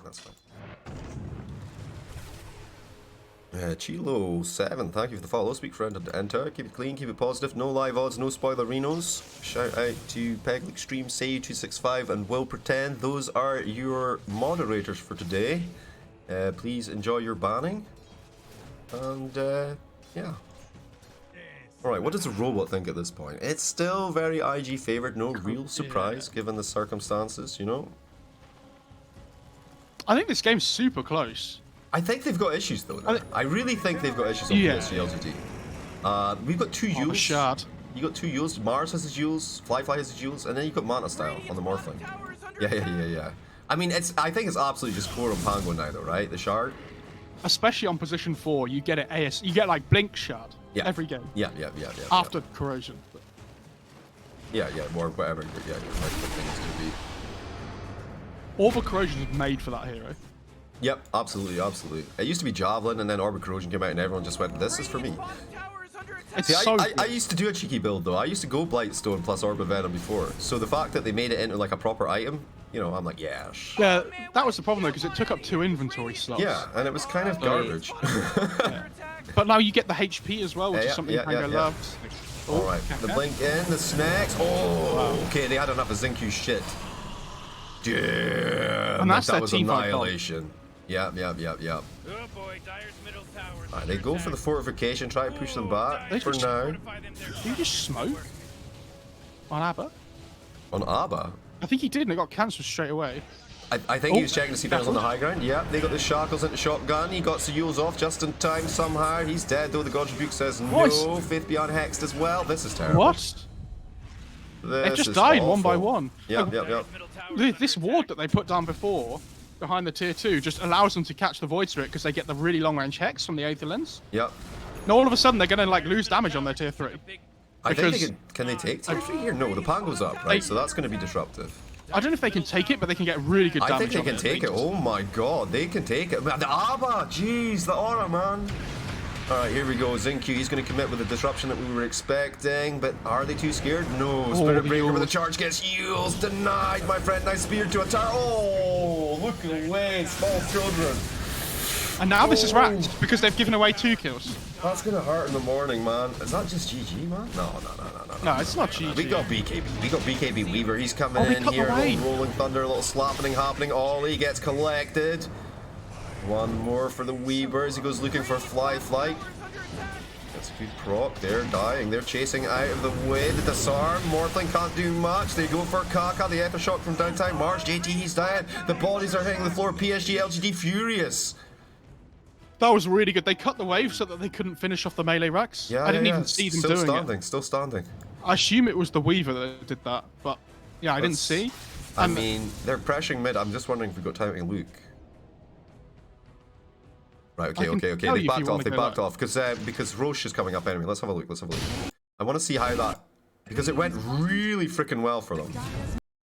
Chilo7, thank you for the follow. Speak friend and enter. Keep it clean, keep it positive. No live odds, no spoilerinos. Shout out to Peg Extreme, Say265, and Will Pretend. Those are your moderators for today. Please enjoy your banning. And, yeah. Alright, what does the robot think at this point? It's still very IG favored, no real surprise given the circumstances, you know? I think this game's super close. I think they've got issues though. I really think they've got issues on PSG.LGD. We've got 2 Yules. Shard. You got 2 Yules. Mars has his Yules, Fly has his Yules, and then you got Mana style on the Morphling. Yeah. I mean, I think it's absolutely just core on Pango now though, right? The shard. Especially on position 4, you get it you get like Blink Shard every game. Yeah. After Corrosion. Yeah, or whatever. Yeah, your right thing is going to be. Orb of Corrosion is made for that hero. Yep, absolutely. It used to be Javelin, and then Orb of Corrosion came out, and everyone just went, "This is for me." under attack. It's See, so I good. used to do a cheeky build though. I used to go Blightstone plus Orb of Venom before. So the fact that they made it into like a proper item, you know, I'm like, yes. Yeah, that was the problem though, because it took up 2 inventory slots. Yeah, and it was kind of garbage. But now you get the HP as well, which Yeah, is something yeah, Tango yeah. loves. All right, the blink in, the snacks. Oh, okay, they had enough of Zincu shit. Damn, And that's that their was team fight annihilation. Yep. Oh boy, Dyer's middle tower. Alright, they go for the fortification, try to push them back They for just now. Did you just smoke? On Abba? On Abba? I think he did, and it got cancelled straight away. I think he was checking to see if it was on the high ground. Yep, they got the shackles into shotgun. He got Sayul's off just in time somehow. He's dead though. The God's Rebuke says no. Faith Beyond hexed as well. This is terrible. What? They just died one by one. Yep. This ward that they put down before, behind the tier 2, just allows them to catch the Void Spirit because they get the really long range hex from the Aether Lens. Yep. Now all of a sudden they're gonna like lose damage on their tier 3. I think they Because- can they take tier 3 here? No, the Pango's up, right? So that's going to be disruptive. I don't know if they can take it, but they can get really good damage. I think they on can take it. Oh my god, they can take it. The Abba, jeez, the aura, man. Alright, here we go. Zincu, he's going to commit with the disruption that we were expecting, but are they too scared? No. Spirit Breaker with the charge gets heals. Denied, my friend. Nice spear to a tower. Oh, look away, small children. And now this is racked because they've given away 2 kills. That's going to hurt in the morning, man. Is that just GG, man? No. No, it's not GG. We got BKB. We got BKB Weaver. He's coming we in cut here. the way. Little rolling thunder, a little slapping happening. Ollie gets collected. One more for the Weaver as he goes looking for flight. That's a good proc. They're dying. They're chasing out of the way. The disarm. Morthling can't do much. They go for Kaka. The aftershock from downtown March. JT, he's dying. The bodies are hitting the floor. PSG.LGD furious. That was really good. They cut the wave so that they couldn't finish off the melee racks. Yeah, I didn't even see them still doing standing. it. Still standing. I assume it was the Weaver that did that, but yeah, I didn't see. I mean, they're pressuring mid. I'm just wondering if we've got time to Luke. Right, okay. They backed off because Roche is coming up anyway. Let's have a look. I want to see how that, because it went really freaking well for them.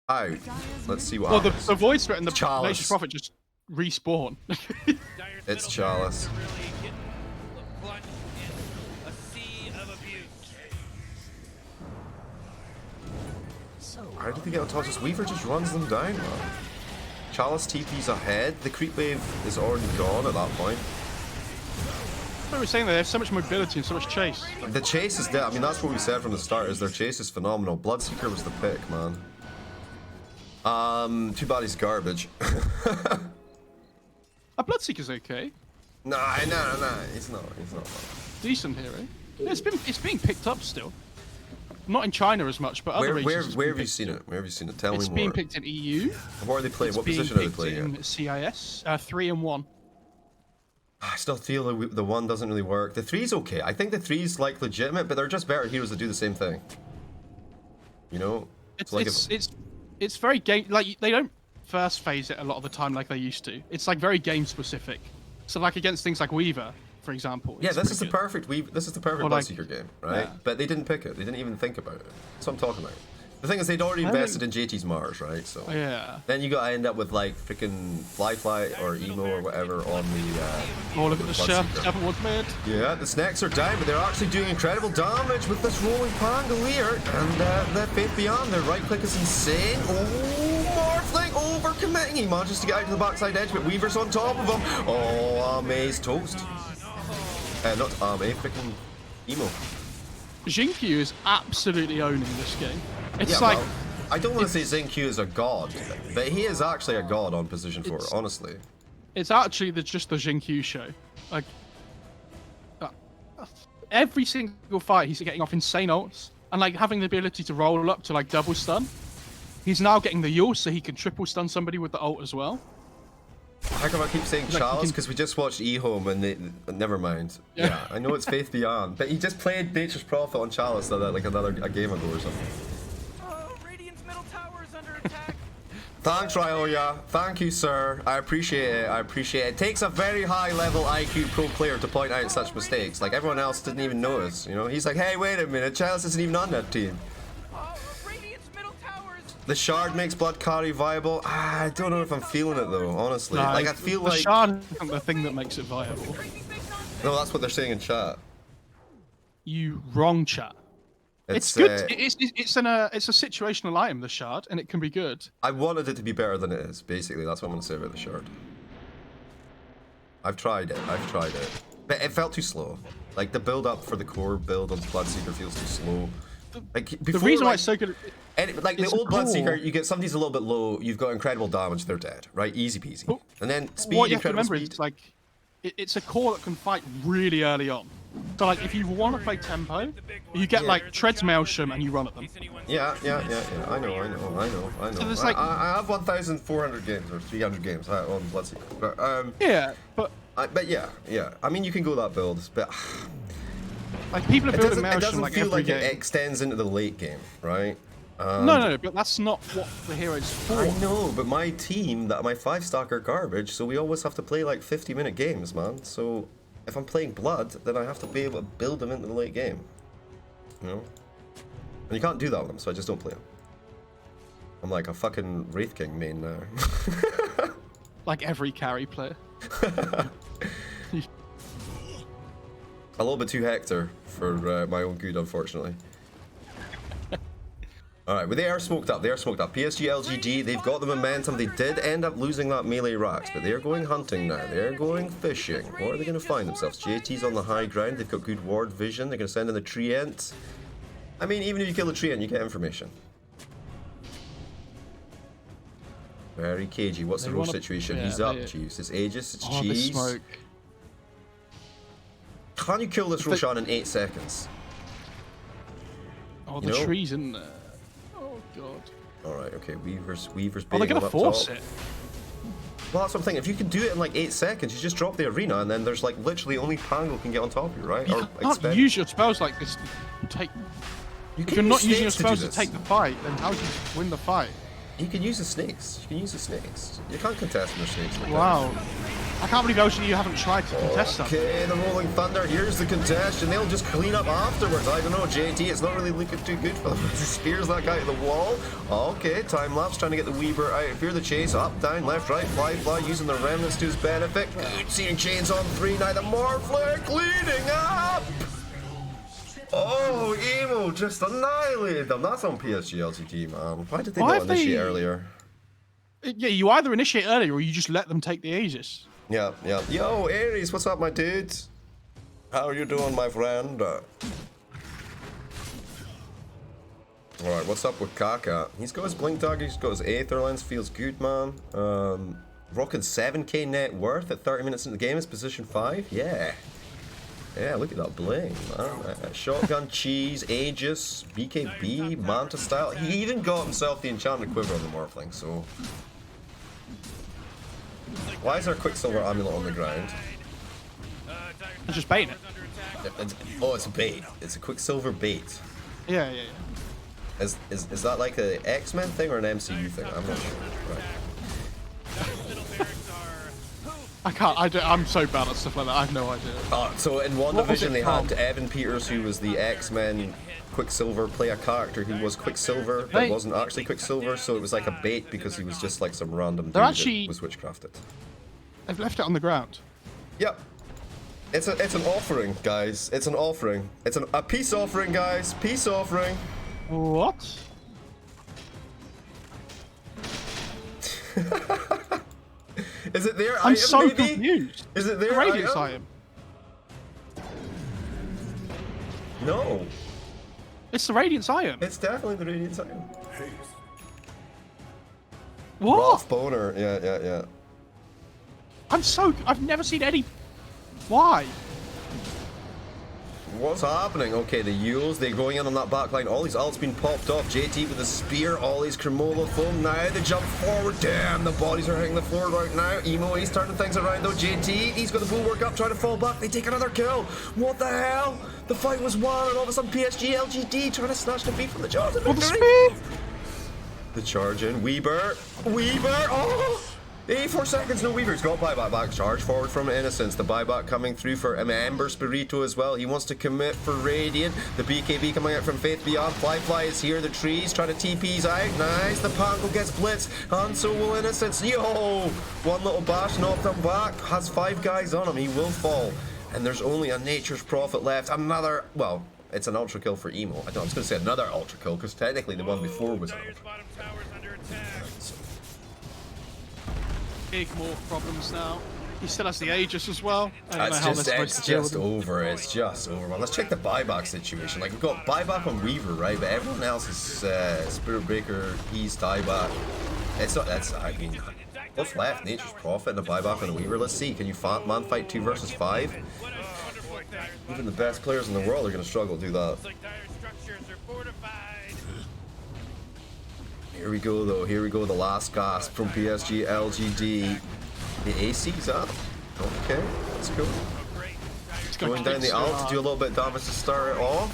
How? Let's see what Well, happens. the Void Spirit and the Chalice. Nature's Prophet just respawn. It's Chalice. How did they get on top? Just Weaver just runs them down, man. Chalice TP's ahead. The creep wave is already gone at that point. What we were saying, they have so much mobility and so much chase. The chase is dead. I mean, that's what we said from the start, is their chase is phenomenal. Bloodseeker was the pick, man. Too bad he's garbage. A Bloodseeker's okay. Nah, it's not. Decent hero. Yeah, it's being picked up still. Not in China as much, but other regions. Where have you seen it? Where have you seen it? Tell me more. It's being picked in EU. Where are they playing? What position are they playing in? In CIS. 3 and 1. I still feel the 1 doesn't really work. The 3's okay. I think the 3's like legitimate, but they're just better heroes that do the same thing. You know? It's very game, like they don't first phase it a lot of the time like they used to. It's like very game specific. So like against things like Weaver, for example. Yeah, this is the perfect Bloodseeker game, right? Yeah. But they didn't pick it. They didn't even think about it. That's what I'm talking about. The thing is, they'd already invested in JT's Mars, right? So yeah. then you gotta end up with like freaking Fly or Emo or whatever on the. Oh, look at the shirt. Everyone's made. Yeah, the snacks are down, but they're actually doing incredible damage with this rolling Pangolier. And that Faith Beyond, their right click is insane. Oh, Morphling over-committing. He manages to get out to the backside edge, but Weaver's on top of him. Oh, Ame's toast. Not Ame, freaking Emo. Xinkyu is absolutely owning this game. It's Yeah, like... well, I don't want to say Xinkyu is a god, but he is actually a god on position 4, honestly. It's actually just the Xinkyu show. Like... every single fight, he's getting off insane ults. And like having the ability to roll up to like double stun. He's now getting the Yule so he can triple stun somebody with the ult as well. How come I keep saying Chalice? Because we just watched eHome and they... Never mind. Yeah, I know it's Faith Beyond, but he just played Nature's Prophet on Chalice like a game ago or something. Oh, Radiant's middle tower is under attack. Thanks, Ryoya. Thank you, sir. I appreciate it. It takes a very high-level IQ pro player to point out such mistakes. Like, everyone else didn't even notice, you know? He's like, hey, wait a minute, Chalice isn't even on that team. The shard makes blood carry viable. I don't know if I'm feeling it though, honestly. No, like I feel like the shard isn't the thing that makes it viable. no, that's what they're saying in chat. you wrong, chat. It's good. It's a situational item, the shard, and it can be good. I wanted it to be better than it is. Basically, that's what I'm gonna say about the shard. I've tried it, but it felt too slow. Like the build up for the core build on Bloodseeker feels too slow. Like before, the reason like, why it's so good, like the old Bloodseeker, you get somebody's a little bit low, you've got incredible damage, they're dead, right? Easy peasy. But and then speed, what you have to incredible remember speed. is like it's a core that can fight really early on. So like if you want to play tempo, you get like Treads Maelstrom and you run at them. Yeah. I know. So there's like I have 1,400 games or 300 games on Bloodseeker. But, yeah, but yeah. I mean, you can go that build, but like people are building it Maelstrom doesn't like feel every like game. it extends into the late game, right? No, but that's not what the hero's for. I know, but my team, my 5-stack are garbage, so we always have to play like 50-minute games, man. So if I'm playing Blood, then I have to be able to build them into the late game. You know? And you can't do that with them, so I just don't play them. I'm like a fucking Wraith King main now. Like every carry player. A little bit too Hector for my own good, unfortunately. Alright, but they are smoked up. PSG.LGD, they've got the momentum. They did end up losing that melee racks, but they're going hunting now. They're going fishing. What are they going to find themselves? JT's on the high ground. They've got good ward vision. They're going to send in the Treant. I mean, even if you kill the Treant, you get information. Very cagey. What's the road situation? He's up, Chiefs. It's Aegis. It's Cheese. Smoke. Can you kill this Roshan in 8 seconds? Oh, the tree's in there. Oh, God. Alright, okay. Weaver's Oh, they're going to force it. Well, that's what I'm thinking. If you can do it in like 8 seconds, you just drop the arena and then there's like literally only Pango can get on top of you, right? You can't use your spells like this to take... If you're not using your spells to take the fight, then how do you win the fight? You can use the snakes. You can't contest with snakes like wow. I can't believe LGD you haven't tried to contest that. Okay, the Rolling Thunder, here's the contest, and they'll just clean up afterwards. I don't know, JT, it's not really looking too good for them. He spears that guy to the wall. Okay, time lapse, trying to get the Weaver out of here. The chase, up, down, left, right, fly, using the remnants to his benefit. Good seeing chains on 3, now the Morphler cleaning up! Oh, Emo just annihilated them. That's on PSG.LGD, man. Why did they not initiate earlier? Yeah, you either initiate earlier or you just let them take the Aegis. Yeah. Yo, Ares, what's up, my dude? How are you doing, my friend? Alright, what's up with Kaka? He's got his Blink Dagger, he's got his Aether Lens, feels good, man. Rocking 7k net worth at 30 minutes in the game is position 5. Yeah, look at that bling, man. Shotgun, Cheese, Aegis, BKB, Manta style. He even got himself the Enchanted Quiver on the Morphling, so... Why is there a Quicksilver Amulet on the ground? I'm just baiting it. It's a bait. It's a Quicksilver bait. Yeah. Is that like an X-Men thing or an MCU thing? I'm not sure. Right. I'm so bad at stuff like that. I have no idea. So in WandaVision they had Evan Peters, who was the X-Men Quicksilver, play a character who was Quicksilver but wasn't actually Quicksilver, so it was like a bait because he was just like some random dude that was witchcrafted. They've left it on the ground. Yep. It's an offering, guys. It's an offering. It's a peace offering, guys. Peace offering. What? Is it their I'm item, so maybe? confused. Is it their Radiance item? item? No. It's the Radiance item. It's definitely the Radiance item. What? Rolf Boner. Yeah. I've never seen any... Why? What's happening? Okay, the Yules, they're going in on that back line. Ollie's ult's been popped off. JT with the spear. Ollie's Cremola foam. Now they jump forward. Damn, the bodies are hitting the floor right now. Emo, he's turning things around though. JT, he's got the bulwark up, trying to fall back. They take another kill. What the hell? The fight was won, and all of a sudden PSG.LGD trying to snatch defeat from the jaws of victory. The charge in. Weaver. Oh! 84 seconds, no Weaver's got buyback back. Charge forward from Innocence. The buyback coming through for Ember Spirito as well. He wants to commit for Radiant. The BKB coming out from Faith Beyond. Fly is here. The trees trying to TP's out. Nice. The Pango gets blitzed. And so will Innocence. Yo! One little bash knocked him back. Has 5 guys on him. He will fall. And there's only a Nature's Prophet left. Another, well, it's an ultra kill for Emo. I was going to say another ultra kill because technically the one before was an Dyer's ultra. bottom tower's under attack. Big morph problems now. He still has the Aegis as well. I don't know how It's they're supposed to deal just with him. over. It's just over. Well, let's check the buyback situation. Like, we've got buyback on Weaver, right? But everyone else is Spirit Breaker, East, dieback. It's not. That's. I mean, what's left? Nature's Prophet and a buyback on a Weaver. Let's see. Can you man fight 2 versus 5? What a wonderful thing. Even the best players in the world are going to struggle to do that. Looks like Dyer's structures are fortified. Here we go, though. Here we go. The last gasp from PSG.LGD. The AC's up. Okay, let's go. Going down the alt to do a little bit of damage to start it off.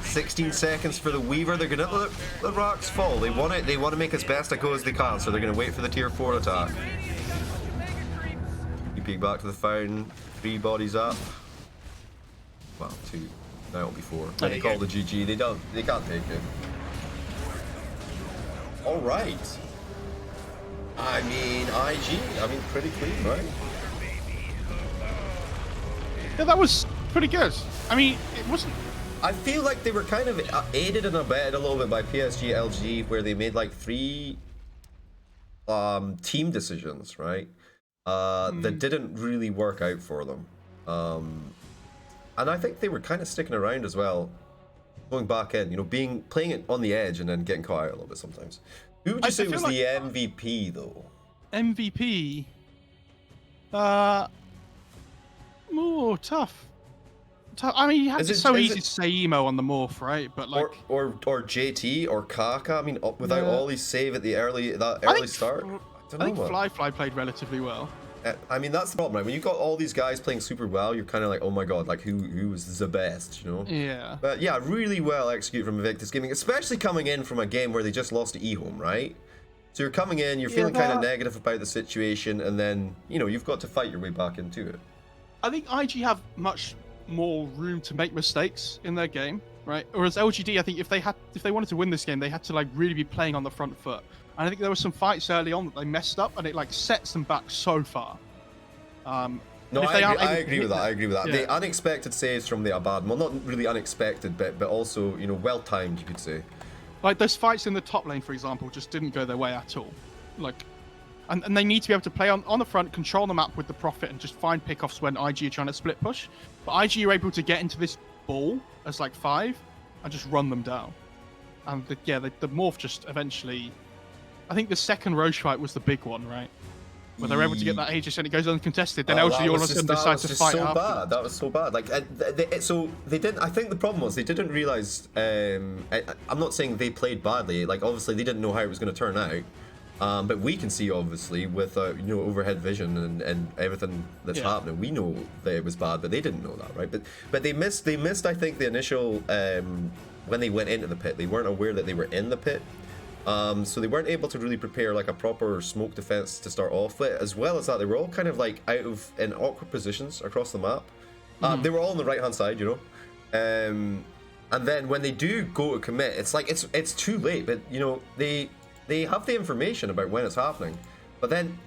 16 seconds for the Weaver. They're gonna let the rocks fall. They want it. They want to make as best a go as they can. So they're gonna wait for the tier 4 attack. You peek back to the fountain. 3 bodies up. Well, 2. Now it'll be 4. Then they call the GG. They don't. They can't take it. All right. I mean, IG. I mean, pretty clean, right? Yeah, that was pretty good. I mean, it wasn't. I feel like they were kind of aided and abetted a little bit by PSG.LGD, where they made like 3 team decisions, right? That didn't really work out for them. And I think they were kind of sticking around as well, going back in, you know, playing it on the edge and then getting caught out a little bit sometimes. Who would you say was the MVP though? MVP. Ooh, tough. I mean, it's so easy to say emo on the morph, right? But like, or JT or Kaka. I mean, without all these save at the early start. I think Fly played relatively well. I mean, that's the problem, right? When you've got all these guys playing super well, you're kind of like, oh my god, like who was the best, you know? Yeah. But yeah, really well executed from Invictus Gaming, especially coming in from a game where they just lost to eHome, right? So you're coming in, you're feeling kind of negative about the situation, and then, you know, you've got to fight your way back into it. I think IG have much more room to make mistakes in their game, right? Whereas LGD, I think if they wanted to win this game, they had to like really be playing on the front foot. And I think there were some fights early on that they messed up, and it like sets them back so far. No, I agree with that. I agree with that. Yeah. The unexpected saves from the Abad, well, not really unexpected, but also, you know, well timed, you could say. Like those fights in the top lane, for example, just didn't go their way at all. Like, and they need to be able to play on the front, control the map with the Prophet, and just find pickoffs when IG are trying to split push. But IG are able to get into this ball as like 5 and just run them down. And the morph just eventually. I think the second Roche fight was the big one, right? Where they're able to get that Aegis and it goes uncontested. Then LG all of a sudden decides to fight after. Bad. That was so bad. Like, so they didn't. I think the problem was they didn't realize. I'm not saying they played badly. Like, obviously they didn't know how it was going to turn out. But we can see, obviously, with you know, overhead vision and everything that's happening, we know that it was bad, but they didn't know that, right? But they missed. I think the initial when they went into the pit, they weren't aware that they were in the pit. So they weren't able to really prepare like a proper smoke defense to start off with. As well as that, they were all kind of like in awkward positions across the map. They were all on the right hand side, you know. And then when they do go to commit, it's like it's too late. But you know, they have the information about when it's happening. But then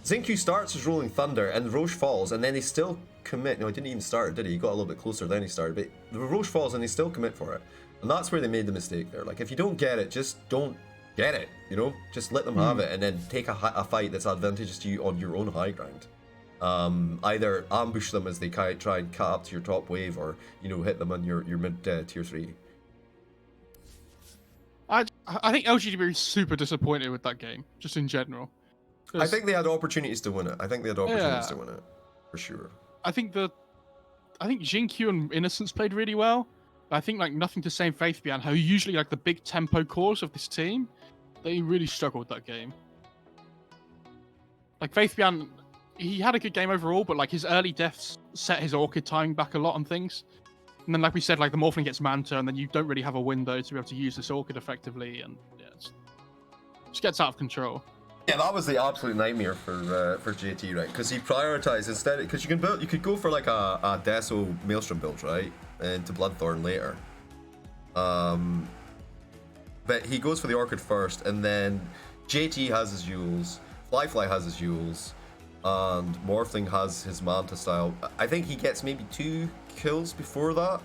Xingqiu starts his Rolling Thunder and Roche falls, and then they still commit. No, he didn't even start, did he? He got a little bit closer, then he started. But the Roche falls and they still commit for it. And that's where they made the mistake there. Like, if you don't get it, just don't get it, you know? Just let them have it and then take a fight that's advantageous to you on your own high ground. Either ambush them as they try and cut up to your top wave, or, you know, hit them on your mid tier 3. I think LGD were super disappointed with that game, just in general. I think they had opportunities to win it. For sure. I think Xingqiu and Innocence played really well. I think like nothing to say in Faith Beyond, how usually like the big tempo cores of this team, they really struggled that game. Like Faith Beyond, he had a good game overall, but like his early deaths set his Orchid timing back a lot on things. And then like we said, like the Morphling gets Manta, and then you don't really have a window to be able to use this Orchid effectively, and yeah, it just gets out of control. Yeah, that was the absolute nightmare for JT, right? Because he prioritized instead, because you could go for like a Deso Maelstrom build, right? Into Bloodthorn later. But he goes for the Orchid first, and then JT has his Euls, Fly has his Euls, and Morphling has his Manta style. I think he gets maybe 2 kills before that.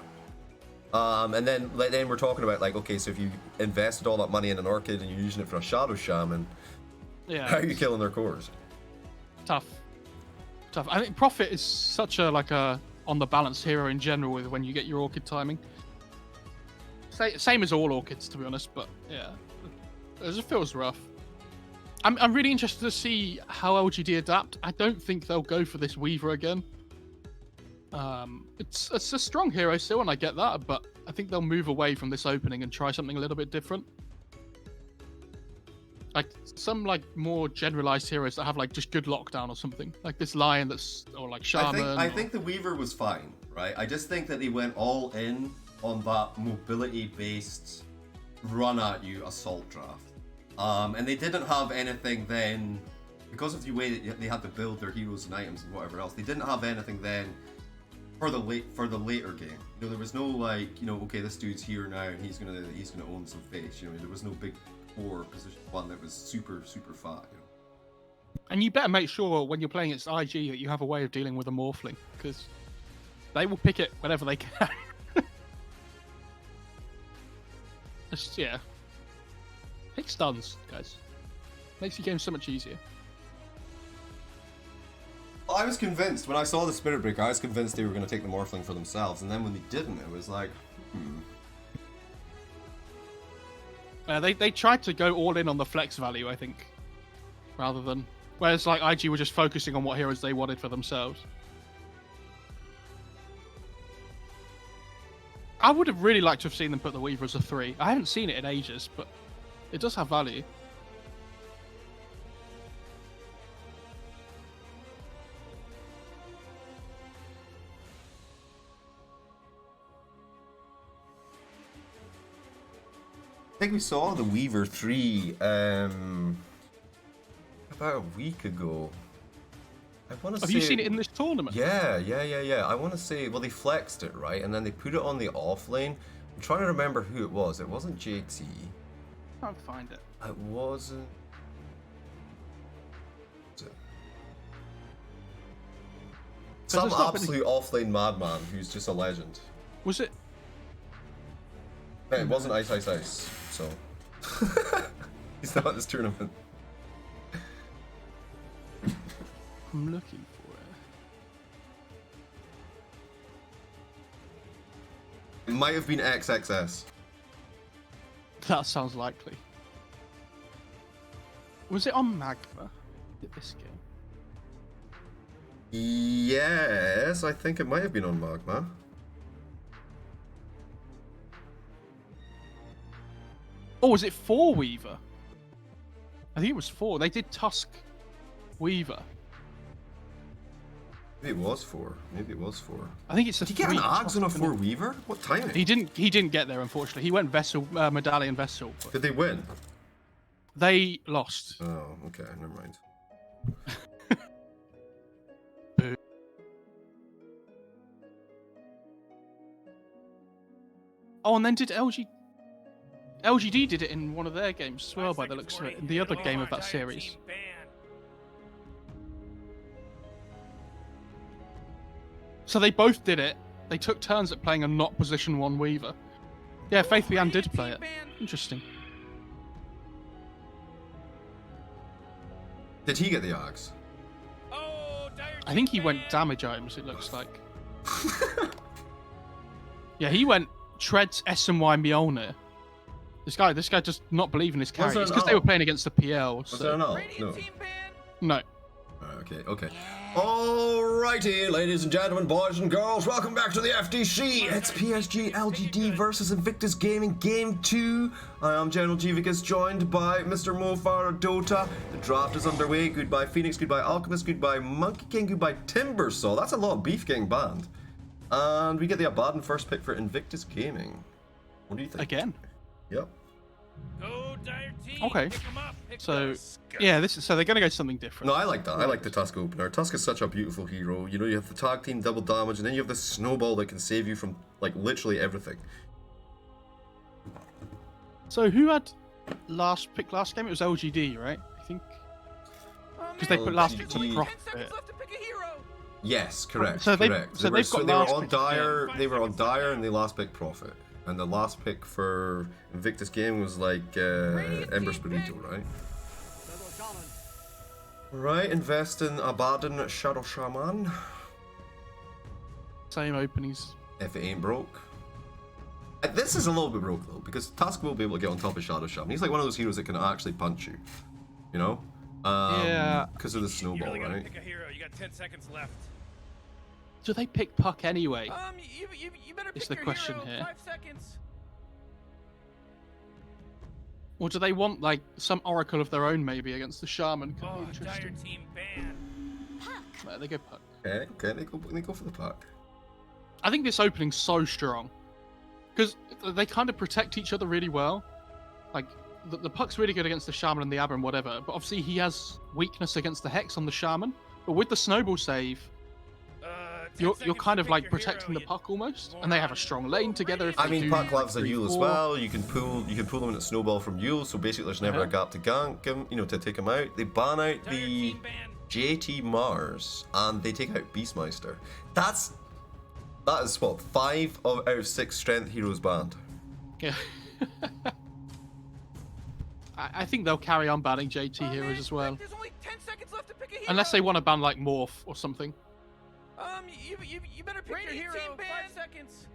And then we're talking about like, okay, so if you invested all that money in an orchid and you're using it for a shadow shaman, Yeah. how are you killing their cores? Tough. I think Prophet is such a on the balance hero in general with when you get your orchid timing. Same as all orchids, to be honest, but yeah, it just feels rough. I'm really interested to see how LGD adapt. I don't think they'll go for this Weaver again. It's a strong hero still, and I get that, but I think they'll move away from this opening and try something a little bit different. Like some more generalized heroes that have just good lockdown or something. Like this lion or shaman. I think the Weaver was fine, right? I just think that they went all in on that mobility-based run at you assault draft. And they didn't have anything then, because of the way that they had to build their heroes and items and whatever else. They didn't have anything then for the later game. There was no okay, this dude's here now and he's gonna own some face. There was no big core position one that was super fat. And you better make sure when you're playing against IG that you have a way of dealing with a Morphling, because they will pick it whenever they can. Yeah. Pick stuns, guys. Makes your game so much easier. I was convinced when I saw the Spirit Breaker, I was convinced they were going to take the Morphling for themselves, and then when they didn't, it was like, They tried to go all in on the flex value, I think, rather than... Whereas IG were just focusing on what heroes they wanted for themselves. I would have really liked to have seen them put the Weaver as a 3. I haven't seen it in ages, but it does have value. I think we saw the Weaver 3 about a week ago. I want to say... Have you seen it in this tournament? Yeah. I want to say, well, they flexed it, right? And then they put it on the offlane. I'm trying to remember who it was. It wasn't JT. Can't find it. It wasn't... Some absolute offlane madman who's just a legend. Was it? It wasn't Ice, so... He's not at this tournament. I'm looking for it. It might have been XXS. That sounds likely. Was it on Magma? This game? Yes, I think it might have been on Magma. Oh, was it 4 Weaver? I think it was 4. They did Tusk Weaver. Maybe it was 4. I think it's a 3. Did he get an Ags on a 4 Weaver? What timing? He didn't get there, unfortunately. He went Vessel, Medallion Vessel. Did they win? They lost. Oh, okay, never mind. Boo. Oh, and then did LGD did it in one of their games as well, by the looks of it, in the other game of that series. So they both did it. They took turns at playing a not position 1 Weaver. Yeah, Faith Lian did play it. Interesting. Did he get the Ags? I think he went damage items, it looks like. Yeah, he went Treads, S&Y, Mjolnir. This guy does not believe in his character. It's because they were playing against the PL. So. Was there an ult? No. No. Okay. Alrighty, ladies and gentlemen, boys and girls, welcome back to the FDC. It's PSG.LGD versus Invictus Gaming Game 2. I am General Gvicus, joined by Mr. Mofar Dota. The draft is underway. Goodbye Phoenix, goodbye Alchemist, goodbye Monkey King, goodbye Timbersaw. That's a lot of beef getting banned. And we get the Abaddon first pick for Invictus Gaming. What do you think? Again? Yep. Go, dire team. Okay. Pick 'em up, pick So, 'em. yeah, so they're going to go something different. No, I like that. I like the Tusk opener. Tusk is such a beautiful hero. You have the tag team double damage, and then you have the snowball that can save you from, literally everything. So who had last game? It was LGD, right? I think. Because they put last pick for the LGD. Prophet. 10 seconds left to pick a hero. Yes, correct. So they've- correct. so they've got they were last on pick, dire. yeah. They were on dire, and they last pick profit. And the last pick for Invictus Game was like Ember Spirito, right? Right, invest in Abaddon Shadow Shaman. Same openings. If it ain't broke. This is a little bit broke though, because Tusk will be able to get on top of Shadow Shaman. He's like one of those heroes that can actually punch you. You know? Yeah. Because of the You snowball, really gotta right? pick a hero. You got 10 seconds left. Do they pick Puck anyway? You better Is pick the your question hero. here. 5 seconds. Or do they want like some oracle of their own maybe against the shaman? Could Oh, be dire interesting. team ban. There they go Puck. Okay, they go for the pack. I think this opening's so strong because they kind of protect each other really well. Like the Puck's really good against the shaman and the Abra and whatever, but obviously he has weakness against the Hex on the shaman. But with the snowball save, 10 you're seconds kind to of pick like your protecting hero, the Puck almost, and they have a strong lane together. If I they mean, do Puck loves a 3, Yule as 4. well. You can pull them in a snowball from Yule, so basically there's never a Uh-huh. gap to gank him, to take him out. They ban out Dire the team ban. JT Mars, and they take out Beastmeister. That is what 5 out of 6 strength heroes banned. Yeah. I think they'll carry on banning JT Oh, heroes man, as well, There's only 10 seconds left to pick a hero. unless they want to ban like Morph or something. You better pick your hero. 5 seconds.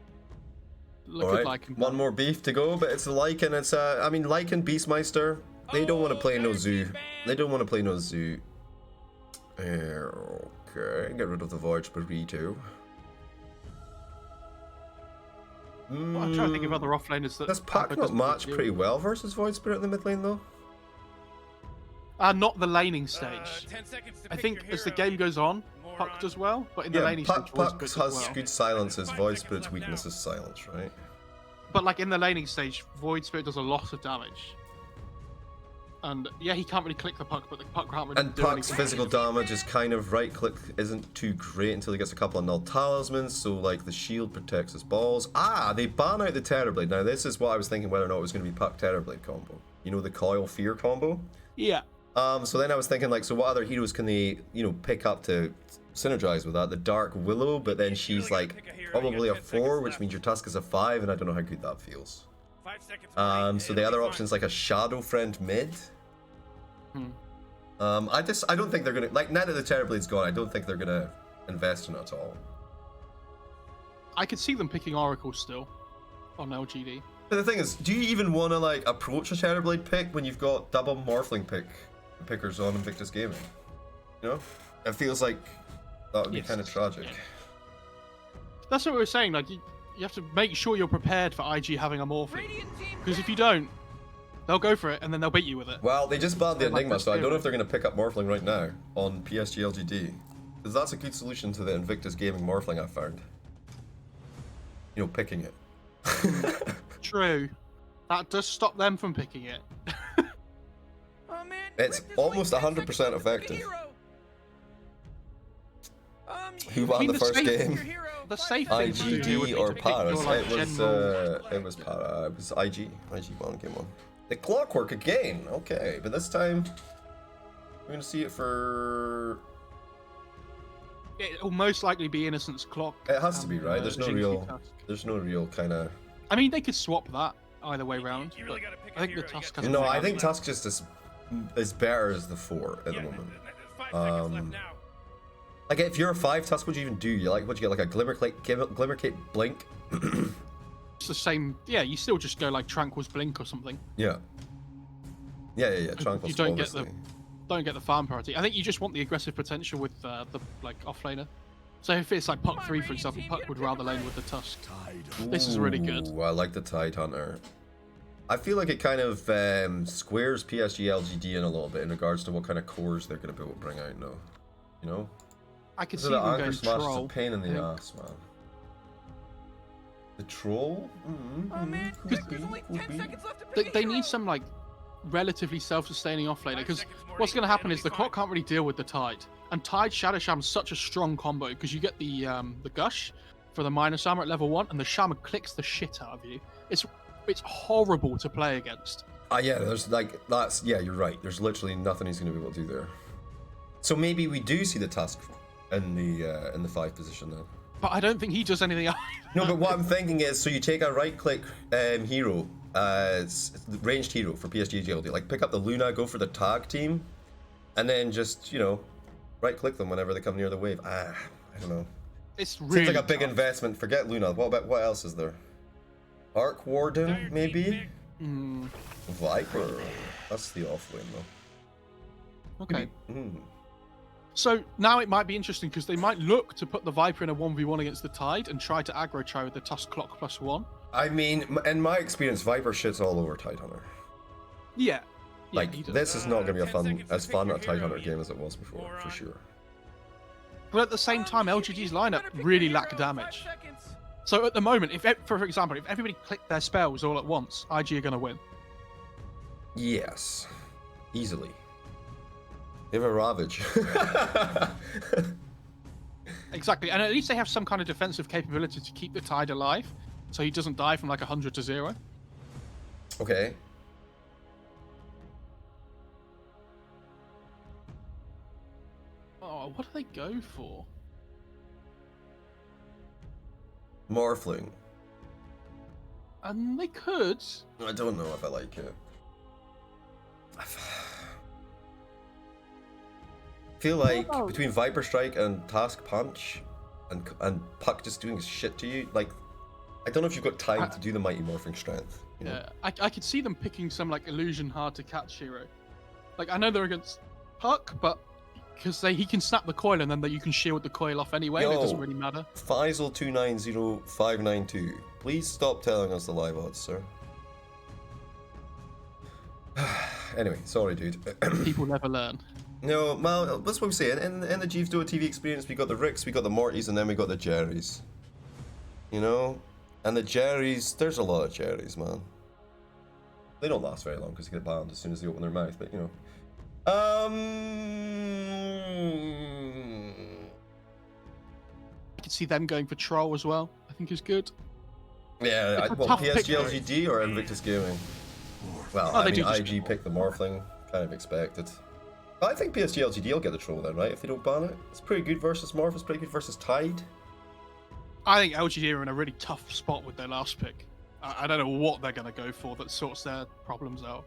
Look All at right, like one more beef to go, but it's the Lycan. It's Lycan Beastmeister. They don't want to play no Dire zoo. team ban. They don't want to play no zoo. Okay, get rid of the Void Burrito. Well, I'm trying to think of other offlaners that. Does Puck Abra not doesn't match deal pretty with. well versus Void Spirit in the mid lane though? Not the laning stage. 10 seconds to I pick think your as the hero. game goes on, Moron. Puck does well, but in the Yeah, laning Puck, stage, Void Puck Spirit has does well. good silences. 5 Void seconds Spirit's left weakness now. is silence, right? But like in the laning stage, Void Spirit does a lot of damage. And yeah, he can't really click the Puck, but the Puck can't really And do Puck's anything. physical damage is kind of right click isn't too great until he gets a couple of null talismans, so like the shield protects his balls. They ban out the Terrorblade. Now this is what I was thinking whether or not it was going to be Puck Terrorblade combo. You know, the Coil Fear combo? Yeah. So then I was thinking like, so what other heroes can they, pick up to synergize with that? The Dark Willow, but then she's really gotta like pick a hero. You probably got a 10 4, seconds which left. means your Tusk is a 5, and I don't know how good that feels. 5 seconds. So the other option's like a Shadow Friend mid. I don't think they're gonna now that the Terrorblade's gone. I don't think they're gonna invest in it at all. I could see them picking Oracle still on LGD. But the thing is, do you even want to like approach a Terrorblade pick when you've got double Morphling pickers on Invictus Gaming? You know, it feels like that would be Yes. kind of tragic. Yeah. That's what we were saying. Like you have to make sure you're prepared for IG having a Morphling, Radiant team because if you don't, they'll go for it and then they'll beat you with it. Well, they just banned the They're like Enigma, this so I don't know hero. if they're going to pick up Morphling right now on PSG.LGD. Because that's a good solution to the Invictus Gaming Morphling I found. Picking it. True. That does stop them from picking it. Oh man, It's Rick, there's only almost 10 100% seconds left to pick a effective. hero. Who won mean, the the first safe- game? Your hero. The 5 safe seconds. thing to do would IGD be or to pick Paras? your, like, It was general- Para. It was IG. IG won game 1. The Clockwork again. Okay, but this time we're gonna see it for. It'll most likely be Innocent's Clock. It has to be and, right. There's no Jinxie real. Tusk. There's no real kind of. I mean, they could swap that either way round. You really but gotta pick a I think hero. the You Tusk got has 10 No, more I seconds think left. Tusk just is better as the 4 at the Yeah, moment. 5 seconds left now. Like if you're a 5, Tusk, what do you even do? You what you get like a Glimmer Cape Blink? It's the same. Yeah, you still just go like Tranquil's Blink or something. Yeah. Tranquil. You don't get obviously. the farm priority. I think you just want the aggressive potential with the like offlaner. So if it's like Puck 3, for example, Puck would rather lane with the Tusk. This is really good. Ooh, I like the Tide Hunter. I feel like it kind of squares PSG.LGD in a little bit in regards to what kind of cores they're going to be able to bring out now. You know? I could So see the them Anchor going Smash is a troll. pain in I the think. ass, man. The Troll? Oh man, Rick, there's only 10 seconds left to pick a They hero. need some like relatively self-sustaining offlaner, 5 because seconds more what's to going to go, happen it'll is be the clock fine. can't really deal with the Tide, and Tide Shadow Shaman's such a strong combo because you get the gush for the minus armor at level 1, and the Shaman clicks the shit out of you. It's horrible to play against. Yeah, you're right. There's literally nothing he's going to be able to do there. So maybe we do see the Tusk in the 5 position then. But I don't think he does anything. No, but what I'm thinking is, so you take a right-click hero, ranged hero for PSG.LGD, like pick up the Luna, go for the tag team, and then just, you know, right-click them whenever they come near the wave. I don't know. It's really Seems like a big tough. investment. Forget Luna. What else is there? Arc Warden, maybe? Viper. That's the off-lane, though. Okay. Mm. So now it might be interesting because they might look to put the Viper in a 1v1 against the Tide and try to aggro try with the Tusk Clock +1. I mean, in my experience, Viper shits all over Tidehunter. Yeah. Like, he does. this is not going to be 10 seconds to as pick fun your a Tidehunter hero, game as it was before, for moron. sure. But at the same time, LGD's lineup really lack damage. So at the moment, for example, if everybody clicked their spells all at once, IG are going to win. Yes. Easily. They have a Ravage. Exactly, and at least they have some kind of defensive capability to keep the Tide alive, so he doesn't die from like 100 to 0. Okay. Oh, what do they go for? Morphling. And they could. I don't know if I like it. I feel like about- between Viper Strike and Task Punch and Puck just doing shit to you, like, I don't know if you've got time to do the Mighty Morphing Strength. You know? Yeah, I could see them picking some like illusion hard to catch hero. Like I know they're against Puck, but because he can snap the coil and then you can shield the coil off anyway, and it doesn't really matter. Faisal290592. Please stop telling us the live odds, sir. Anyway, sorry, dude. People never learn. No, well, that's what we say. In the Jeeves Doa TV experience, we got the Ricks, we got the Mortys, and then we got the Jerrys. You know? And the Jerrys, there's a lot of Jerrys, man. They don't last very long because they get banned as soon as they open their mouth, but you know. I could see them going for Troll as well. I think is good. Yeah, It's a well, tough pick, PSG.LGD or Invictus Gaming? Well, Oh, I they mean, do just IG picked the Morphling, kind of expected. But I think PSG.LGD will get the Troll then, right? If they don't ban it. It's pretty good versus Morph, it's pretty good versus Tide. I think LGD are in a really tough spot with their last pick. I don't know what they're going to go for that sorts their problems out.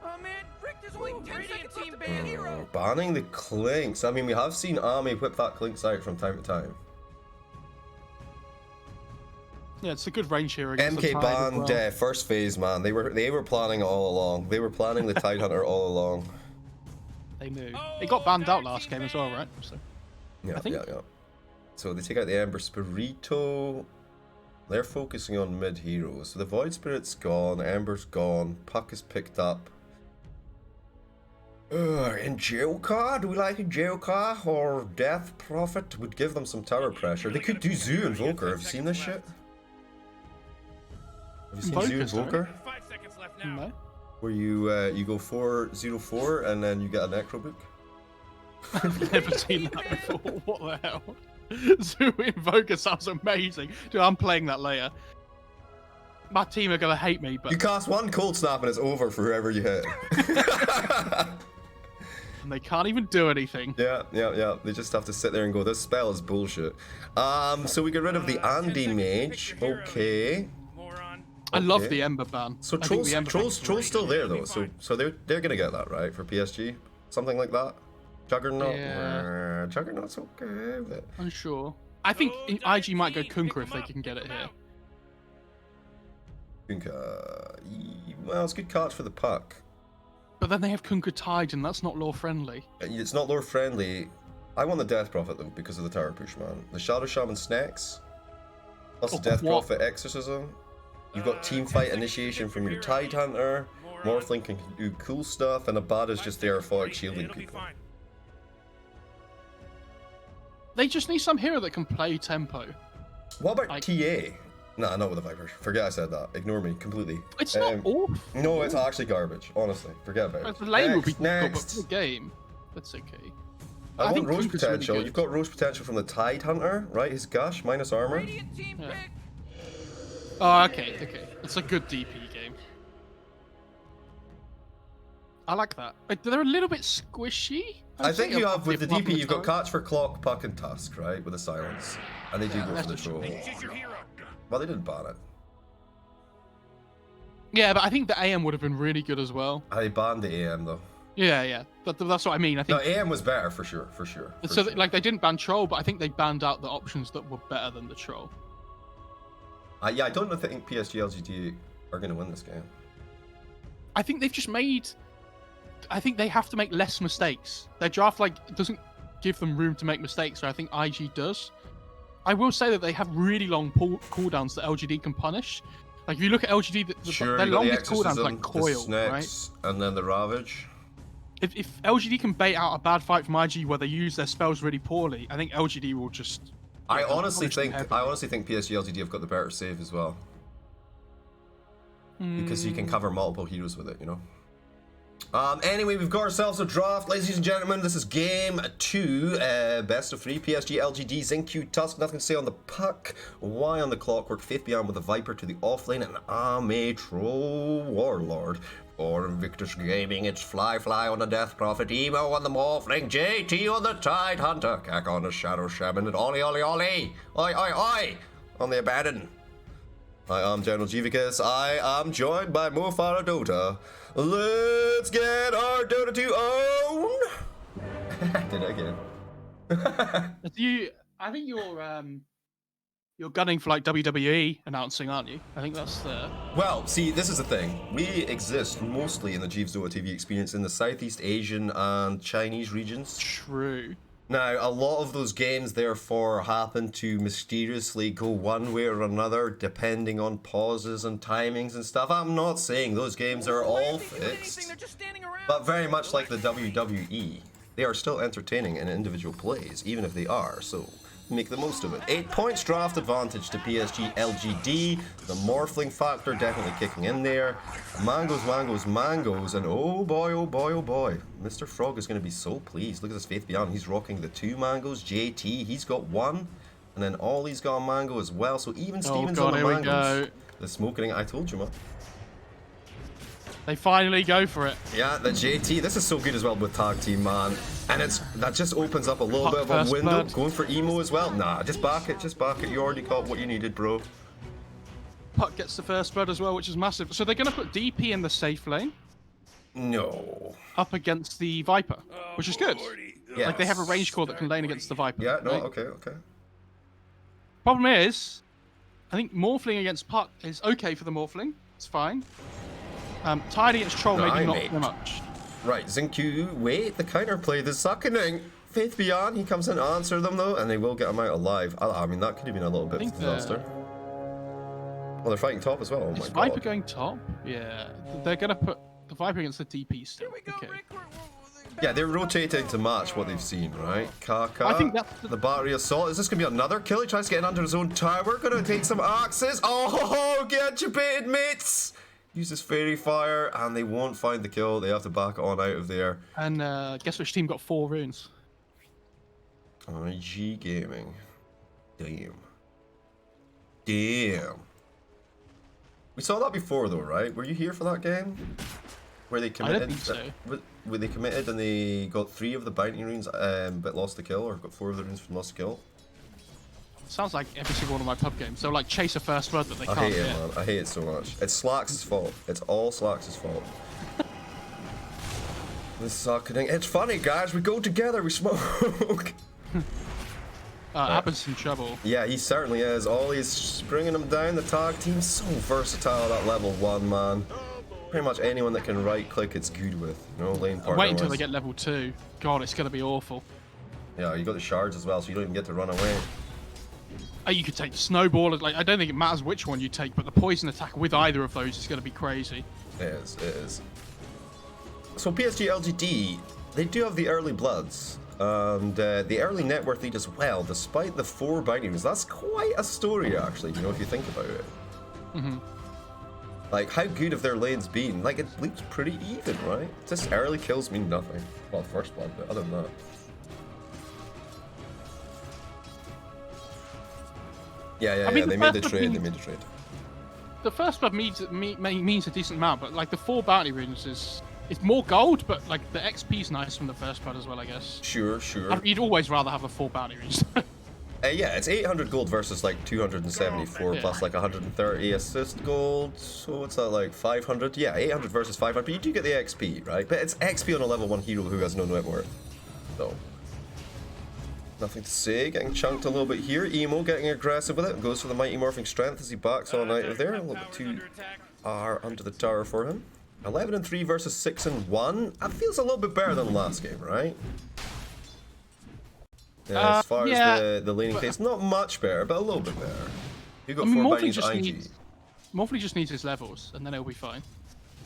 Oh man, Rick, there's only 10 seconds left to pick a hero. Banning the Clinks. I mean, we have seen Army whip that Clinks out from time to time. Yeah, it's a good range here against the MK Tide as banned well. first phase, man. They were planning it all along. They were planning the Tidehunter all along. They knew. It got banned out last game as well, right? So Yeah, I think- yeah. So they take out the Ember Spirito. They're focusing on mid heroes. So the Void Spirit's gone, Ember's gone, Puck is picked up. And Joker? Do we like a Joker or Death Prophet? Would give them some tower pressure. They could do Zoo Invoker. Have you seen this shit? Have you seen Zoo Invoker, sorry. Invoker? 5 seconds left now. no. Where you go 4-0-4 and then you get a Necro book? I've never seen that before. What the hell? Zoo Invoker sounds amazing. Dude, I'm playing that later. My team are gonna hate me, but You cast one Cold Snap and it's over for whoever you hit. they can't even do anything. Yeah. They just have to sit there and go, this spell is bullshit. So we get rid of the 10 Andy seconds to pick Mage. your hero, Okay. Moron. I love Okay. the Ember ban. So I think the Ember ban's Troll's still there though. So they're gonna get that, right? For PSG? Something like that? Juggernaut? Yeah. Juggernaut's okay with it. unsure. I think IG might go Kunker if they can get it here. Well, it's good cards for the Puck. But then they have Kunker Tide, and that's not law friendly. It's not lore friendly. I want the Death Prophet though because of the tower push, man. The Shadow Shaman Snacks. Plus the Oh, Death what? Prophet Exorcism. You've got team fight initiation from your Tidehunter. Morphling can do cool stuff, and Abada's just there for shielding It'll be people. fine. They just need some hero that can play tempo. What about Like- TA? Nah, not with the Viper. Forget I said that. Ignore me completely. It's not awful. No, it's actually garbage. Honestly, forget about it. The lane will be difficult, but next. for the game, that's okay. I want think Rose Kunker's really potential. good. You've got Rose potential from the Tidehunter, right? His gush minus armor. Radiant team Yeah. pick. Oh, okay. It's a good DP game. I like that. Like, they're a little bit squishy. I think you have, with the above DP, you've got tower. Catch for Clock, Puck, and Tusk, right? With the silence. And they do go that's for the what you troll. mean. Choose your hero. Well, they didn't ban it. Yeah, but I think the AM would have been really good as well. They banned the AM, though. Yeah. That's what I mean. I No, think AM was better, for sure. For sure. so. Like they didn't ban troll, but I think they banned out the options that were better than the troll. Yeah, I don't think PSG.LGD are going to win this game. I think they've just made. I think they have to make less mistakes. Their draft doesn't give them room to make mistakes, so I think IG does. I will say that they have really long cooldowns that LGD can punish. Like if you look at LGD, Sure, their you got the longest cooldown's Exorcism, like Coil, the right? Snakes, and then the Ravage. If LGD can bait out a bad fight from IG where they use their spells really poorly, I think LGD will just. I honestly punish them think heavily. PSG.LGD have got the better save as well. Because you can cover multiple heroes with it, you know. Anyway, we've got ourselves a draft, ladies and gentlemen. This is game 2, best of 3. PSG.LGD, Zinq, Tusk, nothing to say on the Puck. Y on the Clockwork, Faith Beyond with the Viper to the offlane, and I'm a Troll Warlord. For Invictus Gaming, it's Fly on the Death Prophet, Emo on the Morphling, JT on the Tide Hunter, Cack on the Shadow Shaman, and Oi on the Abaddon. I am General Jivicus. I am joined by Mo Faradota. Let's get our Dota 2 own. Did it again. I think you're gunning for like WWE announcing, aren't you? I think that's the. Well, see, this is the thing. We exist mostly in the Jeeves Dota TV experience in the Southeast Asian and Chinese regions. True. Now, a lot of those games, therefore, happen to mysteriously go one way or another, depending on pauses and timings and stuff. I'm not saying those games are all fixed, They're just standing around. but very much like the WWE, they are still entertaining in individual plays, even if they are, so make the most of it. 8 points draft advantage to PSG.LGD. The Morphling factor definitely kicking in there. Mangoes, and oh boy, Mr. Frog is going to be so pleased. Look at this Faith Beyond. He's rocking the 2 mangoes. JT, he's got 1. And then Ollie's got a mango as well. So even Stevens on the here we mangoes. go. The smoking, I told you, man. They finally go for it. Yeah, the JT, this is so good as well with tag team, man. And that just opens up a little Puck bit of a first window. blood. Going for emo as well. Nah, just back it. You already got what you needed, bro. Puck gets the first blood as well, which is massive. So they're going to put DP in the safe lane No. up against the Viper, which is good. Yeah. Like they have a range core that can lane against the Viper. Yeah, no, right? okay. Problem is, I think Morphling against Puck is okay for the Morphling. It's fine. Tide against Troll, No, maybe not mate. so much. Right, Zinq, wait, the counterplay, the suckening. Faith Beyond, he comes in to answer them though, and they will get him out alive. I mean, that could have been a little bit of a think disaster. Well, they're fighting top as well, oh my Is Viper god. going top? Yeah. They're going to put the Viper against the DP still. Here we go, Okay. Rick. Yeah, they're rotating to match what they've seen, right? Kaka, I think that's the battery assault. Is this going to be another kill? He tries to get in under his own tower. Going to take some axes. Oh, get your baited, mates. Uses fairy fire, and they won't find the kill. They have to back on out of there. And guess which team got 4 runes? IG Gaming. Damn. We saw that before, though, right? Were you here for that game? Where they committed? I don't think so. Where they committed and they got 3 of the bounty runes, but lost the kill, or got 4 of the runes from lost the kill. Sounds like every single one of my pub games. So like chase a first blood that they I can't hate it, get. man. I hate it so much. It's Slacks' fault. It's all Slacks' fault. This sucking. It's funny, guys. We go together. We smoke. Abbott's in trouble. Yeah, he certainly is. Ollie's bringing him down. The tag team's so versatile at level 1, man. Pretty much anyone that can right-click, it's good with. You know, lane partner. Wait until they get level 2. God, it's gonna be awful. Yeah, you got the shards as well, so you don't even get to run away. You could take Snowball. Like I don't think it matters which one you take, but the poison attack with either of those is gonna be crazy. It is. So PSG.LGD, they do have the early bloods. And the early net worth lead as well, despite the 4 bindings. That's quite a story, actually, you know, if you think about it. Like, how good have their lanes been? Like, it looks pretty even, right? Just early kills mean nothing. Well, first blood, but other than that. Yeah, I mean, they the made the first trade, blood The first blood means a decent amount, but like the 4 bounty runes is It's more gold, but like the XP's nice from the first part as well, I guess. Sure. You'd always rather have a full bounty range. Yeah, it's 800 gold versus like 274 Yeah. plus like 130 assist gold. So what's that like 500? Yeah, 800 versus 500. But you do get the XP, right? But it's XP on a level 1 hero who has no net worth. So nothing to say. Getting chunked a little bit here. Emo getting aggressive with it. Goes for the mighty morphing strength as he backs on out of there. A little bit too under the tower for him. 11 and 3 versus 6 and 1. That feels a little bit better than the last game, right? Yeah, as far as the laning pace, not much better, but a little bit better. You got 4 bindings IG. Morphle just needs his levels, and then it'll be fine.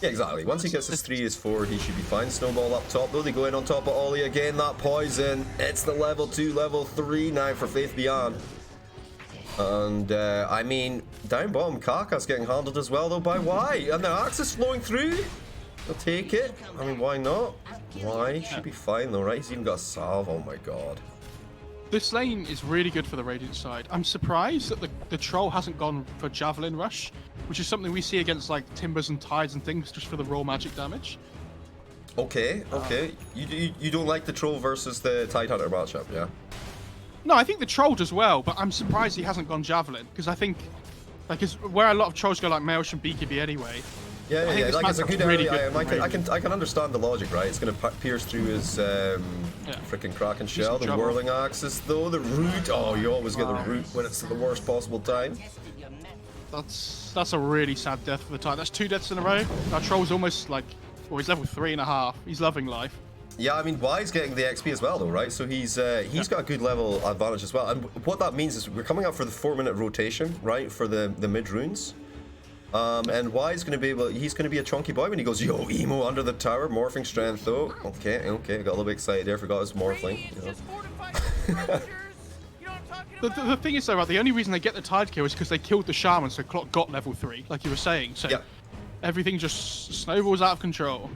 Yeah, exactly. Once he gets his 3, his 4, he should be fine. Snowball up top, though. They go in on top of Ollie again. That poison. It's the level 2, level 3 now for Faith Beyond. And, I mean, down bottom, Kaka's getting handled as well, though, by Y. And the axe is flowing through. They'll take it. I mean, why not? Y should be fine, though, right? He's even got a salve. Oh, my God. This lane is really good for the Radiant side. I'm surprised that the troll hasn't gone for Javelin Rush, which is something we see against like Timbers and Tides and things, just for the raw magic damage. Okay. You don't like the troll versus the Tide Hunter matchup, yeah? No, I think the troll does well, but I'm surprised he hasn't gone Javelin, because I think, like, it's where a lot of trolls go like Maelstrom and BKB anyway. Yeah. Like it's a good really area. good I can understand the logic, right? It's going to pierce through his freaking Kraken shell. The trouble. whirling axis, though. The root. Oh, you always get the root when it's at the worst possible time. That's a really sad death for the Tide. That's 2 deaths in a row. Our troll's almost like, well, he's level 3.5. He's loving life. Yeah, I mean, Y's getting the XP as well, though, right? So he's got a good level advantage as well. And what that means is we're coming up for the 4-minute rotation, right, for the mid runes. And Y's going to be able, he's going to be a chunky boy when he goes, yo, emo under the tower, morphing strength though. Okay, got a little bit excited there, forgot his morphling. You know. The thing is though, right, the only reason they get the Tide kill is because they killed the Shaman, so Clock got level 3, like you were saying. So everything just snowballs out of control.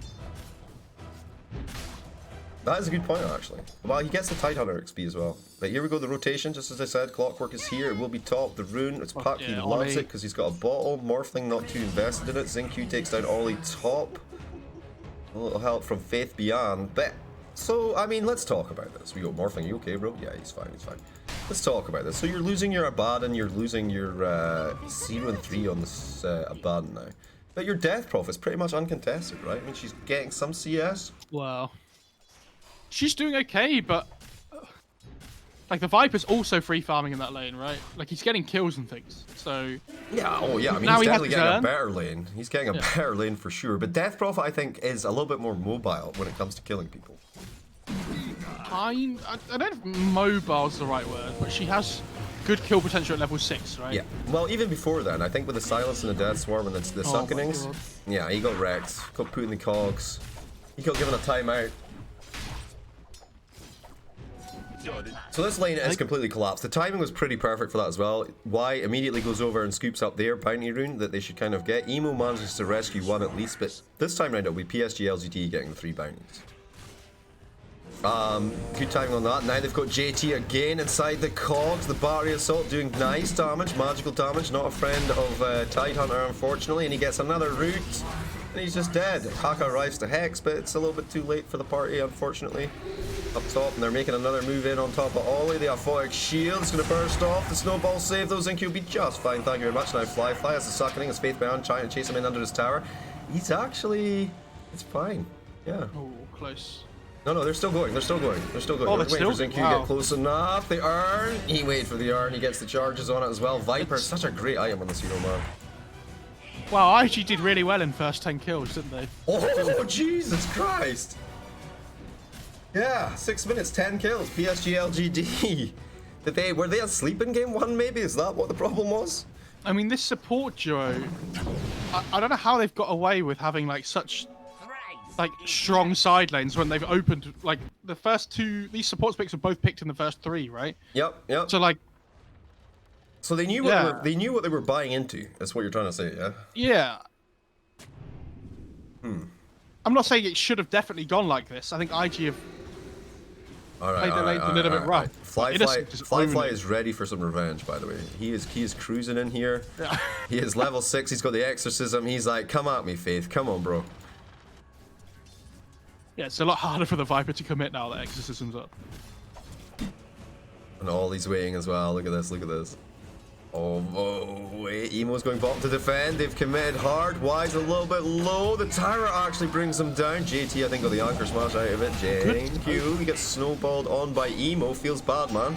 That is a good point, actually. Well, he gets the Tide Hunter XP as well. But here we go, the rotation, just as I said, Clockwork is here, it will be top, the rune, it's Puck, he loves it because he's got a bottle, Morphling not too invested in it, Xingqiu takes down Ollie top. A little help from Faith Beyond, but, so, I mean, let's talk about this. We go, Morphling, you okay, bro? Yeah, he's fine. Let's talk about this. So you're losing your Abaddon, you're losing your 0 and 3 on this Abaddon now. But your Death Prophet's pretty much uncontested, right? I mean, she's getting some CS. Wow. She's doing okay, but like the Viper's also free farming in that lane, right? Like he's getting kills and things. So yeah, I mean, he's definitely getting a better lane. He's getting a better lane for sure. But Death Prophet, I think, is a little bit more mobile when it comes to killing people. I don't know if mobile's the right word, but she has good kill potential at level 6, right? Yeah. Well, even before then, I think with the Silence and the Death Swarm and the Suckenings, yeah, he got wrecked. Got put in the cogs. He got given a timeout. So this lane is completely collapsed. The timing was pretty perfect for that as well. Y immediately goes over and scoops up their bounty rune that they should kind of get. Emo manages to rescue 1 at least, but this time around it'll be PSG.LGD getting the 3 bounties. Good timing on that. Now they've got JT again inside the cogs. The battery assault doing nice damage, magical damage. Not a friend of Tide Hunter, unfortunately, and he gets another root. And he's just dead. Haka arrives to Hex, but it's a little bit too late for the party, unfortunately. Up top, and they're making another move in on top of Ollie. The Aphotic Shield is going to burst off. The Snowball save, those Xingqiu will be just fine. Thank you very much. Now Fly has the Suckening, his Faith Bound, trying to chase him in under his tower. He's actually... it's fine. Yeah. Oh, close. No, they're still going. They're still going. Oh, They're waiting for Xingqiu to get close enough. The urn. He waits for the urn. He gets the charges on it as well. Viper, such a great item on this hero, man. Wow, IG did really well in first 10 kills, didn't they? Oh, Jesus Christ. Yeah, 6 minutes, 10 kills. PSG.LGD. Were they asleep in game 1, maybe? Is that what the problem was? I mean, this support duo, I don't know how they've got away with having like such like strong side lanes when they've opened like the first 2. These support picks were both picked in the first 3, right? Yep. So like, so they knew what they knew what they were buying into. That's what you're trying to say, yeah? Yeah. I'm not saying it should have definitely gone like this. I think IG have played their lanes a little bit rough. Fly is ready for some revenge, by the way. He is cruising in here. Yeah. He is level 6. He's got the exorcism. He's like, come at me, Faith. Come on, bro. Yeah, it's a lot harder for the Viper to commit now that Exorcism's up. And Ollie's waiting as well. Look at this, look at this. Oh, wait. Emo's going bottom to defend. They've committed hard. Wide's a little bit low. The Tyra actually brings him down. JT, I think, got the anchor smash out of it. Thank you. He gets snowballed on by Emo. Feels bad, man.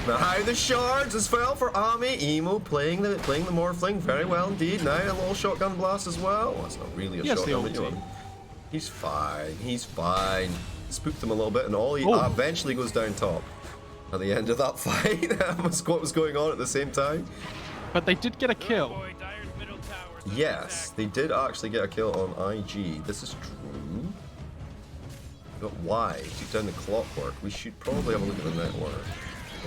Now the shards as well for Ami. Emo playing the Morphling very well indeed. Now a little shotgun blast as well. Well, that's not really a shotgun, but you know, he's fine. He's fine. Spooked him a little bit, and Ollie eventually goes down top. At the end of that fight, that was what was going on at the same time. But they did get a kill. Yes, they did actually get a kill on IG. This is true. But why? Took down the clockwork. We should probably have a look at the network.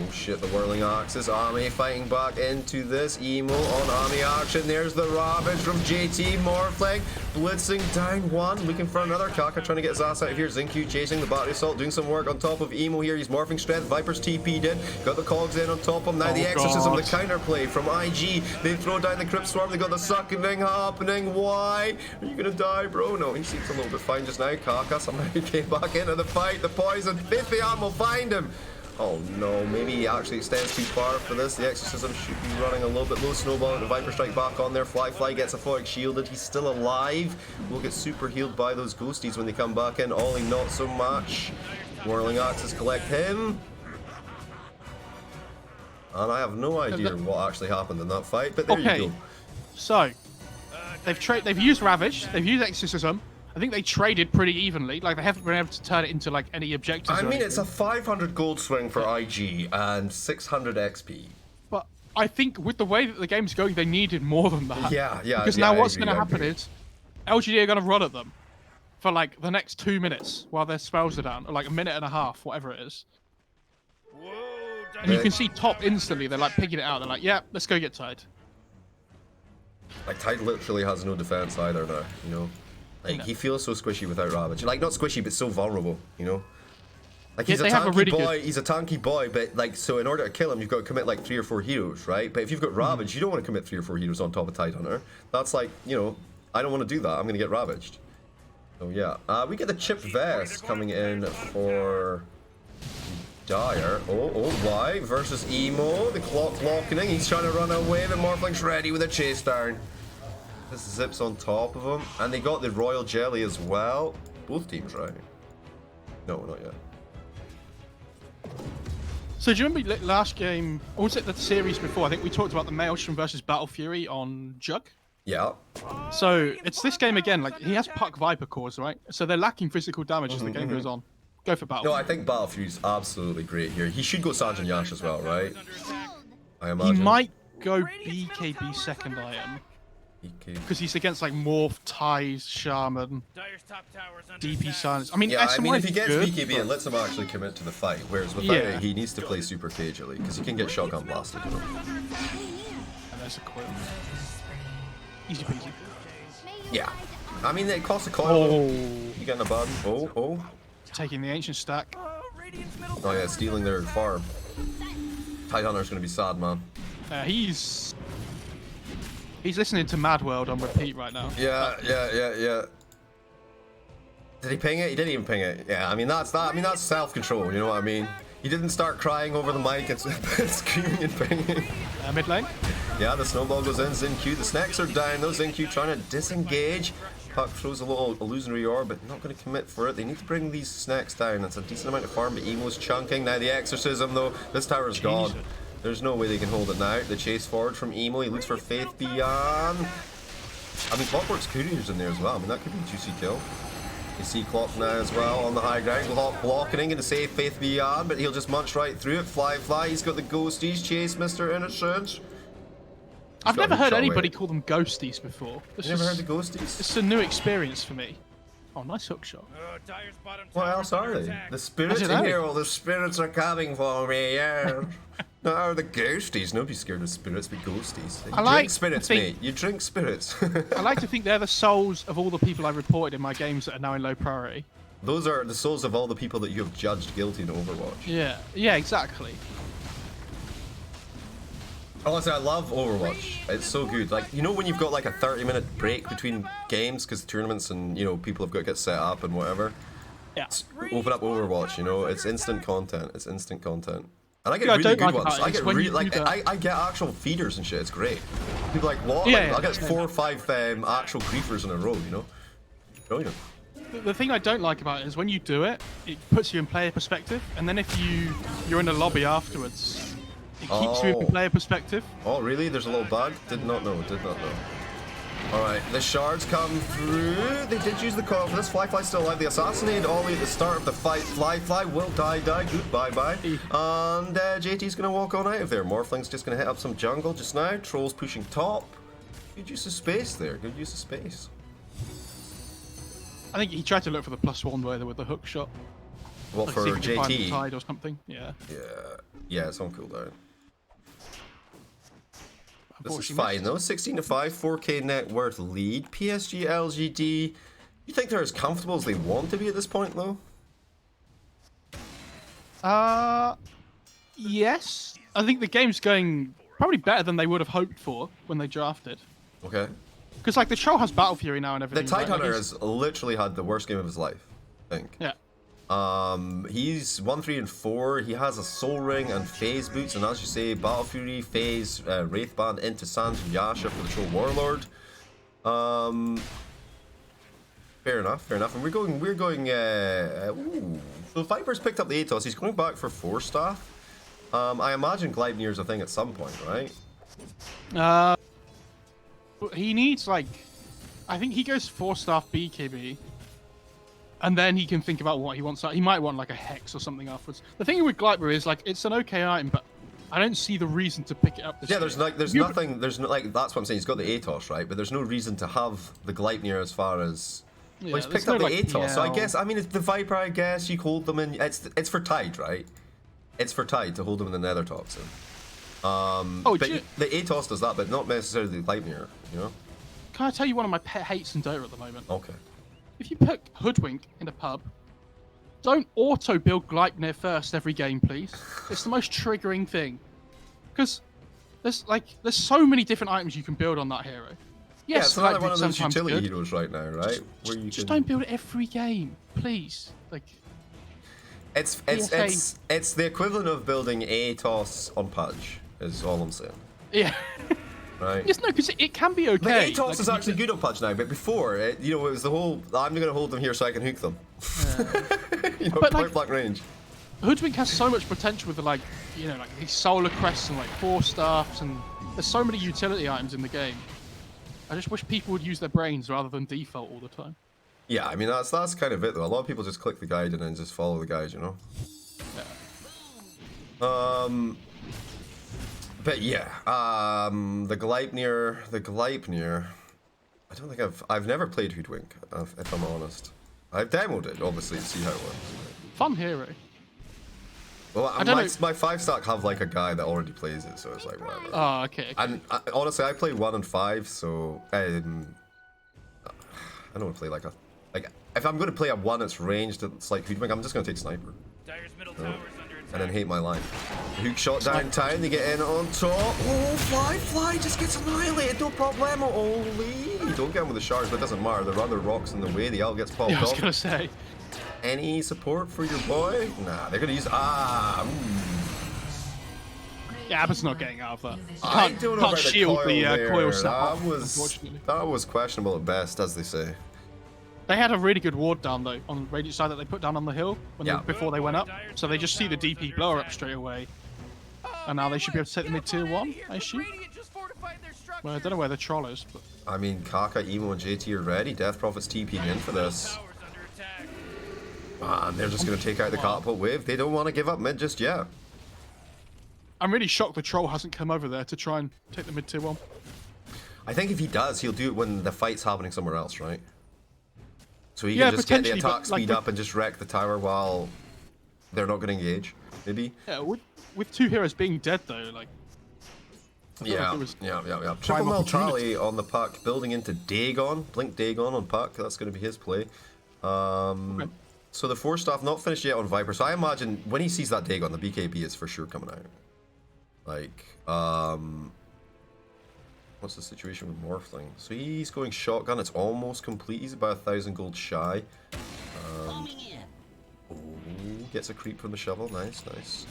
Oh shit, the whirling axis. Ami fighting back into this. Emo on Ami action. There's the Ravage from JT. Morphling blitzing down one. Looking for another. Kaka trying to get his ass out of here. Zincu chasing the battery assault. Doing some work on top of Emo here. He's morphing strength. Viper's TP did. Got the cogs in on top of him. Now the exorcism, the counterplay from IG. They throw down the Crypt Swarm. They got the sucking happening. Why? Are you gonna die, bro? No, he seems a little bit fine just now. Kaka somehow he came back into the fight. The poison. Fithian will find him. Oh no, maybe he actually extends too far for this. The Exorcism should be running a little bit low. Snowball and the Viper Strike back on there. Fly gets a Foic shielded. He's still alive. We'll get super healed by those ghosties when they come back in. Ollie not so much. Whirling Axes collect him. And I have no idea what actually happened in that fight, but there you go. So, they've used Ravage, they've used Exorcism. I think they traded pretty evenly. Like, they haven't been able to turn it into like any objectives. I mean, it's a 500 gold swing for IG and 600 XP. But I think with the way that the game's going, they needed more than that. Yeah. Because now what's going to happen is LGD are going to run at them for like the next 2 minutes while their spells are down, or like a minute and a half, whatever it is. And you can see top instantly. They're like picking it out. They're like, yeah, let's go get Tide. Like, Tide literally has no defense either now, you know? Like, he feels so squishy without Ravage. Like, not squishy, but so vulnerable, you know? Like, he's a tanky boy, he's a tanky boy, but, like, so in order to kill him, you've got to commit, like, 3 or 4 heroes, right? But if you've got Ravage, you don't want to commit 3 or 4 heroes on top of Tidehunter. That's like, you know, I don't want to do that. I'm going to get Ravaged. So, yeah. We get the Chipped Vest coming in for Dire. Why? Versus Emo. The clock locking. He's trying to run away, but Morphling's ready with a chase down. This zips on top of him, and they got the Royal Jelly as well. Both teams, right? No, not yet. So do you remember last game, or was it the series before? I think we talked about the Maelstrom versus Battle Fury on Jug. Yeah. So it's this game again. Like, he has Puck Viper cores, right? So they're lacking physical damage as the game goes on. Go for Battle. No, I think Battle Fury's absolutely great here. He should go Sergeant Yash as well, right? I imagine. He might go BKB second, I am. Because he's against like Morph, Ties, Shaman, DP Silence. I mean, yeah, SMY I mean, if he gets good, BKB, it lets him actually commit to the fight. Whereas without it, he needs to play super cagely because he can get shotgun blasted. You know? And there's a coil. Easy peasy. Yeah. I mean, it costs a coil. Oh. You getting a bad? Oh. Taking the ancient stack. Oh yeah, stealing their farm. Tidehunter's gonna be sad, man. He's listening to Mad World on repeat right now. Yeah. Did he ping it? He didn't even ping it. Yeah, I mean that's self-control. You know what I mean? He didn't start crying over the mic and screaming and pinging. Mid lane. Yeah, the snowball goes in. Zincu. The snacks are down. Those Zincu trying to disengage. Puck throws a little illusionary orb, but not going to commit for it. They need to bring these snacks down. That's a decent amount of farm, but Emo's chunking. Now the Exorcism, though. This tower's gone. There's no way they can hold it now. The chase forward from Emo. He looks for Faith Beyond. I mean, Clockwork's Courier's in there as well. I mean, that could be a juicy kill. You see Clock now as well on the high ground. Clock blocking to save Faith Beyond, but he'll just munch right through it. Fly. He's got the ghosties. Chase Mr. Innocent. I've never heard anybody call them ghosties before. You never heard the ghosties? It's a new experience for me. Oh, nice hook shot. What else are they? The spirits in here. All the spirits are coming for me. Yeah. No, the ghosties. Nobody's scared of spirits, but ghosties. You drink spirits, mate. You drink spirits. I like to think they're the souls of all the people I reported in my games that are now in low priority. Those are the souls of all the people that you have judged guilty in Overwatch. Yeah, exactly. Honestly, I love Overwatch. It's so good. Like, you know when you've got like a 30-minute break between games because tournaments and, you know, people have got to get set up and whatever? Yeah. Open up Overwatch, you know, it's instant content. It's instant content. And I get Yeah, I really don't good like ones. about it I is get when really you like do that- I get actual feeders and shit. It's great. People like what? Yeah, Like, yeah, I get same. 4 or 5 actual griefers in a row. You know, brilliant. The thing I don't like about it is when you do it, it puts you in player perspective, and then if you're in a lobby afterwards, it keeps you in Oh. player perspective. Oh, really? There's a little bug? Did not know. Did not know. Alright, the shards come through. They did use the coil for this. Fly still alive. They assassinated Ollie at the start of the fight. Fly will die. Goodbye, bye. And JT's going to walk on out of there. Morphling's just going to hit up some jungle just now. Trolls pushing top. Good use of space there. Good use of space. I think he tried to look for the +1 with the hook shot. What, Like, for see if he could find the JT? tide or something. Yeah. Yeah, it's on cooldown. This is Unfortunately fine missed. though. 16 to 5, 4K net worth lead. PSG.LGD. You think they're as comfortable as they want to be at this point though? Yes. I think the game's going probably better than they would have hoped for when they drafted. Okay. Because like the Troll has Battle Fury now and The everything. Tide right? Like, Hunter he's- has literally had the worst game of his life, I think. Yeah. He's 1, 3, and 4. He has a Soul Ring and Phase Boots, and as you say, Battle Fury, Phase, Wraithband into Sands and Yasha for the Troll Warlord. Fair enough. And we're going, ooh. So Viper's picked up the Atos, he's going back for 4 staff. I imagine Gleipnir's a thing at some point, right? He needs like, I think he goes 4 staff BKB, and then he can think about what he wants. He might want like a Hex or something afterwards. The thing with Gleipnir is like it's an okay item, but I don't see the reason to pick it up. This Yeah, year. there's nothing, there's no, like, that's what I'm saying, he's got the Atos, right? But there's no reason to have the Gleipnir as far as... Yeah, Well, he's there's picked up no, the like, Atos, so I PL. guess, I mean, it's the Viper, I guess, you hold them in, it's for Tide, right? It's for Tide to hold them in the Nether Toxin. But the Atos does that, but not necessarily the Gleipnir, you know? Can I tell you one of my pet hates in Dota at the moment? Okay. If you put Hoodwink in a pub, don't auto-build Gleipnir first every game, please. It's the most triggering thing. Because there's so many different items you can build on that hero. Yeah, Yes, it's another Gleipnir's one of those sometimes utility good. heroes right now, right? Where you Just can... don't build it every game, please. Like, It's the equivalent of building Atos on Pudge, is all I'm saying. yeah. Right? Yes, no, because it can be The okay. Atos Like, is you actually can- good on Pudge now, but before, it was the whole, I'm going to hold them here so I can hook them. You know, But, point like- blank range. Hoodwink has so much potential with the like these solar crests and like 4 staffs, and there's so many utility items in the game. I just wish people would use their brains rather than default all the time. Yeah, I mean, that's kind of it, though. A lot of people just click the guide and then just follow the guide, you know? But yeah, the Gleipnir, I don't think I've never played Hoodwink, if I'm honest. I've demoed it, obviously, to see how it works. Fun hero. Well, I don't know. my 5-stack have like a guy that already plays it, so it's like whatever. Oh, okay. And honestly, I play 1 and 5, so I don't want to play like if I'm going to play a 1 that's ranged, it's like Hoodwink, I'm just going to take Sniper. Dyer's middle tower's under attack. And then hate my life. Hook shot downtown, they get in on top. Oh, Fly just gets annihilated, no problemo. Holy! Don't get him with the shards, but it doesn't matter. There are other rocks in the way, the L gets popped Yeah, I was off. gonna say. Any support for your boy? Nah, they're gonna use Yeah, Abbott's not getting out of that. I don't know Can't about shield the the coil coil there. set off, unfortunately. That was questionable at best, as they say. They had a really good ward down though on the radiant side that they put down on the hill before they went up. So they just see the DP blower up straight away. And now they should be able to take the mid tier 1, I assume. Well, I don't know where the troll is, but I mean, Kaka, Emo, and JT are ready. Death Prophet's TPing in for this. Tower's under attack. Man, they're just gonna take out the catapult wave. They don't want to give up mid just yet. I'm really shocked the troll hasn't come over there to try and take the mid tier 1. I think if he does, he'll do it when the fight's happening somewhere else, right? So he Yeah, can just get the potentially, attack but, like, speed up and just wreck the tower while they're not going to engage, maybe? Yeah, with 2 heroes being dead though, like. I feel like it was Yeah. Triple prime mortality on the puck, building into Dagon. Blink Dagon on puck, that's going to be his play. Okay. So the 4 staff not finished yet on Viper, so I imagine when he sees that Dagon, the BKB is for sure coming out. Like, what's the situation with Morphling? So he's going shotgun, it's almost complete, he's about 1,000 gold shy. gets a creep from the shovel. Nice, nice.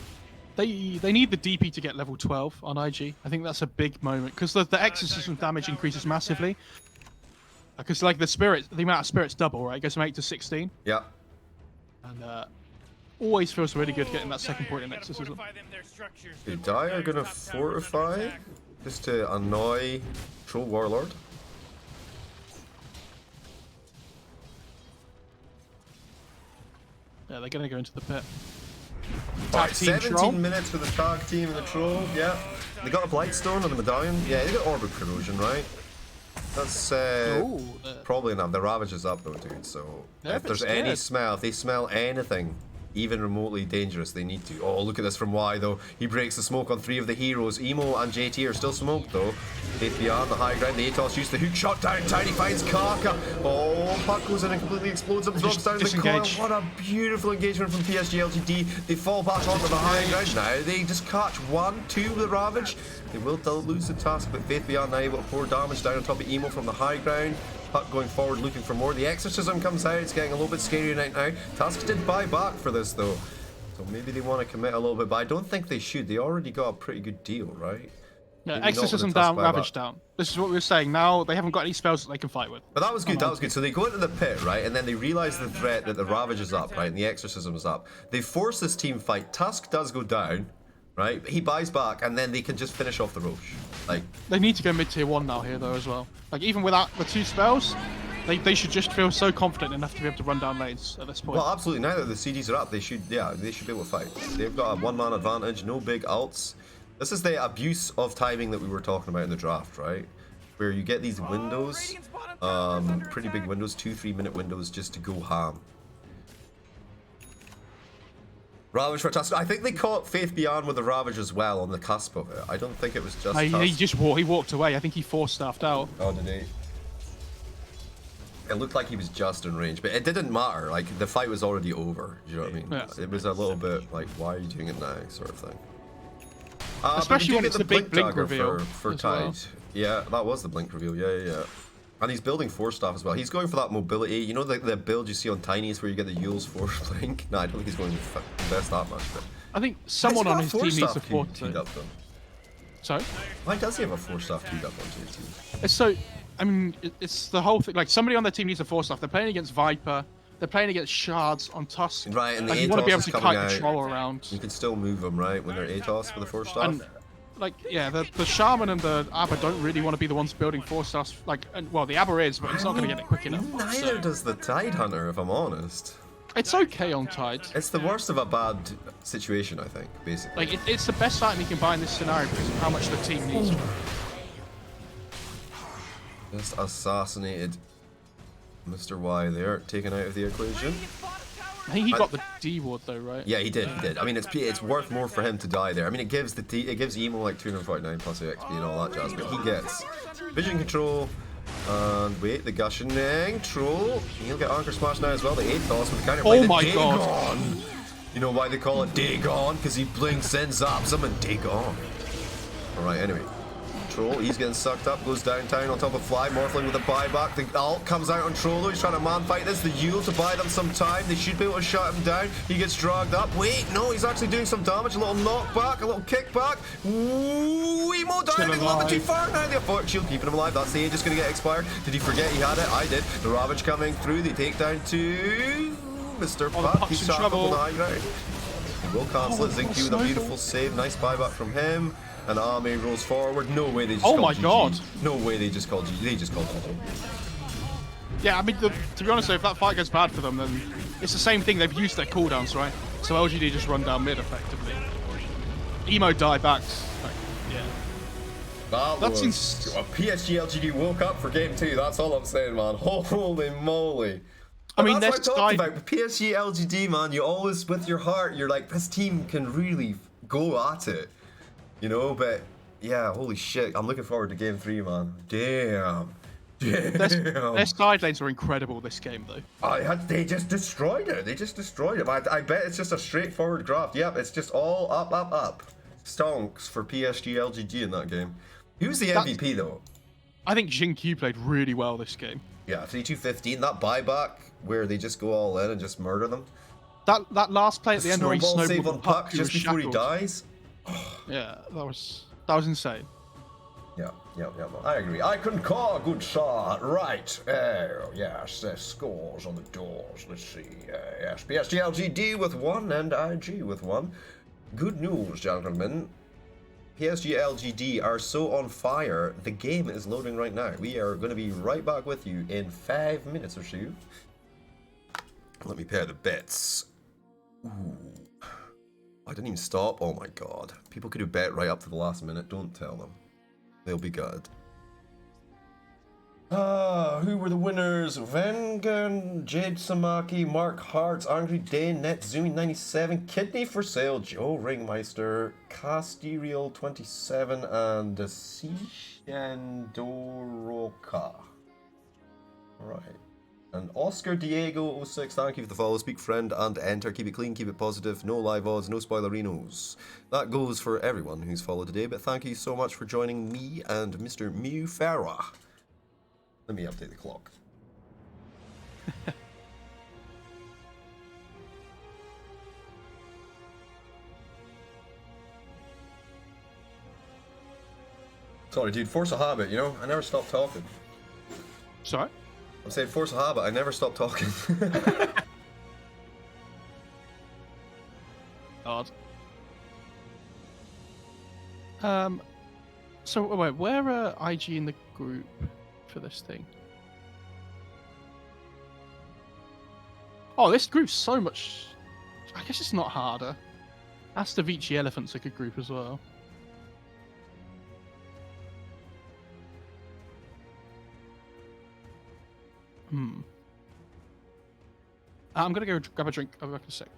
They need the DP to get level 12 on IG. I think that's a big moment because the exorcism damage increases massively. Because like the amount of spirits double, right? It goes from 8 to 16. Yeah. And always feels really good getting that second point in exorcism. The Die are gonna fortify just to annoy Troll Warlord. Yeah, they're gonna go into the pit. Alright, Tag team 17 troll. minutes for the tag team and the troll, yeah. They got a Blightstone on the medallion. Yeah, they got Orbit Corrosion, right? That's probably enough. The Ravage is up though, dude, so if there's any smell, if they smell anything even remotely dangerous, they need to. Oh, look at this from Y though. He breaks the smoke on 3 of the heroes. Emo and JT are still smoked though. Faith beyond the high ground. The Atos used the hook shot down. Tiny finds Kaka. Oh, Puck goes in and completely explodes him. Drops down the coil. What a beautiful engagement from PSG.LGD. They fall back onto the high ground. Now they just catch 1, 2 with the Ravage. They will lose the task, but Faith beyond now able to pour damage down on top of Emo from the high ground. Puck going forward looking for more. The exorcism comes out. It's getting a little bit scary right now. Tusk did buy back for this though, so maybe they want to commit a little bit, but I don't think they should. They already got a pretty good deal, right? Yeah, Maybe exorcism down, Ravage down. This is what we were saying. Now they haven't got any spells that they can fight with. But that was good, that was good. So they go into the pit, right? And then they realize the threat that the Ravage is up, right? And the exorcism is up. They force this team fight. Tusk does go down, right? He buys back, and then they can just finish off the Roche. Like, they need to go mid-tier 1 now here though as well. Like even without the 2 spells, they should just feel so confident enough to be able to run down lanes at this point. Well, absolutely. Now that the CDs are up, they should be able to fight. They've got a 1-man advantage, no big ults. This is the abuse of timing that we were talking about in the draft, right? Where you get these windows, pretty big windows, 2-3 minute windows just to go ham. Ravage for Tusk. I think they caught Faith Beyond with the Ravage as well on the cusp of it. I don't think it was just he walked away. I think he force-staffed out. Oh, did he? It looked like he was just in range, but it didn't matter. Like, the fight was already over. Do you know what I mean? Yeah. It was a little bit like, why are you doing it now, sort of thing. Especially when it's the big blink dagger reveal for Tide. well. Yeah, that was the blink reveal. Yeah. And he's building Force Staff as well. He's going for that mobility. You know the build you see on Tiny's where you get the Yule's Force Blink? No, I don't think he's going to invest that much. But I think someone on his team needs to force teed up though. Sorry? Why does he have a Force Staff teed up on JT? It's so... I mean, it's the whole thing. Like, somebody on their team needs a force staff. They're playing against Viper. They're playing against Shards on Tusk. Right, and the like, ATOS you want to be able is to coming kite out. the troll around. You can still move them, right, when they're ATOS for the Force Staff? And, like, yeah, the Shaman and the Abba don't really want to be the ones building force staffs. Like, well, the Abba is, but he's not going to get it quick enough. Neither does the Tide Hunter, if I'm honest. It's okay on Tide. It's the worst of a bad situation, I think, basically. Like, it's the best item you can buy in this scenario because of how much the team needs. Just assassinated Mr. Y there, taken out of the equation. I think he got the D ward though, right? Yeah, he did. I mean, it's worth more for him to die there. I mean, it gives Emo like 249 plus XP and all that jazz, but he gets vision control. And wait, the gushioning troll. He'll get Anchor Smash now as well. The ATOS with the counterplay. Oh my god! You know why they call it Dagon? Because he blinks in, zaps him, and Dagon. Alright, anyway. Troll, he's getting sucked up, goes downtown on top of Fly, Morphling with a buyback. The ult comes out on Troll, he's trying to man fight this. The Yule to buy them some time. They should be able to shut him down. He gets dragged up. Wait, no, he's actually doing some damage. A little knockback, a little kickback. Ooh, Emo diving a little bit too far now. The Fort Shield keeping him alive. That's the just going to get expired. Did he forget he had it? I did. The Ravage coming through. They take down to Mr. Puck. He's trapped up on the high ground. He will cancel it. Zinky with a beautiful save. Nice buyback from him. And Army rolls forward. No way they just called GG. God. No way they just called GG. They just called GG. Yeah, I mean, to be honest, if that fight goes bad for them, then it's the same thing. They've used their cooldowns, right? So LGD just run down mid effectively. Emo die back. Like, yeah. That's PSG.LGD woke up for game 2. That's all I'm saying, man. Holy moly. I mean, that's what I'm talking died... about. PSG.LGD, man. You always, with your heart, you're like, this team can really go at it. You know, but yeah, holy shit. I'm looking forward to game 3, man. Damn. Their side lanes were incredible this game, though. They just destroyed it. They just destroyed it. I bet it's just a straightforward graph. Yep, it's just all up, up, up. Stonks for PSG.LGD in that game. Who's the MVP, though? I think Jin Q played really well this game. Yeah, 3-2-15. That buyback where they just go all in and just murder them. That last play at the end where he Snowball snowballed save the on puck, puck he was just before he shackled. dies. Yeah, that was insane. Yeah. I agree. I concur, good sir. Right. Oh, yes. There's scores on the doors. Let's see. Yes. PSG.LGD with 1 and IG with 1. Good news, gentlemen. PSG.LGD are so on fire. The game is loading right now. We are going to be right back with you in 5 minutes or so. Let me pair the bets. Ooh. I didn't even stop. Oh my god. People could have bet right up to the last minute. Don't tell them. They'll be good. Who were the winners? Vengan, Jade Samaki, Mark Hartz, Angry Dane, Netzumi97, Kidney for Sale, Joe Ringmeister, Casterial 27, and Sishandoroka. Right. And Oscar Diego 06, thank you for the follow. Speak friend and enter. Keep it clean, keep it positive. No live odds, no spoilerinos. That goes for everyone who's followed today, but thank you so much for joining me and Mr. Mew Farah. Let me update the clock. Sorry, dude, force a habit, you know? I never stop talking. Sorry? I'm saying force a habit, I never stop talking. Odd. So wait, where are IG in the group for this thing? Oh, this group's so much. I guess it's not harder. Astavici Elephant's a good group as well. I'm gonna go grab a drink. I'll be back in a sec.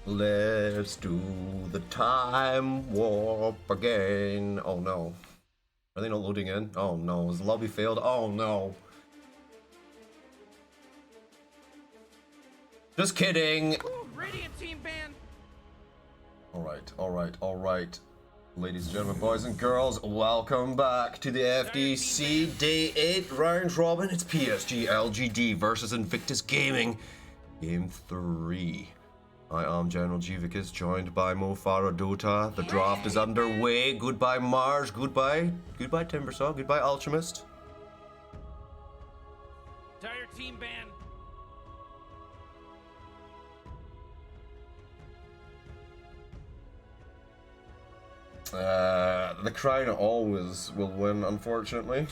Let's do the time warp again. Oh no. Are they not loading in? Oh no. Has the lobby failed? Oh no. Just kidding. Ooh, Radiant team ban. Alright. Ladies and gentlemen, boys and girls, welcome back to the FDC Day 8 round robin. It's PSG.LGD versus Invictus Gaming. Game 3. I am General Jivicus, joined by Mo Farah Dota. The draft is underway. Goodbye Mars, goodbye Timbersaw, goodbye Alchemist. Dire team ban. The Crown always will win, unfortunately.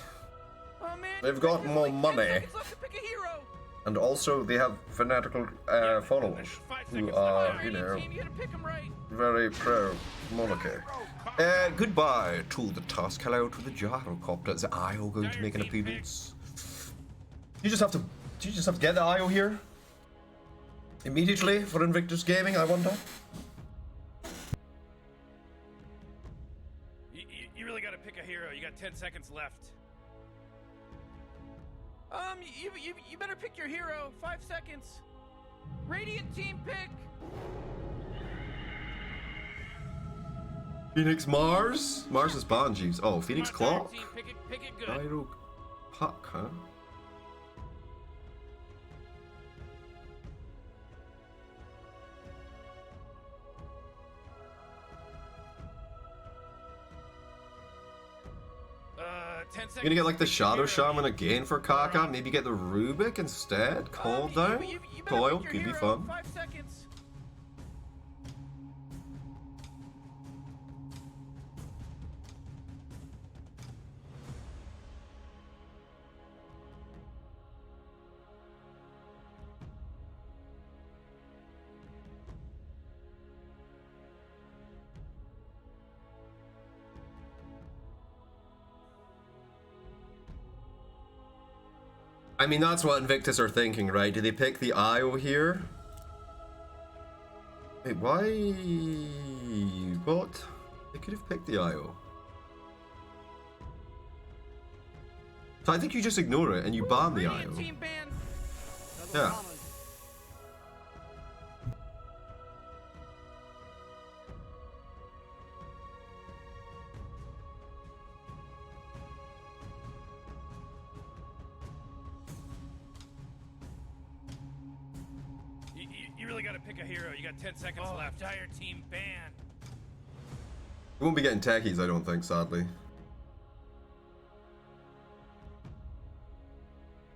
Oh man. They've got there's more only 10 money. seconds left to pick a hero. And also, they have fanatical followers who are, you know, Team, you gotta pick 'em right. very pro-monarchy. Goodbye to the Tusk. Hello to the gyrocopter. Is the IO going to make an appearance? Do you just have to get the IO here? Immediately for Invictus Gaming, I wonder? You really gotta pick a hero. You got 10 seconds left. You better pick your hero. 5 seconds. Radiant team pick. Phoenix Mars? Mars is Banjis. Oh, Phoenix Come on, Dire Clock? team, pick it good. IO Puck, huh? Ten seconds. You're gonna get like the to pick your Shadow hero. Shaman again for Kaka? Maybe get the Rubik instead? Cold down? You better Coil? pick Could your be hero. fun. 5 seconds. I mean, that's what Invictus are thinking, right? Do they pick the IO here? Wait, why? What? They could have picked the IO. So I think you just ignore it and you ban the IO. Radiant team ban. Yeah. You really gotta pick a hero. You got 10 seconds left. Dire team ban. We won't be getting techies, I don't think, sadly.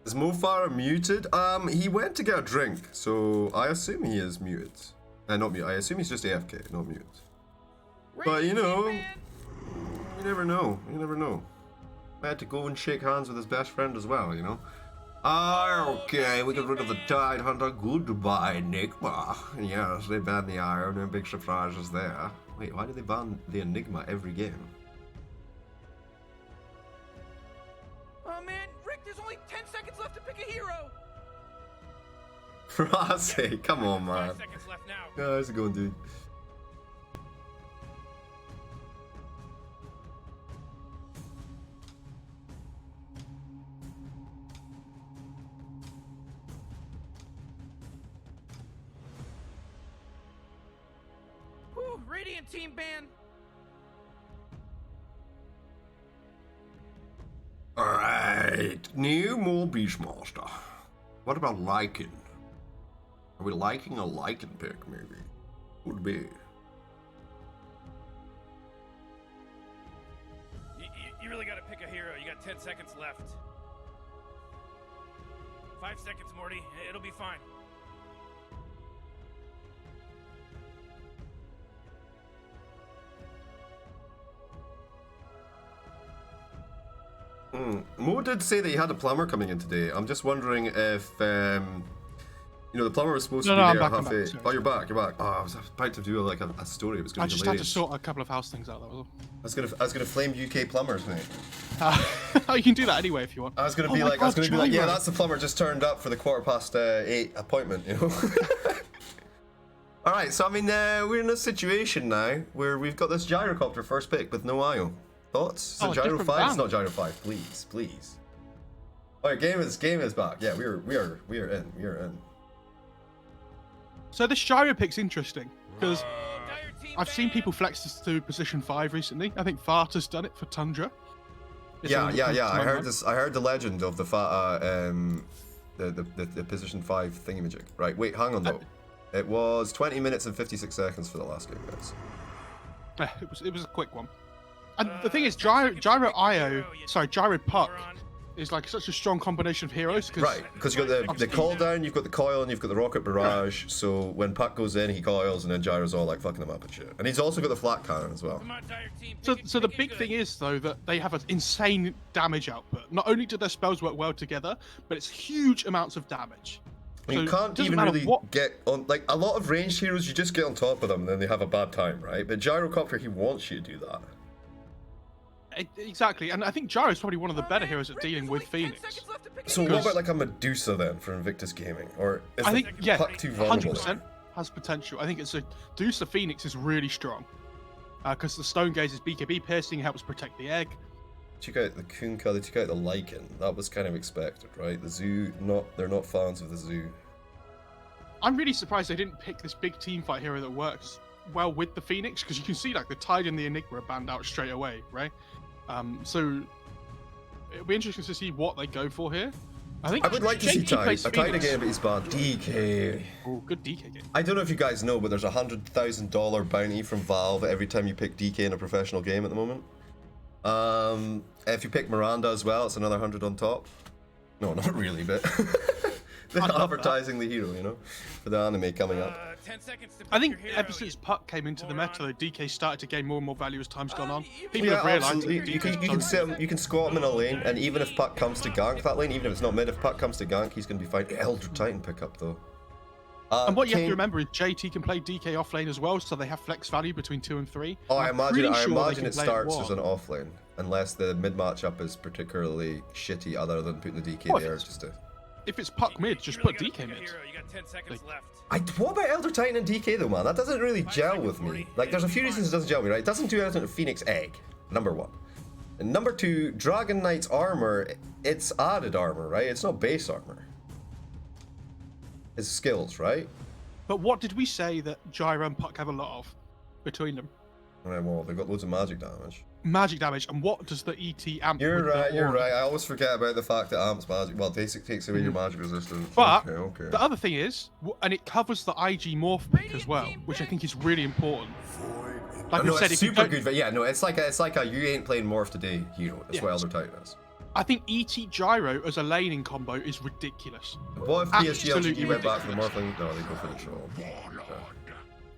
Is Mofara muted? He went to get a drink, so I assume he is muted. Not mute. I assume he's just AFK, not mute. But you know, you never know. You never know. I had to go and shake hands with his best friend as well, you know. Okay, we got rid of the Tide Hunter. Goodbye, Enigma. Yes, they banned the Iron. No big surprises there. Wait, why do they ban the Enigma every game? Oh man, Rick, there's only 10 seconds left to pick a hero. For God's sake, come on, man. 5 seconds left now. Yeah, how's it going, dude? Ooh, Radiant team ban. Alright, new more Beastmaster. What about Lycan? Are we liking a Lycan pick, maybe? Would be. You really gotta pick a hero. You got 10 seconds left. 5 seconds, Morty. It'll be fine. Mo did say that he had a plumber coming in today. I'm just wondering if, you know, the plumber was supposed to be I'm there at back, I'm half back, 8. sorry. Oh, you're back. Oh, I was about to do like a story. It was going I to be just had to hilarious. sort a couple of house things out. That was all. I was gonna flame UK plumbers, mate. You can do that anyway if you want. I was gonna Oh be my like, I was God, gonna be like, yeah, Gyro. that's the plumber just turned up for the 8:15 appointment, you know. All right, so I mean, we're in a situation now where we've got this gyrocopter first pick with no IO. Thoughts? So Oh, a gyro different 5? It's band. not gyro 5, please, please. All right, game is back. Yeah, we are in. So this gyro pick's interesting because Dire team I've seen ban. people flex this to position 5 recently. I think Farta's done it for Tundra. It's Yeah, all yeah, comes yeah. to I my heard mind. this. I heard the legend of the the position 5 thingamajig. Right. Wait. Hang on though. It was 20 minutes and 56 seconds for the last game, guys. It was a quick one. And the thing is, Gyro Puck is like such a strong combination of heroes. Right, because you've got the call down, you've got the coil, and you've got the rocket barrage. So when Puck goes in, he coils, and then Gyro's all like fucking him up and shit. And he's also got the flat cannon as well. Come on, Dire team. So the big thing is though that they have an insane damage output. Not only do their spells work well together, but it's huge amounts of damage. You So it can't doesn't even matter really what- get on, like, a lot of ranged heroes, you just get on top of them and then they have a bad time, right? But Gyrocopter, he wants you to do that. Exactly, and I think Gyro's probably one of the better heroes at dealing with Phoenix. So what about like a Medusa then for Invictus Gaming? Or is I the think, yeah, Puck too vulnerable? 100% has potential. I think it's a Medusa Phoenix is really strong because the Stone Gaze is BKB piercing, helps protect the egg. Took out the Kunkka, they took out the Lycan. That was kind of expected, right? The Zoo, they're not fans of the Zoo. I'm really surprised they didn't pick this big team fight hero that works well with the Phoenix because you can see like the Tide and the Enigma are banned out straight away, right? So it'll be interesting to see what they go for here. I would like to see JT Tide. plays A Tide Phoenix. again, but he's bad. DK. Oh, good DK game. I don't know if you guys know, but there's a $100,000 bounty from Valve every time you pick DK in a professional game at the moment. If you pick Miranda as well, it's another 100 on top. No, not really, but they're advertising the hero, you know, for the anime coming up. 10 seconds to I pick think your hero, ever since Puck came into the meta, though, DK started to gain more and more value as time's gone on. People Yeah, have realised absolutely. You can sit him, you can squat him in a lane, and even if Puck comes to gank that lane, even if it's not mid, if Puck comes to gank, he's going to be fine. Elder Titan pickup though. And what you have Kane- to remember is JT can play DK off lane as well, so they have flex value between 2 and 3. Oh, I I'm imagine pretty I sure they imagine can it play starts one. as an offlane, unless the mid matchup is particularly shitty, other than putting the DK Well, if there it's- just to. If it's Puck mid, just You put really DK gotta pick mid. your hero. You got 10 seconds left. What about Elder Titan and DK though, man? That doesn't really gel with me. Like, there's a few reasons it doesn't gel with me, right? It doesn't do anything to Phoenix Egg, number one. And number two, Dragon Knight's armor, it's added armor, right? It's not base armor. It's skills, right? But what did we say that Gyro and Puck have a lot of between them? Right, well, they've got loads of magic damage. Magic damage, and what does the ET amp? You're with the right, you're aura? right. I always forget about the fact that amps magic. Well, basic takes away your magic resistance. But Okay. the other thing is, and it covers the IG morph pick as well, which I think is really important. Like no, we said, it's if you super don't, good. But yeah, no, it's like a you ain't playing morph today hero. That's Yeah. what Elder Titan is. I think ET Gyro as a laning combo is ridiculous. What if PSG.LGD Absolutely went back for the ridiculous. morphling? No, they go for the troll.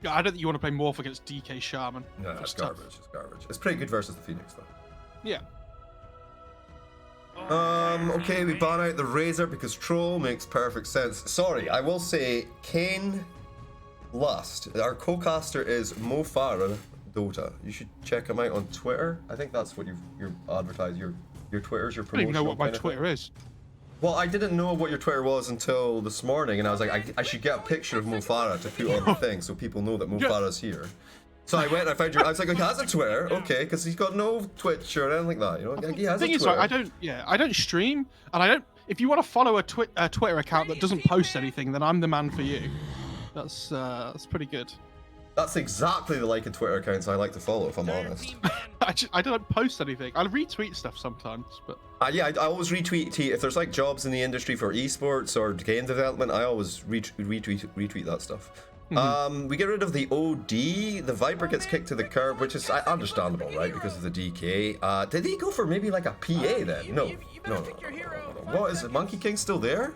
Yeah, I don't think you want to play morph against DK Shaman. No, it's That's tough. garbage. It's garbage. It's pretty good versus the Phoenix though. Yeah. Okay, we ban out the Razor because Troll makes perfect sense. Sorry, I will say, Kane Lust, our co-caster is Mo Farah Dota. You should check him out on Twitter. I think that's what you're advertising. Your Twitter's your I don't promotion. even know what my Twitter is. Well, I didn't know what your Twitter was until this morning, and I was like, I should get a picture of Mo Farah to put on the thing so people know that Mo Yeah. Farah's here. So I went and I found your. I was like, he has a Twitter, okay, because he's got no Twitch or anything like that. You know, like, he has The a thing is, Twitter. like, I don't stream, and I don't. If you want to follow a Twitter account that doesn't post anything, then I'm the man for you. That's pretty good. That's exactly the like of Twitter accounts I like to follow, if I'm honest. I don't post anything. I retweet stuff sometimes, but Yeah, I always retweet if there's like jobs in the industry for esports or game development. I always retweet that stuff. We get rid of the OD. The Viper gets kicked to the curb, which is understandable, right? Because of the DK. Did he go for maybe like a PA then? No. What is it? Monkey King still there?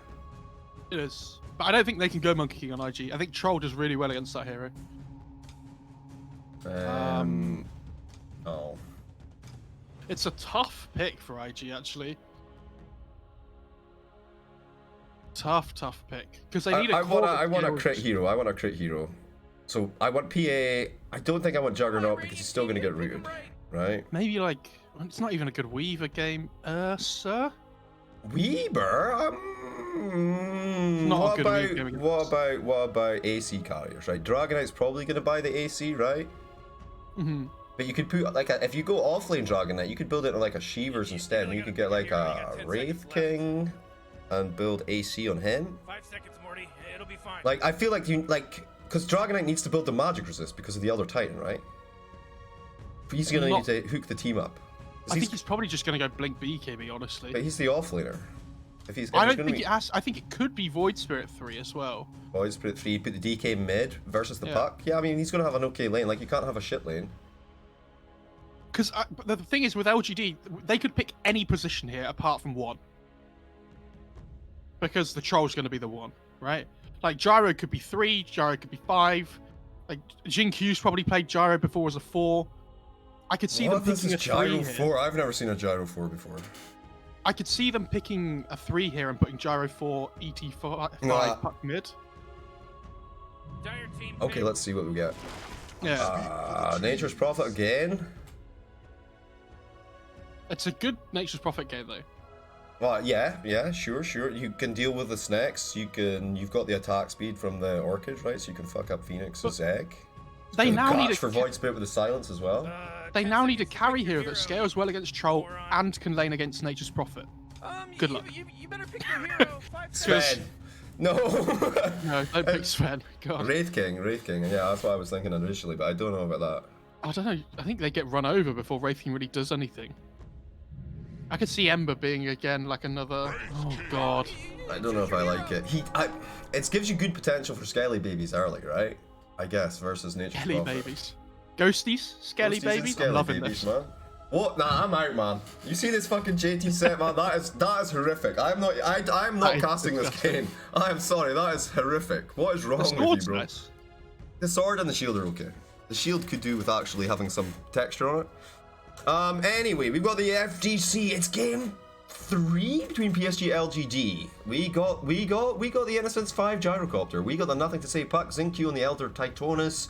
it is. But I don't think they can go Monkey King on IG. I think Troll does really well against that hero. Oh. It's a tough pick for IG, actually. Tough pick. Because they need a I want a core crit hero. I want a crit hero. So I want PA. I don't think I want Juggernaut because he's still going to get rooted, right? Maybe like it's not even a good Weaver game. Sir? Weber? Not a what good Weaver game about against- what about AC carriers, right? Dragonite's probably going to buy the AC, right? But you could put like if you go offlane Dragonite, you could build it on like a Sheevers instead, and you could get like a Wraith King and build AC on him. 5 seconds, Morty. It'll be fine. Like, I feel like because Dragonite needs to build the magic resist because of the Elder Titan, right? He's gonna need to hook the team up. I think he's probably just gonna go Blink BKB, honestly. But he's the offlaner. I don't think it has. I think it could be Void Spirit 3 as well. Void Spirit 3, put the DK mid versus the puck. Yeah, I mean he's gonna have an okay lane. Like you can't have a shit lane. Because the thing is with LGD, they could pick any position here apart from one. Because the Troll's gonna be the one, right? Like Gyro could be 3, Gyro could be 5. Like Jinkyu's probably played Gyro before as a 4. I could see them picking a 3 Gyro here. 4. I've never seen a Gyro 4 before. I could see them picking a 3 here and putting Gyro 4, ET5 puck mid. Dire team Okay, pick. let's see what we get. Yeah. Nature's Prophet again. It's a good Nature's Prophet game though. Well, yeah, sure. You can deal with the snakes. You've got the attack speed from the Orchid, right? So you can fuck up Phoenix's egg. They now need for Void Spirit with the silence as well. They now need a carry hero that scales well against Troll and can lane against Nature's Prophet. Good luck. You better pick your hero. 5 Sven. seconds. No. No, don't pick Sven. God. Wraith King. Yeah, that's what I was thinking initially, but I don't know about that. I don't know. I think they get run over before Wraith King really does anything. I could see Ember being again like another. Oh God. I don't know if I like it. It gives you good potential for Skelly babies early, right? I guess versus Nature's Skelly Prophet. babies. Ghosties? Skelly Ghosties and babies? Skelly I'm loving babies, this. man. What? Nah, I'm out, man. You see this fucking JT set, man? That is horrific. I'm not casting this game. I'm sorry, that is horrific. What is wrong with you, bro? Nice. The sword and the shield are okay. The shield could do with actually having some texture on it. Anyway, we've got the FDC. It's game 3 between PSG.LGD. We got the Innocence 5 Gyrocopter. We got the Nothing to Say Puck, Zinkyu on the Elder Titanus,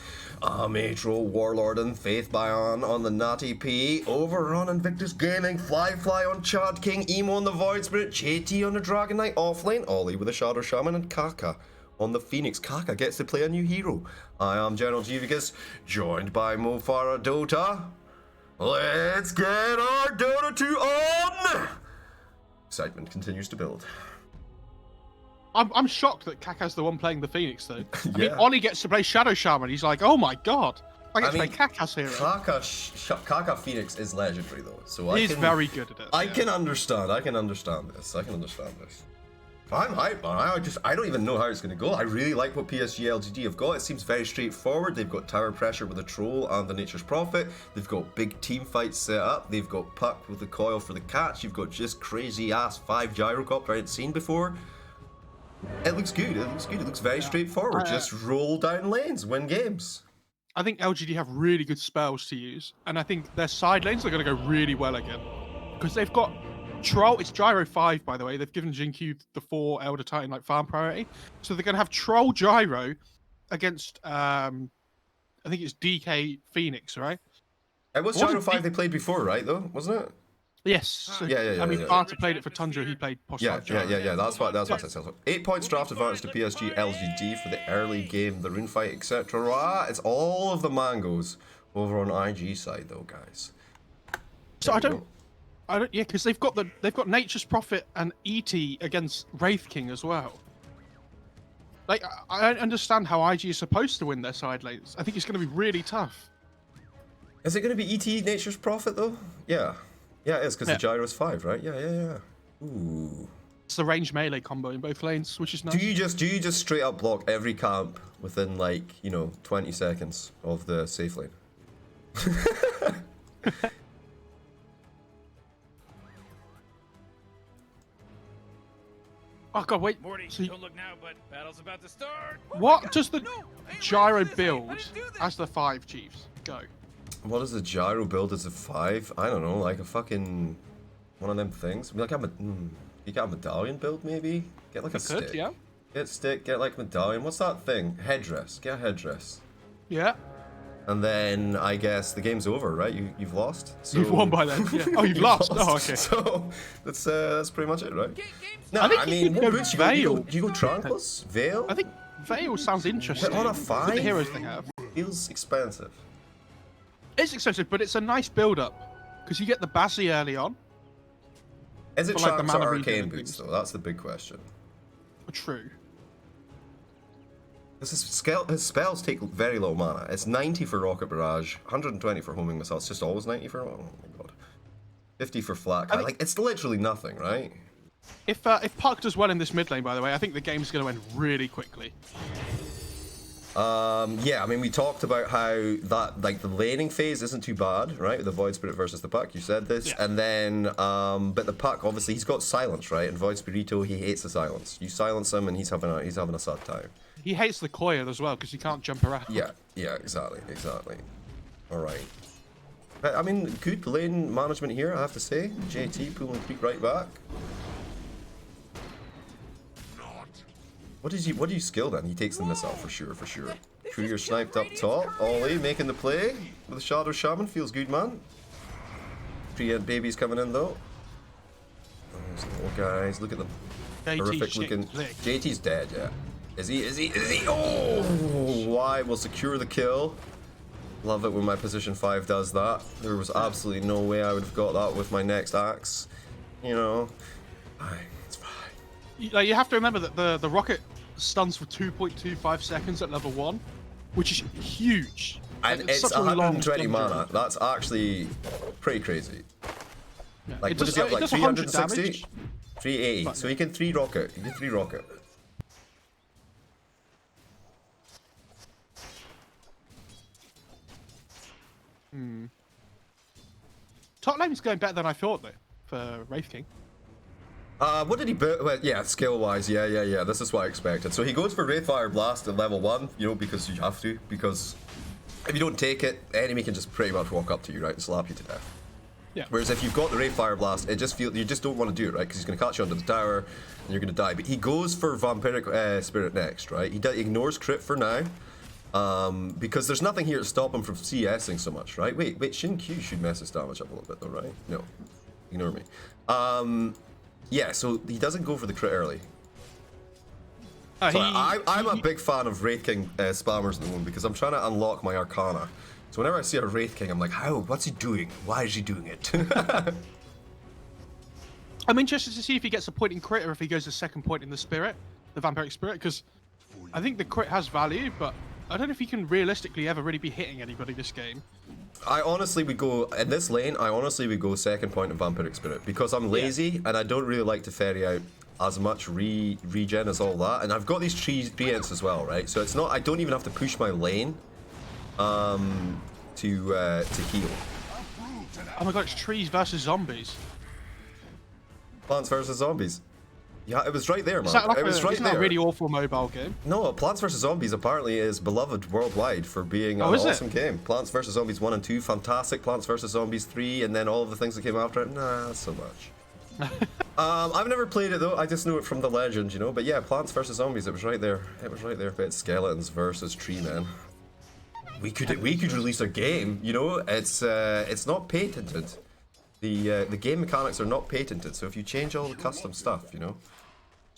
Metro, Warlord and Faith Bion on the Natty P, Overrun Invictus Gaming, Fly on Chad King, Emo on the Void Spirit, JT on the Dragon Knight offlane, Ollie with the Shadow Shaman, and Kaka on the Phoenix. Kaka gets to play a new hero. I am General Givicus, joined by Mofara Dota. Let's get our Dota 2 on! Excitement continues to build. I'm shocked that Kaka's the one playing the Phoenix though. I mean, Yeah. Ollie gets to play Shadow Shaman. He's like, oh my God. I get to play Kaka's hero. Kaka Phoenix is legendary though, so He's very good at it. I can understand this. I'm hyped, man. I don't even know how it's going to go. I really like what PSG.LGD have got. It seems very straightforward. They've got tower pressure with the Troll and the Nature's Prophet. They've got big team fights set up. They've got Puck with the coil for the catch. You've got just crazy ass 5 Gyrocopter I hadn't seen before. It looks good. It looks very straightforward. Just roll down lanes, win games. I think LGD have really good spells to use, and I think their side lanes are going to go really well again because they've got Troll. It's Gyro 5, by the way. They've given Jinkyu the 4 Elder Titan like farm priority, so they're going to have Troll Gyro against I think it's DK Phoenix, right? It was Gyro 5 they played before, right? Though, wasn't it? Yes. So, Yeah. I mean, Arthur played it for Tundra. He played Yeah. Gyro. That's what it says. 8 points draft advantage to PSG.LGD for the early game, the rune fight, etc. It's all of the mangoes over on IG side, though, guys. So I don't. Yeah, because they've got Nature's Prophet and ET against Wraith King as well. Like I don't understand how IG is supposed to win their side lanes. I think it's going to be really tough. Is it going to be ET Nature's Prophet though? Yeah, it is because the Gyro's 5, right? Yeah. Ooh. It's the range melee combo in both lanes, which is nice. Do you just straight up block every camp within 20 seconds of the safe lane? Oh God, wait. Morty, So don't look now, but battle's about to start. what does the No, hey, Gyro I didn't do this. build I didn't do this. as the 5 Chiefs? Go. What is the Gyro build as a 5? I don't know, like a fucking one of them things. Like you got a medallion build maybe? Get like a stick. Could, yeah. Get stick, get like medallion. What's that thing? Headdress. Get a headdress. Yeah. And then I guess the game's over, right? You've lost. So... You've won by then. Yeah. Oh, you've lost. Oh, okay. So that's pretty much it, right? Game's No, I think I you mean, could what go boots Veil. do you go Tranquilus? Veil? I think Veil sounds interesting. on a With 5? the heroes they have. Feels expensive. It's expensive, but it's a nice build-up because you get the Bassi early on. Is it For, like, the Trunks or mana regen Arcane and boots things. though? That's the big question. True. His spells take very low mana. It's 90 for Rocket Barrage, 120 for Homing Missile. It's just always 90 for... Oh my god. 50 for Flat Guy. Like, it's literally nothing, right? If Puck does well in this mid lane, by the way, I think the game's going to end really quickly. Yeah, I mean, we talked about how that, like, the laning phase isn't too bad, right? The Void Spirit versus the Puck, you said this. Yeah. And then, but the Puck, obviously, he's got silence, right? And Void Spirito, he hates the silence. You silence him and he's having a sad time. He hates the coil as well, because he can't jump around. Yeah, exactly. Alright. I mean, good lane management here, I have to say. JT pulling creep right back. What do you skill then? He takes the missile for sure. Kruger sniped up top. Ollie making the play with the Shadow Shaman. Feels good, man. Pre-ed babies coming in though. Those little guys. Look at them. Horrific looking. JT's dead, yeah. Is he? Oh! Y will secure the kill. Love it when my position 5 does that. There was absolutely no way I would have got that with my next axe. You know. It's fine. Like, you have to remember that the rocket stuns for 2.25 seconds at level 1, which is huge. And Like, it's such a long 120 stun mana. period. That's actually pretty crazy. Yeah. Like, It what does he have, like 100 360? damage. 380. But- So he can 3 rocket. He can 3 rocket. Top lane is going better than I thought, though, for Wraith King. What did he build? Well, yeah, skill-wise, yeah. This is what I expected. So he goes for Wraithfire Blast at level 1, you know, because you have to. Because if you don't take it, the enemy can just pretty much walk up to you, right, and slap you to death. Yeah. Whereas if you've got the Wraithfire Blast, it just feels you just don't want to do it, right? Because he's going to catch you under the tower, and you're going to die. But he goes for Vampiric Spirit next, right? He ignores crit for now, because there's nothing here to stop him from CSing so much, right? Wait, Shin Q should mess his damage up a little bit, though, right? No, ignore me. Yeah, so he doesn't go for the crit early. So I'm a big fan of Wraith King spammers at the moment because I'm trying to unlock my Arcana. So whenever I see a Wraith King, I'm like, how? What's he doing? Why is he doing it? I'm interested to see if he gets a point in crit or if he goes a second point in the spirit, the Vampiric Spirit, because I think the crit has value, but I don't know if he can realistically ever really be hitting anybody this game. I honestly would go, in this lane, would go second point of Vampiric Spirit because I'm lazy and I don't really like to ferry out as much regen as all that. And I've got these treants as well, right? So it's not, I don't even have to push my lane to heal. Oh my god, it's trees versus zombies. Plants versus Zombies. Yeah, it was right there, man. Is that like it was right isn't there. that a really awful mobile game? No, Plants vs Zombies apparently is beloved worldwide for being an awesome game. Plants vs Zombies 1 and 2, fantastic. Plants vs Zombies 3, and then all of the things that came after it, nah, not so much. I've never played it though. I just know it from the legend, you know. But yeah, Plants vs Zombies, it was right there. It was right there. But it's skeletons versus tree men. We could release a game, you know. It's not patented. The game mechanics are not patented. So if you change all the custom stuff, you know.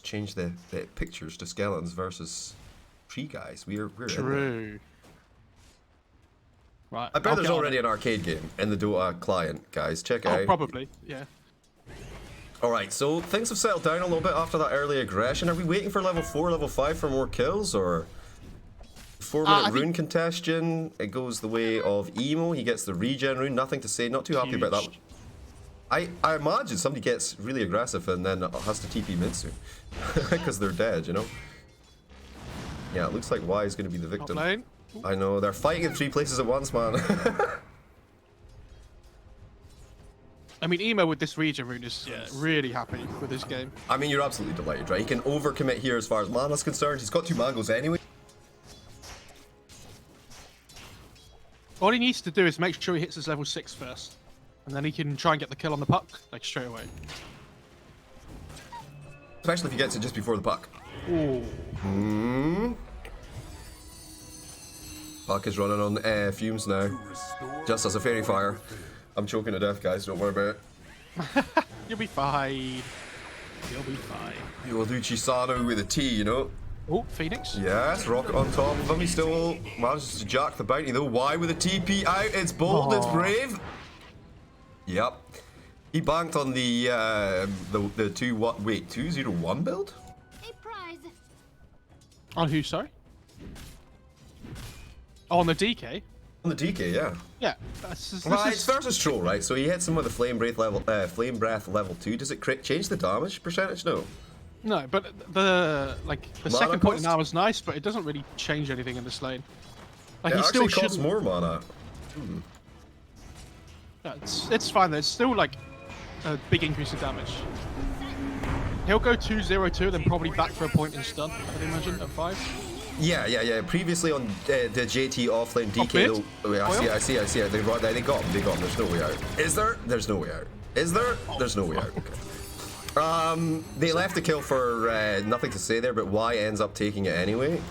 Change the pictures to skeletons versus tree guys. We're True. Right. I bet there's already an arcade game in the Dota client, guys. Check it out. Oh, probably. Yeah. Alright, so things have settled down a little bit after that early aggression. Are we waiting for level 4, level 5 for more kills, or 4-minute rune congestion? It goes the way of Emo. He gets the regen rune. Nothing to say. Not too happy about that. I imagine somebody gets really aggressive and then has to TP mid soon. Because they're dead, you know? Yeah, it looks like Y is going to be the victim. I know, they're fighting in 3 places at once, man. I mean, Emo with this regen rune is really happy with this game. I mean, you're absolutely delighted, right? He can overcommit here as far as mana's concerned. He's got 2 mangoes anyway. All he needs to do is make sure he hits his level 6 first. And then he can try and get the kill on the Puck, like, straight away. Especially if he gets it just before the Puck. Ooh. Puck is running on fumes now. Just as a fairy fire. I'm choking to death, guys. Don't worry about it. You'll be fine. You'll be fine. You will do Chisano with a T, you know? Oh, Phoenix. Yes, rocket on top of him. He still manages to jack the bounty, though. Why with a TP out? It's bold, it's brave. Yep. He banked on the 201 build? A prize. On who, sorry? Oh, on the DK? On the DK, yeah. Yeah. This Right, is- it's versus Troll, right? So he hits him with a Flame Breath level 2. Does it change the damage percentage? No. No, but the Mana second point cost? now is nice, but it doesn't really change anything in this lane. Like It he still actually costs shouldn't. more mana. Yeah, it's fine. There's still like a big increase in damage. He'll go 2-0-2, then probably back for a point in stun. I'd imagine at 5. Yeah. Previously on the JT offlane DK, mid? though, wait, I see it. They got him. There's no way out. Is there? There's no way out. Is there? There's no way out. Okay. They left the kill for nothing to say there, but Y ends up taking it anyway.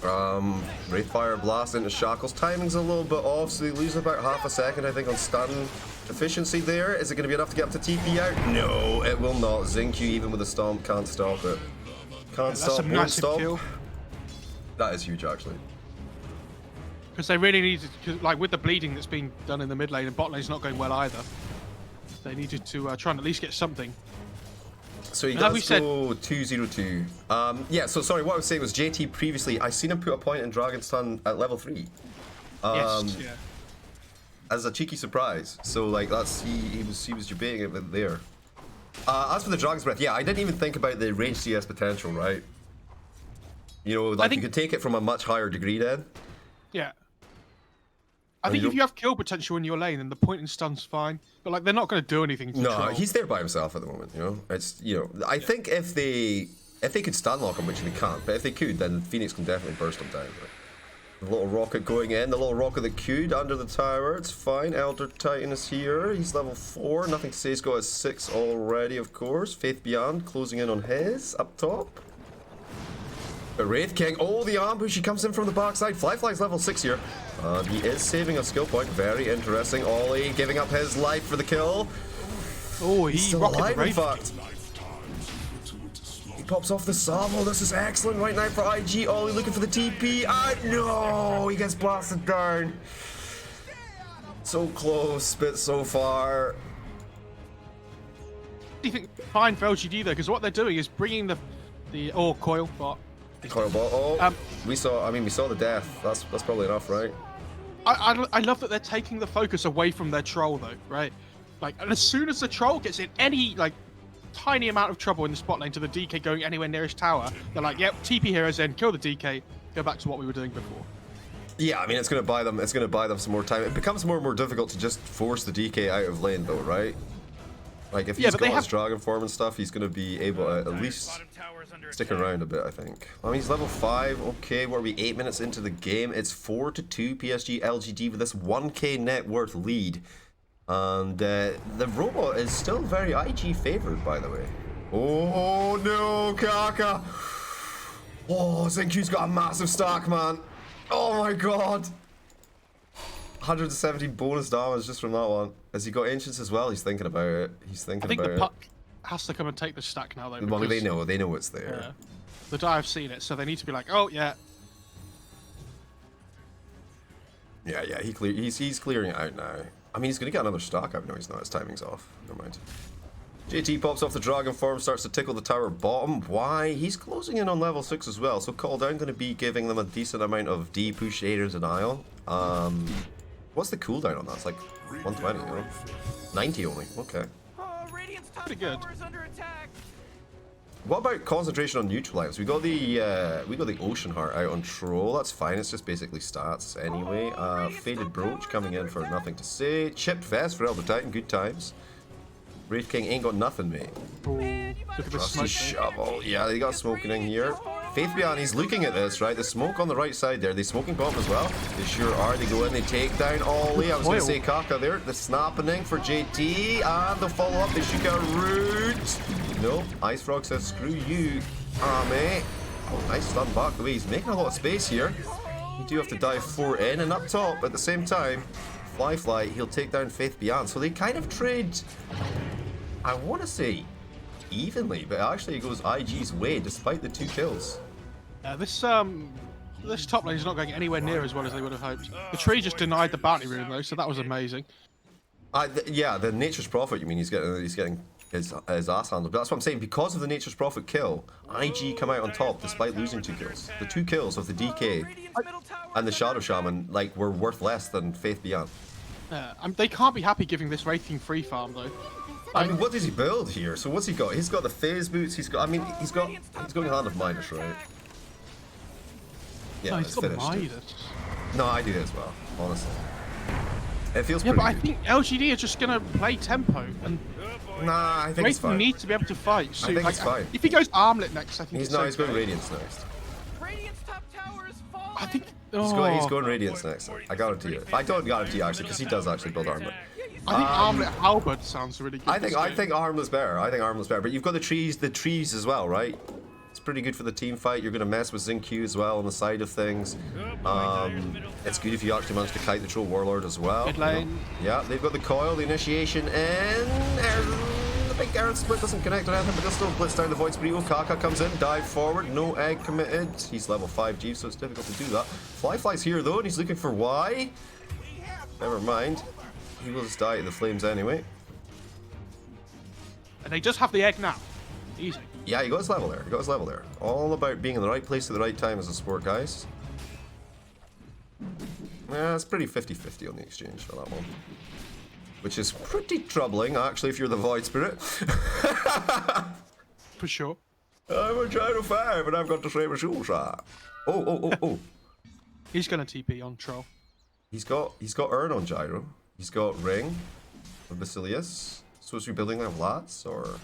Wraithfire Blast into Shackles. Timing's a little bit off, so they lose about half a second, I think, on stun efficiency there. Is it going to be enough to get up to TP out? No, it will not. Xingqiu, even with a stomp, can't stop it. Can't That's a stop, won't massive stop. kill. That is huge, actually. Because they really needed, like with the bleeding that's being done in the mid lane and bot lane's not going well either. They needed to try and at least get something. So he And like we does said- go 2-0-2. Yeah, so sorry, what I was saying was JT previously, I seen him put a point in Dragon Stun at level 3. Yes, yeah. As a cheeky surprise. So like he was debating it there. As for the Dragon's Breath, yeah, I didn't even think about the range CS potential, right? You know, like think- you could take it from a much higher degree then. Yeah. I mean, think if you have kill potential in your lane, then the point and stun's fine. But like, they're not going to do anything to No, Troll. he's there by himself at the moment, you know? It's, you know, I think if they could stun lock him, which they can't, but if they could, then Phoenix can definitely burst him down. The little rocket going in, the little rocket that queued under the tower, it's fine. Elder Titan is here, he's level 4, nothing to say, he's got his 6 already, of course. Faith Beyond closing in on his, up top. The Wraith King, oh, the ambush, he comes in from the backside. Flyfly's level 6 here. He is saving a skill point, very interesting. Ollie giving up his life for the kill. Oh, He's he still rocketed alive, in Wraith. fact. He pops off the salvo. This is excellent right now for IG. Ollie looking for the TP. No, he gets blasted down. So close, but so far. Do you think fine for LGD though? Because what they're doing is bringing the coil bot. Coil ball. Oh, we saw the death. That's probably enough, right? I love that they're taking the focus away from their troll though, right? Like, and as soon as the troll gets in any like tiny amount of trouble in the spot lane to the DK going anywhere near his tower, they're like, yep, TP heroes in, kill the DK, go back to what we were doing before. Yeah, I mean it's gonna buy them. It's gonna buy them some more time. It becomes more and more difficult to just force the DK out of lane, though, right? Like if he's but they got his have- dragon form and stuff, he's gonna be able to at least Bottom tower's under stick attack. around a bit, I think. I mean, he's level 5. Okay, what are we? 8 minutes into the game. It's 4-2 PSG.LGD with this 1k net worth lead, and the robot is still very IG favored, by the way. Oh no, Kaka! Oh, Xingqiu's got a massive stack, man. Oh my god. 170 bonus damage just from that one. Has he got ancients as well? He's thinking about it. He's thinking I think about the it. puck has to come and take the stack now though. Well, they because, know it's there. Yeah. The die have seen it, so they need to be like, oh yeah. Yeah, he's clearing it out now. I mean, he's gonna get another stack out. No, he's not. His timing's off. Never mind. JT pops off the dragon form, starts to tickle the tower bottom. Why? He's closing in on level 6 as well. So Call Down gonna be giving them a decent amount of D push and denial. What's the cooldown on that? It's like 120, you know? 90 only. Okay. Oh, Radiant's top Pretty good. tower is under attack. What about concentration on neutral items? We got the Ocean Heart out on Troll. That's fine. It's just basically stats anyway. Faded Brooch coming in for nothing to say. Chipped Vest for Elder Titan. Good times. Wraith King ain't got nothing, mate. Look at the Rusty smoke. shovel. Yeah, they got smoking in here. Faith Beyond, he's looking at this, right? The smoke on the right side there. They smoking bomb as well. They sure are. They go in, they take down Ollie. I was going to say Kaka there. The snapping for JT. And the follow up. They shoot a root. Nope. Ice Frog says, screw you, mate. Oh, nice stun back the way. He's making a lot of space here. You do have to dive 4 in. And up top, at the same time, Fly, he'll take down Faith Beyond. So they kind of trade, I want to say, evenly, but actually it goes IG's way despite the 2 kills. This top lane is not going anywhere near as well as they would have hoped. The tree just denied the bounty rune though, so that was amazing. Yeah, the Nature's Prophet. You mean he's getting his ass handled. But that's what I'm saying. Because of the Nature's Prophet kill, IG come out on top despite losing 2 kills. The 2 kills of the DK and the Shadow Shaman like were worth less than Faith Beyond. They can't be happy giving this Wraithing free farm though. I mean, what does he build here? So what's he got? He's got the phase boots. He's got. I mean, he's going Hand of Midas, right? Yeah, No, it's he's got finished. Midas. No, I do as well. Honestly, it feels Yeah, pretty but I good. think LGD are just gonna play tempo, and Nah, I think it's Wraithing fine. needs to be able to fight. So, I think like, it's fine. If he goes Armlet next, I think He's it's not. He's going okay. Radiance next. Radiant's top tower is falling. I think. He's going Radiance next. I guarantee it. I don't guarantee actually, because he does actually build Armlet. I think Armlet Halberd sounds really good. I think this game. Armlet's better. I think Armlet's better. But you've got the trees as well, right? It's pretty good for the team fight. You're going to mess with Zinq as well on the side of things. It's good if you actually manage to kite the Troll Warlord as well. Mid lane. Yeah, they've got the coil, the initiation, and the big Aaron split doesn't connect or anything, but they'll still blitz down the Void Sprito. Kaka comes in, dive forward, no egg committed. He's level 5G, so it's difficult to do that. Fly's here though, and he's looking for Y. Never mind. He will just die to the flames anyway. And they just have the egg now. Easy. Yeah, he got his level there. He got his level there. All about being in the right place at the right time as a sport, guys. Yeah, it's pretty 50-50 on the exchange for that one. Which is pretty troubling, actually, if you're the Void Spirit. For sure. I'm a Gyro 5 and I've got the Saber Shoe shot. Oh. He's gonna TP on Troll. He's got Urn on Gyro. He's got Ring with Basilius. Supposed to be building that Lats or...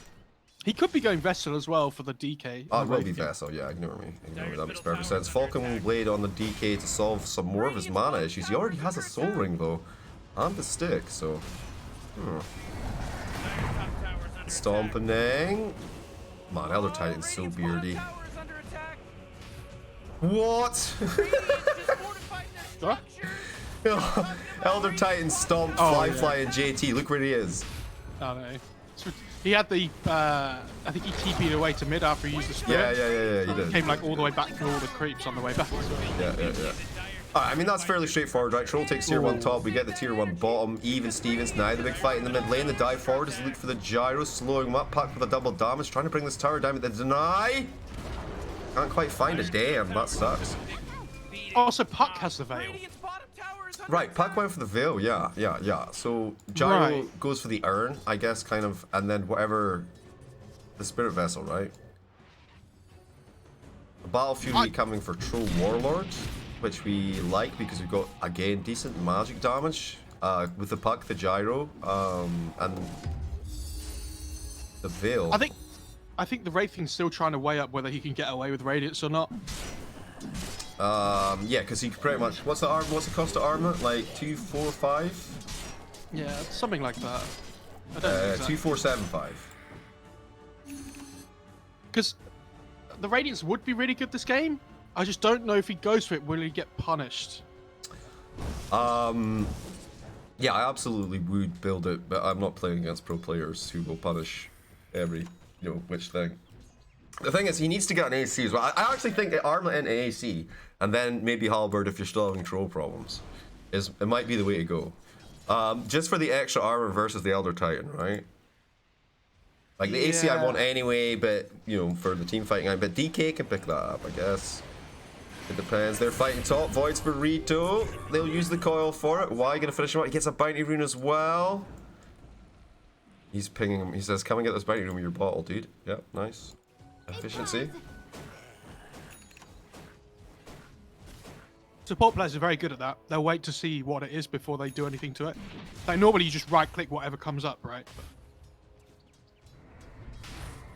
He could be going Vessel as well for the DK. Oh, it will be Vessel, yeah, ignore me. Ignore me, that makes perfect sense. Falcon Blade on the DK to solve some more of his mana issues. He already has a Soul Ring though. And the stick, so... Stomping. Man, Elder Titan's so beardy. What? Elder Titan stomped Fly, and JT. Look where he is. Oh no. He had the, I think he TP'd away to mid after he used the spirit. Yeah, he did. Came like all the way back through all the creeps on the way back. Yeah. Alright, I mean, that's fairly straightforward, right? Troll takes tier 1 top, we get the tier 1 bottom. Even Stevens, now the big fight in the mid lane. The dive forward is look for the gyro, slowing him up. Puck with a double damage, trying to bring this tower down, but the deny. Can't quite find a damn, that sucks. Also, Puck has the veil. Right, Puck went for the veil, yeah. So gyro goes for the urn, I guess, kind of, and then whatever the spirit vessel, right? The Battle Fury coming for Troll Warlord, which we like because we've got, again, decent magic damage with the Puck, the gyro, and the veil. I think the Wraithing's still trying to weigh up whether he can get away with Radiance or not. Yeah, because he pretty much, what's the cost of armor? Like 2, 4, 5? Yeah, something like that. I don't know 2, 4, 7, 5. Because the Radiance would be really good this game. I just don't know if he goes for it, will he get punished? Yeah, I absolutely would build it, but I'm not playing against pro players who will punish every, which thing. The thing is, he needs to get an AC as well. I actually think Armlet and AC, and then maybe Halberd if you're still having troll problems, it might be the way to go. Just for the extra armor versus the Elder Titan, right? Like the AC I want anyway, but for the team fighting, but DK can pick that up, I guess. It depends. They're fighting top. Void Spirito. They'll use the coil for it. Why gonna finish him out? He gets a bounty rune as well. He's pinging him. He says, "Come and get this bounty rune with your bottle, dude." Yep, nice. Efficiency. Support players are very good at that. They'll wait to see what it is before they do anything to it. Like normally you just right click whatever comes up, right? But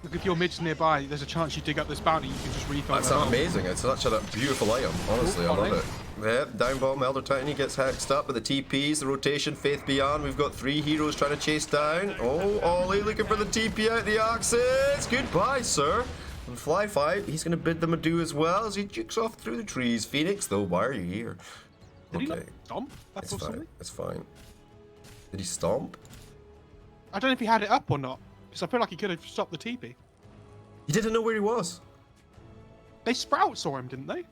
look, if your mid's nearby, there's a chance you dig up this bounty, you can just refill That's amazing. It's such a beautiful item. Honestly, I love it. Yep, down bottom, Elder Titan, he gets hexed up with the TPs, the rotation, Faith Beyond. We've got 3 heroes trying to chase down. Oh, Ollie looking for the TP out the axis. Goodbye, sir. And Fly 5, he's going to bid them adieu as well as he jukes off through the trees. Phoenix, though, why are you here? Did he not stomp? It's fine. It's fine. Did he stomp? I don't know if he had it up or not, because I feel like he could have stopped the TP. He didn't know where he was. They Sprout saw him, didn't they?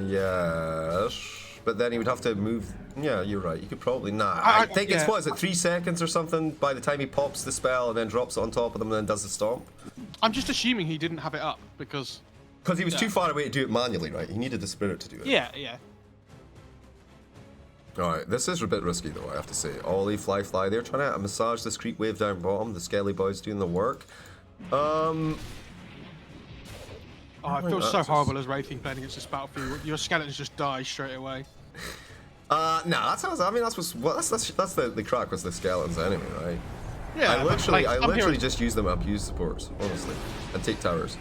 Yes. but then he would have to move. Yeah, you're right. You could probably I think it's what is it, 3 seconds or something by the time he pops the spell and then drops it on top of them and then does the stomp. I'm just assuming he didn't have it up because he was too far away to do it manually, right? He needed the spirit to do it. Yeah, yeah. Alright, this is a bit risky though, I have to say. Ollie, fly. They're trying to massage this creep wave down bottom. The Skelly boys doing the work. Oh, it feels so horrible as Wraithing playing against this battlefield. Your skeletons just die straight away. Nah, that's how. I mean, that's the crack with the skeletons anyway, right? Yeah, I literally just use them up, use supports, honestly, and take towers.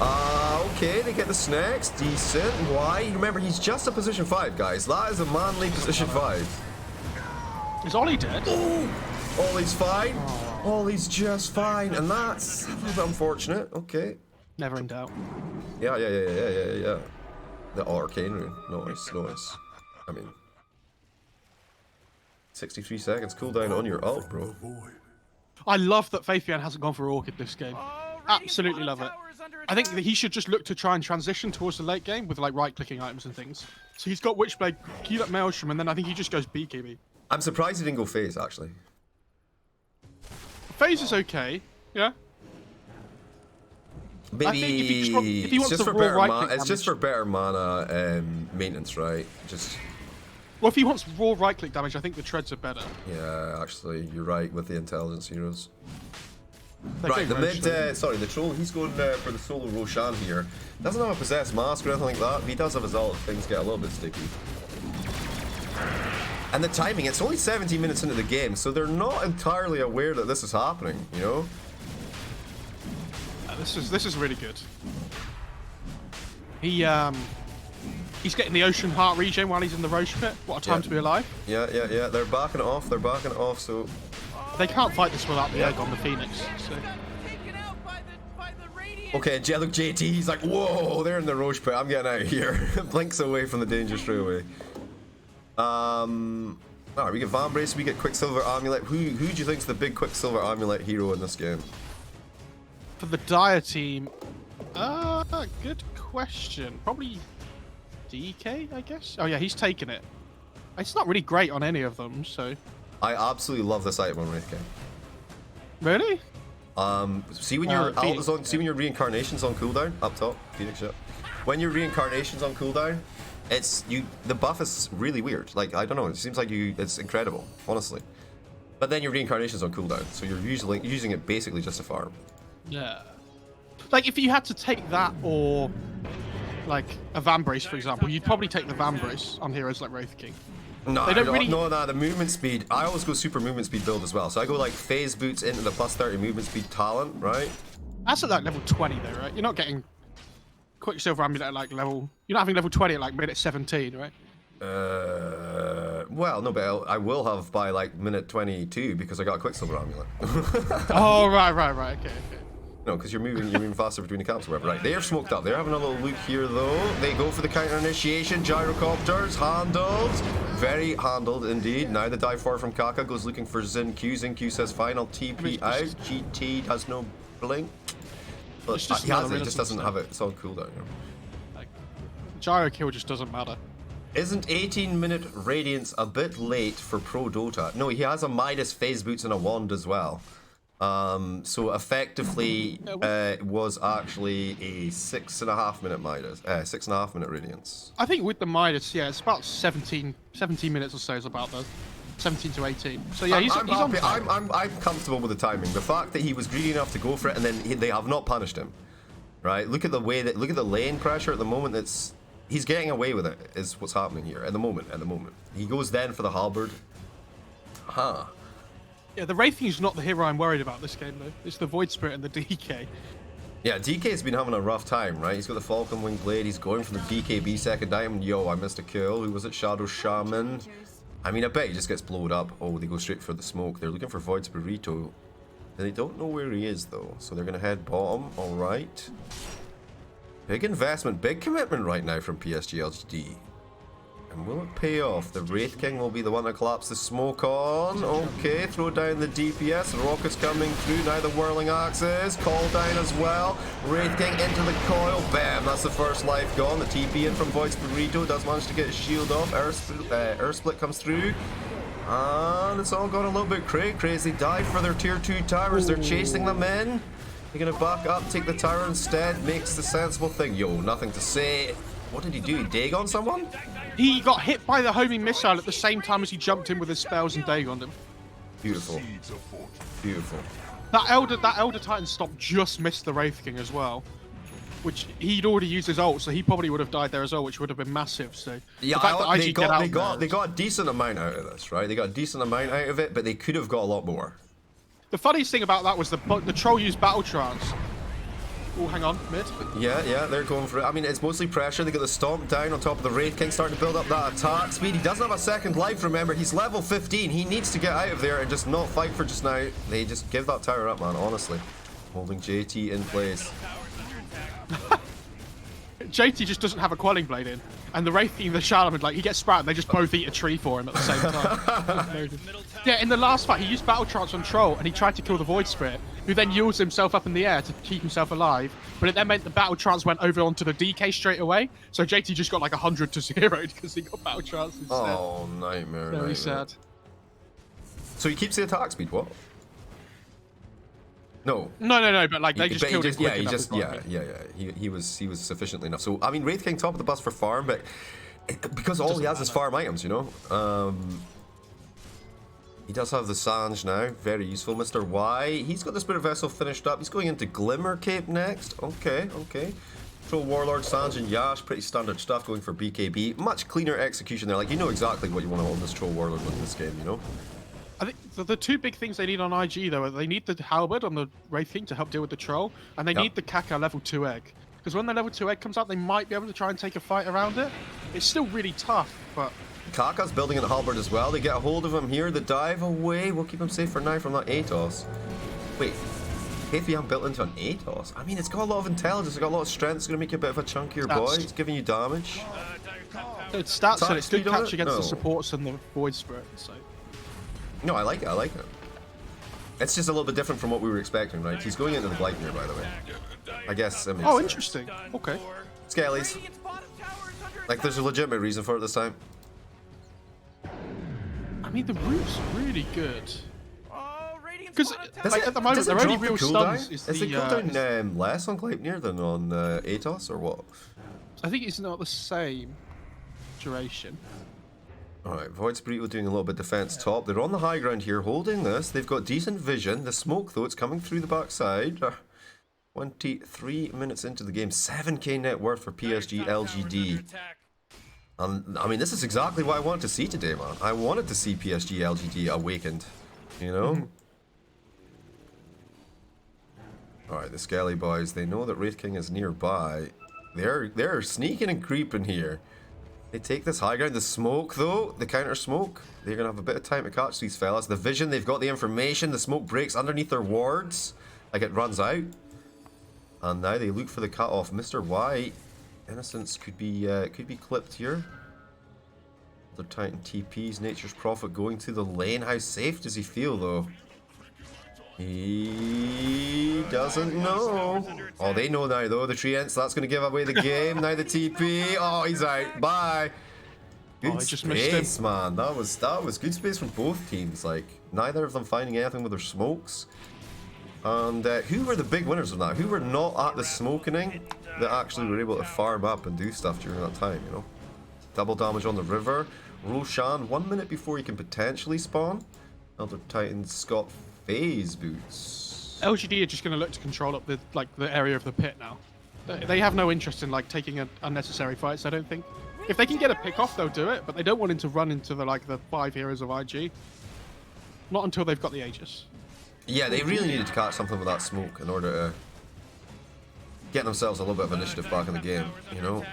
Okay, they get the snacks, decent. Why? Remember, he's just a position 5, guys. That is a manly position 5. Is Ollie dead? Ollie's fine. Ollie's just fine, and that's a little bit unfortunate. Okay. Never in doubt. Yeah. The arcane rune. Nice. I mean, 63 seconds cooldown on your ult, bro. I love that Faithian hasn't gone for Orchid this game. Absolutely love it. I think that he should just look to try and transition towards the late game with like right-clicking items and things. So he's got Witchblade, queued up Maelstrom, and then I think he just goes BKB. I'm surprised he didn't go phase, actually. Phase is okay, yeah. Maybe I think if he wants just the for raw better right-click it's just for better mana maintenance, right? Just. Well, if he wants raw right-click damage, I think the treads are better. Yeah, actually, you're right with the intelligence heroes. They're Right, the Roshan. the troll, he's going for the solo Roshan here. Doesn't have a possessed mask or anything like that. If he does have his ult, things get a little bit sticky. And the timing, it's only 17 minutes into the game, so they're not entirely aware that this is happening, you know? This is really good. He's getting the Ocean Heart regen while he's in the Roche pit. What a time to be alive. Yeah. They're backing it off, so... They can't fight this without the egg on the Phoenix. So. Okay, look, JT, he's like, whoa, they're in the Roche pit. I'm getting out of here. Blinks away from the danger straight away. Alright, we get Vambrace, we get Quicksilver Amulet. Who do you think's the big Quicksilver Amulet hero in this game? For the Dire team, good question. Probably DK, I guess. Oh yeah, he's taken it. It's not really great on any of them, so. I absolutely love this item on Wraith King. Really? See when your ult is on, see when your reincarnation's on cooldown up top, Phoenix. Yeah. When your reincarnation's on cooldown, the buff is really weird. Like I don't know, it seems like it's incredible, honestly. But then your reincarnation's on cooldown, so you're using it basically just to farm. Yeah. Like if you had to take that or like a Vambrace, for example, you'd probably take the Vambrace on heroes like Wraith King. No, the movement speed. I always go super movement speed build as well. So I go like phase boots into the plus 30 movement speed talent, right? That's at like level 20 though, right? You're not getting Quicksilver Amulet at like level. You're not having level 20 at like minute 17, right? Well, no, but I will have by like minute 22 because I got a Quicksilver Amulet. Oh, right, okay. No, because you're moving faster between the camps or whatever. Right, they're smoked up. They're having a little look here though. They go for the counter initiation. Gyrocopters handled, very handled indeed. Now the dive far from Kaka goes looking for Xin Q. Xin Q says final TP out. GT has no blink. But he has it. He just doesn't have it. It's on cooldown. You know? Like, Gyro kill just doesn't matter. Isn't 18-minute Radiance a bit late for Pro Dota? No, he has a Midas phase boots and a wand as well. So effectively, it was actually a 6.5 minute Midas, 6.5 minute Radiance. I think with the Midas, yeah, it's about 17 minutes or so is about the 17 to 18. So yeah, he's on time. I'm comfortable with the timing. The fact that he was greedy enough to go for it and then they have not punished him, right? Look at the lane pressure at the moment. He's getting away with it. Is what's happening here at the moment. He goes then for the halberd. Huh. Yeah, the Wraithing is not the hero I'm worried about this game, though. It's the Void Spirit and the DK. Yeah, DK's been having a rough time, right? He's got the Falcon Wing Blade. He's going for the BKB second item. Yo, I missed a kill. Who was it? Shadow Shaman. I mean, I bet he just gets blowed up. Oh, they go straight for the smoke. They're looking for Void Spirito. They don't know where he is, though. So they're going to head bottom. All right. Big investment, big commitment right now from PSG.LGD. And will it pay off? The Wraith King will be the one to collapse the smoke on. Okay, throw down the DPS. Rockets coming through. Now the whirling axes. Call down as well. Wraith King into the coil. Bam, that's the first life gone. The TP in from Void's Burrito does manage to get his shield off. Earth Split comes through. And it's all gone a little bit crazy. Dive for their tier 2 towers. They're chasing them in. They're gonna back up, take the tower instead. Makes the sensible thing. Yo, nothing to say. What did he do? Dig on someone? He got hit by the homing missile at the same time as he jumped in with his spells and Dagoned him. Beautiful. Beautiful. That Elder Titan stop just missed the Wraith King as well. Which he'd already used his ult, so he probably would have died there as well, which would have been massive. So yeah, the fact that IG they got a decent amount out of this, right? They got a decent amount out of it, but they could have got a lot more. The funniest thing about that was the troll used battle trance. Oh, hang on, mid. Yeah, they're going for it. I mean, it's mostly pressure. They got the stomp down on top of the Wraith King, starting to build up that attack speed. He doesn't have a second life, remember. He's level 15. He needs to get out of there and just not fight for just now. They just give that tower up, man, honestly. Holding JT in place. JT just doesn't have a quelling blade in, and the Wraith King, the Shaman, like he gets sprouted, and they just both eat a tree for him at the same time. Yeah, in the last fight, he used battle trance on Troll, and he tried to kill the Void Spirit, who then yielded himself up in the air to keep himself alive. But it then meant the battle trance went over onto the DK straight away, so JT just got like 100 to 0 because he got battle trance instead. Oh, nightmare. Very sad. So he keeps the attack speed. What? No. No, but like they just killed him quick He was sufficiently enough. So I mean, Wraith King top of the bus for farm, but because all he has is farm items, you know. He does have the Sange now, very useful. Mr. Y, he's got the Spirit Vessel finished up. He's going into Glimmer Cape next. Okay. Troll Warlord, Sange and Yash, pretty standard stuff going for BKB. Much cleaner execution there. Like you know exactly what you want to hold this Troll Warlord with in this game, you know. I think the two big things they need on IG though are they need the Halberd on the Wraith King to help deal with the troll, and they need the Kaka level 2 egg. Because when the level 2 egg comes out, they might be able to try and take a fight around it. It's still really tough, but... Kaka's building in the Halberd as well. They get a hold of him here. The dive away. We'll keep him safe for now from that Atos. Wait. Pathian built into an Atos? I mean, it's got a lot of intelligence. It's got a lot of strength. It's going to make you a bit of a chunkier boy. It's giving you damage. It's stats and it's good catch against the supports and the Void Spirit, so... No, I like it. It's just a little bit different from what we were expecting, right? He's going into the Blightmere, by the way. I guess. I mean, oh, interesting. Okay. Scalies. Like, there's a legitimate reason for it this time. I mean, the roof's really good. Because like, at the moment, the their only real stuns is the cooldown less on Gleipnir than on Atos, or what? I think it's not the same duration. Alright, Void Spirit doing a little bit of defense top. They're on the high ground here, holding this. They've got decent vision. The smoke, though, it's coming through the backside. 23 minutes into the game. 7k net worth for PSG.LGD. And, I mean, this is exactly what I wanted to see today, man. I wanted to see PSG.LGD awakened. You know? Alright, the Skelly boys, they know that Wraith King is nearby. They're sneaking and creeping here. They take this high ground. The smoke, though, the counter smoke, they're going to have a bit of time to catch these fellas. The vision, they've got the information. The smoke breaks underneath their wards. Like, it runs out. And now they look for the cut-off. Mr. Y, Innocence could be clipped here. Other Titan TPs. Nature's Prophet going to the lane. How safe does he feel, though? He doesn't know. Oh, they know now, though. The Treants, that's going to give away the game. Now the TP. Oh, he's out. Bye. Good space, man. That was good space from both teams. Like, neither of them finding anything with their smokes. And who were the big winners of that? Who were not at the smokening that actually were able to farm up and do stuff during that time, you know? Double damage on the river. Roshan, 1 minute before he can potentially spawn. Elder Titans got phase boots. LGD are just going to look to control up the area of the pit now. They have no interest in like taking unnecessary fights. I don't think. If they can get a pick off, they'll do it. But they don't want him to run into the 5 heroes of IG. Not until they've got the Aegis. Yeah, they really needed to catch something with that smoke in order to get themselves a little bit of initiative back in the game, you know.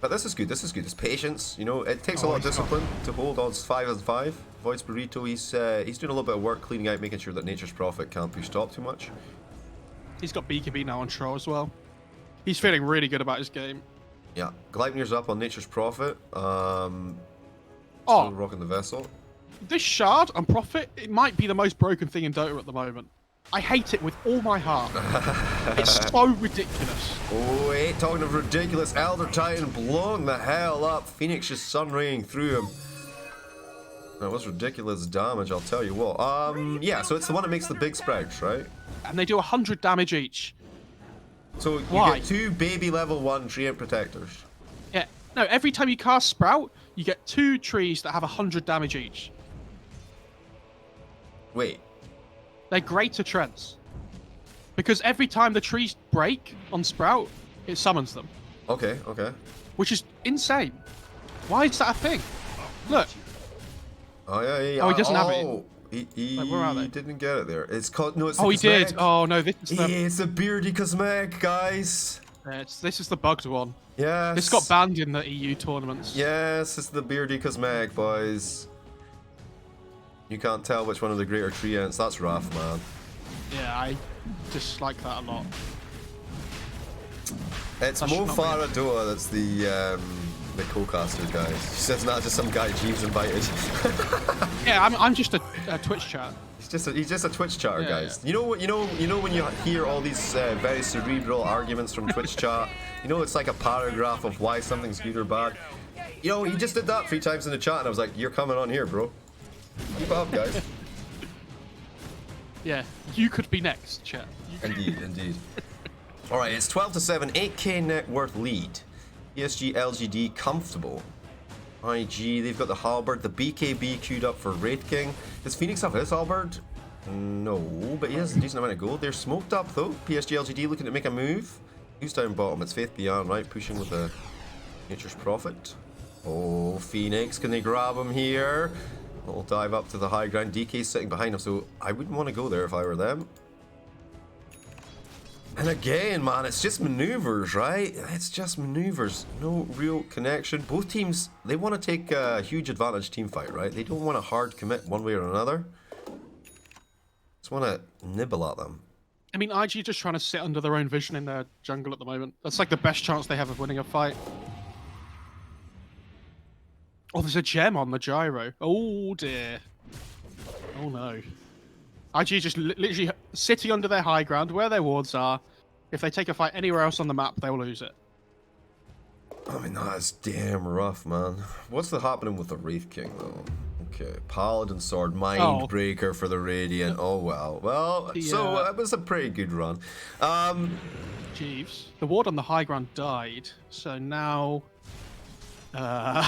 But this is good. This is good. It's patience, you know. It takes a lot of discipline to hold odds 5-5. Void's Burrito, he's doing a little bit of work cleaning out, making sure that Nature's Prophet can't push top too much. He's got BKB now on Troll as well. He's feeling really good about his game. Yeah, Gleipnir's up on Nature's Prophet. Oh, Still rocking the vessel. this shard and Prophet, it might be the most broken thing in Dota at the moment. I hate it with all my heart. It's so ridiculous. Oh wait, talking of ridiculous, Elder Titan blowing the hell up. Phoenix just sun raying through him. That was ridiculous damage, I'll tell you what. Yeah, so it's the one that makes the big sprouts, right? And they do 100 damage each. So you Why? get 2 baby level 1 treant protectors. Yeah. No, every time you cast Sprout, you get 2 trees that have 100 damage each. Wait. They're greater trends. Because every time the trees break on Sprout, it summons them. Okay, okay. Which is insane. Why is that a thing? Look. Oh yeah, yeah. Oh, he doesn't have it. Oh, he Like, where are they? didn't get it there. It's called no. It's the Oh, he did. cosmetic. Oh no, this is Yeah, the it's a beardy cosmetic, guys. this is the bugged one. Yes. This got banned in the EU tournaments. Yes, it's the beardy cosmetic, boys. You can't tell which one of the greater treants. That's rough, man. Yeah, I dislike that a lot. It's That Mo should not be- Faradoa that's the co-caster, guys. She says not just some guy Jeeves invited. Yeah, I'm just a Twitch chat. He's just a Twitch chatter, Yeah, guys. You know what? You know when you hear all these very cerebral arguments from Twitch chat. You know it's like a paragraph of why something's good or bad. You know he just did that 3 times in the chat, and I was like, "You're coming on here, bro. Keep up, guys." Yeah, you could be next, chat. Indeed, indeed. All right, it's 12-7, 8k net worth lead. PSG.LGD comfortable. IG, they've got the halberd, the BKB queued up for Wraith King. Does Phoenix have his halberd? No, but he has a decent amount of gold. They're smoked up though. PSG.LGD looking to make a move. Who's down bottom? It's Faith Beyond, right? Pushing with the Nature's Prophet. Oh, Phoenix, can they grab him here? Little dive up to the high ground. DK's sitting behind him, so I wouldn't want to go there if I were them. And again, man, it's just maneuvers, right? It's just maneuvers. No real connection. Both teams, they want to take a huge advantage team fight, right? They don't want to hard commit one way or another. Just want to nibble at them. I mean, IG just trying to sit under their own vision in their jungle at the moment. That's like the best chance they have of winning a fight. Oh, there's a gem on the gyro. Oh dear. Oh no. IG just literally sitting under their high ground where their wards are. If they take a fight anywhere else on the map, they'll lose it. I mean, that's damn rough, man. What's the happening with the Wraith King, though? Okay, Paladin Sword, Mindbreaker for the Radiant. Oh, well. Well, so it was a pretty good run. Jeeves. The ward on the high ground died, so now... they're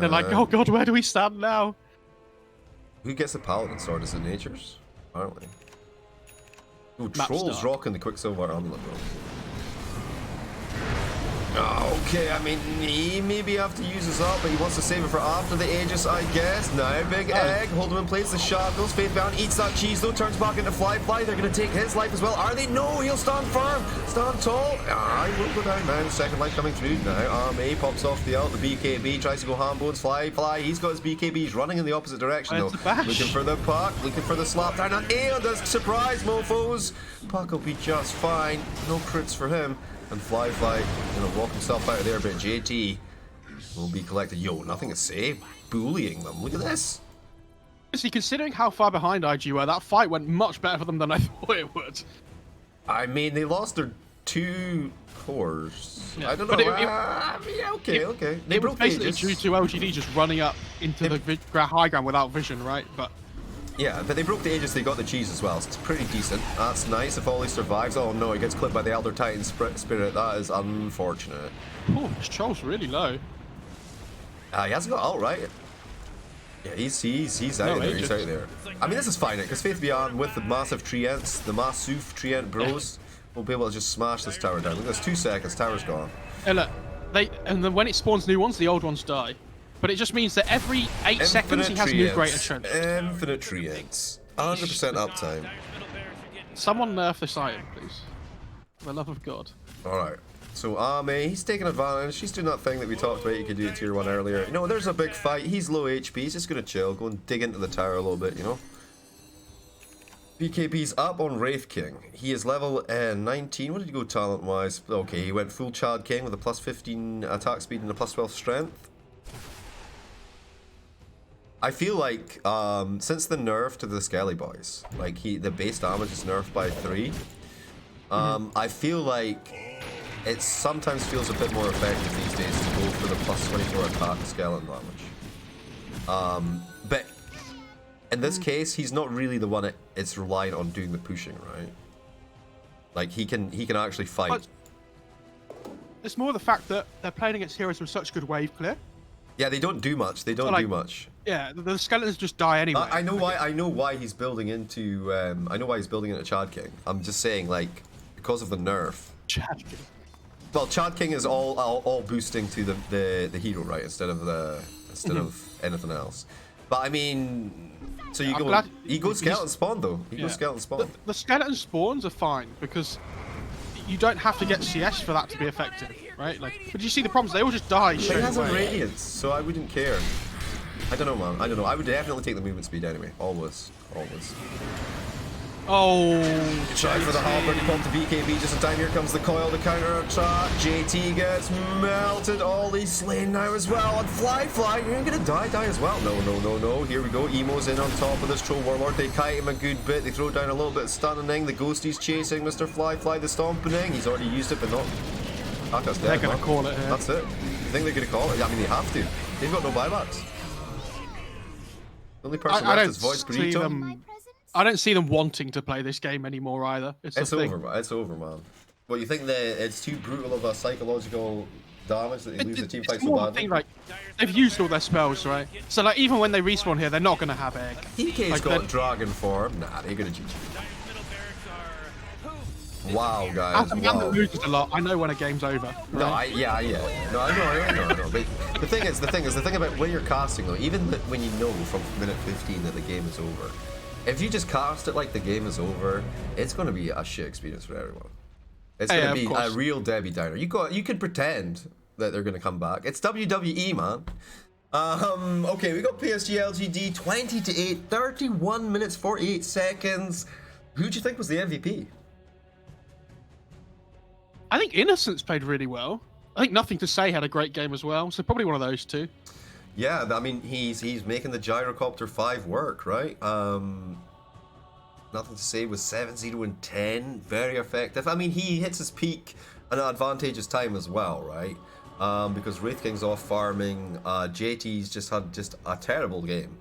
like, oh god, where do we stand now? Who gets the Paladin Sword? Is it Nature's? Apparently. Ooh, Map Trolls start. rocking the Quicksilver Amulet, bro. Okay, I mean, he maybe have to use this up, but he wants to save it for after the Aegis, I guess. Now, Big Egg, hold him in place, the shackles, Faith Bound eats that cheese, though, turns back into Fly. They're going to take his life as well. Are they? No, he'll stand firm, stand tall. I will go down now, second life coming through now. A pops off the ult, the BKB tries to go ham bones, Fly. He's got his BKB, he's running in the opposite direction, though. Looking for the puck, looking for the slap down, and does surprise, mofos. Puck will be just fine, no crits for him. And Fly gonna walk himself out of there, but JT will be collected. Yo, nothing to say. Bullying them. Look at this. See, considering how far behind IG were, that fight went much better for them than I thought it would. I mean, they lost their 2 cores. Yeah, I don't know. but Yeah, okay. They It was broke the basically Aegis. due to LGD just running up into the high ground without vision, right? But Yeah, but they broke the Aegis, they got the cheese as well. So it's pretty decent. That's nice if Ollie survives. Oh no, he gets clipped by the Elder Titan Spirit. That is unfortunate. oh, this troll's really low. He hasn't got ult, right? Yeah, he's out No, there. Aegis. He's out there. I mean, this is fine because Faith Beyond with the massive treants, the massive treant bros, will be able to just smash this tower down. Look, there's 2 seconds. Tower's gone. And look, and then when it spawns new ones, the old ones die. But it just means that every 8 seconds he has new greater trend. Infinite treants. 100% uptime. Someone nerf this item, please. For the love of God. Alright. So Ame, he's taking advantage. She's doing that thing that we talked about you could do at tier 1 earlier. You know, there's a big fight. He's low HP. He's just going to chill. Go and dig into the tower a little bit, you know? BKB's up on Wraith King. He is level 19. What did he go talent-wise? Okay, he went full Chad King with a plus 15 attack speed and a plus 12 strength. I feel like, since the nerf to the Skelly Boys, like the base damage is nerfed by 3. I feel like it sometimes feels a bit more effective these days to go for the plus 24 attack skeleton damage. But in this case, he's not really the one it's reliant on doing the pushing, right? Like he can actually fight. But it's more the fact that they're playing against heroes with such good wave clear. Yeah, they don't do much. They don't do much. Yeah, the skeletons just die anyway. I know why. I know why he's building into. I know why he's building into Chad King. I'm just saying, like, because of the nerf. Chad King. Well, Chad King is all boosting to the hero, right? Instead of anything else. But I mean, so you go skeleton spawn though. You go skeleton spawn. The skeleton spawns are fine because you don't have to get CS for that to be effective, right? Like, but you see the problems? They all just die But straight he has a away. radiance, so I wouldn't care. I don't know, man. I don't know. I would definitely take the movement speed anyway. Always. Oh, Try for the halberd, he pumped the BKB just in time. Here comes the coil, the counter attack. JT gets melted. Ollie's slain now as well. And Fly, you're gonna die as well. No. Here we go. Emo's in on top of this Troll Warlord. They kite him a good bit. They throw down a little bit of stunning. The Ghostie's chasing Mr. Fly, the stomping. He's already used it, but not. Aka's dead. they're gonna call it. That's it. You think they're gonna call it? I mean, they have to. They've got no buybacks. The only person I left don't is Voice see Burrito. them. I don't see them wanting to play this game anymore either. It's over, man. It's over, man. Well, you think that it's too brutal of a psychological damage that they lose the team fight It's so more the badly? thing, like, they've used all their spells, right? So, like, even when they respawn here, they're not gonna have egg. PK's Like, got they're- dragon form. Nah, they're gonna GG. Middle barracks are who? Wow, guys. As a man that Wow. loses a lot, I know when a game's over. No, right? No, I know. But the thing about when you're casting though, even when you know from minute 15 that the game is over, if you just cast it like the game is over, it's going to be a shit experience for everyone. It's going to be a real Debbie Downer. You can pretend that they're going to come back. It's WWE, man. Okay, we got PSG.LGD 20-8, 31 minutes 48 seconds. Who do you think was the MVP? I think Innocence played really well. I think Nothing to Say had a great game as well. So probably one of those two. Yeah, I mean, he's making the Gyrocopter 5 work, right? Nothing to Say was 7-0 and 10, very effective. I mean, he hits his peak at an advantageous time as well, right? Because Wraith King's off farming, JT's just had a terrible game.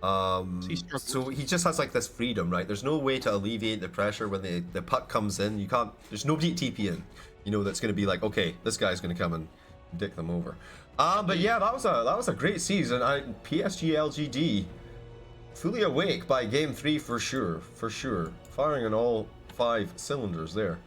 So he just has like this freedom, right? There's no way to alleviate the pressure when the puck comes in. You can't. There's nobody to TP in, you know, that's gonna be like, okay, this guy's gonna come and dick them over. But yeah, that was a great season. PSG.LGD fully awake by game 3 for sure, firing on all 5 cylinders there.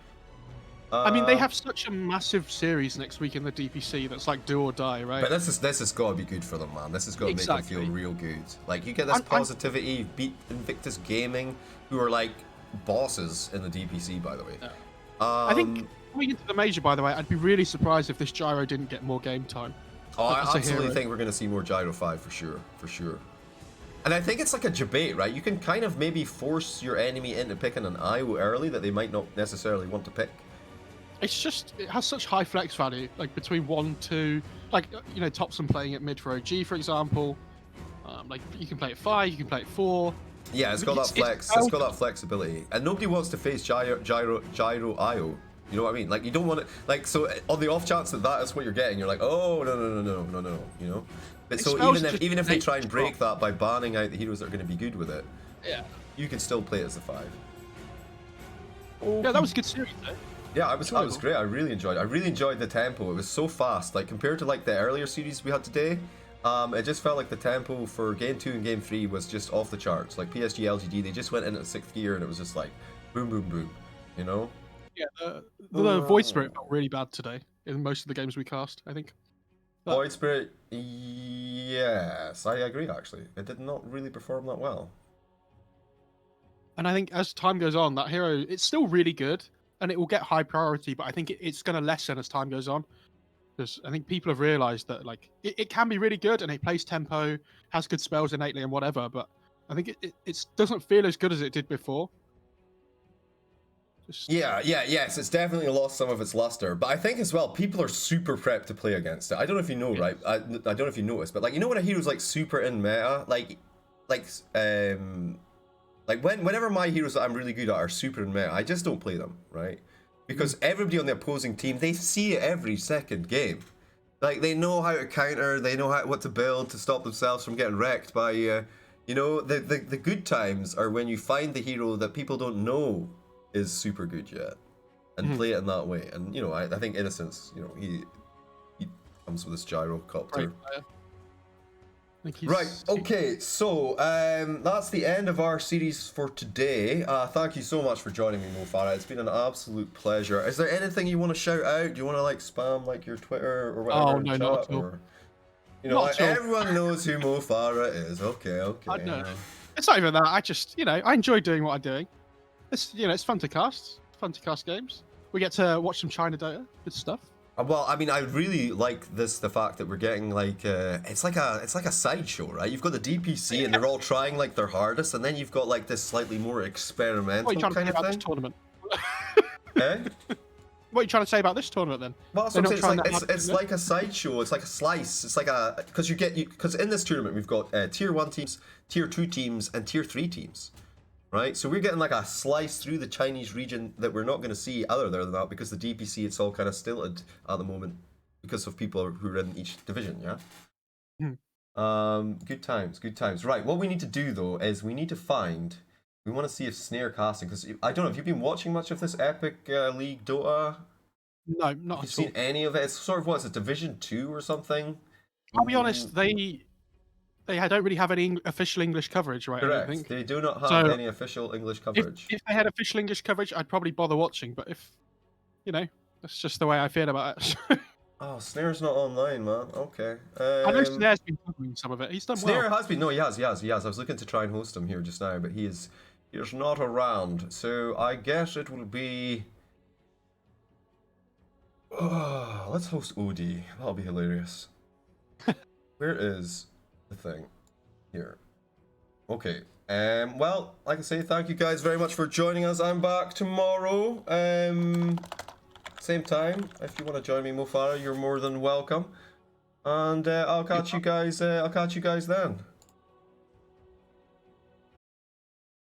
I mean, they have such a massive series next week in the DPC that's like do or die, right? But this has got to be good for them, man. This has got to make them feel real good. Like, you get this positivity, beat Invictus Gaming, who are like bosses in the DPC, by the way. Yeah. I think coming into the major, by the way, I'd be really surprised if this Gyro didn't get more game time. Oh, I absolutely think we're going to see more Gyro 5 for sure. And I think it's like a debate, right? You can kind of maybe force your enemy into picking an IO early that they might not necessarily want to pick. It's just, it has such high flex value, like between 1, 2, like, you know, Topson playing at mid for OG, for example. Like, you can play at 5, you can play at 4. Yeah, it's got that flex. It's got that flexibility, and nobody wants to face Gyro IO. You know what I mean? Like, you don't want to, like, so on the off chance that is what you're getting, you're like, oh no, you know. But so even if they try and break that by banning out the heroes that are going to be good with it, yeah, you can still play it as a 5. Yeah, that was a good series though. Yeah, that was great. I really enjoyed the tempo. It was so fast. Like, compared to like the earlier series we had today, it just felt like the tempo for game 2 and game 3 was just off the charts. Like PSG.LGD, they just went in at 6th gear and it was just like boom, boom, boom. You know? Yeah, the void spirit felt really bad today in most of the games we cast, I think. Void Spirit, yes, I agree actually. It did not really perform that well. And I think as time goes on, that hero, it's still really good and it will get high priority, but I think it's going to lessen as time goes on. Because I think people have realized that like it can be really good and it plays tempo, has good spells innately and whatever, but I think it doesn't feel as good as it did before. Just Yes, it's definitely lost some of its luster. But I think as well, people are super prepped to play against it. I don't know if you know, right? I don't know if you noticed, but like, you know when a hero's like super in meta, like whenever my heroes that I'm really good at are super in meta, I just don't play them, right? Because everybody on the opposing team, they see it every second game. Like, they know how to counter, they know what to build to stop themselves from getting wrecked by you. You know, the good times are when you find the hero that people don't know is super good yet, and play it in that way. And you know, I think Innocence, you know, he comes with this gyrocopter. Right, okay, so that's the end of our series for today. Thank you so much for joining me, Mo Farah. It's been an absolute pleasure. Is there anything you want to shout out? Do you want to like spam like your Twitter or whatever? Oh, in no, chat, not at all. or, you know, Not at all. Everyone knows who Mo Farah is. Okay. I know. It's not even that. I just, you know, I enjoy doing what I'm doing. It's, you know, it's fun to cast. It's fun to cast games. We get to watch some China Dota. Good stuff. Well, I mean, I really like the fact that we're getting like it's like a sideshow, right? You've got the DPC and they're all trying like their hardest, and then you've got like this slightly more experimental What are you trying to kind say of about thing. this tournament? Eh? What are you trying to say about this tournament then? Well, that's what I'm saying. It's not like a sideshow. It's like a slice. It's like a because in this tournament we've got tier 1 teams, tier 2 teams, and tier 3 teams. Right, so we're getting like a slice through the Chinese region that we're not going to see other than that, because the DPC, it's all kind of stilted at the moment because of people who are in each division, yeah? Good times. Right, what we need to do though is we want to see if snare casting, because I don't know, have you been watching much of this Epic League Dota? No, not Have you at all. seen any of it? It's sort of, what is it, Division 2 or something? I'll be honest, they don't really have any official English coverage, right? I don't Correct, think. they do not have So, any official English coverage. If they had official English coverage, I'd probably bother watching. But if, you know, that's just the way I feel about it. Oh, Snare's not online, man. Okay. I know Snare's been covering some of it. He's done Snare well. has been. No, he has. I was looking to try and host him here just now, but he is not around. So I guess it will be. Let's host Odie. That'll be hilarious. Where is the thing? Here. Okay. Well, like I say, thank you guys very much for joining us. I'm back tomorrow. Same time. If you want to join me, Mo Farah, you're more than welcome. And I'll catch you guys then.